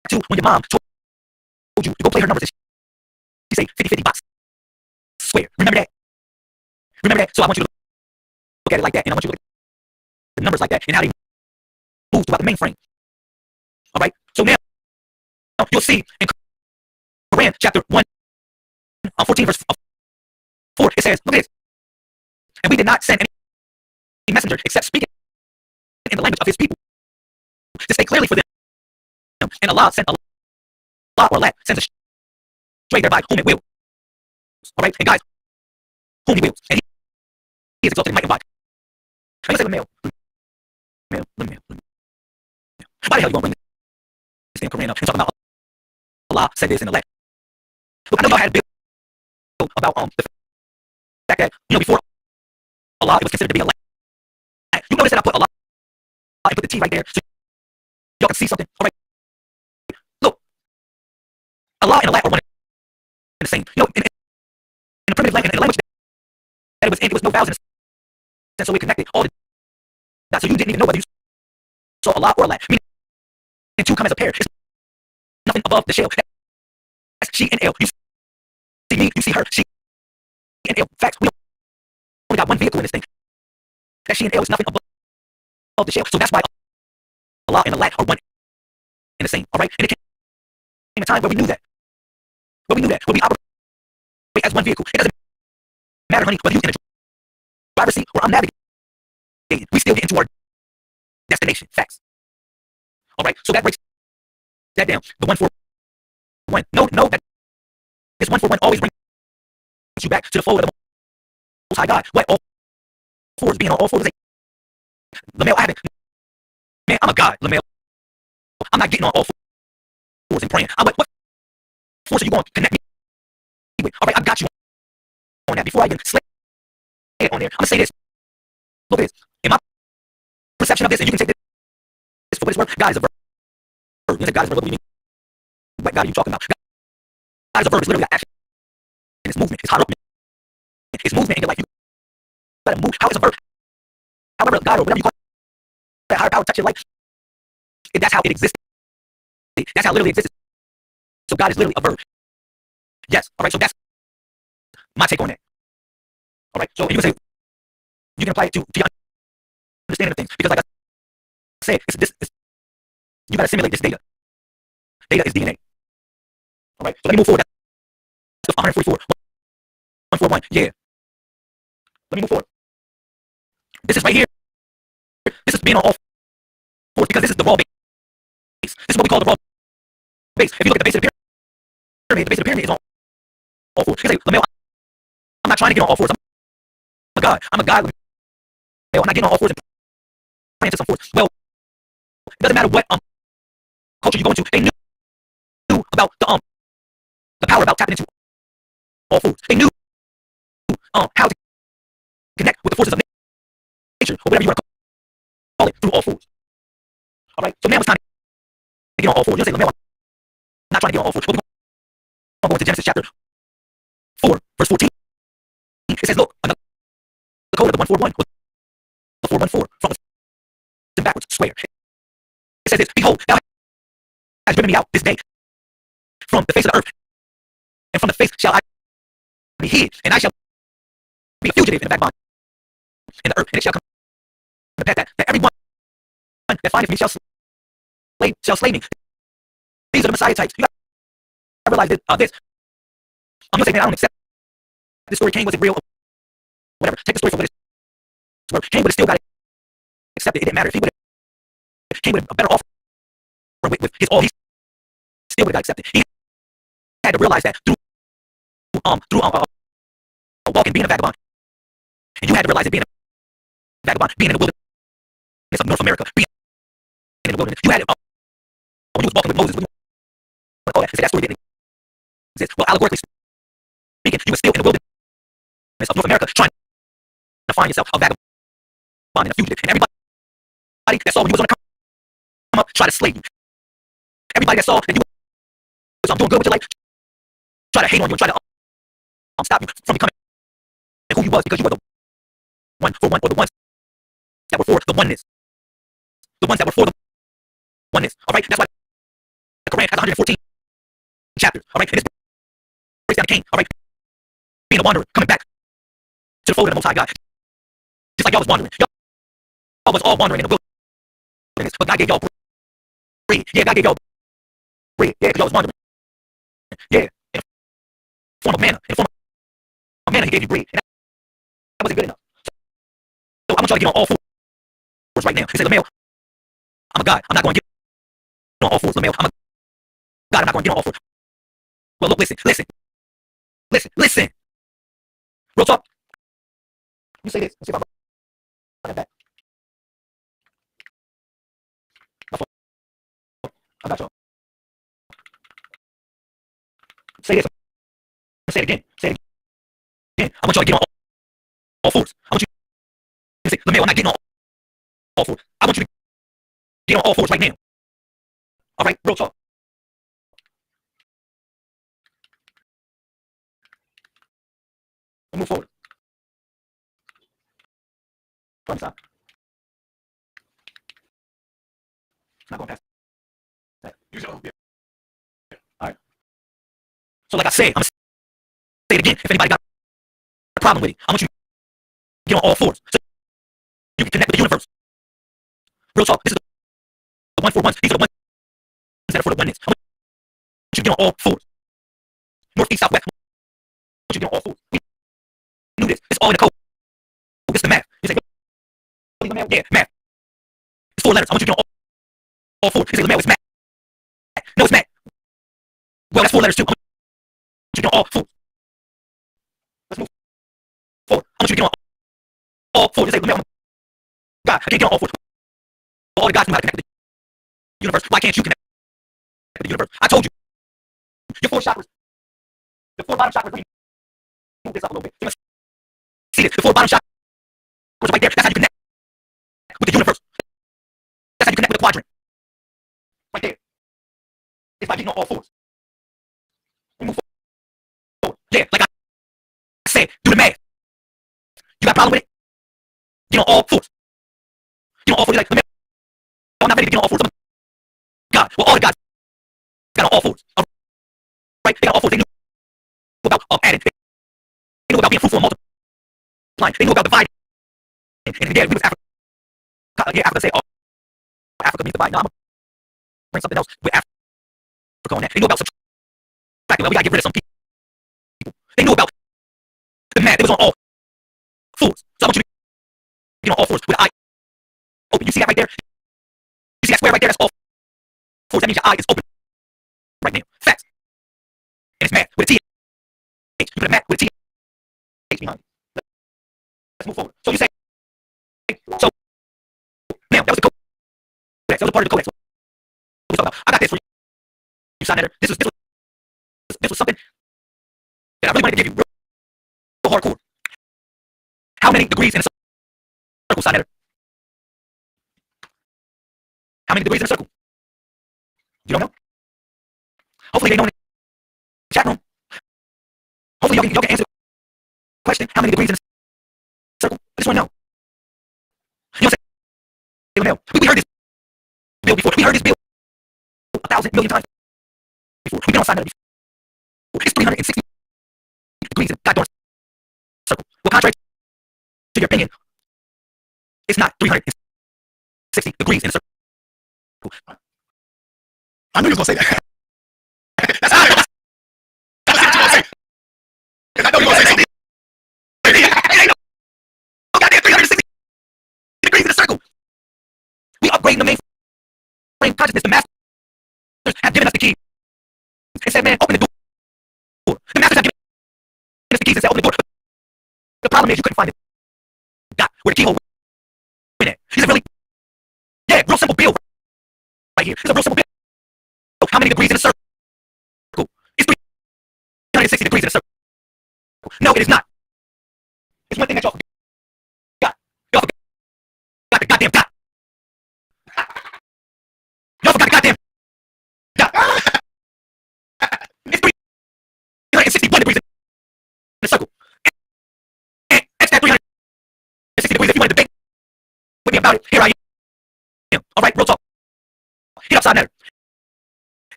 to when your mom told you to go play her numbers. She say 50-50 box square. Remember that? Remember that? So I want you to look at it like that, and I want you to look at the numbers like that, and how they move throughout the mainframe. All right. So now you'll see in Quran chapter 1, 14 verse 4, it says, look at this. And we did not send any messenger except speaking in the language of his people to say clearly for them. And Allah sent Allah or Allah sends a stray thereby whom it will. All right, and guys, whom he wills, and he is exalted in might and body. I say, Lamel. Why the hell you gonna bring this damn Quran up and talk about Allah said this in the last? Look, I know y'all had a bill about the fact that, before Allah, it was considered to be a lie. You notice that I put Allah and put the T right there so y'all can see something. All right. Look, Allah and Allah are one and the same. In the primitive language, in the language that it was in, it was no vowels in it. So it connected all the dots. So you didn't even know whether you saw Allah or Allah. Meaning, and 2 come as a pair. It's nothing above the shell. That's she and L. You see me, you see her, she and L. Facts, we only got one vehicle in this thing. That she and L is nothing above the shell. So that's why Allah and Allah are one and the same. All right? And it came a time where we knew that. Where we operate as one vehicle. It doesn't matter, honey, whether you're in a driver's seat or I'm navigating. We still get into our destination. Facts. All right? So that breaks that down. The 141. No, that this 141 always brings you back to the fold of the Most High God. What? All fours, being on all fours. Lamel, I haven't. Man, I'm a God, Lamel. I'm not getting on all fours and praying. What force are you going to connect me with? All right, I got you on that before I even slay it on there. I'm going to say this. Look at this. In my perception of this, and you can take this for what it's worth, God is a verb. You say God is a verb, what do you mean? What God are you talking about? God is a verb. It's literally action. And it's movement. It's hot up. It's movement in your life. You let it move. How is a verb? However, God or whatever you call it, that higher power touch your life. That's how it exists. That's how it literally exists. So God is literally a verb. Yes. All right. So that's my take on that. All right. So you can say you can apply it to your understanding of things because, like I said, you got to simulate this data. Data is DNA. All right. So let me move forward. That's 144. 141. Yeah. Let me move forward. This is right here. This is being on all fours because this is the raw base. This is what we call the raw base. If you look at the base of the pyramid, the base of the pyramid is on all fours. You say, Lamel, I'm not trying to get on all fours. I'm a god. I'm a god. I'm not getting on all fours and praying to some fours. Well, it doesn't matter what culture you go into. They knew about the power about tapping into all fours. They knew how to connect with the forces of nature or whatever you want to call it through all fours. All right. So now it's time to get on all fours. You'll say, Lamel, I'm not trying to get on all fours. But we're going to Genesis chapter 4, verse 14. It says, look, another code of the 141 was the 414 from the backwards square. It says this, behold, thou hast driven me out this day from the face of the earth, and from the face shall I be hid, and I shall be a fugitive in the vagabond in the earth, and it shall come to pass that every one that findeth me shall slay me. These are the Messiah types. You gotta realize this. I'm gonna say, man, I don't accept this story. Cain, was it real? Whatever. Take the story for what it's worth. Cain would have still got it accepted. It didn't matter if he would have. Cain would have a better offer with his all. He still would have got accepted. He had to realize that through walking, being a vagabond, and you had to realize that being a vagabond, being in the wilderness of North America, being in the wilderness, you had to, when you was walking with Moses, all that, say that story didn't exist. Well, allegorically speaking, you were still in the wilderness of North America trying to find yourself a vagabond and a fugitive. And everybody that saw when you was on the come up tried to slay you. Everybody that saw that you was doing good with your life try to hate on you and try to stop you from becoming who you was, because you were the one for one, or the ones that were for the oneness. The ones that were for the oneness. All right, that's why the Quran has 114 chapters. All right, and it breaks down Cain. All right, being a wanderer, coming back to the fold of the Most High God, just like y'all was wandering. Y'all was all wandering in the wilderness, but God gave y'all bread. Yeah, God gave y'all bread. Yeah, because y'all was wandering. Yeah, in the form of manna. In the form of manna, He gave you bread. And that wasn't good enough. So I want y'all to get on all fours right now. He said, Lamel, I'm a God. I'm not going to get on all fours. Lamel, I'm a God. I'm not going to get on all fours. Well, look, listen. Real talk. You say this. Let's see if I run that back. I got y'all. Say this. Say it again. I want y'all to get on all fours. I want you to say, Lamel, I'm not getting on all fours. I want you to get on all fours right now. All right, real talk. We'll move forward. Front side. Not going past that. Yeah. All right. So like I said, I'm going to say it again. If anybody got a problem with it, I want you to get on all fours so you can connect with the universe. Real talk. This is the 141. These are the ones that are for the oneness. I want you to get on all fours. North, east, south, west. I want you to get on all fours. We knew this. It's all in the code. It's the math. You say, yeah, math. It's 4 letters. I want you to get on all fours. You say, Lamel, it's math. No, it's math. Well, that's 4 letters too. I want you to get on all fours. Let's move forward. I want you to get on all fours. You say, Lamel, God, I can't get on all fours. All the guys know how to connect with the universe. Why can't you connect with the universe? I told you. Your 4 chakras. The 4 bottom chakras. Move this up a little bit. See it? The 4 bottom chakras right there. That's how you connect with the universe. That's how you connect with the quadrant. Right there. It's by getting on all fours. We move forward. Yeah, like I said, do the math. You got a problem with it? Get on all fours. Get on all fours. You're like, I'm not ready to get on all fours. God, well, all the guys got on all fours. Right? They got all fours. They knew about adding. being fruitful and multiplying. They knew about dividing. And yeah, we was Africa. Yeah, Africa say, oh, Africa means divide. No, I'm gonna bring something else with Africa on that. They knew about subtracting. Well, we gotta get rid of some people. They knew about the math. They was on all fours. So I want you to get on all fours with the eye open. You see that right there? You see that square right there? That's all fours. That means your eye is open right now. Facts. And it's math with a T. You put a math with a T behind it. Let's move forward. So you say, so now that was the Codex. That was a part of the Codex. What we talking about? I got this for you. You signed that. This was something that I really wanted to give you real hardcore. How many degrees in a circle, sign that? How many degrees in a circle? You don't know? Hopefully they know in the chat room. Hopefully y'all can answer the question. How many degrees in a circle? I just want to know. You know what I'm saying? We heard this bill before. We heard this bill 1,000 million times before. We've been on side of it before. It's 360 degrees in a goddamn circle. Well, contrary to your opinion, it's not 360 degrees in a circle. I knew you was going to say that. That's how I know. That's what you going to say. Because I know you're going to say something. It ain't no goddamn 360 degrees in a circle. We upgrading the mainframe consciousness. The masters have given us the key. And said, man, open the door. The masters have given us the keys and said, open the door. The problem is you couldn't find it. Dot, where the keyhole went at. He said, really? Yeah, real simple bill right here. It's a real simple bill. So how many degrees in a circle? It's 360 degrees in a circle. No, it is not. It's one thing that y'all forgot. Y'all forgot the goddamn dot. Y'all forgot the goddamn dot. It's 361 degrees in a circle. And that's that 360 degrees. If you want to debate with me about it, here I am. All right, real talk. Get upside down.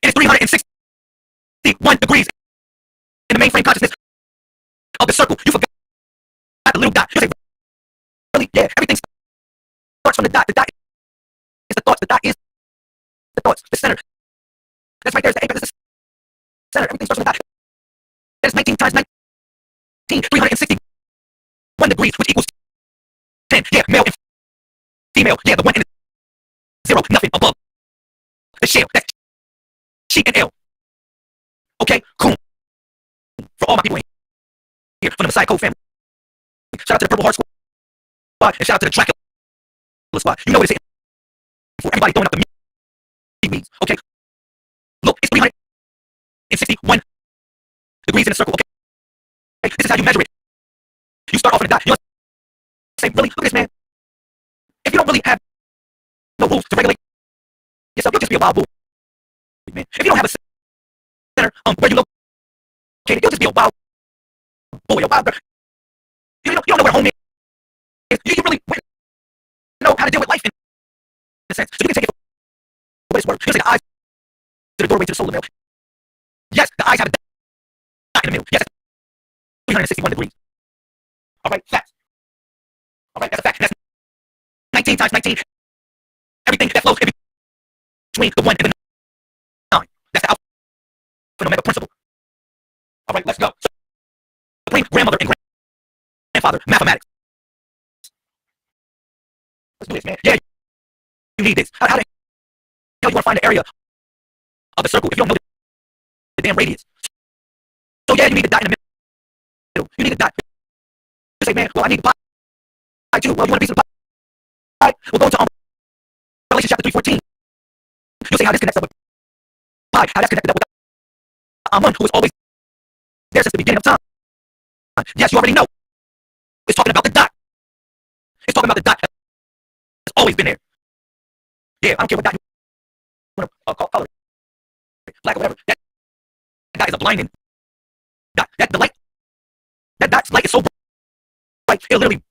It is 361 degrees in the mainframe consciousness of the circle. You forgot the little dot. You say, really? Yeah, everything starts from the dot. The dot is the thoughts. The dot is the thoughts. The center. That's right there. It's the apex. It's the center. Everything starts from the dot. That is 19 times 19. 361 degrees, which equals 10. Yeah, male and female. Yeah, the 1 and the 0. Nothing above the shell. That's G and L. Okay, cool. For all my people in here, from the Messiah Code family. Shout out to the Purple Heart Squad, and shout out to the Dracula Squad. You know what it's for everybody throwing up the meat. Okay, look, it's 361 degrees in a circle. Okay, this is how you measure it. You start off in a dot. You say, really? Look at this, man. If you don't really have no rules to regulate yourself, you'll just be a wild bull. Man, if you don't have a center where you located, you'll just be a wild boy, a wild girl. You don't know where home is. You really know how to deal with life in a sense. So you can take it for what it's worth. You say the eyes to the doorway to the solar mill. Yes, the eyes have a dot in the middle. Yes, 361 degrees. All right, facts. All right, that's a fact. That's 19 times 19. Everything that flows in between the 1 and the 9. That's the alpha and omega principle. All right, let's go. So, between grandmother and grandfather, mathematics. Let's do this, man. Yeah, you need this. How the hell you want to find the area of the circle if you don't know the damn radius? So yeah, you need a dot in the middle. You need a dot. You say, man, well, I need the pi too. Well, you want a piece of the pie? We'll go to Revelation chapter 3:14. You'll see how this connects up with pi, how that's connected up with the Amun, who was always there since the beginning of time. Yes, you already know. It's talking about the dot. It's talking about the dot that's always been there. Yeah, I don't care what dot you want to color it. Black or whatever. That dot is a blinding dot. The light, that dot's light is so bright, it'll literally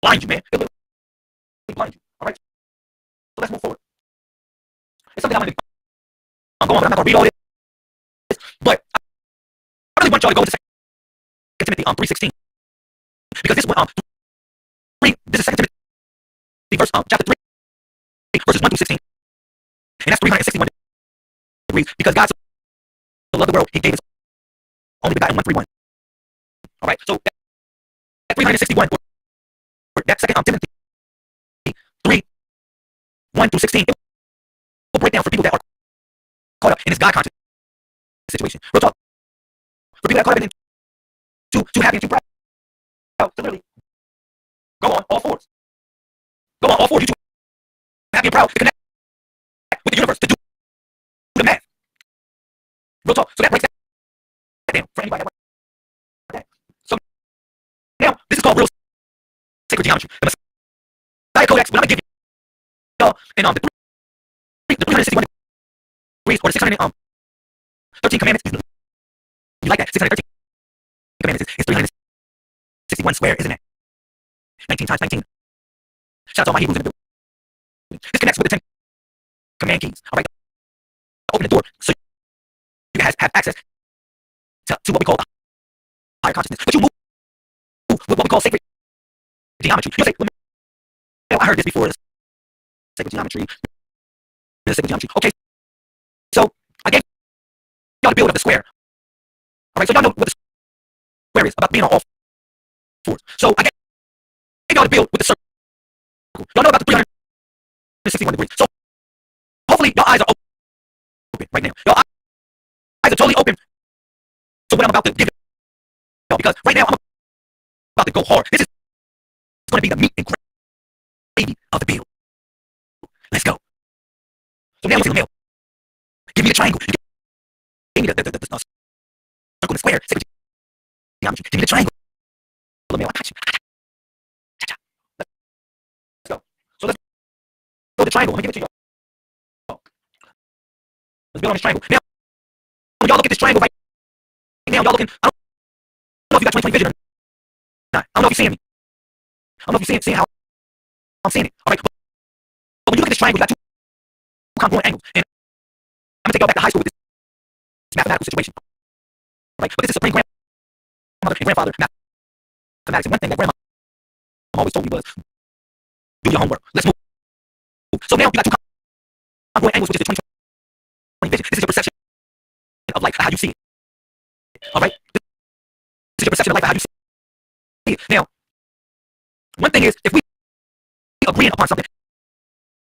blind you, man. It'll literally blind you. All right? So let's move forward. It's something I'm going on, but I'm not going to read all this. But I really want y'all to go to 2 Timothy 3:16. Because this one, 3, this is 2 Timothy, verse, chapter 3, verses 1 through 16. And that's 361 degrees. Because God so loved the world, he gave his only begotten 131. All right, so at 361, or that 2 Timothy 3, 1 through 16, it will break down for people that are caught up in this God conscious situation. Real talk. For people that are caught up in too happy and too proud to literally go on all fours. Go on all fours. You too happy and proud to connect with the universe to do the math. Real talk. So that breaks that down for anybody that wants that. So now this is called real sacred geometry. The Messiah Codex, what I'm gonna give y'all, and the 361 degrees or the 613 commandments. You like that? 613 commandments is 361 square, isn't it? 19 times 19. Shout out to all my Hebrews in the building. This connects with the 10 command keys. All right. Open the door so you guys have access to what we call higher consciousness. But you move with what we call sacred geometry. You'll say, I heard this before. This sacred geometry. This sacred geometry. Okay. So I gave y'all the build of the square. All right. So y'all know what the square is about being on all fours. So I gave y'all the build with the circle. Y'all know about the 361 degrees. So hopefully your eyes are open right now. Your eyes are totally open to what I'm about to give y'all, because right now I'm about to go hard. This is going to be the meat and gravy of the build. Let's go. So now, the male, give me the triangle. Give me the circle and the square. Sacred geometry. Give me the triangle. The male, I got you. Let's go. So let's go to the triangle. Let me give it to y'all. Let's build on this triangle. Now, when y'all look at this triangle right now, y'all looking, I don't know if you got 20/20 vision or not. I don't know if you're seeing me. I don't know if you're seeing how I'm seeing it. All right. But when you look at this triangle, you got two congruent angles. And I'm going to take y'all back to high school with this mathematical situation. All right. But this is supreme grandmother and grandfather mathematics. And one thing that grandma always told me was, do your homework. Let's move. So now you got two congruent angles, which is the 20/20 vision. This is your perception of life, how you see it. All right. This is your perception of life, how you see it. Now, one thing is, if we agree upon something,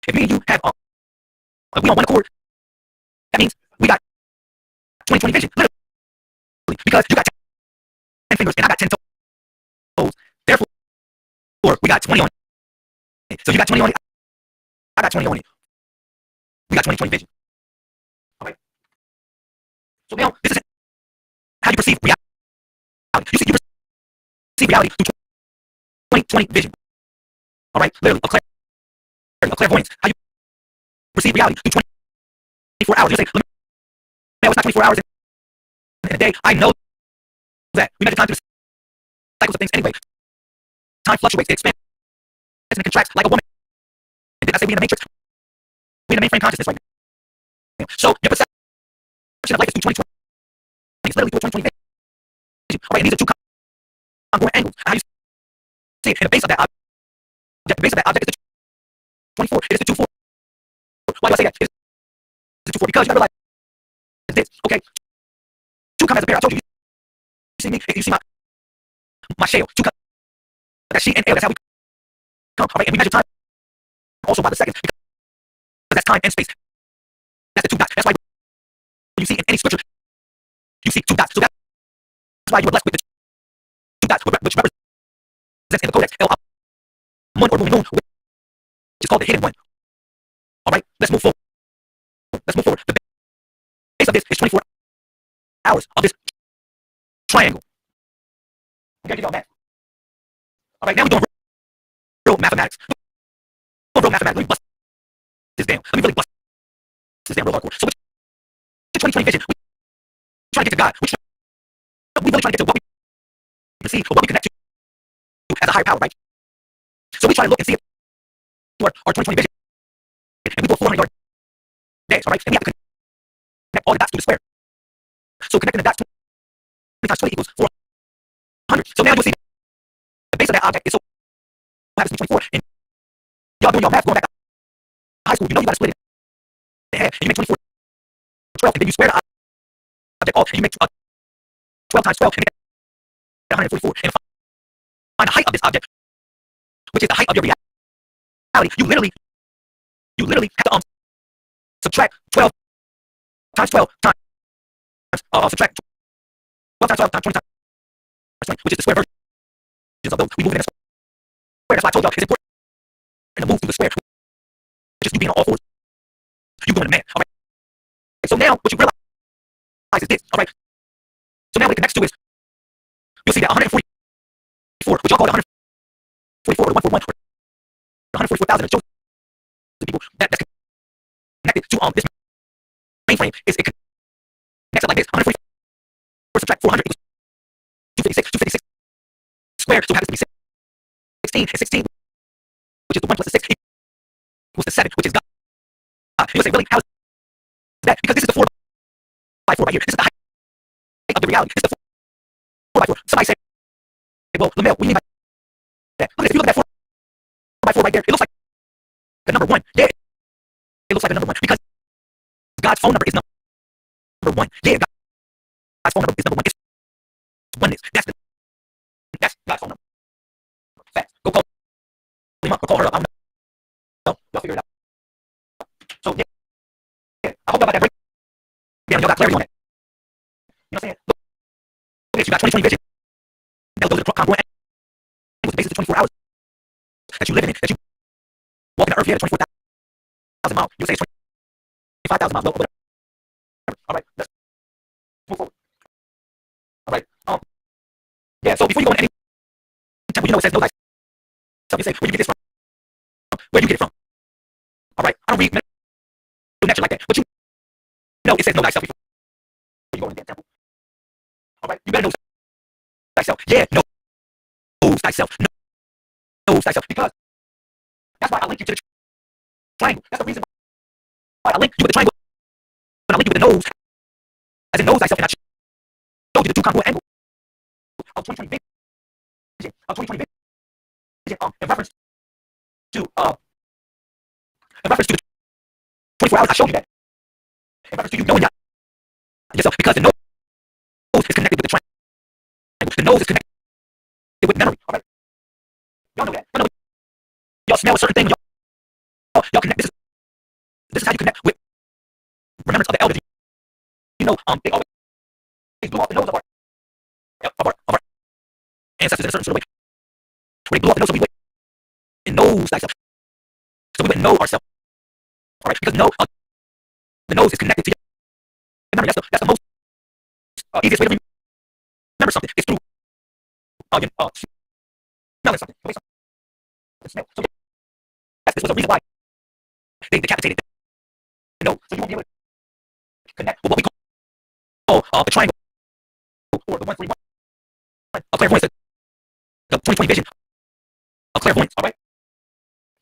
if me and you have we on one accord, that means we got 20/20 vision, literally, because you got 10 fingers and I got 10 toes. Therefore, we got 20 on it. So you got 20 on it, I got 20 on it. We got 20/20 vision. All right. So now, this is how you perceive reality. You perceive reality through 20/20 vision. All right, literally, a clairvoyance. How you perceive reality through 24 hours. You say, now it's not 24 hours in a day. I know that. We measure time through the cycles of things anyway. Time fluctuates, it expands, and it contracts like a woman. And did I say we in the matrix? We in the mainframe consciousness right now. So your perception of life is through 20/20. It's literally through 20/20 vision. All right, and these are two congruent angles. How you see it, and the base of that object, is the 24. It is the 2/4. Why do I say that? It is the 2/4 because you gotta realize this. Okay, 2 come as a pair. I told you. You see me? You see my shell. 2 come. That she and L. That's how we come. All right, and we measure time also by the seconds because that's time and space. That's the 2 dots. That's why when you see in any scripture, you see 2 dots. So that's why you are blessed with the 2 dots, which represents in the Codex El Moon or Moon, which is called the hidden one. All right, let's move forward. Let's move forward. The base of this is 24 hours of this triangle. We gotta get y'all back. All right, now we're doing real mathematics. Real mathematics. Let me bust this down. Let me really bust this down real hardcore. So, with 20/20 vision, we're trying to get to God. We really trying to get to what we perceive or what we connect to as a higher power, right? So we try to look and see it. Our 20/20 vision. And we go 400 days, all right? And we have to connect all the dots to the square. So connecting the dots 20 times 20 equals 400. So now you'll see the base of that that object, it so happens to be 24. And y'all doing your math going back to high school, you know you gotta split it in half. And you make 24 12, and then you square the object off, and you make 12 times 12, and you get 144. And find the height of this object, which is the height of your reality. You literally have to subtract 12 times 12 times subtract 12 times 12 times 20 times 20, which is the square version of those. We move in a square. That's why I told y'all it's important to move through the square, which is you being on all fours. You going to man. All right. And so now what you realize is this. All right. So now what it connects to is you'll see that 144, which y'all call it 144 or 141 or 144,000 of chosen people that's connected to this mainframe. It connects it like this. 144 subtract 400 equals 256. 256 squared so happens to be 16. And 16, which is the 1 plus the 6, equals the 7, which is God. You'll say, really? How is that? Because this is the 4 by 4 right here. This is the height of the reality. This is the 4 by 4. Somebody say, well, Lamel, what do you mean by that? If you look at that 4 by 4 right there, it looks like the number 1. Yeah, it looks like the number 1 because God's phone number is number 1. Yeah, God's phone number is number 1. It's oneness. That's God's phone number. Facts. Go call him up or call her up. I don't know. Y'all figure it out. So yeah. I hope y'all got that break. Yeah, y'all got clarity on that. You know what I'm saying? Look, you got 20/20 vision. Those are the congruent angles, basically 24 hours that you live in it, that you walk in the earth here at 24,000 miles. You say it's 25,000 miles. Whatever. All right, let's move forward. All right. Yeah. So before you go in any temple, you know it says no thyself. You say, where you get this from? Where you get it from? All right. I don't read natural like that, but you know it says know thyself before you go in the temple. All right. You better know thyself. Yeah. Knows thyself. Knows thyself. Because that's why I link you to the triangle. That's the reason why I link you with the triangle. When I link you with the nose, as it knows thyself, and I showed you the two congruent angles of 20/20 vision. Of 20/20 vision. In reference to the 24 hours, I showed you that. In reference to you knowing that yourself, because the nose is connected with the triangle. The nose is connected with memory. All right. Y'all know that. I know y'all smell a certain thing. Y'all connect. This is how you connect with remembrance of the elders. You know, they always blew off the nose of our ancestors in a certain sort of way. Where they blew off the nose, so we went and knows thyself. So we went and know ourselves. All right, because the nose is connected to your memory. That's the most easiest way to remember something. It's through smelling something. Smell. So this was a reason why they decapitated the nose. So you won't be able to connect with what we call the triangle or the 141 of clairvoyance, the 20/20 vision of clairvoyance. All right.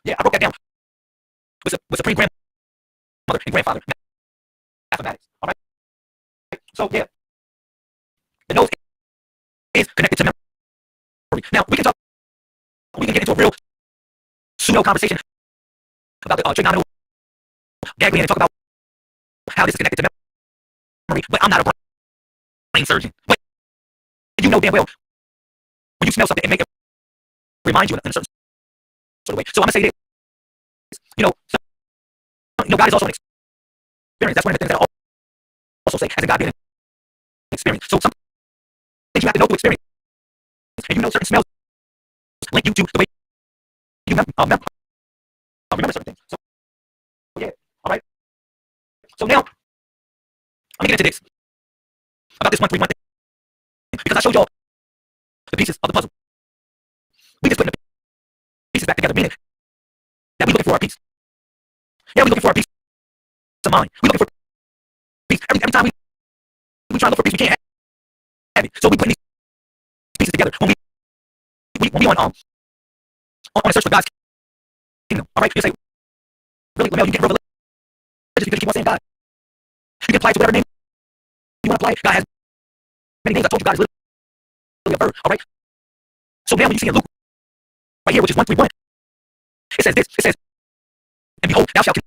Yeah, I broke that down with supreme grandmother and grandfather mathematics. All right. So yeah, the nose is connected to memory. Now we can get into a real pseudo conversation about the trigonometrical ganglion and talk about how this is connected to memory. But I'm not a brain surgeon. But you know damn well when you smell something, it may remind you in a certain sort of way. So I'm gonna say this. God is also an experience. That's one of the things that I also say, as in God being an experience. So some things you have to know to experience. And you know certain smells link you to the way you remember certain things. So yeah, all right. So now I'm gonna get into this about this 131 thing because I showed y'all the pieces of the puzzle. We just putting the pieces back together, meaning that we looking for our piece. Yeah, we looking for our piece of mind. We looking for peace. Every time we try to look for peace, we can't have it. So we putting these pieces together when we on a search for God's kingdom. All right, you say, really, Lamel, you get revelation because you keep on saying God. You can apply it to whatever name you want to apply it. God has many names. I told you God is literally a verb. All right. So now when you see in Luke right here, which is 131. It says this. It says, and behold, thou shalt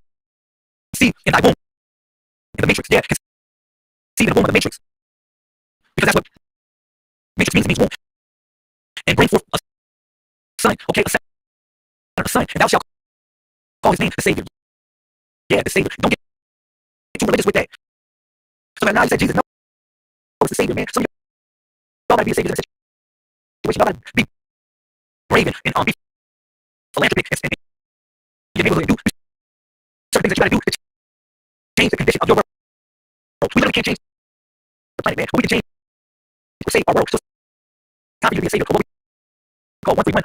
conceive in thy womb, in the matrix. Yeah, conceive in the womb of the matrix, because that's what matrix means. It means womb, and bring forth a son. Okay, a son, and thou shalt call his name the Savior. Yeah, the Savior. Don't get too religious with that. So now you said Jesus. No, it's the Savior, man. So y'all gotta be a Savior in that situation. Y'all gotta be brave and be philanthropic and your neighborhood and do certain things that you gotta do to change the condition of your world. We literally can't change the planet, man, but we can change, save our world. So it's time for you to be a Savior. What we call 131.